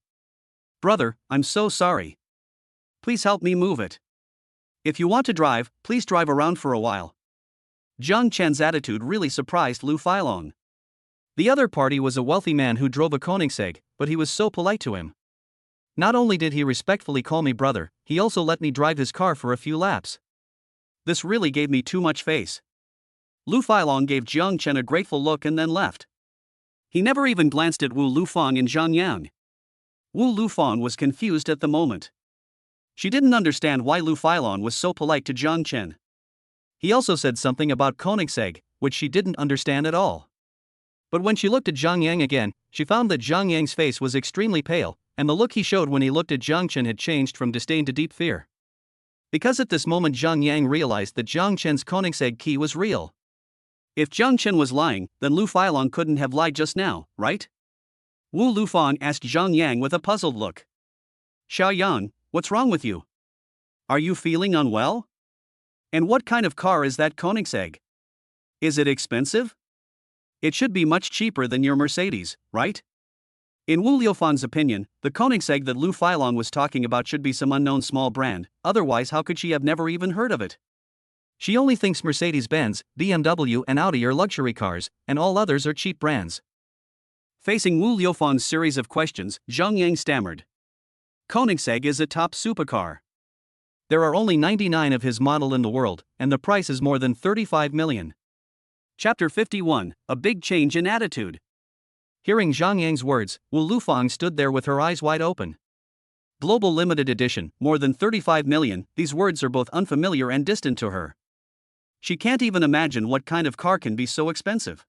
"Brother, I'm so sorry. Please help me move it. If you want to drive, please drive around for a while." Jiang Chen's attitude really surprised Lu Filong. The other party was a wealthy man who drove a Koenigsegg, but he was so polite to him. Not only did he respectfully call me brother, he also let me drive his car for a few laps. This really gave me too much face. Lu Filong gave Jiang Chen a grateful look and then left. He never even glanced at Wu Lufang and Zhang Yang. Wu Lufang was confused at the moment. She didn't understand why Lu Filong was so polite to Jiang Chen. He also said something about Koenigsegg, which she didn't understand at all. But when she looked at Zhang Yang again, she found that Zhang Yang's face was extremely pale, and the look he showed when he looked at Jiang Chen had changed from disdain to deep fear. Because at this moment Zhang Yang realized that Jiang Chen's Koenigsegg key was real. If Jiang Chen was lying, then Lu Filong couldn't have lied just now, right? Wu Lufang asked Zhang Yang with a puzzled look. "Xiao Yang, what's wrong with you? Are you feeling unwell? And what kind of car is that Koenigsegg? Is it expensive? It should be much cheaper than your Mercedes, right?" In Wu Liufang's opinion, the Koenigsegg that Lu Filong was talking about should be some unknown small brand, otherwise how could she have never even heard of it? She only thinks Mercedes-Benz, BMW and Audi are luxury cars, and all others are cheap brands. Facing Wu Liufang's series of questions, Zhang Yang stammered. "Koenigsegg is a top supercar. There are only 99 of his model in the world, and the price is more than 35 million. Chapter 51, A Big Change in Attitude. Hearing Zhang Yang's words, Wu Lufang stood there with her eyes wide open. Global Limited Edition, more than 35 million, these words are both unfamiliar and distant to her. She can't even imagine what kind of car can be so expensive.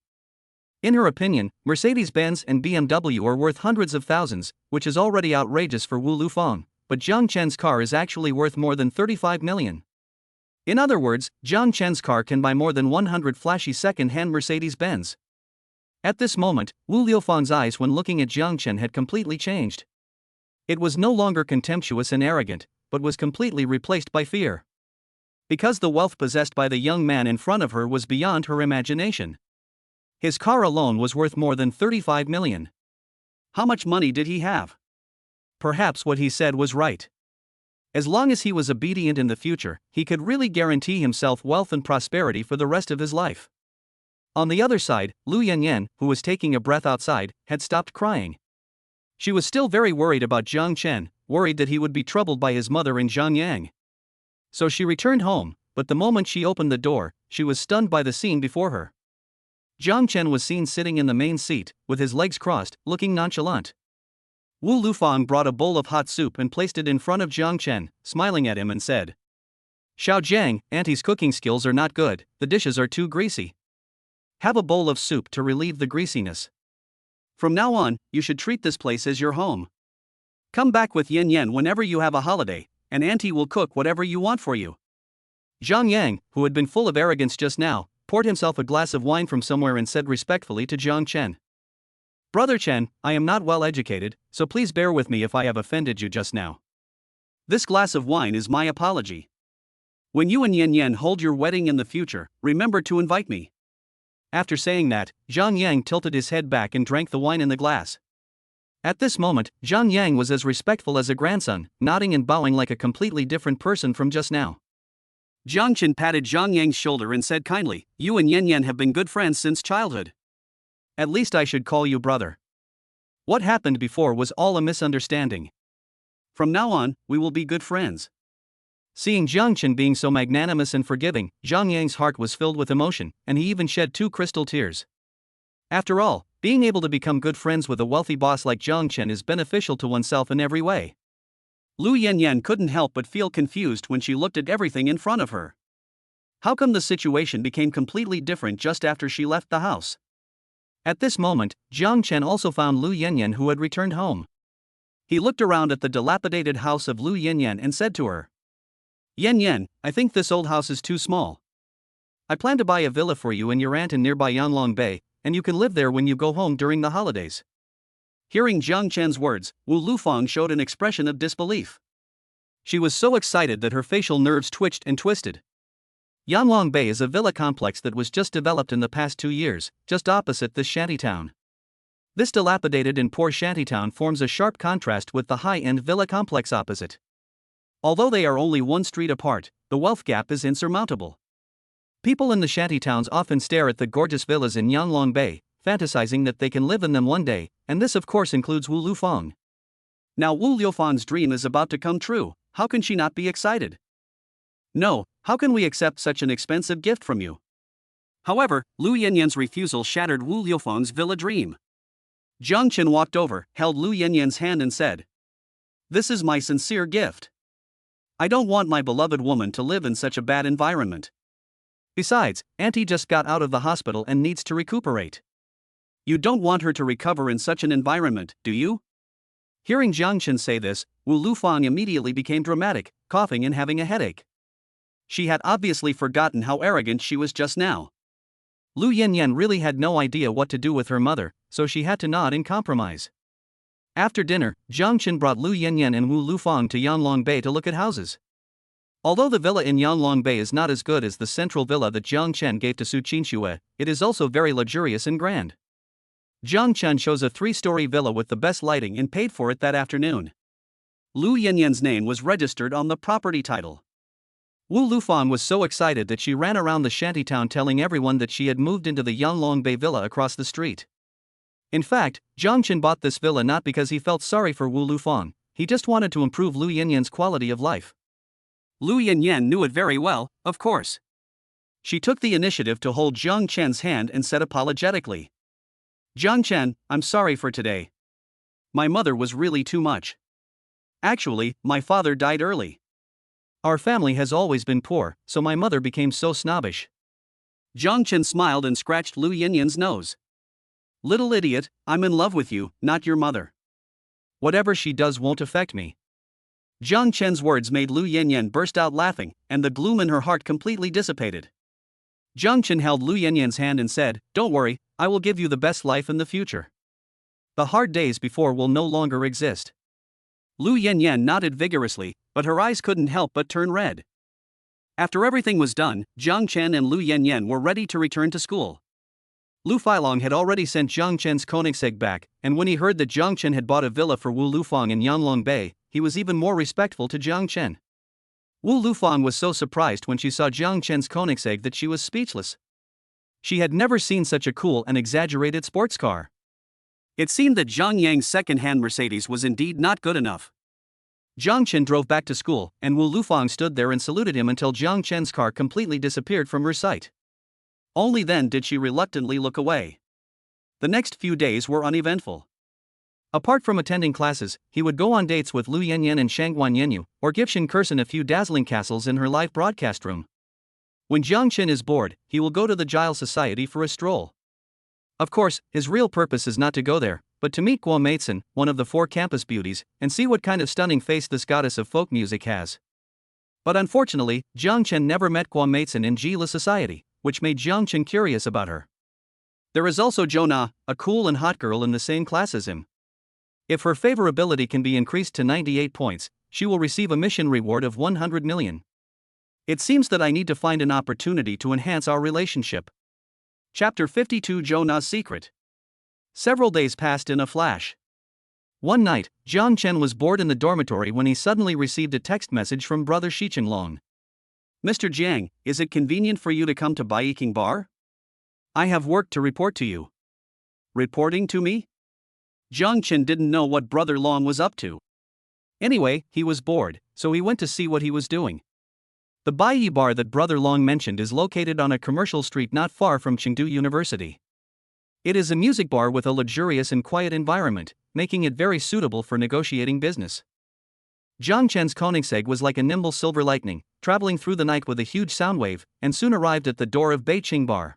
In her opinion, Mercedes-Benz and BMW are worth hundreds of thousands, which is already outrageous for Wu Lufang, but Jiang Chen's car is actually worth more than 35 million. In other words, Jiang Chen's car can buy more than 100 flashy second-hand Mercedes-Benz. At this moment, Wu Liufang's eyes when looking at Jiang Chen had completely changed. It was no longer contemptuous and arrogant, but was completely replaced by fear. Because the wealth possessed by the young man in front of her was beyond her imagination. His car alone was worth more than 35 million. How much money did he have? Perhaps what he said was right. As long as he was obedient in the future, he could really guarantee himself wealth and prosperity for the rest of his life. On the other side, Yinyan, who was taking a breath outside, had stopped crying. She was still very worried about Jiang Chen, worried that he would be troubled by his mother and Zhang Yang. So she returned home, but the moment she opened the door, she was stunned by the scene before her. Jiang Chen was seen sitting in the main seat, with his legs crossed, looking nonchalant. Wu Lufang brought a bowl of hot soup and placed it in front of Jiang Chen, smiling at him and said, "Xiao Jiang, Auntie's cooking skills are not good, the dishes are too greasy. Have a bowl of soup to relieve the greasiness. From now on, you should treat this place as your home. Come back with Yinyan whenever you have a holiday, and Auntie will cook whatever you want for you." Zhang Yang, who had been full of arrogance just now, poured himself a glass of wine from somewhere and said respectfully to Jiang Chen, "Brother Chen, I am not well educated, so please bear with me if I have offended you just now. This glass of wine is my apology. When you and Yinyan hold your wedding in the future, remember to invite me." After saying that, Zhang Yang tilted his head back and drank the wine in the glass. At this moment, Zhang Yang was as respectful as a grandson, nodding and bowing like a completely different person from just now. Jiang Chen patted Zhang Yang's shoulder and said kindly, "You and Yinyan have been good friends since childhood. At least I should call you brother. What happened before was all a misunderstanding. From now on, we will be good friends." Seeing Jiang Chen being so magnanimous and forgiving, Zhang Yang's heart was filled with emotion, and he even shed 2 crystal tears. After all, being able to become good friends with a wealthy boss like Jiang Chen is beneficial to oneself in every way. Lu Yinyan couldn't help but feel confused when she looked at everything in front of her. How come the situation became completely different just after she left the house? At this moment, Jiang Chen also found Lu Yinyan, who had returned home. He looked around at the dilapidated house of Lu Yinyan and said to her, "Yinyan, I think this old house is too small. I plan to buy a villa for you and your aunt in nearby Yanlong Bay, and you can live there when you go home during the holidays." Hearing Jiang Chen's words, Wu Lufang showed an expression of disbelief. She was so excited that her facial nerves twitched and twisted. Yanlong Bay is a villa complex that was just developed in the past 2 years, just opposite this shantytown. This dilapidated and poor shantytown forms a sharp contrast with the high-end villa complex opposite. Although they are only 1 street apart, the wealth gap is insurmountable. People in the shantytowns often stare at the gorgeous villas in Yanlong Bay, fantasizing that they can live in them one day, and this of course includes Wu Lufang. Now Wu Liufang's dream is about to come true. How can she not be excited? "No, how can we accept such an expensive gift from you?" However, Lu Yinyan's refusal shattered Wu Liufang's villa dream. Jiang Chen walked over, held Lu Yinyan's hand and said, "This is my sincere gift. I don't want my beloved woman to live in such a bad environment. Besides, Auntie just got out of the hospital and needs to recuperate. You don't want her to recover in such an environment, do you?" Hearing Jiang Chen say this, Wu Lufang immediately became dramatic, coughing and having a headache. She had obviously forgotten how arrogant she was just now. Lu Yinyan really had no idea what to do with her mother, so she had to nod in compromise. After dinner, Jiang Chen brought Lu Yinyan and Wu Lufang to Yanlong Bay to look at houses. Although the villa in Yanlong Bay is not as good as the central villa that Jiang Chen gave to Suchinshua, it is also very luxurious and grand. Jiang Chen chose a 3-story villa with the best lighting and paid for it that afternoon. Lu Yinyan's name was registered on the property title. Wu Lufang was so excited that she ran around the shantytown telling everyone that she had moved into the Yanlong Bay villa across the street. In fact, Jiang Chen bought this villa not because he felt sorry for Wu Lufang, he just wanted to improve Lu Yinyan's quality of life. Lu Yinyan knew it very well, of course. She took the initiative to hold Jiang Chen's hand and said apologetically, "Jiang Chen, I'm sorry for today. My mother was really too much. Actually, my father died early. Our family has always been poor, so my mother became so snobbish." Jiang Chen smiled and scratched Lu Yinyan's nose. "Little idiot, I'm in love with you, not your mother. Whatever she does won't affect me." Jiang Chen's words made Lu Yinyan burst out laughing, and the gloom in her heart completely dissipated. Jiang Chen held Lu Yinyan's hand and said, "Don't worry, I will give you the best life in the future. The hard days before will no longer exist." Lu Yinyan nodded vigorously, but her eyes couldn't help but turn red. After everything was done, Jiang Chen and Lu Yinyan were ready to return to school. Lu Feilong had already sent Jiang Chen's Koenigsegg back, and when he heard that Jiang Chen had bought a villa for Wu Lufang in Yanglong Bay, he was even more respectful to Jiang Chen. Wu Lufang was so surprised when she saw Jiang Chen's Koenigsegg that she was speechless. She had never seen such a cool and exaggerated sports car. It seemed that Zhang Yang's second-hand Mercedes was indeed not good enough. Jiang Chen drove back to school, and Wu Lufang stood there and saluted him until Jiang Chen's car completely disappeared from her sight. Only then did she reluctantly look away. The next few days were uneventful. Apart from attending classes, he would go on dates with Lu Yinyan and Shangguan Yenyu, or give Shin Kursen a few dazzling castles in her live broadcast room. When Jiang Chen is bored, he will go to the Giles Society for a stroll. Of course, his real purpose is not to go there, but to meet Guo Meizhen, one of the 4 campus beauties, and see what kind of stunning face this goddess of folk music has. But unfortunately, Jiang Chen never met Guo Meizhen in Giles Society, which made Jiang Chen curious about her. There is also Jonah, a cool and hot girl in the same class as him. If her favorability can be increased to 98 points, she will receive a mission reward of 100 million. It seems that I need to find an opportunity to enhance our relationship. Chapter 52 Jonah's Secret. Several days passed in a flash. One night, Jiang Chen was bored in the dormitory when he suddenly received a text message from brother Shichinlong. Mr. Jiang, is it convenient for you to come to Baiking Bar? I have work to report to you. Reporting to me? Jiang Chen didn't know what brother Long was up to. Anyway, he was bored, so he went to see what he was doing. The Baiyi Bar that brother Long mentioned is located on a commercial street not far from Chengdu University. It is a music bar with a luxurious and quiet environment, making it very suitable for negotiating business. Jiang Chen's Koenigsegg was like a nimble silver lightning, traveling through the night with a huge sound wave, and soon arrived at the door of Beiqing Bar.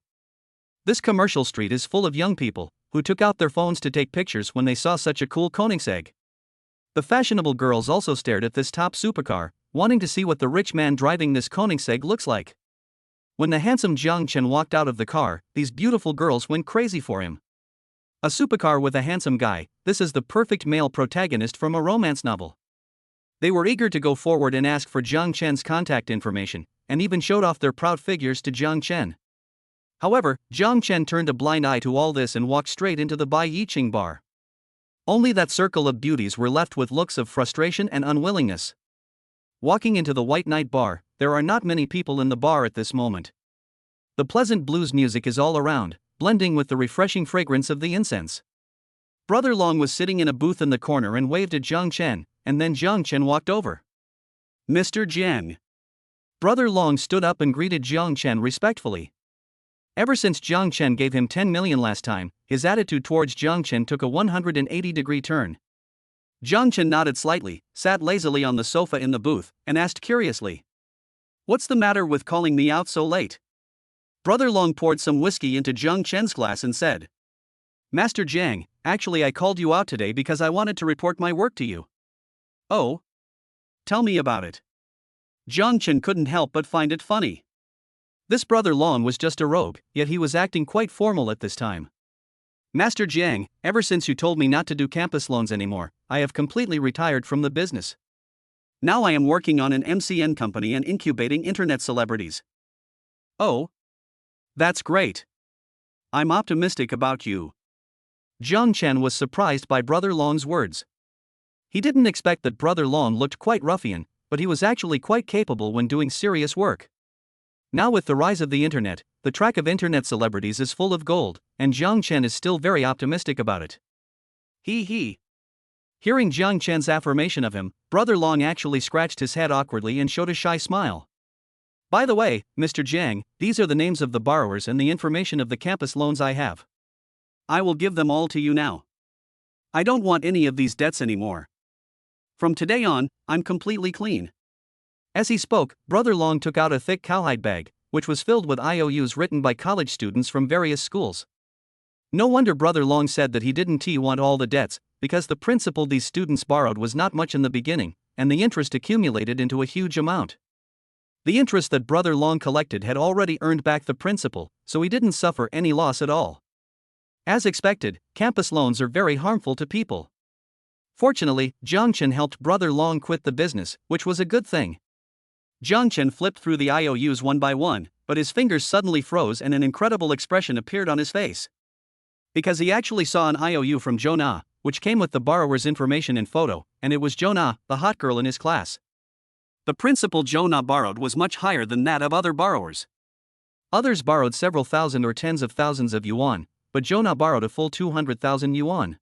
This commercial street is full of young people, who took out their phones to take pictures when they saw such a cool Koenigsegg. The fashionable girls also stared at this top supercar, wanting to see what the rich man driving this Koenigsegg looks like. When the handsome Jiang Chen walked out of the car, these beautiful girls went crazy for him. A supercar with a handsome guy, this is the perfect male protagonist from a romance novel. They were eager to go forward and ask for Jiang Chen's contact information, and even showed off their proud figures to Jiang Chen. However, Jiang Chen turned a blind eye to all this and walked straight into the Bai Yiqing Bar. Only that circle of beauties were left with looks of frustration and unwillingness. Walking into the White Night Bar, there are not many people in the bar at this moment. The pleasant blues music is all around, blending with the refreshing fragrance of the incense. Brother Long was sitting in a booth in the corner and waved at Jiang Chen, and then Jiang Chen walked over. Mr. Jiang. Brother Long stood up and greeted Jiang Chen respectfully. Ever since Jiang Chen gave him 10 million last time, his attitude towards Jiang Chen took a 180-degree turn. Jiang Chen nodded slightly, sat lazily on the sofa in the booth, and asked curiously, "What's the matter with calling me out so late?" Brother Long poured some whiskey into Jiang Chen's glass and said, "Master Jiang, actually I called you out today because I wanted to report my work to you." "Oh? Tell me about it." Jiang Chen couldn't help but find it funny. This brother Long was just a rogue, yet he was acting quite formal at this time. "Master Jiang, ever since you told me not to do campus loans anymore, I have completely retired from the business. Now I am working on an MCN company and incubating internet celebrities." "Oh? That's great. I'm optimistic about you." Jiang Chen was surprised by brother Long's words. He didn't expect that brother Long looked quite ruffian, but he was actually quite capable when doing serious work. Now with the rise of the internet, the track of internet celebrities is full of gold, and Jiang Chen is still very optimistic about it. He. Hearing Jiang Chen's affirmation of him, brother Long actually scratched his head awkwardly and showed a shy smile. "By the way, Mr. Jiang, these are the names of the borrowers and the information of the campus loans I have. I will give them all to you now. I don't want any of these debts anymore. From today on, I'm completely clean." As he spoke, brother Long took out a thick cowhide bag, which was filled with IOUs written by college students from various schools. No wonder brother Long said that he didn't want all the debts, because the principal these students borrowed was not much in the beginning, and the interest accumulated into a huge amount. The interest that brother Long collected had already earned back the principal, so he didn't suffer any loss at all. As expected, campus loans are very harmful to people. Fortunately, Jiang Chen helped brother Long quit the business, which was a good thing. Jiang Chen flipped through the IOUs one by one, but his fingers suddenly froze and an incredible expression appeared on his face. Because he actually saw an IOU from Jonah, which came with the borrower's information and photo, and it was Jonah, the hot girl in his class. The principal Jonah borrowed was much higher than that of other borrowers. Others borrowed several thousand or tens of thousands of yuan, but Jonah borrowed a full 200,000 yuan.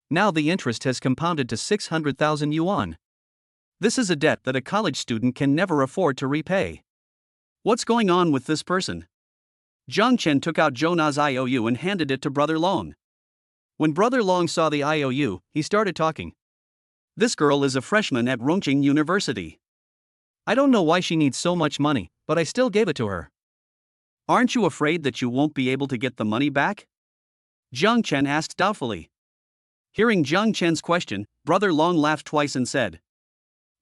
Now the interest has compounded to 600,000 yuan. This is a debt that a college student can never afford to repay. What's going on with this person? Jiang Chen took out Jonah's IOU and handed it to Brother Long. When Brother Long saw the IOU, he started talking. This girl is a freshman at Rongqing University. I don't know why she needs so much money, but I still gave it to her. Aren't you afraid that you won't be able to get the money back? Jiang Chen asked doubtfully. Hearing Jiang Chen's question, Brother Long laughed twice and said,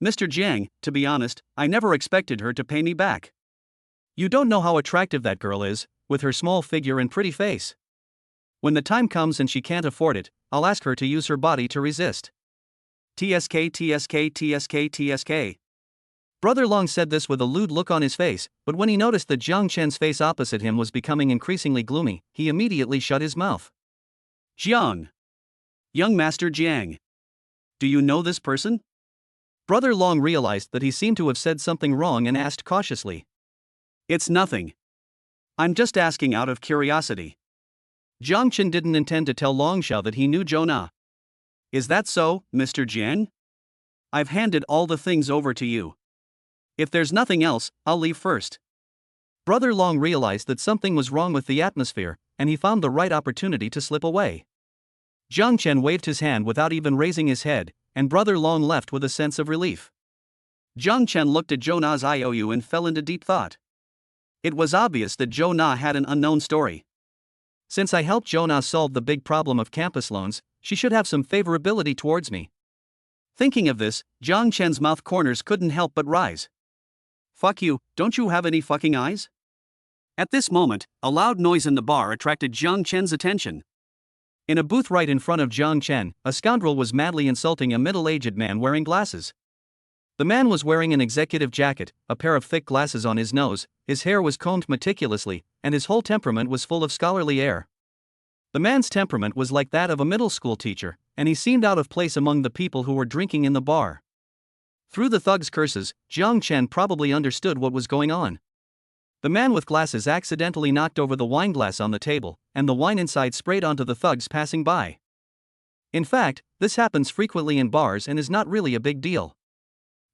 Mr. Jiang, to be honest, I never expected her to pay me back. You don't know how attractive that girl is, with her small figure and pretty face. When the time comes and she can't afford it, I'll ask her to use her body to resist. TSK TSK TSK TSK. Brother Long said this with a lewd look on his face, but when he noticed that Jiang Chen's face opposite him was becoming increasingly gloomy, he immediately shut his mouth. Jiang. Young Master Jiang. Do you know this person? Brother Long realized that he seemed to have said something wrong and asked cautiously. It's nothing. I'm just asking out of curiosity. Jiang Chen didn't intend to tell Long Xiao that he knew Jonah. Is that so, Mr. Jiang? I've handed all the things over to you. If there's nothing else, I'll leave first. Brother Long realized that something was wrong with the atmosphere, and he found the right opportunity to slip away. Jiang Chen waved his hand without even raising his head, and Brother Long left with a sense of relief. Jiang Chen looked at Jonah's IOU and fell into deep thought. It was obvious that Jonah had an unknown story. Since I helped Jonah solve the big problem of campus loans, she should have some favorability towards me. Thinking of this, Jiang Chen's mouth corners couldn't help but rise. Fuck you, don't you have any fucking eyes? At this moment, a loud noise in the bar attracted Jiang Chen's attention. In a booth right in front of Jiang Chen, a scoundrel was madly insulting a middle-aged man wearing glasses. The man was wearing an executive jacket, a pair of thick glasses on his nose, his hair was combed meticulously, and his whole temperament was full of scholarly air. The man's temperament was like that of a middle school teacher, and he seemed out of place among the people who were drinking in the bar. Through the thug's curses, Jiang Chen probably understood what was going on. The man with glasses accidentally knocked over the wine glass on the table, and the wine inside sprayed onto the thugs passing by. In fact, this happens frequently in bars and is not really a big deal.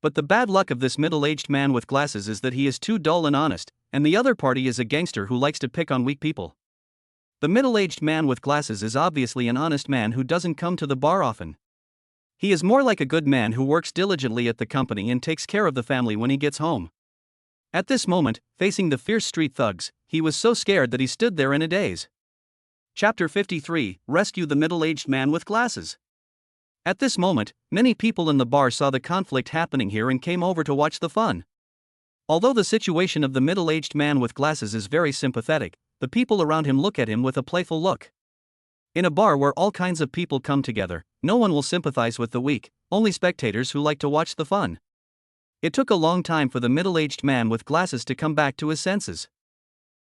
But the bad luck of this middle-aged man with glasses is that he is too dull and honest, and the other party is a gangster who likes to pick on weak people. The middle-aged man with glasses is obviously an honest man who doesn't come to the bar often. He is more like a good man who works diligently at the company and takes care of the family when he gets home. At this moment, facing the fierce street thugs, he was so scared that he stood there in a daze. Chapter 53, Rescue the Middle-Aged Man with Glasses. At this moment, many people in the bar saw the conflict happening here and came over to watch the fun. Although the situation of the middle-aged man with glasses is very sympathetic, the people around him look at him with a playful look. In a bar where all kinds of people come together, no one will sympathize with the weak, only spectators who like to watch the fun. It took a long time for the middle-aged man with glasses to come back to his senses.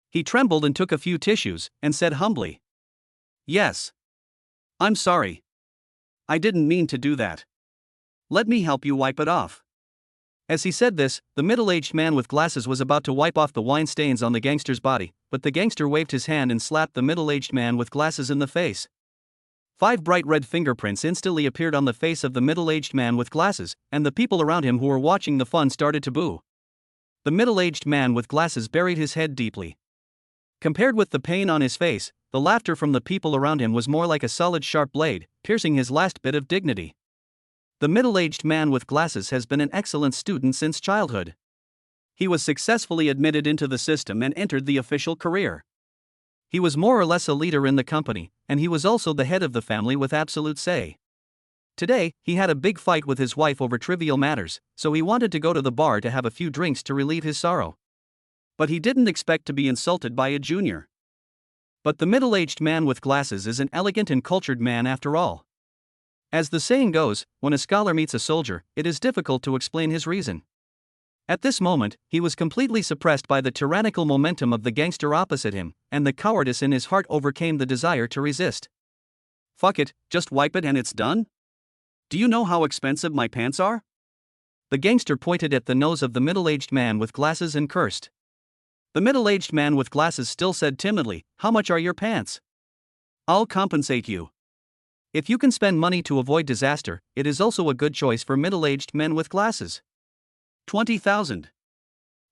He trembled and took a few tissues, and said humbly, Yes. I'm sorry. I didn't mean to do that. Let me help you wipe it off. As he said this, the middle-aged man with glasses was about to wipe off the wine stains on the gangster's body, but the gangster waved his hand and slapped the middle-aged man with glasses in the face. 5 bright red fingerprints instantly appeared on the face of the middle-aged man with glasses, and the people around him who were watching the fun started to boo. The middle-aged man with glasses buried his head deeply. Compared with the pain on his face, the laughter from the people around him was more like a solid sharp blade, piercing his last bit of dignity. The middle-aged man with glasses has been an excellent student since childhood. He was successfully admitted into the system and entered the official career. He was more or less a leader in the company, and he was also the head of the family with absolute say. Today, he had a big fight with his wife over trivial matters, so he wanted to go to the bar to have a few drinks to relieve his sorrow. But he didn't expect to be insulted by a junior. But the middle-aged man with glasses is an elegant and cultured man after all. As the saying goes, when a scholar meets a soldier, it is difficult to explain his reason. At this moment, he was completely suppressed by the tyrannical momentum of the gangster opposite him, and the cowardice in his heart overcame the desire to resist. Fuck it, just wipe it and it's done? Do you know how expensive my pants are? The gangster pointed at the nose of the middle-aged man with glasses and cursed. The middle-aged man with glasses still said timidly, "How much are your pants? I'll compensate you." If you can spend money to avoid disaster, it is also a good choice for middle-aged men with glasses. 20,000.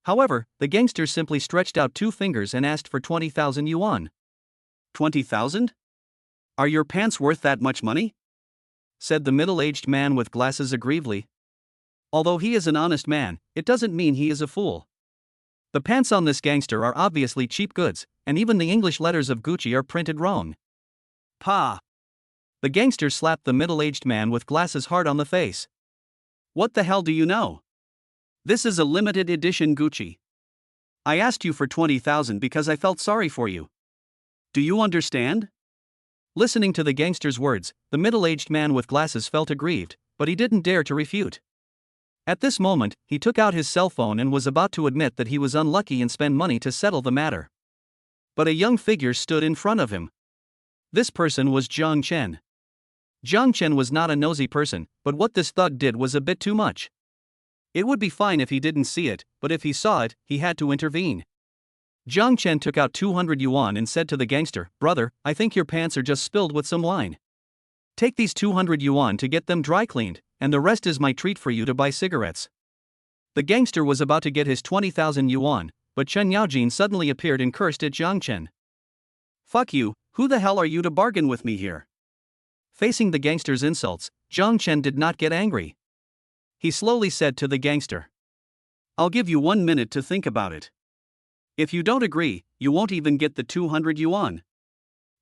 However, the gangster simply stretched out 2 fingers and asked for 20,000 yuan. 20,000? Are your pants worth that much money? Said the middle-aged man with glasses aggrievedly. Although he is an honest man, it doesn't mean he is a fool. The pants on this gangster are obviously cheap goods, and even the English letters of Gucci are printed wrong. Pa! The gangster slapped the middle-aged man with glasses hard on the face. What the hell do you know? This is a limited edition Gucci. I asked you for 20,000 because I felt sorry for you. Do you understand? Listening to the gangster's words, the middle-aged man with glasses felt aggrieved, but he didn't dare to refute. At this moment, he took out his cell phone and was about to admit that he was unlucky and spend money to settle the matter. But a young figure stood in front of him. This person was Zhang Chen. Zhang Chen was not a nosy person, but what this thug did was a bit too much. It would be fine if he didn't see it, but if he saw it, he had to intervene. Zhang Chen took out 200 yuan and said to the gangster, "Brother, I think your pants are just spilled with some wine. Take these 200 yuan to get them dry cleaned, and the rest is my treat for you to buy cigarettes." The gangster was about to get his 20,000 yuan, but Chen Yaojin suddenly appeared and cursed at Zhang Chen. "Fuck you, who the hell are you to bargain with me here?" Facing the gangster's insults, Zhang Chen did not get angry. He slowly said to the gangster, "I'll give you 1 minute to think about it. If you don't agree, you won't even get the 200 yuan.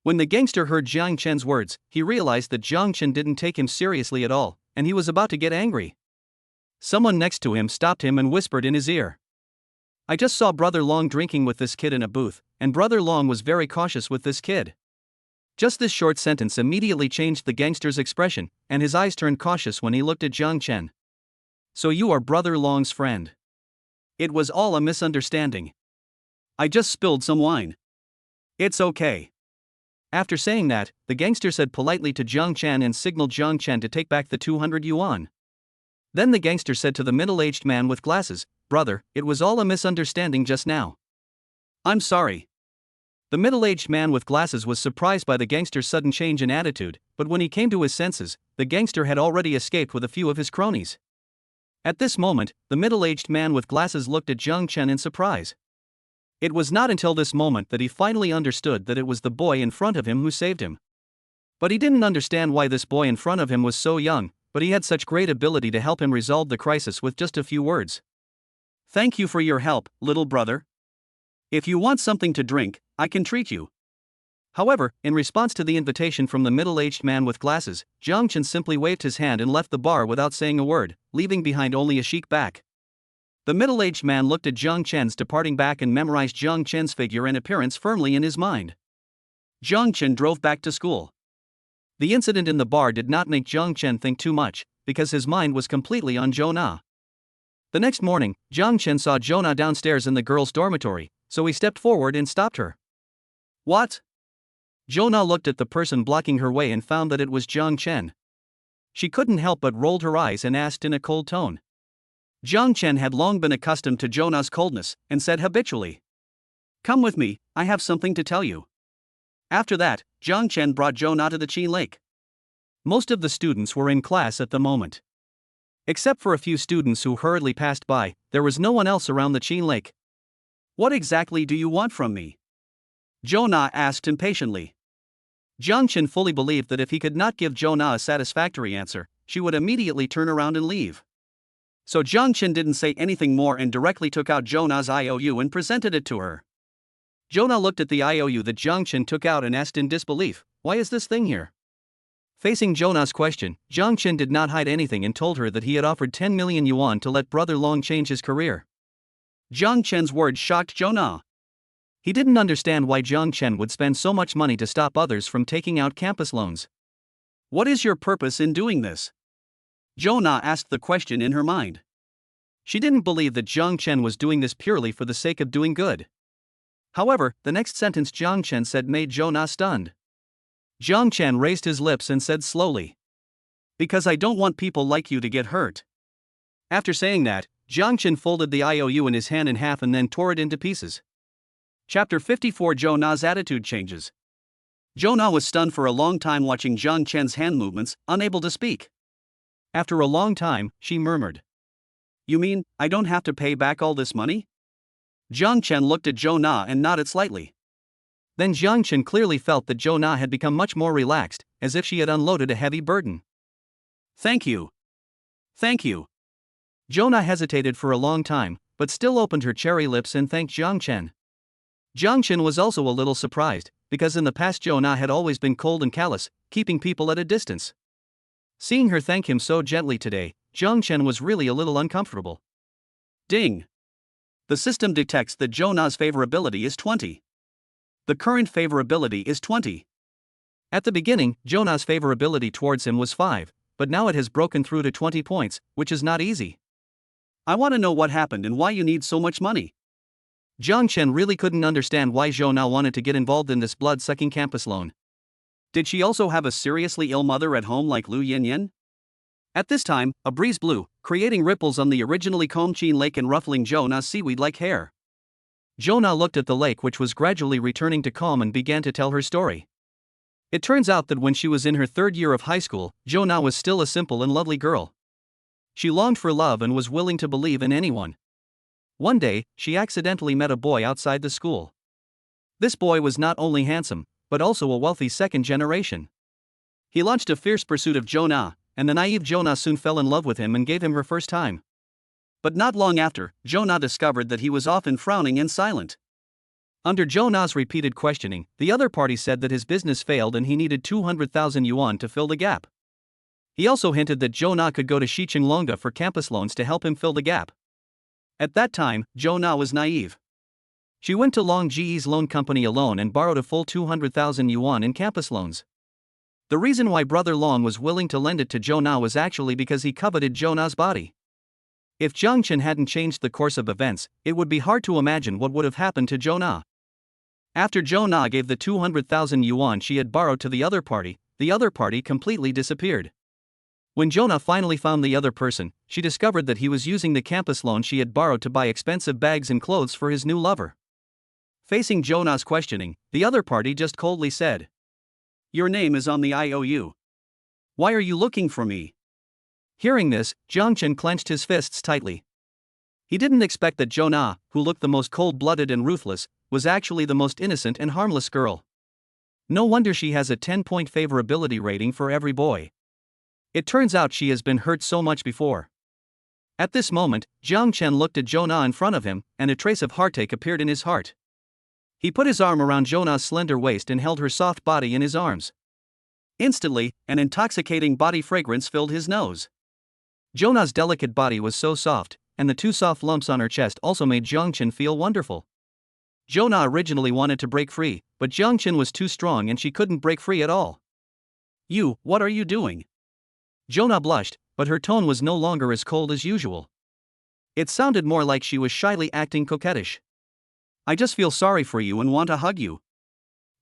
When the gangster heard Zhang Chen's words, he realized that Zhang Chen didn't take him seriously at all, and he was about to get angry. Someone next to him stopped him and whispered in his ear, "I just saw Brother Long drinking with this kid in a booth, and Brother Long was very cautious with this kid." Just this short sentence immediately changed the gangster's expression, and his eyes turned cautious when he looked at Zhang Chen. "So you are Brother Long's friend?" "It was all a misunderstanding. I just spilled some wine. It's okay." After saying that, the gangster said politely to Zhang Chen and signaled Zhang Chen to take back the 200 yuan. Then the gangster said to the middle-aged man with glasses, "Brother, it was all a misunderstanding just now." "I'm sorry." The middle-aged man with glasses was surprised by the gangster's sudden change in attitude, but when he came to his senses, the gangster had already escaped with a few of his cronies. At this moment, the middle-aged man with glasses looked at Zhang Chen in surprise. It was not until this moment that he finally understood that it was the boy in front of him who saved him. But he didn't understand why this boy in front of him was so young, but he had such great ability to help him resolve the crisis with just a few words. "Thank you for your help, little brother. If you want something to drink, I can treat you." However, in response to the invitation from the middle-aged man with glasses, Zhang Chen simply waved his hand and left the bar without saying a word, leaving behind only a chic back. The middle-aged man looked at Zhang Chen's departing back and memorized Zhang Chen's figure and appearance firmly in his mind. Zhang Chen drove back to school. The incident in the bar did not make Zhang Chen think too much, because his mind was completely on Jonah. The next morning, Zhang Chen saw Jonah downstairs in the girls' dormitory, so he stepped forward and stopped her. "What?" Jonah looked at the person blocking her way and found that it was Zhang Chen. She couldn't help but rolled her eyes and asked in a cold tone. Zhang Chen had long been accustomed to Jonah's coldness, and said habitually, "Come with me, I have something to tell you." After that, Zhang Chen brought Jonah to the Qin Lake. Most of the students were in class at the moment. Except for a few students who hurriedly passed by, there was no one else around the Qin Lake. "What exactly do you want from me?" Jonah asked impatiently. Zhang Chen fully believed that if he could not give Jonah a satisfactory answer, she would immediately turn around and leave. So Zhang Chen didn't say anything more and directly took out Jonah's IOU and presented it to her. Jonah looked at the IOU that Zhang Chen took out and asked in disbelief, "Why is this thing here?" Facing Jonah's question, Zhang Chen did not hide anything and told her that he had offered 10 million yuan to let Brother Long change his career. Zhang Chen's words shocked Jonah. He didn't understand why Zhang Chen would spend so much money to stop others from taking out campus loans. "What is your purpose in doing this?" Jonah asked the question in her mind. She didn't believe that Jiang Chen was doing this purely for the sake of doing good. However, the next sentence Jiang Chen said made Jonah stunned. Jiang Chen raised his lips and said slowly, "Because I don't want people like you to get hurt." After saying that, Jiang Chen folded the IOU in his hand in half and then tore it into pieces. Chapter 54. Jonah's attitude changes. Jonah was stunned for a long time watching Jiang Chen's hand movements, unable to speak. After a long time, she murmured, "You mean, I don't have to pay back all this money?" Jiang Chen looked at Jonah and nodded slightly. Then Jiang Chen clearly felt that Jonah had become much more relaxed, as if she had unloaded a heavy burden. "Thank you. Thank you." Jonah hesitated for a long time, but still opened her cherry lips and thanked Jiang Chen. Jiang Chen was also a little surprised, because in the past Jonah had always been cold and callous, keeping people at a distance. Seeing her thank him so gently today, Jiang Chen was really a little uncomfortable. Ding! The system detects that Jonah's favorability is 20. The current favorability is 20. At the beginning, Jonah's favorability towards him was 5, but now it has broken through to 20 points, which is not easy. "I want to know what happened and why you need so much money." Jiang Chen really couldn't understand why Jonah wanted to get involved in this blood-sucking campus loan. Did she also have a seriously ill mother at home like Lu Yinyan? At this time, a breeze blew, creating ripples on the originally calm Chin Lake and ruffling Jonah's seaweed-like hair. Jonah looked at the lake, which was gradually returning to calm, and began to tell her story. It turns out that when she was in her 3rd year of high school, Jonah was still a simple and lovely girl. She longed for love and was willing to believe in anyone. One day, she accidentally met a boy outside the school. This boy was not only handsome, but also a wealthy second generation. He launched a fierce pursuit of Jonah, and the naive Jonah soon fell in love with him and gave him her first time. But not long after, Jonah discovered that he was often frowning and silent. Under Jonah's repeated questioning, the other party said that his business failed and he needed 200,000 yuan to fill the gap. He also hinted that Jonah could go to Shichinglonga for campus loans to help him fill the gap. At that time, Jonah was naive. She went to Long Ji's loan company alone and borrowed a full 200,000 yuan in campus loans. The reason why Brother Long was willing to lend it to Jonah was actually because he coveted Jonah's body. If Jiang Chen hadn't changed the course of events, it would be hard to imagine what would have happened to Jonah. After Jonah gave the 200,000 yuan she had borrowed to the other party completely disappeared. When Jonah finally found the other person, she discovered that he was using the campus loan she had borrowed to buy expensive bags and clothes for his new lover. Facing Jonah's questioning, the other party just coldly said, "Your name is on the IOU. Why are you looking for me?" Hearing this, Jiang Chen clenched his fists tightly. He didn't expect that Jonah, who looked the most cold-blooded and ruthless, was actually the most innocent and harmless girl. No wonder she has a 10-point favorability rating for every boy. It turns out she has been hurt so much before. At this moment, Jiang Chen looked at Jonah in front of him, and a trace of heartache appeared in his heart. He put his arm around Jonah's slender waist and held her soft body in his arms. Instantly, an intoxicating body fragrance filled his nose. Jonah's delicate body was so soft, and the 2 soft lumps on her chest also made Jiang Chen feel wonderful. Jonah originally wanted to break free, but Jiang Chen was too strong and she couldn't break free at all. What are you doing?" Jonah blushed, but her tone was no longer as cold as usual. It sounded more like she was shyly acting coquettish. "I just feel sorry for you and want to hug you."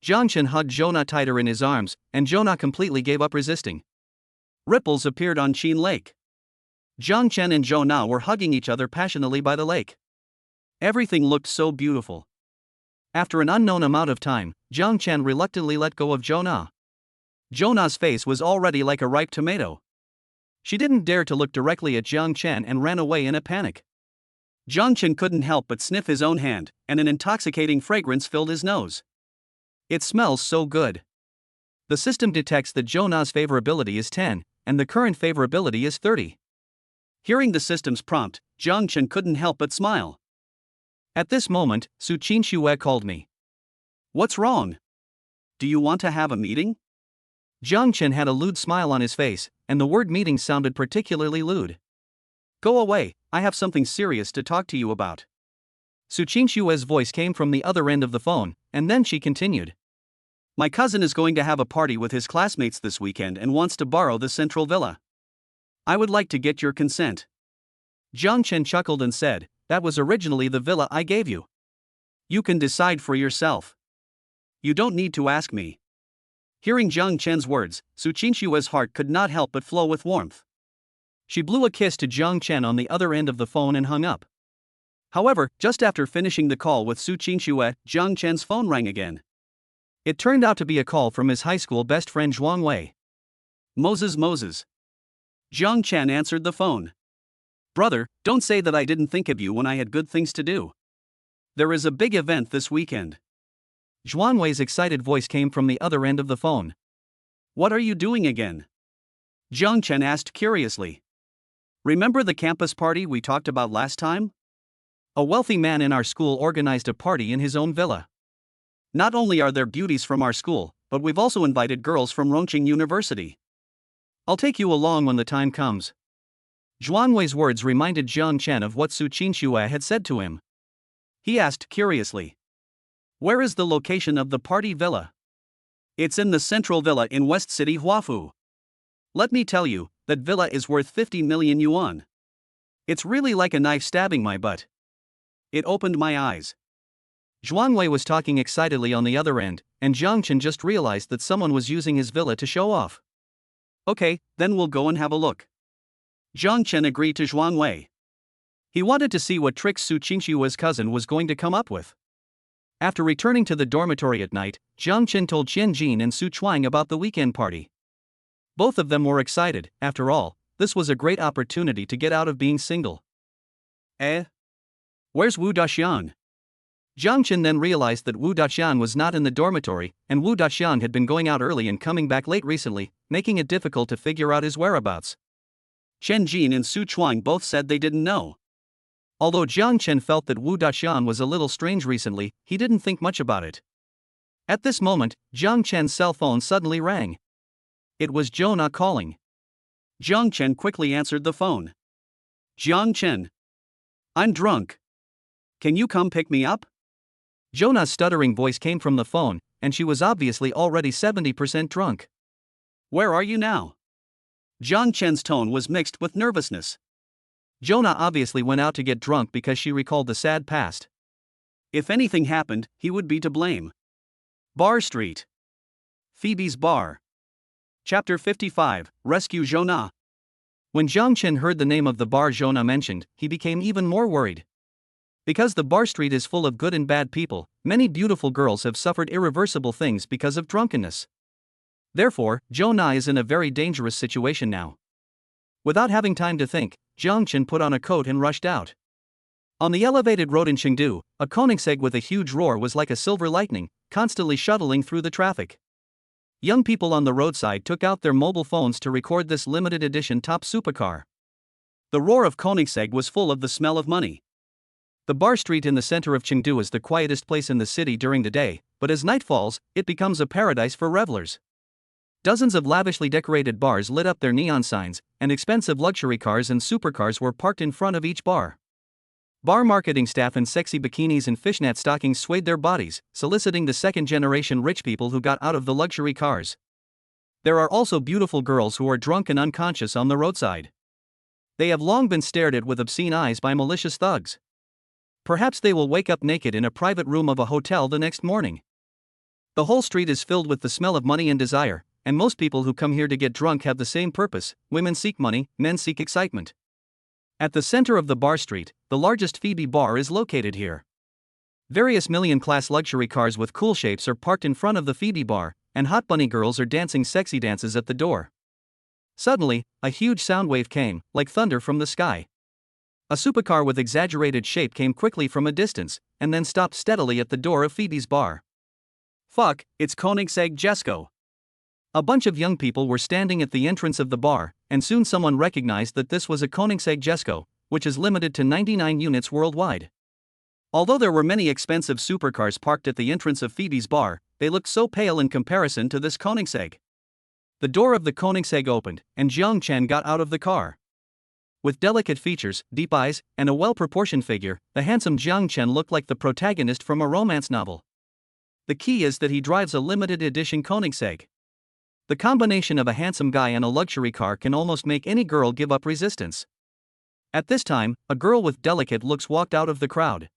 Jiang Chen hugged Jonah tighter in his arms, and Jonah completely gave up resisting. Ripples appeared on Chin Lake. Jiang Chen and Jonah were hugging each other passionately by the lake. Everything looked so beautiful. After an unknown amount of time, Jiang Chen reluctantly let go of Jonah. Jonah's face was already like a ripe tomato. She didn't dare to look directly at Jiang Chen and ran away in a panic. Jiang Chen couldn't help but sniff his own hand, and an intoxicating fragrance filled his nose. It smells so good. The system detects that Jonah's favorability is 10, and the current favorability is 30. Hearing the system's prompt, Jiang Chen couldn't help but smile. At this moment, Suchinshua called me. "What's wrong? Do you want to have a meeting?" Jiang Chen had a lewd smile on his face, and the word meeting sounded particularly lewd. "Go away, I have something serious to talk to you about." Suchinshua's voice came from the other end of the phone, and then she continued. "My cousin is going to have a party with his classmates this weekend and wants to borrow the central villa. I would like to get your consent." Jiang Chen chuckled and said, "That was originally the villa I gave you. You can decide for yourself. You don't need to ask me." Hearing Jiang Chen's words, Suchinshua's heart could not help but flow with warmth. She blew a kiss to Jiang Chen on the other end of the phone and hung up. However, just after finishing the call with Suchinshua, Jiang Chen's phone rang again. It turned out to be a call from his high school best friend Zhuang Wei. Moses. Jiang Chen answered the phone. "Brother, don't say that I didn't think of you when I had good things to do. There is a big event this weekend." Zhuang Wei's excited voice came from the other end of the phone. "What are you doing again?" Jiang Chen asked curiously. "Remember the campus party we talked about last time? A wealthy man in our school organized a party in his own villa. Not only are there beauties from our school, but we've also invited girls from Rongqing University. I'll take you along when the time comes." Zhuang Wei's words reminded Jiang Chen of what Suchinshua had said to him. He asked curiously, "Where is the location of the party villa?" "It's in the central villa in West City, Huafu. Let me tell you, that villa is worth 50 million yuan. It's really like a knife stabbing my butt. It opened my eyes." Zhuang Wei was talking excitedly on the other end, and Jiang Chen just realized that someone was using his villa to show off. "Okay, then we'll go and have a look." Jiang Chen agreed to Zhuang Wei. He wanted to see what tricks Suchinshua's cousin was going to come up with. After returning to the dormitory at night, Jiang Chen told Qian Jin and Su Chuang about the weekend party. Both of them were excited. After all, this was a great opportunity to get out of being single. Where's Wu Daxian? Jiang Chen then realized that Wu Daxian was not in the dormitory, and Wu Daxian had been going out early and coming back late recently, making it difficult to figure out his whereabouts. Qian Jin and Su Chuang both said they didn't know. Although Jiang Chen felt that Wu Daxian was a little strange recently, he didn't think much about it. At this moment, Jiang Chen's cell phone suddenly rang. It was Jonah calling. Jiang Chen quickly answered the phone. "Jiang Chen. I'm drunk. Can you come pick me up?" Jonah's stuttering voice came from the phone, and she was obviously already 70% drunk. "Where are you now?" Jiang Chen's tone was mixed with nervousness. Jonah obviously went out to get drunk because she recalled the sad past. If anything happened, he would be to blame. Bar Street. Phoebe's Bar. Chapter 55, Rescue Jonah. When Jiang Chen heard the name of the bar Jonah mentioned, he became even more worried. Because the bar street is full of good and bad people, many beautiful girls have suffered irreversible things because of drunkenness. Therefore, Jonah is in a very dangerous situation now. Without having time to think, Jiang Chen put on a coat and rushed out. On the elevated road in Chengdu, a Koenigsegg with a huge roar was like a silver lightning, constantly shuttling through the traffic. Young people on the roadside took out their mobile phones to record this limited edition top supercar. The roar of Koenigsegg was full of the smell of money. The bar street in the center of Chengdu is the quietest place in the city during the day, but as night falls, it becomes a paradise for revelers. Dozens of lavishly decorated bars lit up their neon signs, and expensive luxury cars and supercars were parked in front of each bar. Bar marketing staff in sexy bikinis and fishnet stockings swayed their bodies, soliciting the second-generation rich people who got out of the luxury cars. There are also beautiful girls who are drunk and unconscious on the roadside. They have long been stared at with obscene eyes by malicious thugs. Perhaps they will wake up naked in a private room of a hotel the next morning. The whole street is filled with the smell of money and desire, and most people who come here to get drunk have the same purpose: women seek money, men seek excitement. At the center of the bar street, the largest Phoebe bar is located here. Various million-class luxury cars with cool shapes are parked in front of the Phoebe bar, and hot bunny girls are dancing sexy dances at the door. Suddenly, a huge sound wave came, like thunder from the sky. A supercar with exaggerated shape came quickly from a distance, and then stopped steadily at the door of Phoebe's bar. Fuck, it's Koenigsegg Jesko. A bunch of young people were standing at the entrance of the bar, and soon someone recognized that this was a Koenigsegg Jesko, which is limited to 99 units worldwide. Although there were many expensive supercars parked at the entrance of Phoebe's bar, they looked so pale in comparison to this Koenigsegg. The door of the Koenigsegg opened, and Jiang Chen got out of the car. With delicate features, deep eyes, and a well-proportioned figure, the handsome Jiang Chen looked like the protagonist from a romance novel. The key is that he drives a limited edition Koenigsegg. The combination of a handsome guy and a luxury car can almost make any girl give up resistance. At this time, a girl with delicate looks walked out of the crowd.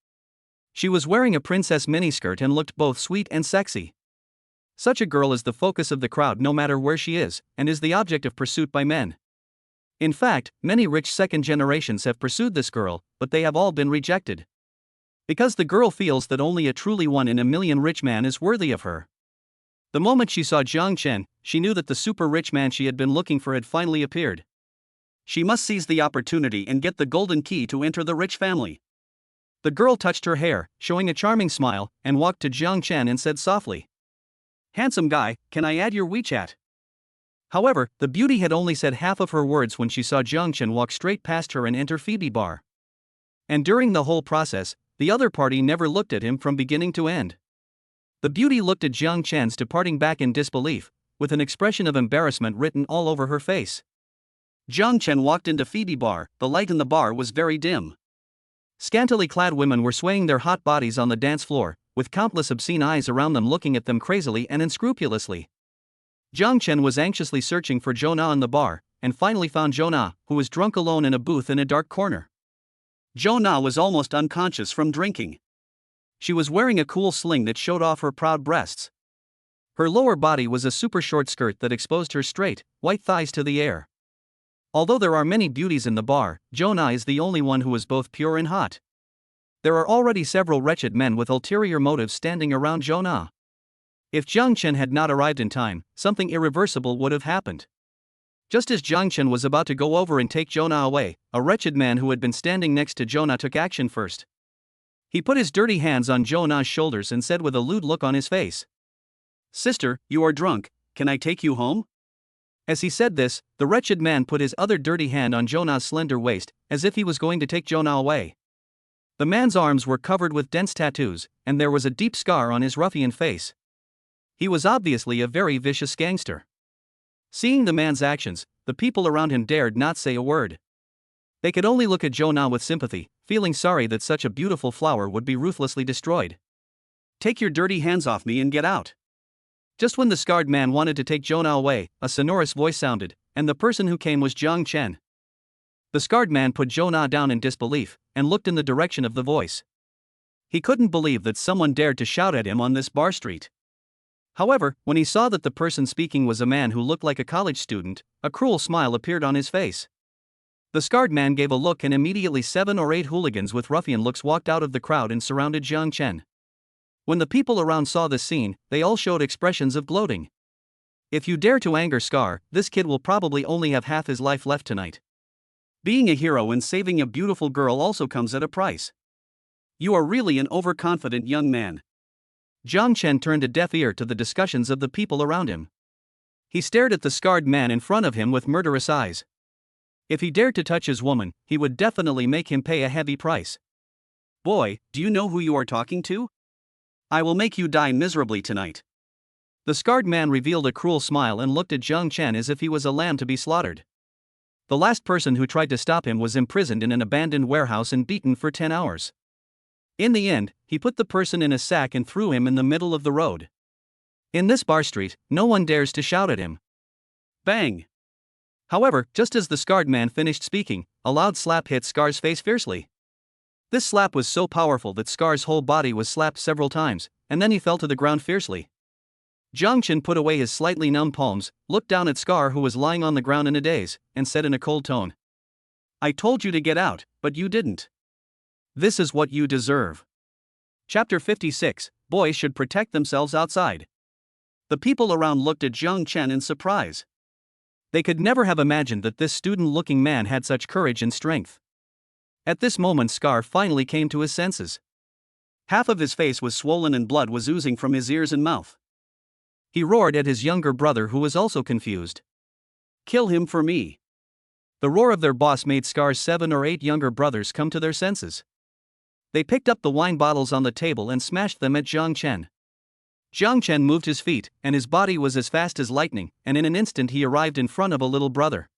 She was wearing a princess miniskirt and looked both sweet and sexy. Such a girl is the focus of the crowd no matter where she is, and is the object of pursuit by men. In fact, many rich second generations have pursued this girl, but they have all been rejected. Because the girl feels that only a truly one in a million rich man is worthy of her. The moment she saw Jiang Chen, she knew that the super rich man she had been looking for had finally appeared. She must seize the opportunity and get the golden key to enter the rich family. The girl touched her hair, showing a charming smile, and walked to Jiang Chen and said softly, "Handsome guy, can I add your WeChat?" However, the beauty had only said half of her words when she saw Jiang Chen walk straight past her and enter Phoebe Bar. And during the whole process, the other party never looked at him from beginning to end. The beauty looked at Jiang Chen's departing back in disbelief, with an expression of embarrassment written all over her face. Jiang Chen walked into Phoebe Bar. The light in the bar was very dim. Scantily clad women were swaying their hot bodies on the dance floor, with countless obscene eyes around them looking at them crazily and unscrupulously. Jiang Chen was anxiously searching for Jonah in the bar, and finally found Jonah, who was drunk alone in a booth in a dark corner. Jonah was almost unconscious from drinking. She was wearing a cool sling that showed off her proud breasts. Her lower body was a super short skirt that exposed her straight, white thighs to the air. Although there are many beauties in the bar, Jonah is the only one who is both pure and hot. There are already several wretched men with ulterior motives standing around Jonah. If Jiang Chen had not arrived in time, something irreversible would have happened. Just as Jiang Chen was about to go over and take Jonah away, a wretched man who had been standing next to Jonah took action first. He put his dirty hands on Jonah's shoulders and said with a lewd look on his face, "Sister, you are drunk, can I take you home?" As he said this, the wretched man put his other dirty hand on Jonah's slender waist, as if he was going to take Jonah away. The man's arms were covered with dense tattoos, and there was a deep scar on his ruffian face. He was obviously a very vicious gangster. Seeing the man's actions, the people around him dared not say a word. They could only look at Jonah with sympathy, feeling sorry that such a beautiful flower would be ruthlessly destroyed. "Take your dirty hands off me and get out." Just when the scarred man wanted to take Jonah away, a sonorous voice sounded, and the person who came was Jiang Chen. The scarred man put Jonah down in disbelief, and looked in the direction of the voice. He couldn't believe that someone dared to shout at him on this bar street. However, when he saw that the person speaking was a man who looked like a college student, a cruel smile appeared on his face. The scarred man gave a look and immediately 7 or 8 hooligans with ruffian looks walked out of the crowd and surrounded Jiang Chen. When the people around saw this scene, they all showed expressions of gloating. If you dare to anger Scar, this kid will probably only have half his life left tonight. Being a hero and saving a beautiful girl also comes at a price. You are really an overconfident young man. Jiang Chen turned a deaf ear to the discussions of the people around him. He stared at the scarred man in front of him with murderous eyes. If he dared to touch his woman, he would definitely make him pay a heavy price. "Boy, do you know who you are talking to? I will make you die miserably tonight." The scarred man revealed a cruel smile and looked at Jiang Chen as if he was a lamb to be slaughtered. The last person who tried to stop him was imprisoned in an abandoned warehouse and beaten for 10 hours. In the end, he put the person in a sack and threw him in the middle of the road. In this bar street, no one dares to shout at him. Bang! However, just as the scarred man finished speaking, a loud slap hit Scar's face fiercely. This slap was so powerful that Scar's whole body was slapped several times, and then he fell to the ground fiercely. Jiang Chen put away his slightly numb palms, looked down at Scar who was lying on the ground in a daze, and said in a cold tone, "I told you to get out, but you didn't. This is what you deserve." Chapter 56, Boys Should Protect Themselves Outside. The people around looked at Jiang Chen in surprise. They could never have imagined that this student-looking man had such courage and strength. At this moment Scar finally came to his senses. Half of his face was swollen and blood was oozing from his ears and mouth. He roared at his younger brother who was also confused. "Kill him for me." The roar of their boss made Scar's 7 or 8 younger brothers come to their senses. They picked up the wine bottles on the table and smashed them at Jiang Chen. Jiang Chen moved his feet, and his body was as fast as lightning, and in an instant he arrived in front of a little brother.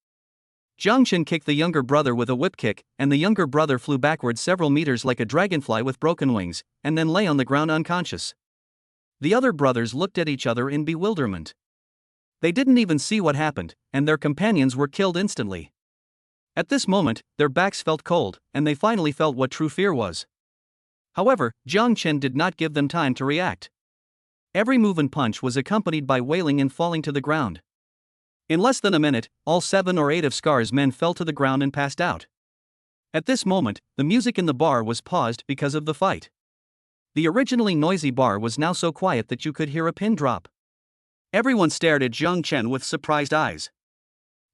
Jiang Chen kicked the younger brother with a whip kick, and the younger brother flew backwards several meters like a dragonfly with broken wings, and then lay on the ground unconscious. The other brothers looked at each other in bewilderment. They didn't even see what happened, and their companions were killed instantly. At this moment, their backs felt cold, and they finally felt what true fear was. However, Jiang Chen did not give them time to react. Every move and punch was accompanied by wailing and falling to the ground. In less than a minute, all 7 or 8 of Scar's men fell to the ground and passed out. At this moment, the music in the bar was paused because of the fight. The originally noisy bar was now so quiet that you could hear a pin drop. Everyone stared at Jiang Chen with surprised eyes.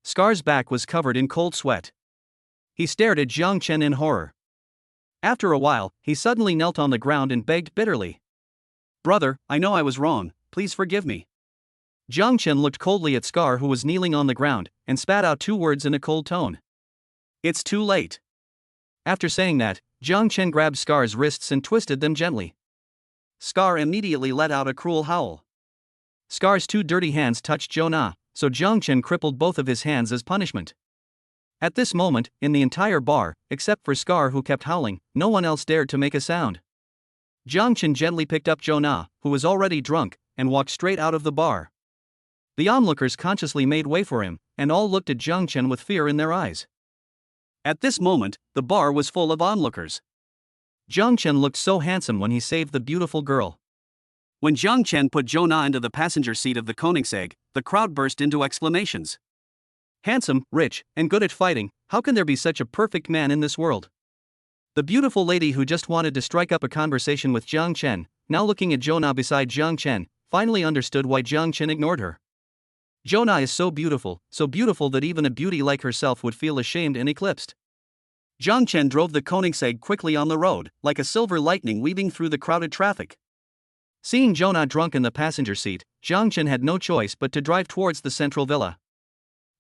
Scar's back was covered in cold sweat. He stared at Jiang Chen in horror. After a while, he suddenly knelt on the ground and begged bitterly. "Brother, I know I was wrong, please forgive me." Jiang Chen looked coldly at Scar, who was kneeling on the ground, and spat out 2 words in a cold tone. "It's too late." After saying that, Jiang Chen grabbed Scar's wrists and twisted them gently. Scar immediately let out a cruel howl. Scar's 2 dirty hands touched Jonah, so Jiang Chen crippled both of his hands as punishment. At this moment, in the entire bar, except for Scar, who kept howling, no one else dared to make a sound. Jiang Chen gently picked up Jonah, who was already drunk, and walked straight out of the bar. The onlookers consciously made way for him, and all looked at Jiang Chen with fear in their eyes. At this moment, the bar was full of onlookers. Jiang Chen looked so handsome when he saved the beautiful girl. When Jiang Chen put Jonah into the passenger seat of the Koenigsegg, the crowd burst into exclamations. Handsome, rich, and good at fighting, how can there be such a perfect man in this world? The beautiful lady who just wanted to strike up a conversation with Jiang Chen, now looking at Jonah beside Jiang Chen, finally understood why Jiang Chen ignored her. Jonah is so beautiful that even a beauty like herself would feel ashamed and eclipsed. Jiang Chen drove the Koenigsegg quickly on the road, like a silver lightning weaving through the crowded traffic. Seeing Jonah drunk in the passenger seat, Jiang Chen had no choice but to drive towards the central villa.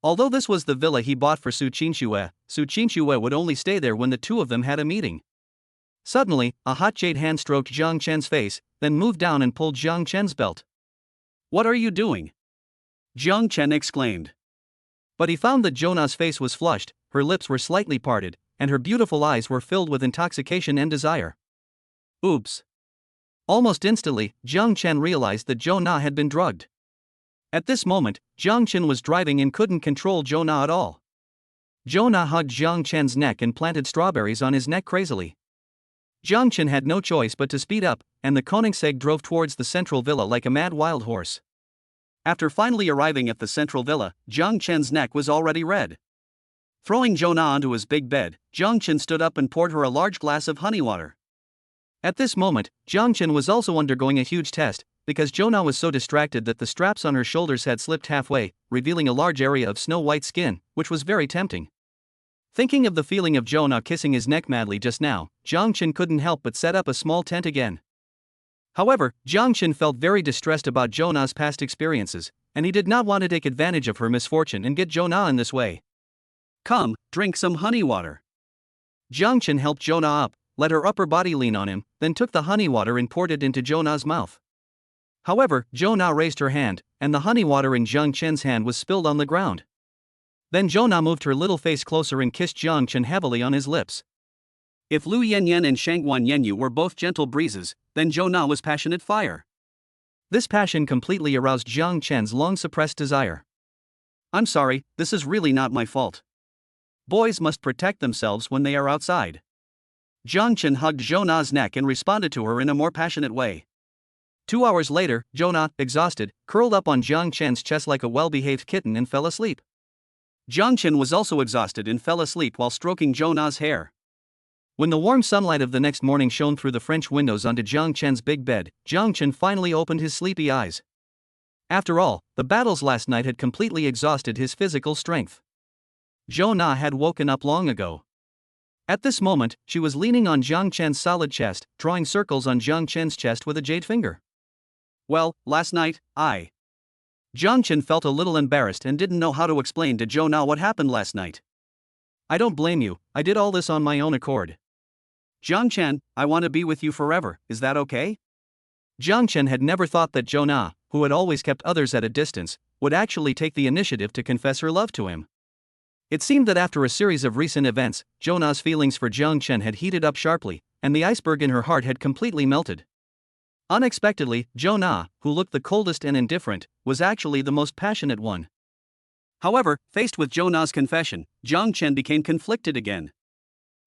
Although this was the villa he bought for Suchinshua would only stay there when the 2 of them had a meeting. Suddenly, a hot jade hand stroked Jiang Chen's face, then moved down and pulled Jiang Chen's belt. "What are you doing?" Jiang Chen exclaimed. But he found that Jonah's face was flushed, her lips were slightly parted, and her beautiful eyes were filled with intoxication and desire. Oops. Almost instantly, Jiang Chen realized that Jonah had been drugged. At this moment, Jiang Chen was driving and couldn't control Jonah at all. Jonah hugged Jiang Chen's neck and planted strawberries on his neck crazily. Jiang Chen had no choice but to speed up, and the Koenigsegg drove towards the central villa like a mad wild horse. After finally arriving at the central villa, Jiang Chen's neck was already red. Throwing Jonah onto his big bed, Jiang Chen stood up and poured her a large glass of honey water. At this moment, Jiang Chen was also undergoing a huge test, because Jonah was so distracted that the straps on her shoulders had slipped halfway, revealing a large area of snow-white skin, which was very tempting. Thinking of the feeling of Jonah kissing his neck madly just now, Jiang Chen couldn't help but set up a small tent again. However, Jiang Chen felt very distressed about Jonah's past experiences, and he did not want to take advantage of her misfortune and get Jonah in this way. "Come, drink some honey water." Jiang Chen helped Jonah up, let her upper body lean on him, then took the honey water and poured it into Jonah's mouth. However, Jonah raised her hand, and the honey water in Jiang Chen's hand was spilled on the ground. Then Jonah moved her little face closer and kissed Jiang Chen heavily on his lips. If Lu Yinyan and Shangguan Yenyu were both gentle breezes, then Jonah was passionate fire. This passion completely aroused Jiang Chen's long-suppressed desire. "I'm sorry, this is really not my fault. Boys must protect themselves when they are outside." Jiang Chen hugged Jonah's neck and responded to her in a more passionate way. 2 hours later, Jonah, exhausted, curled up on Jiang Chen's chest like a well-behaved kitten and fell asleep. Jiang Chen was also exhausted and fell asleep while stroking Jonah's hair. When the warm sunlight of the next morning shone through the French windows onto Jiang Chen's big bed, Jiang Chen finally opened his sleepy eyes. After all, the battles last night had completely exhausted his physical strength. Jonah had woken up long ago. At this moment, she was leaning on Jiang Chen's solid chest, drawing circles on Jiang Chen's chest with a jade finger. "Well, last night, Jiang Chen felt a little embarrassed and didn't know how to explain to Jonah what happened last night. "I don't blame you, I did all this on my own accord. Jiang Chen, I want to be with you forever, is that okay?" Jiang Chen had never thought that Jonah, who had always kept others at a distance, would actually take the initiative to confess her love to him. It seemed that after a series of recent events, Jonah's feelings for Jiang Chen had heated up sharply, and the iceberg in her heart had completely melted. Unexpectedly, Jonah, who looked the coldest and indifferent, was actually the most passionate one. However, faced with Jonah's confession, Jiang Chen became conflicted again.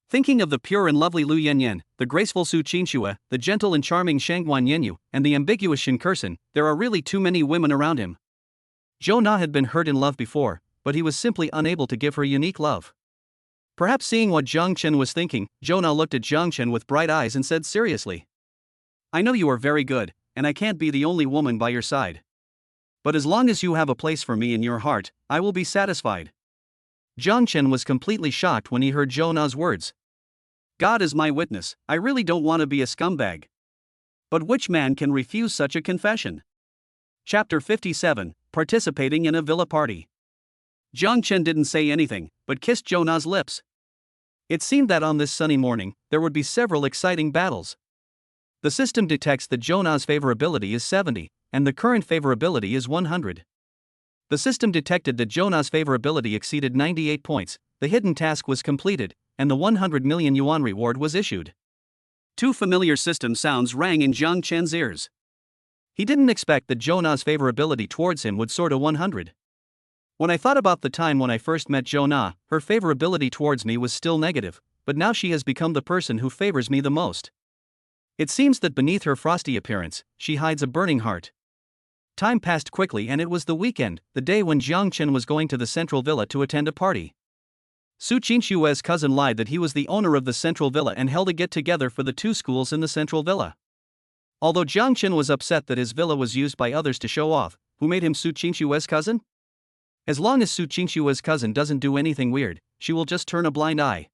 Thinking of the pure and lovely Lu Yinyan, the graceful Suchinshua, the gentle and charming Shangguan Yinyu, and the ambiguous Shinkursen, there are really too many women around him. Jonah had been hurt in love before, but he was simply unable to give her unique love. Perhaps seeing what Jiang Chen was thinking, Jonah looked at Jiang Chen with bright eyes and said seriously, "I know you are very good, and I can't be the only woman by your side. But as long as you have a place for me in your heart, I will be satisfied." Jiang Chen was completely shocked when he heard Jonah's words. "God is my witness, I really don't want to be a scumbag. But which man can refuse such a confession?" Chapter 57, Participating in a Villa Party. Jiang Chen didn't say anything, but kissed Jonah's lips. It seemed that on this sunny morning, there would be several exciting battles. The system detects that Jonah's favorability is 70, and the current favorability is 100. The system detected that Jonah's favorability exceeded 98 points, the hidden task was completed, and the 100 million yuan reward was issued. Two familiar system sounds rang in Jiang Chen's ears. He didn't expect that Jonah's favorability towards him would soar to 100. When I thought about the time when I first met Jonah, her favorability towards me was still negative, but now she has become the person who favors me the most. It seems that beneath her frosty appearance, she hides a burning heart. Time passed quickly and it was the weekend, the day when Jiang Chen was going to the central villa to attend a party. Suchinshua's cousin lied that he was the owner of the central villa and held a get-together for the two schools in the central villa. Although Jiang Chen was upset that his villa was used by others to show off, who made him Suchinshua's cousin? As long as Suchinshua's cousin doesn't do anything weird, she will just turn a blind eye.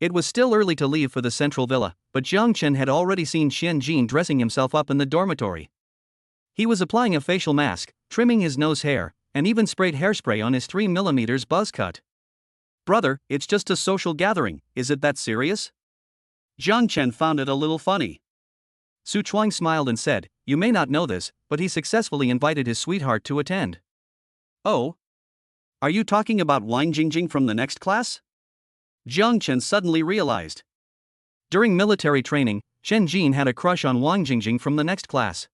It was still early to leave for the central villa, but Jiang Chen had already seen Qian Jin dressing himself up in the dormitory. He was applying a facial mask, trimming his nose hair, and even sprayed hairspray on his 3mm buzz cut. "Brother, it's just a social gathering, is it that serious?" Jiang Chen found it a little funny. Su Chuang smiled and said, "You may not know this, but he successfully invited his sweetheart to attend." "Oh? Are you talking about Wang Jingjing from the next class?" Jiang Chen suddenly realized. During military training, Chen Jin had a crush on Wang Jingjing from the next class.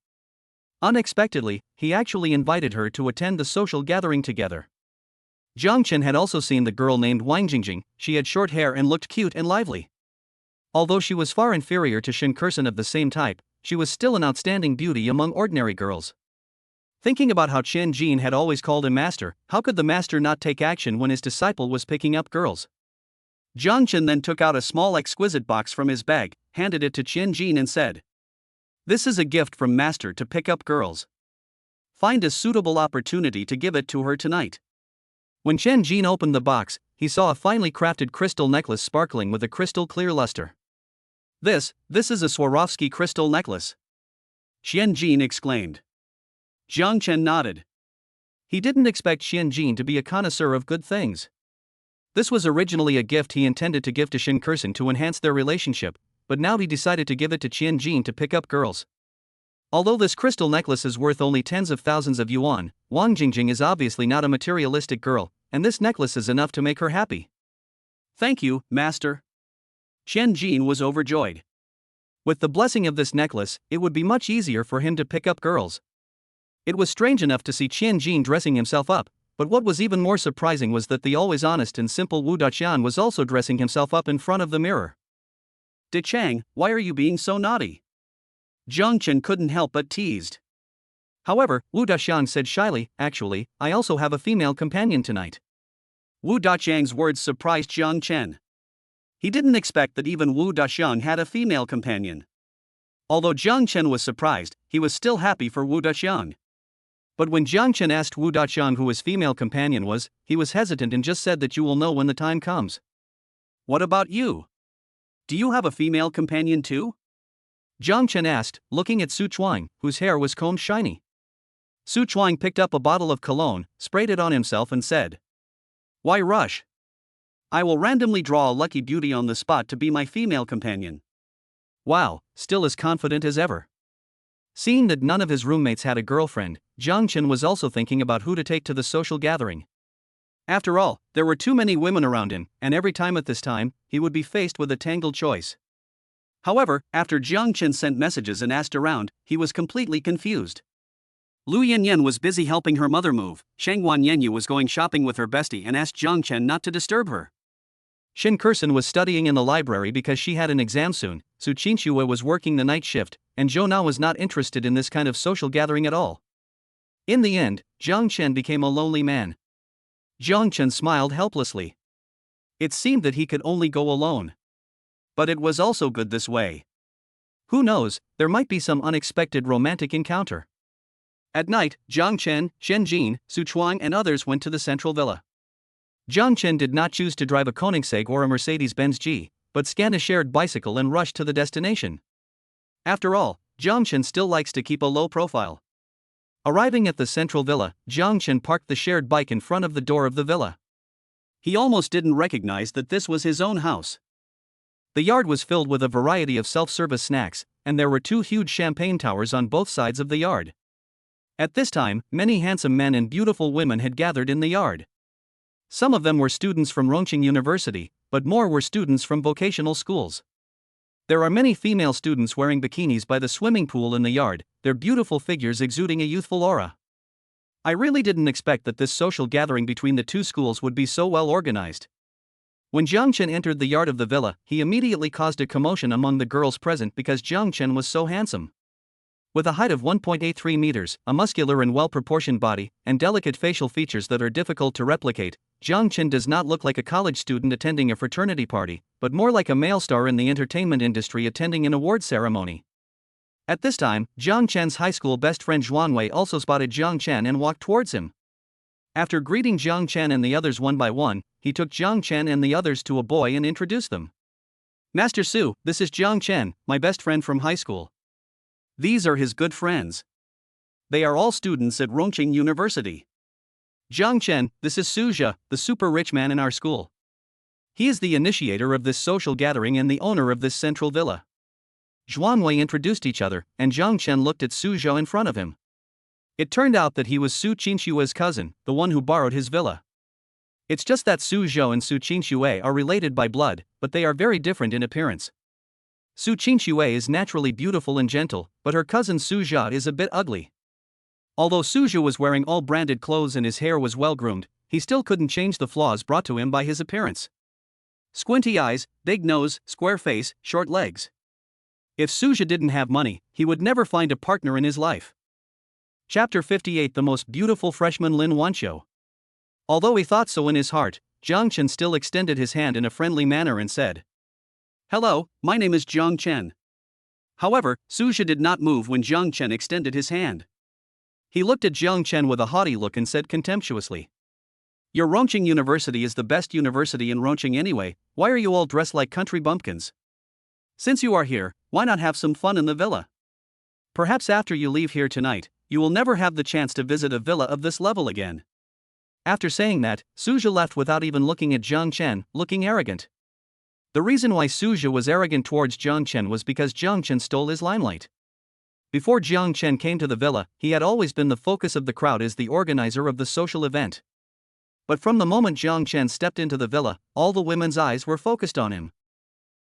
Unexpectedly, he actually invited her to attend the social gathering together. Jiang Chen had also seen the girl named Wang Jingjing. She had short hair and looked cute and lively. Although she was far inferior to Shinkursen of the same type, she was still an outstanding beauty among ordinary girls. Thinking about how Chen Jin had always called him master, how could the master not take action when his disciple was picking up girls? Jiang Chen then took out a small exquisite box from his bag, handed it to Chen Jin and said, "This is a gift from master to pick up girls. Find a suitable opportunity to give it to her tonight." When Chen Jin opened the box, he saw a finely crafted crystal necklace sparkling with a crystal clear luster. This is a Swarovski crystal necklace," Chen Jin exclaimed. Jiang Chen nodded. He didn't expect Chen Jin to be a connoisseur of good things. This was originally a gift he intended to give to Shinkursen to enhance their relationship, but now he decided to give it to Chen Jin to pick up girls. Although this crystal necklace is worth only tens of thousands of yuan, Wang Jingjing is obviously not a materialistic girl, and this necklace is enough to make her happy. "Thank you, master." Chen Jin was overjoyed. With the blessing of this necklace, it would be much easier for him to pick up girls. It was strange enough to see Chen Jin dressing himself up, but what was even more surprising was that the always honest and simple Wu Daqian was also dressing himself up in front of the mirror. "De Chang, why are you being so naughty?" Jiang Chen couldn't help but teased. However, Wu Daqian said shyly, "Actually, I also have a female companion tonight." Wu Daqiang's words surprised Jiang Chen. He didn't expect that even Wu Daqiang had a female companion. Although Jiang Chen was surprised, he was still happy for Wu Daqiang. But when Jiang Chen asked Wu Daqiang who his female companion was, he was hesitant and just said that you will know when the time comes. "What about you? Do you have a female companion too?" Jiang Chen asked, looking at Su Chuang, whose hair was combed shiny. Su Chuang picked up a bottle of cologne, sprayed it on himself and said, "Why rush? I will randomly draw a lucky beauty on the spot to be my female companion." Wow, still as confident as ever. Seeing that none of his roommates had a girlfriend, Jiang Chen was also thinking about who to take to the social gathering. After all, there were too many women around him, and every time at this time, he would be faced with a tangled choice. However, after Jiang Chen sent messages and asked around, he was completely confused. Lu Yinyan was busy helping her mother move. Shangwan Yenyu was going shopping with her bestie and asked Zhang Chen not to disturb her. Shin Kursen was studying in the library because she had an exam soon, Suchinshua was working the night shift, and Jonah was not interested in this kind of social gathering at all. In the end, Zhang Chen became a lonely man. Zhang Chen smiled helplessly. It seemed that he could only go alone. But it was also good this way. Who knows, there might be some unexpected romantic encounter. At night, Zhang Chen, Shen Jin, Su Chuang and others went to the central villa. Zhang Chen did not choose to drive a Koenigsegg or a Mercedes-Benz G, but scanned a shared bicycle and rushed to the destination. After all, Zhang Chen still likes to keep a low profile. Arriving at the central villa, Zhang Chen parked the shared bike in front of the door of the villa. He almost didn't recognize that this was his own house. The yard was filled with a variety of self-service snacks, and there were 2 huge champagne towers on both sides of the yard. At this time, many handsome men and beautiful women had gathered in the yard. Some of them were students from Rongqing University, but more were students from vocational schools. There are many female students wearing bikinis by the swimming pool in the yard, their beautiful figures exuding a youthful aura. I really didn't expect that this social gathering between the 2 schools would be so well organized. When Zhang Chen entered the yard of the villa, he immediately caused a commotion among the girls present because Zhang Chen was so handsome. With a height of 1.83 meters, a muscular and well-proportioned body, and delicate facial features that are difficult to replicate, Zhang Chen does not look like a college student attending a fraternity party, but more like a male star in the entertainment industry attending an award ceremony. At this time, Zhang Chen's high school best friend Xuanwei also spotted Zhang Chen and walked towards him. After greeting Zhang Chen and the others one by one, he took Zhang Chen and the others to a boy and introduced them. "Master Su, this is Zhang Chen, my best friend from high school. These are his good friends. They are all students at Rongqing University. Zhang Chen, this is Suja, the super rich man in our school. He is the initiator of this social gathering and the owner of this central villa." Xuanwei introduced each other, and Zhang Chen looked at Suja in front of him. It turned out that he was Suchinshua's cousin, the one who borrowed his villa. It's just that Suzhou and Suchinshua are related by blood, but they are very different in appearance. Suchinshua is naturally beautiful and gentle, but her cousin Suzhou is a bit ugly. Although Suzhou was wearing all branded clothes and his hair was well groomed, he still couldn't change the flaws brought to him by his appearance. Squinty eyes, big nose, square face, short legs. If Suzhou didn't have money, he would never find a partner in his life. Chapter 58. The most beautiful freshman Lin Wancho. Although he thought so in his heart, Zhang Chen still extended his hand in a friendly manner and said, "Hello, my name is Zhang Chen." However, Suzhou did not move when Zhang Chen extended his hand. He looked at Zhang Chen with a haughty look and said contemptuously, "Your Rongqing University is the best university in Rongqing anyway, why are you all dressed like country bumpkins? Since you are here, why not have some fun in the villa? Perhaps after you leave here tonight, you will never have the chance to visit a villa of this level again." After saying that, Suzhou left without even looking at Zhang Chen, looking arrogant. The reason why Suzhou was arrogant towards Zhang Chen was because Zhang Chen stole his limelight. Before Zhang Chen came to the villa, he had always been the focus of the crowd as the organizer of the social event. But from the moment Zhang Chen stepped into the villa, all the women's eyes were focused on him.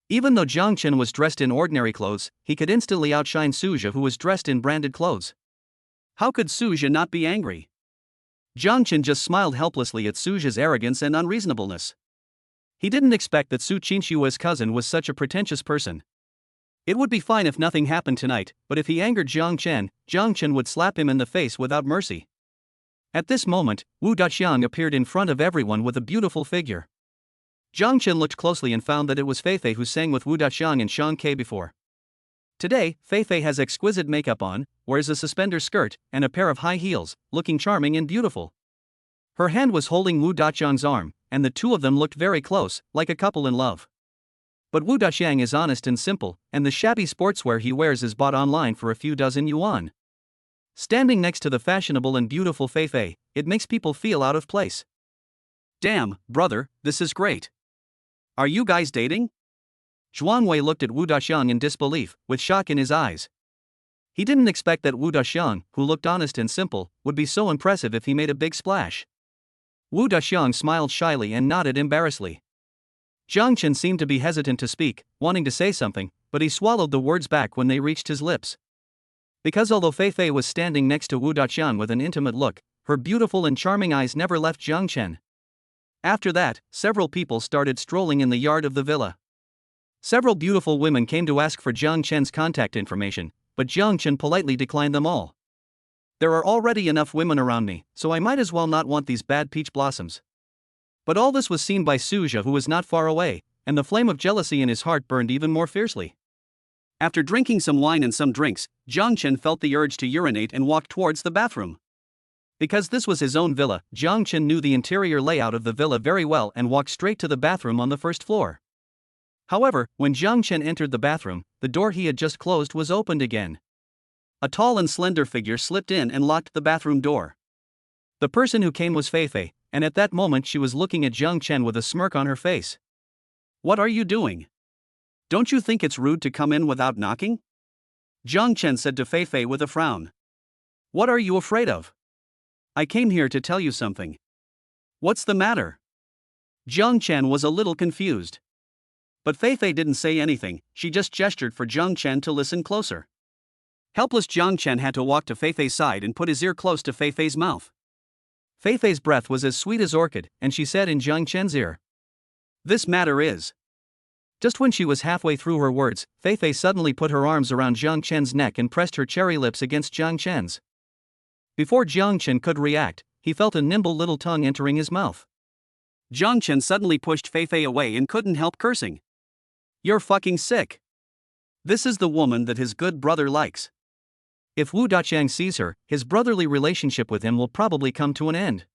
Even though Zhang Chen was dressed in ordinary clothes, he could instantly outshine Suzhou, who was dressed in branded clothes. How could Suzhou not be angry? Zhang Chen just smiled helplessly at Suzhou's arrogance and unreasonableness. He didn't expect that Suchinshua's cousin was such a pretentious person. It would be fine if nothing happened tonight, but if he angered Zhang Chen would slap him in the face without mercy. At this moment, Wu Daqiang appeared in front of everyone with a beautiful figure. Zhang Chen looked closely and found that it was Feifei who sang with Wu Daqiang and Shang Ke before. Today, Feifei has exquisite makeup on, wears a suspender skirt, and a pair of high heels, looking charming and beautiful. Her hand was holding Wu Daqiang's arm, and the two of them looked very close, like a couple in love. But Wu Daqiang is honest and simple, and the shabby sportswear he wears is bought online for a few dozen yuan. Standing next to the fashionable and beautiful Feifei, it makes people feel out of place. "Damn, brother, this is great. Are you guys dating?" Xuanwei looked at Wu Daqiang in disbelief, with shock in his eyes. He didn't expect that Wu Daqiang, who looked honest and simple, would be so impressive if he made a big splash. Wu Daqiang smiled shyly and nodded embarrassedly. Zhang Chen seemed to be hesitant to speak, wanting to say something, but he swallowed the words back when they reached his lips. Because although Fei Fei was standing next to Wu Daqiang with an intimate look, her beautiful and charming eyes never left Jiang Chen. After that, several people started strolling in the yard of the villa. Several beautiful women came to ask for Jiang Chen's contact information, but Jiang Chen politely declined them all. There are already enough women around me, so I might as well not want these bad peach blossoms. But all this was seen by Suzhou, who was not far away, and the flame of jealousy in his heart burned even more fiercely. After drinking some wine and some drinks, Jiang Chen felt the urge to urinate and walked towards the bathroom. Because this was his own villa, Jiang Chen knew the interior layout of the villa very well and walked straight to the bathroom on the first floor. However, when Jiang Chen entered the bathroom, the door he had just closed was opened again. A tall and slender figure slipped in and locked the bathroom door. The person who came was Fei Fei, and at that moment she was looking at Jiang Chen with a smirk on her face. "What are you doing? Don't you think it's rude to come in without knocking?" Jiang Chen said to Fei Fei with a frown. "What are you afraid of? I came here to tell you something." "What's the matter?" Jiang Chen was a little confused. But Fei Fei didn't say anything, she just gestured for Jiang Chen to listen closer. Helpless Jiang Chen had to walk to Fei Fei's side and put his ear close to Fei Fei's mouth. Fei Fei's breath was as sweet as orchid, and she said in Jiang Chen's ear, "This matter is..." Just when she was halfway through her words, Fei Fei suddenly put her arms around Jiang Chen's neck and pressed her cherry lips against Jiang Chen's. Before Jiang Chen could react, he felt a nimble little tongue entering his mouth. Jiang Chen suddenly pushed Fei Fei away and couldn't help cursing. "You're fucking sick. This is the woman that his good brother likes. If Wu Daqiang sees her, his brotherly relationship with him will probably come to an end.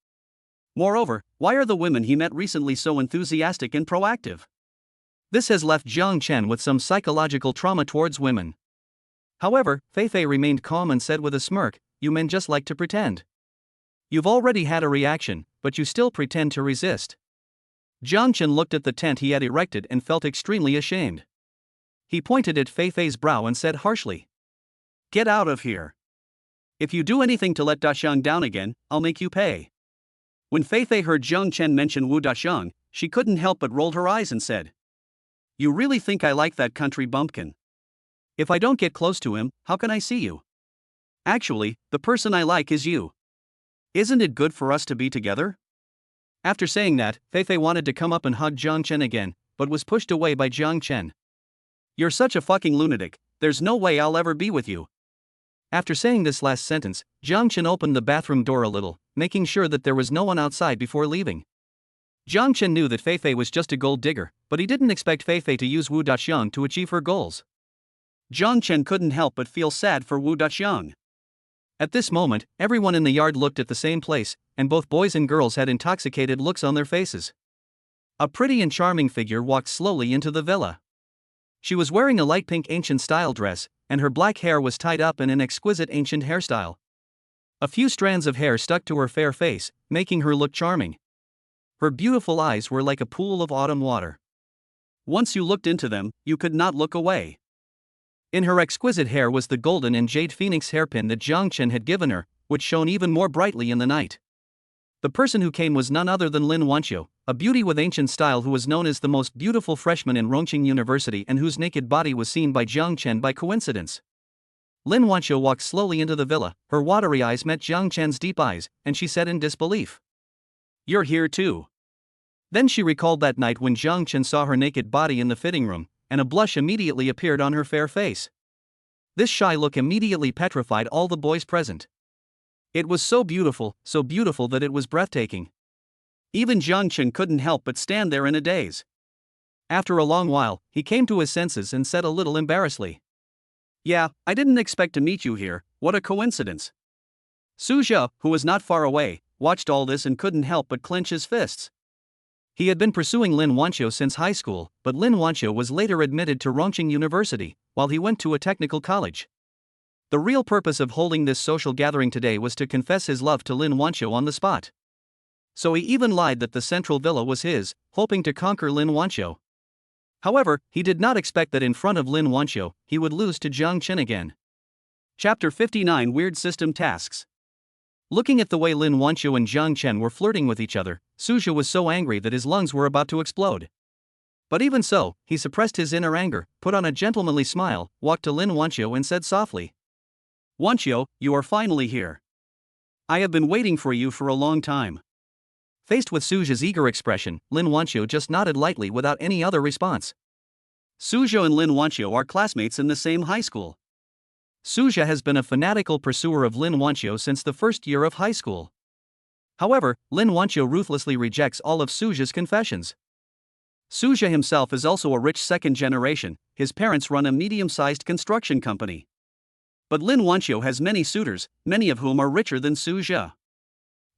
Moreover, why are the women he met recently so enthusiastic and proactive?" This has left Jiang Chen with some psychological trauma towards women. However, Fei Fei remained calm and said with a smirk, "You men just like to pretend. You've already had a reaction, but you still pretend to resist." Jiang Chen looked at the tent he had erected and felt extremely ashamed. He pointed at Fei Fei's brow and said harshly, "Get out of here. If you do anything to let Daqiang down again, I'll make you pay." When Fei Fei heard Jiang Chen mention Wu Daqiang, she couldn't help but rolled her eyes and said, "You really think I like that country bumpkin? If I don't get close to him, how can I see you? Actually, the person I like is you. Isn't it good for us to be together?" After saying that, Fei Fei wanted to come up and hug Jiang Chen again, but was pushed away by Jiang Chen. "You're such a fucking lunatic, there's no way I'll ever be with you." After saying this last sentence, Jiang Chen opened the bathroom door a little, making sure that there was no one outside before leaving. Jiang Chen knew that Fei Fei was just a gold digger, but he didn't expect Fei Fei to use Wu Daqiang to achieve her goals. Jiang Chen couldn't help but feel sad for Wu Daqiang. At this moment, everyone in the yard looked at the same place, and both boys and girls had intoxicated looks on their faces. A pretty and charming figure walked slowly into the villa. She was wearing a light pink ancient-style dress, and her black hair was tied up in an exquisite ancient hairstyle. A few strands of hair stuck to her fair face, making her look charming. Her beautiful eyes were like a pool of autumn water. Once you looked into them, you could not look away. In her exquisite hair was the golden and jade phoenix hairpin that Jiang Chen had given her, which shone even more brightly in the night. The person who came was none other than Lin Wancho, a beauty with ancient style who was known as the most beautiful freshman in Rongqing University and whose naked body was seen by Jiang Chen by coincidence. Lin Wancho walked slowly into the villa, her watery eyes met Jiang Chen's deep eyes, and she said in disbelief, "You're here too." Then she recalled that night when Jiang Chen saw her naked body in the fitting room, and a blush immediately appeared on her fair face. This shy look immediately petrified all the boys present. It was so beautiful that it was breathtaking. Even Jiang Chen couldn't help but stand there in a daze. After a long while, he came to his senses and said a little embarrassedly, "Yeah, I didn't expect to meet you here, what a coincidence." Suzhou, who was not far away, watched all this and couldn't help but clench his fists. He had been pursuing Lin Wancho since high school, but Lin Wancho was later admitted to Rongqing University, while he went to a technical college. The real purpose of holding this social gathering today was to confess his love to Lin Wancho on the spot. So he even lied that the central villa was his, hoping to conquer Lin Wancho. However, he did not expect that in front of Lin Wancho, he would lose to Jiang Chen again. Chapter 59 Weird System Tasks. Looking at the way Lin Wancho and Jiang Chen were flirting with each other, Suzhou was so angry that his lungs were about to explode. But even so, he suppressed his inner anger, put on a gentlemanly smile, walked to Lin Wancho and said softly, Wancho, you are finally here. I have been waiting for you for a long time. Faced with Suja's eager expression, Lin Wancho just nodded lightly without any other response. Suja and Lin Wancho are classmates in the same high school. Suja has been a fanatical pursuer of Lin Wancho since the first year of high school. However, Lin Wancho ruthlessly rejects all of Suja's confessions. Suja himself is also a rich second generation, his parents run a medium-sized construction company. But Lin Wancho has many suitors, many of whom are richer than Suja.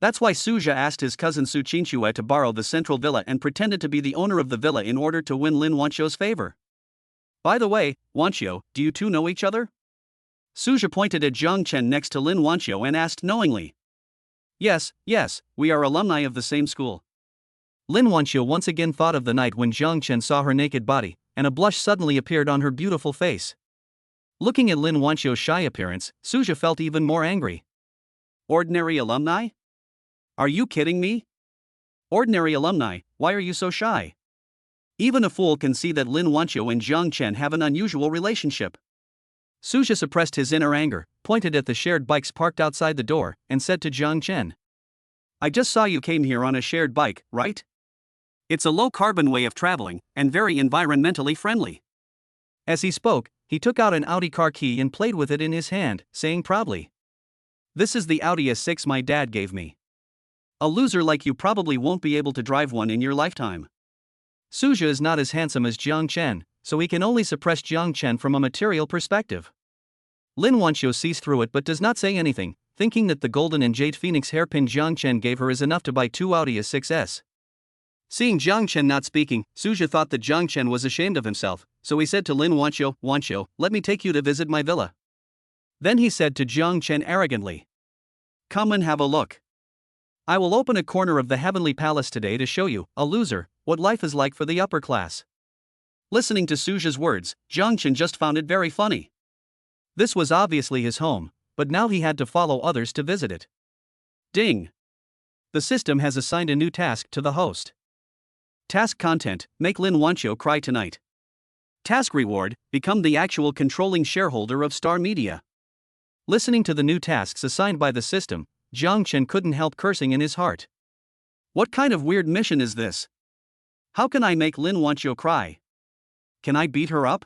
That's why Suja asked his cousin Suchinshua to borrow the central villa and pretended to be the owner of the villa in order to win Lin Wancho's favor. By the way, Wancho, do you two know each other? Suja pointed at Jiang Chen next to Lin Wancho and asked knowingly. Yes, we are alumni of the same school. Lin Wancho once again thought of the night when Jiang Chen saw her naked body, and a blush suddenly appeared on her beautiful face. Looking at Lin Wancho's shy appearance, Suja felt even more angry. Ordinary alumni? Are you kidding me? Ordinary alumni, why are you so shy? Even a fool can see that Lin Wancho and Jiang Chen have an unusual relationship. Suja suppressed his inner anger, pointed at the shared bikes parked outside the door, and said to Jiang Chen. I just saw you came here on a shared bike, right? It's a low-carbon way of traveling, and very environmentally friendly. As he spoke, he took out an Audi car key and played with it in his hand, saying proudly, This is the Audi S6 my dad gave me. A loser like you probably won't be able to drive one in your lifetime. Suja is not as handsome as Jiang Chen, so he can only suppress Jiang Chen from a material perspective. Lin Wancho sees through it but does not say anything, thinking that the golden and jade phoenix hairpin Jiang Chen gave her is enough to buy 2 Audi S6s. Seeing Jiang Chen not speaking, Suja thought that Jiang Chen was ashamed of himself, so he said to Lin Wancho, Wancho, let me take you to visit my villa. Then he said to Jiang Chen arrogantly, Come and have a look. I will open a corner of the heavenly palace today to show you, a loser, what life is like for the upper class. Listening to Suja's words, Jiang Chen just found it very funny. This was obviously his home, but now he had to follow others to visit it. Ding! The system has assigned a new task to the host. Task content, make Lin Wancho cry tonight. Task reward, become the actual controlling shareholder of Star Media. Listening to the new tasks assigned by the system, Jiang Chen couldn't help cursing in his heart. What kind of weird mission is this? How can I make Lin Wancho cry? Can I beat her up?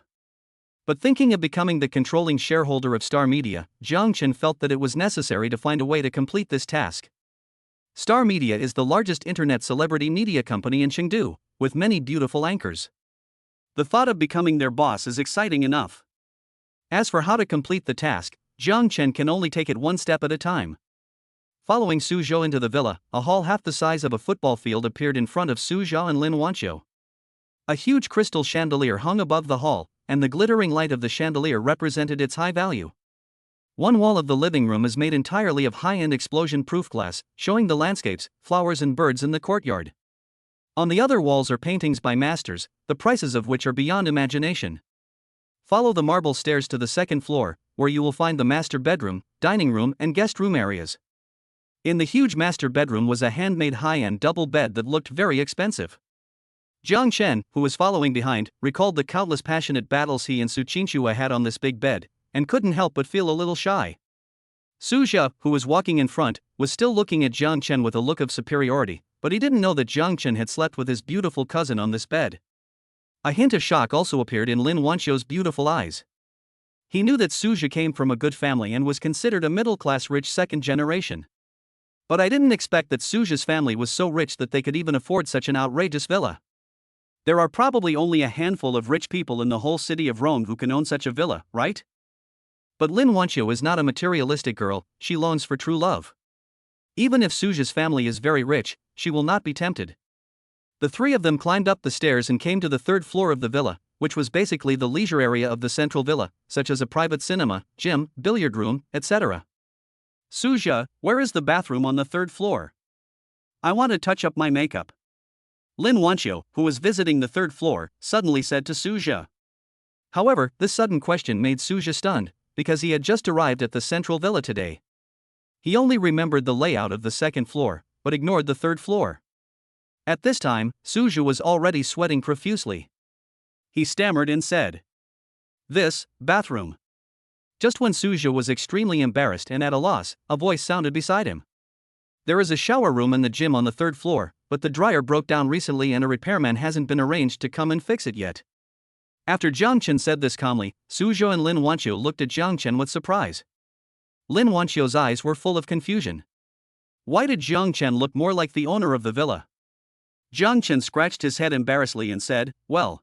But thinking of becoming the controlling shareholder of Star Media, Jiang Chen felt that it was necessary to find a way to complete this task. Star Media is the largest internet celebrity media company in Chengdu, with many beautiful anchors. The thought of becoming their boss is exciting enough. As for how to complete the task, Jiang Chen can only take it one step at a time. Following Su Zhou into the villa, a hall half the size of a football field appeared in front of Su Zhou and Lin Wancho. A huge crystal chandelier hung above the hall, and the glittering light of the chandelier represented its high value. One wall of the living room is made entirely of high-end explosion-proof glass, showing the landscapes, flowers and birds in the courtyard. On the other walls are paintings by masters, the prices of which are beyond imagination. Follow the marble stairs to the second floor, where you will find the master bedroom, dining room and guest room areas. In the huge master bedroom was a handmade high-end double bed that looked very expensive. Jiang Chen, who was following behind, recalled the countless passionate battles he and Suchinshua had on this big bed, and couldn't help but feel a little shy. Su Zhou, who was walking in front, was still looking at Jiang Chen with a look of superiority, but he didn't know that Jiang Chen had slept with his beautiful cousin on this bed. A hint of shock also appeared in Lin Wancho's beautiful eyes. He knew that Su Zhou came from a good family and was considered a middle-class rich second generation. But I didn't expect that Su Zhou's family was so rich that they could even afford such an outrageous villa. There are probably only a handful of rich people in the whole city of Rome who can own such a villa, right? But Lin Wancho is not a materialistic girl, she longs for true love. Even if Su Zhou's family is very rich, she will not be tempted. The three of them climbed up the stairs and came to the third floor of the villa, which was basically the leisure area of the central villa, such as a private cinema, gym, billiard room, etc. Su Zhou, where is the bathroom on the third floor? I want to touch up my makeup. Lin Wancho, who was visiting the third floor, suddenly said to Su Zhou. However, this sudden question made Su Zhou stunned, because he had just arrived at the central villa today. He only remembered the layout of the second floor, but ignored the third floor. At this time, Su Zhou was already sweating profusely. He stammered and said, This, bathroom. Just when Suja was extremely embarrassed and at a loss, a voice sounded beside him. There is a shower room in the gym on the 3rd floor, but the dryer broke down recently and a repairman hasn't been arranged to come and fix it yet. After Jiang Chen said this calmly, Suja and Lin Wancho looked at Jiang Chen with surprise. Lin Wancho's eyes were full of confusion. Why did Jiang Chen look more like the owner of the villa? Jiang Chen scratched his head embarrassedly and said, "Well,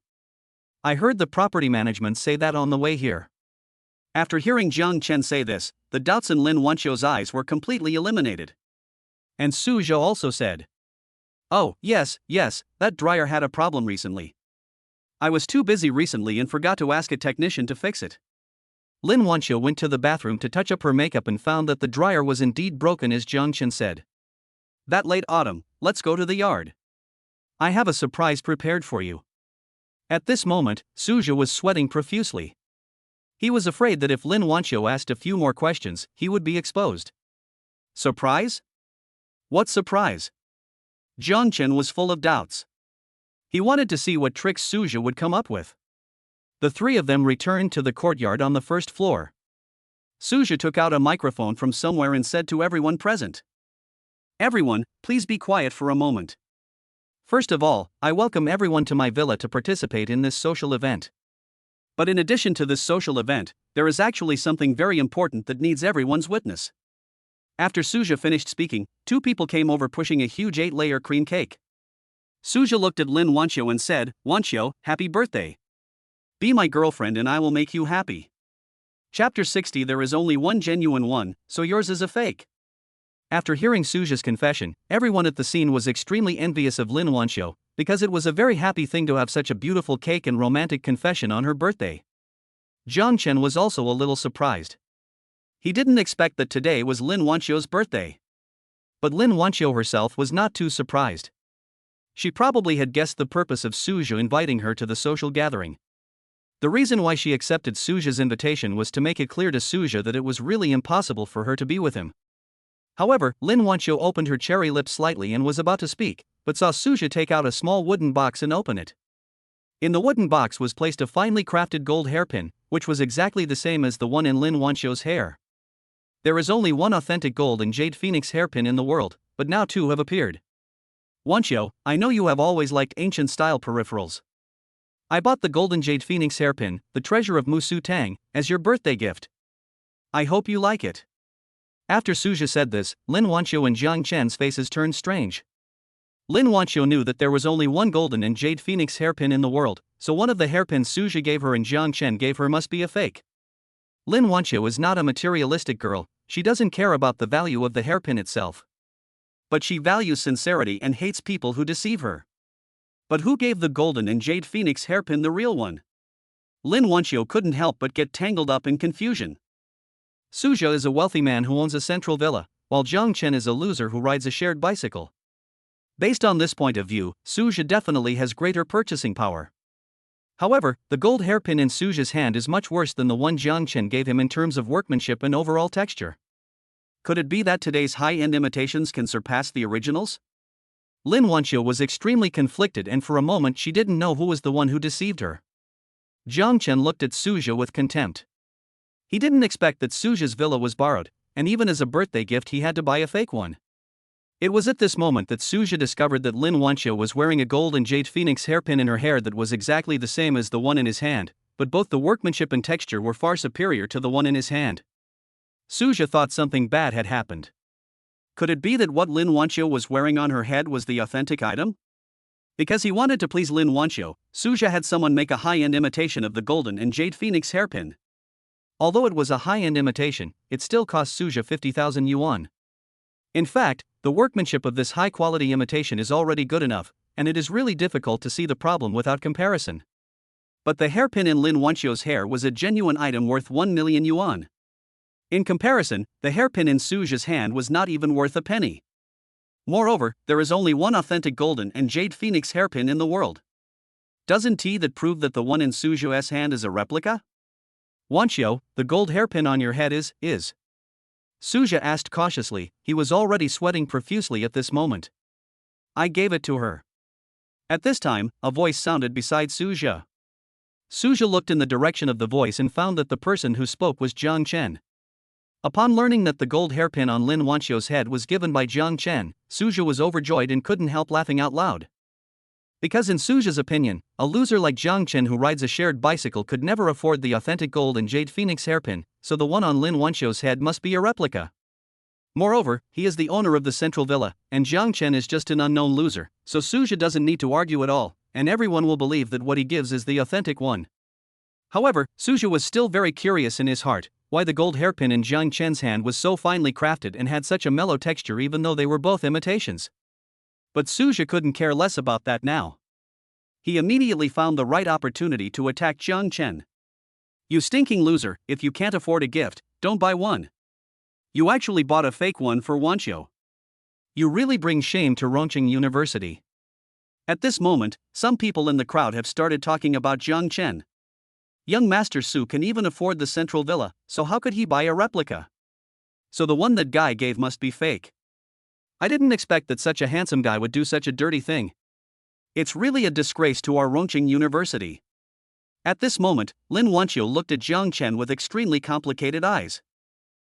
I heard the property management say that on the way here." After hearing Jiang Chen say this, the doubts in Lin Wancho's eyes were completely eliminated. And Suja also said, "Oh, yes, that dryer had a problem recently. I was too busy recently and forgot to ask a technician to fix it." Lin Wancho went to the bathroom to touch up her makeup and found that the dryer was indeed broken as Jiang Chen said. "That late autumn, let's go to the yard. I have a surprise prepared for you." At this moment, Suja was sweating profusely. He was afraid that if Lin Wancho asked a few more questions, he would be exposed. Surprise? What surprise? Jiang Chen was full of doubts. He wanted to see what tricks Suja would come up with. The three of them returned to the courtyard on the 1st floor. Suja took out a microphone from somewhere and said to everyone present, "Everyone, please be quiet for a moment. First of all, I welcome everyone to my villa to participate in this social event. But in addition to this social event, there is actually something very important that needs everyone's witness." After Suja finished speaking, 2 people came over pushing a huge 8-layer cream cake. Suja looked at Lin Wancho and said, "Wancho, happy birthday. Be my girlfriend and I will make you happy." Chapter 60. There is only one genuine one, so yours is a fake. After hearing Suja's confession, everyone at the scene was extremely envious of Lin Wancho, because it was a very happy thing to have such a beautiful cake and romantic confession on her birthday. Jiang Chen was also a little surprised. He didn't expect that today was Lin Wancho's birthday. But Lin Wancho herself was not too surprised. She probably had guessed the purpose of Suja inviting her to the social gathering. The reason why she accepted Suja's invitation was to make it clear to Suja that it was really impossible for her to be with him. However, Lin Wancho opened her cherry lips slightly and was about to speak, but saw Suja take out a small wooden box and open it. In the wooden box was placed a finely crafted gold hairpin, which was exactly the same as the one in Lin Wancho's hair. There is only one authentic gold and jade phoenix hairpin in the world, but now 2 have appeared. "Wancho, I know you have always liked ancient-style peripherals. I bought the golden jade phoenix hairpin, the treasure of Musu Tang, as your birthday gift. I hope you like it." After Suja said this, Lin Wancho and Jiang Chen's faces turned strange. Lin Wancho knew that there was only one golden and jade phoenix hairpin in the world, so one of the hairpins Suja gave her and Jiang Chen gave her must be a fake. Lin Wancho is not a materialistic girl, she doesn't care about the value of the hairpin itself. But she values sincerity and hates people who deceive her. But who gave the golden and jade phoenix hairpin the real one? Lin Wancho couldn't help but get tangled up in confusion. Suja is a wealthy man who owns a central villa, while Jiang Chen is a loser who rides a shared bicycle. Based on this point of view, Suja definitely has greater purchasing power. However, the gold hairpin in Suja's hand is much worse than the one Jiang Chen gave him in terms of workmanship and overall texture. Could it be that today's high-end imitations can surpass the originals? Lin Wancho was extremely conflicted and for a moment she didn't know who was the one who deceived her. Jiang Chen looked at Suja with contempt. He didn't expect that Suja's villa was borrowed, and even as a birthday gift he had to buy a fake one. It was at this moment that Suja discovered that Lin Wancho was wearing a gold and jade phoenix hairpin in her hair that was exactly the same as the one in his hand, but both the workmanship and texture were far superior to the one in his hand. Suja thought something bad had happened. Could it be that what Lin Wancho was wearing on her head was the authentic item? Because he wanted to please Lin Wancho, Suja had someone make a high-end imitation of the golden and jade phoenix hairpin. Although it was a high-end imitation, it still cost Suja 50,000 yuan. In fact, the workmanship of this high-quality imitation is already good enough, and it is really difficult to see the problem without comparison. But the hairpin in Lin Wancho's hair was a genuine item worth 1 million yuan. In comparison, the hairpin in Suja's hand was not even worth a penny. Moreover, there is only one authentic golden and jade phoenix hairpin in the world. Doesn't that prove that the one in Suja's hand is a replica? Wancho, the gold hairpin on your head is? Suja asked cautiously, he was already sweating profusely at this moment. I gave it to her. At this time, a voice sounded beside Suja. Suja looked in the direction of the voice and found that the person who spoke was Jiang Chen. Upon learning that the gold hairpin on Lin Wancho's head was given by Jiang Chen, Suja was overjoyed and couldn't help laughing out loud. Because in Suja's opinion, a loser like Jiang Chen who rides a shared bicycle could never afford the authentic gold and jade phoenix hairpin, so the one on Lin Wancho's head must be a replica. Moreover, he is the owner of the central villa, and Jiang Chen is just an unknown loser, so Suja doesn't need to argue at all, and everyone will believe that what he gives is the authentic one. However, Suja was still very curious in his heart, why the gold hairpin in Jiang Chen's hand was so finely crafted and had such a mellow texture even though they were both imitations. But Suja couldn't care less about that now. He immediately found the right opportunity to attack Jiang Chen. You stinking loser, if you can't afford a gift, don't buy one. You actually bought a fake one for Wancho. You really bring shame to Rongqing University. At this moment, some people in the crowd have started talking about Jiang Chen. Young Master Su can even afford the central villa, so how could he buy a replica? So the one that guy gave must be fake. I didn't expect that such a handsome guy would do such a dirty thing. It's really a disgrace to our Rongqing University. At this moment, Lin Wancho looked at Jiang Chen with extremely complicated eyes.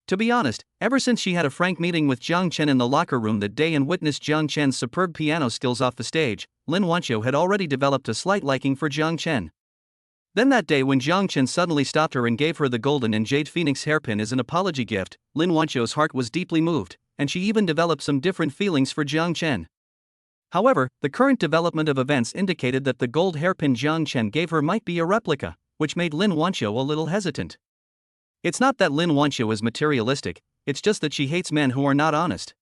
To be honest, ever since she had a frank meeting with Jiang Chen in the locker room that day and witnessed Jiang Chen's superb piano skills off the stage, Lin Wancho had already developed a slight liking for Jiang Chen. Then that day when Jiang Chen suddenly stopped her and gave her the golden and jade phoenix hairpin as an apology gift, Lin Wancho's heart was deeply moved, and she even developed some different feelings for Jiang Chen. However, the current development of events indicated that the gold hairpin Jiang Chen gave her might be a replica, which made Lin Wancho a little hesitant. It's not that Lin Wancho is materialistic, it's just that she hates men who are not honest.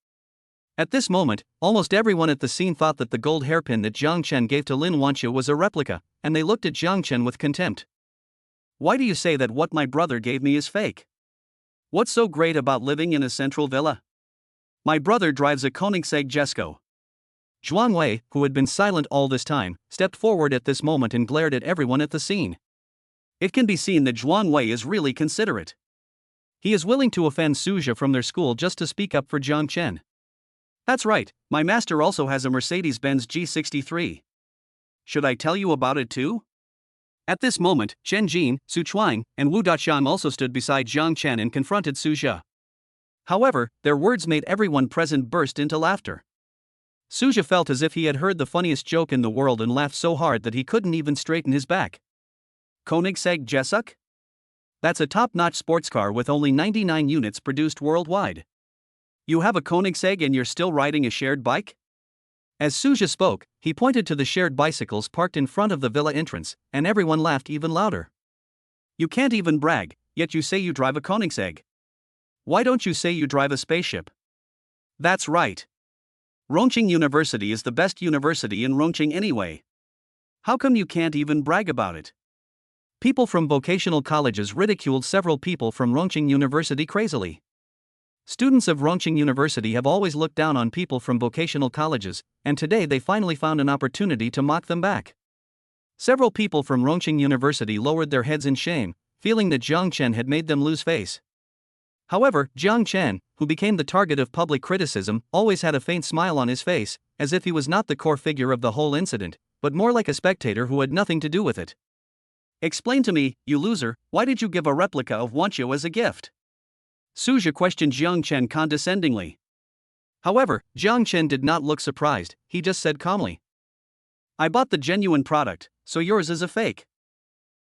At this moment, almost everyone at the scene thought that the gold hairpin that Jiang Chen gave to Lin Wancho was a replica, and they looked at Jiang Chen with contempt. Why do you say that what my brother gave me is fake? What's so great about living in a central villa? My brother drives a Koenigsegg Jesko. Zhuang Wei, who had been silent all this time, stepped forward at this moment and glared at everyone at the scene. It can be seen that Zhuang Wei is really considerate. He is willing to offend Suja from their school just to speak up for Jiang Chen. That's right, my master also has a Mercedes-Benz G63. Should I tell you about it too? At this moment, Chen Jin, Su Chuang, and Wu Daqiang also stood beside Jiang Chen and confronted Suja. However, their words made everyone present burst into laughter. Suja felt as if he had heard the funniest joke in the world and laughed so hard that he couldn't even straighten his back. Koenigsegg Jesuck? That's a top-notch sports car with only 99 units produced worldwide. You have a Koenigsegg and you're still riding a shared bike? As Suja spoke, he pointed to the shared bicycles parked in front of the villa entrance, and everyone laughed even louder. You can't even brag, yet you say you drive a Koenigsegg. Why don't you say you drive a spaceship? That's right. Rongqing University is the best university in Rongqing anyway. How come you can't even brag about it? People from vocational colleges ridiculed several people from Rongqing University crazily. Students of Rongqing University have always looked down on people from vocational colleges, and today they finally found an opportunity to mock them back. Several people from Rongqing University lowered their heads in shame, feeling that Jiang Chen had made them lose face. However, Jiang Chen, who became the target of public criticism, always had a faint smile on his face, as if he was not the core figure of the whole incident, but more like a spectator who had nothing to do with it. Explain to me, you loser, why did you give a replica of Wancho as a gift? Suja questioned Jiang Chen condescendingly. However, Jiang Chen did not look surprised, he just said calmly. I bought the genuine product, so yours is a fake.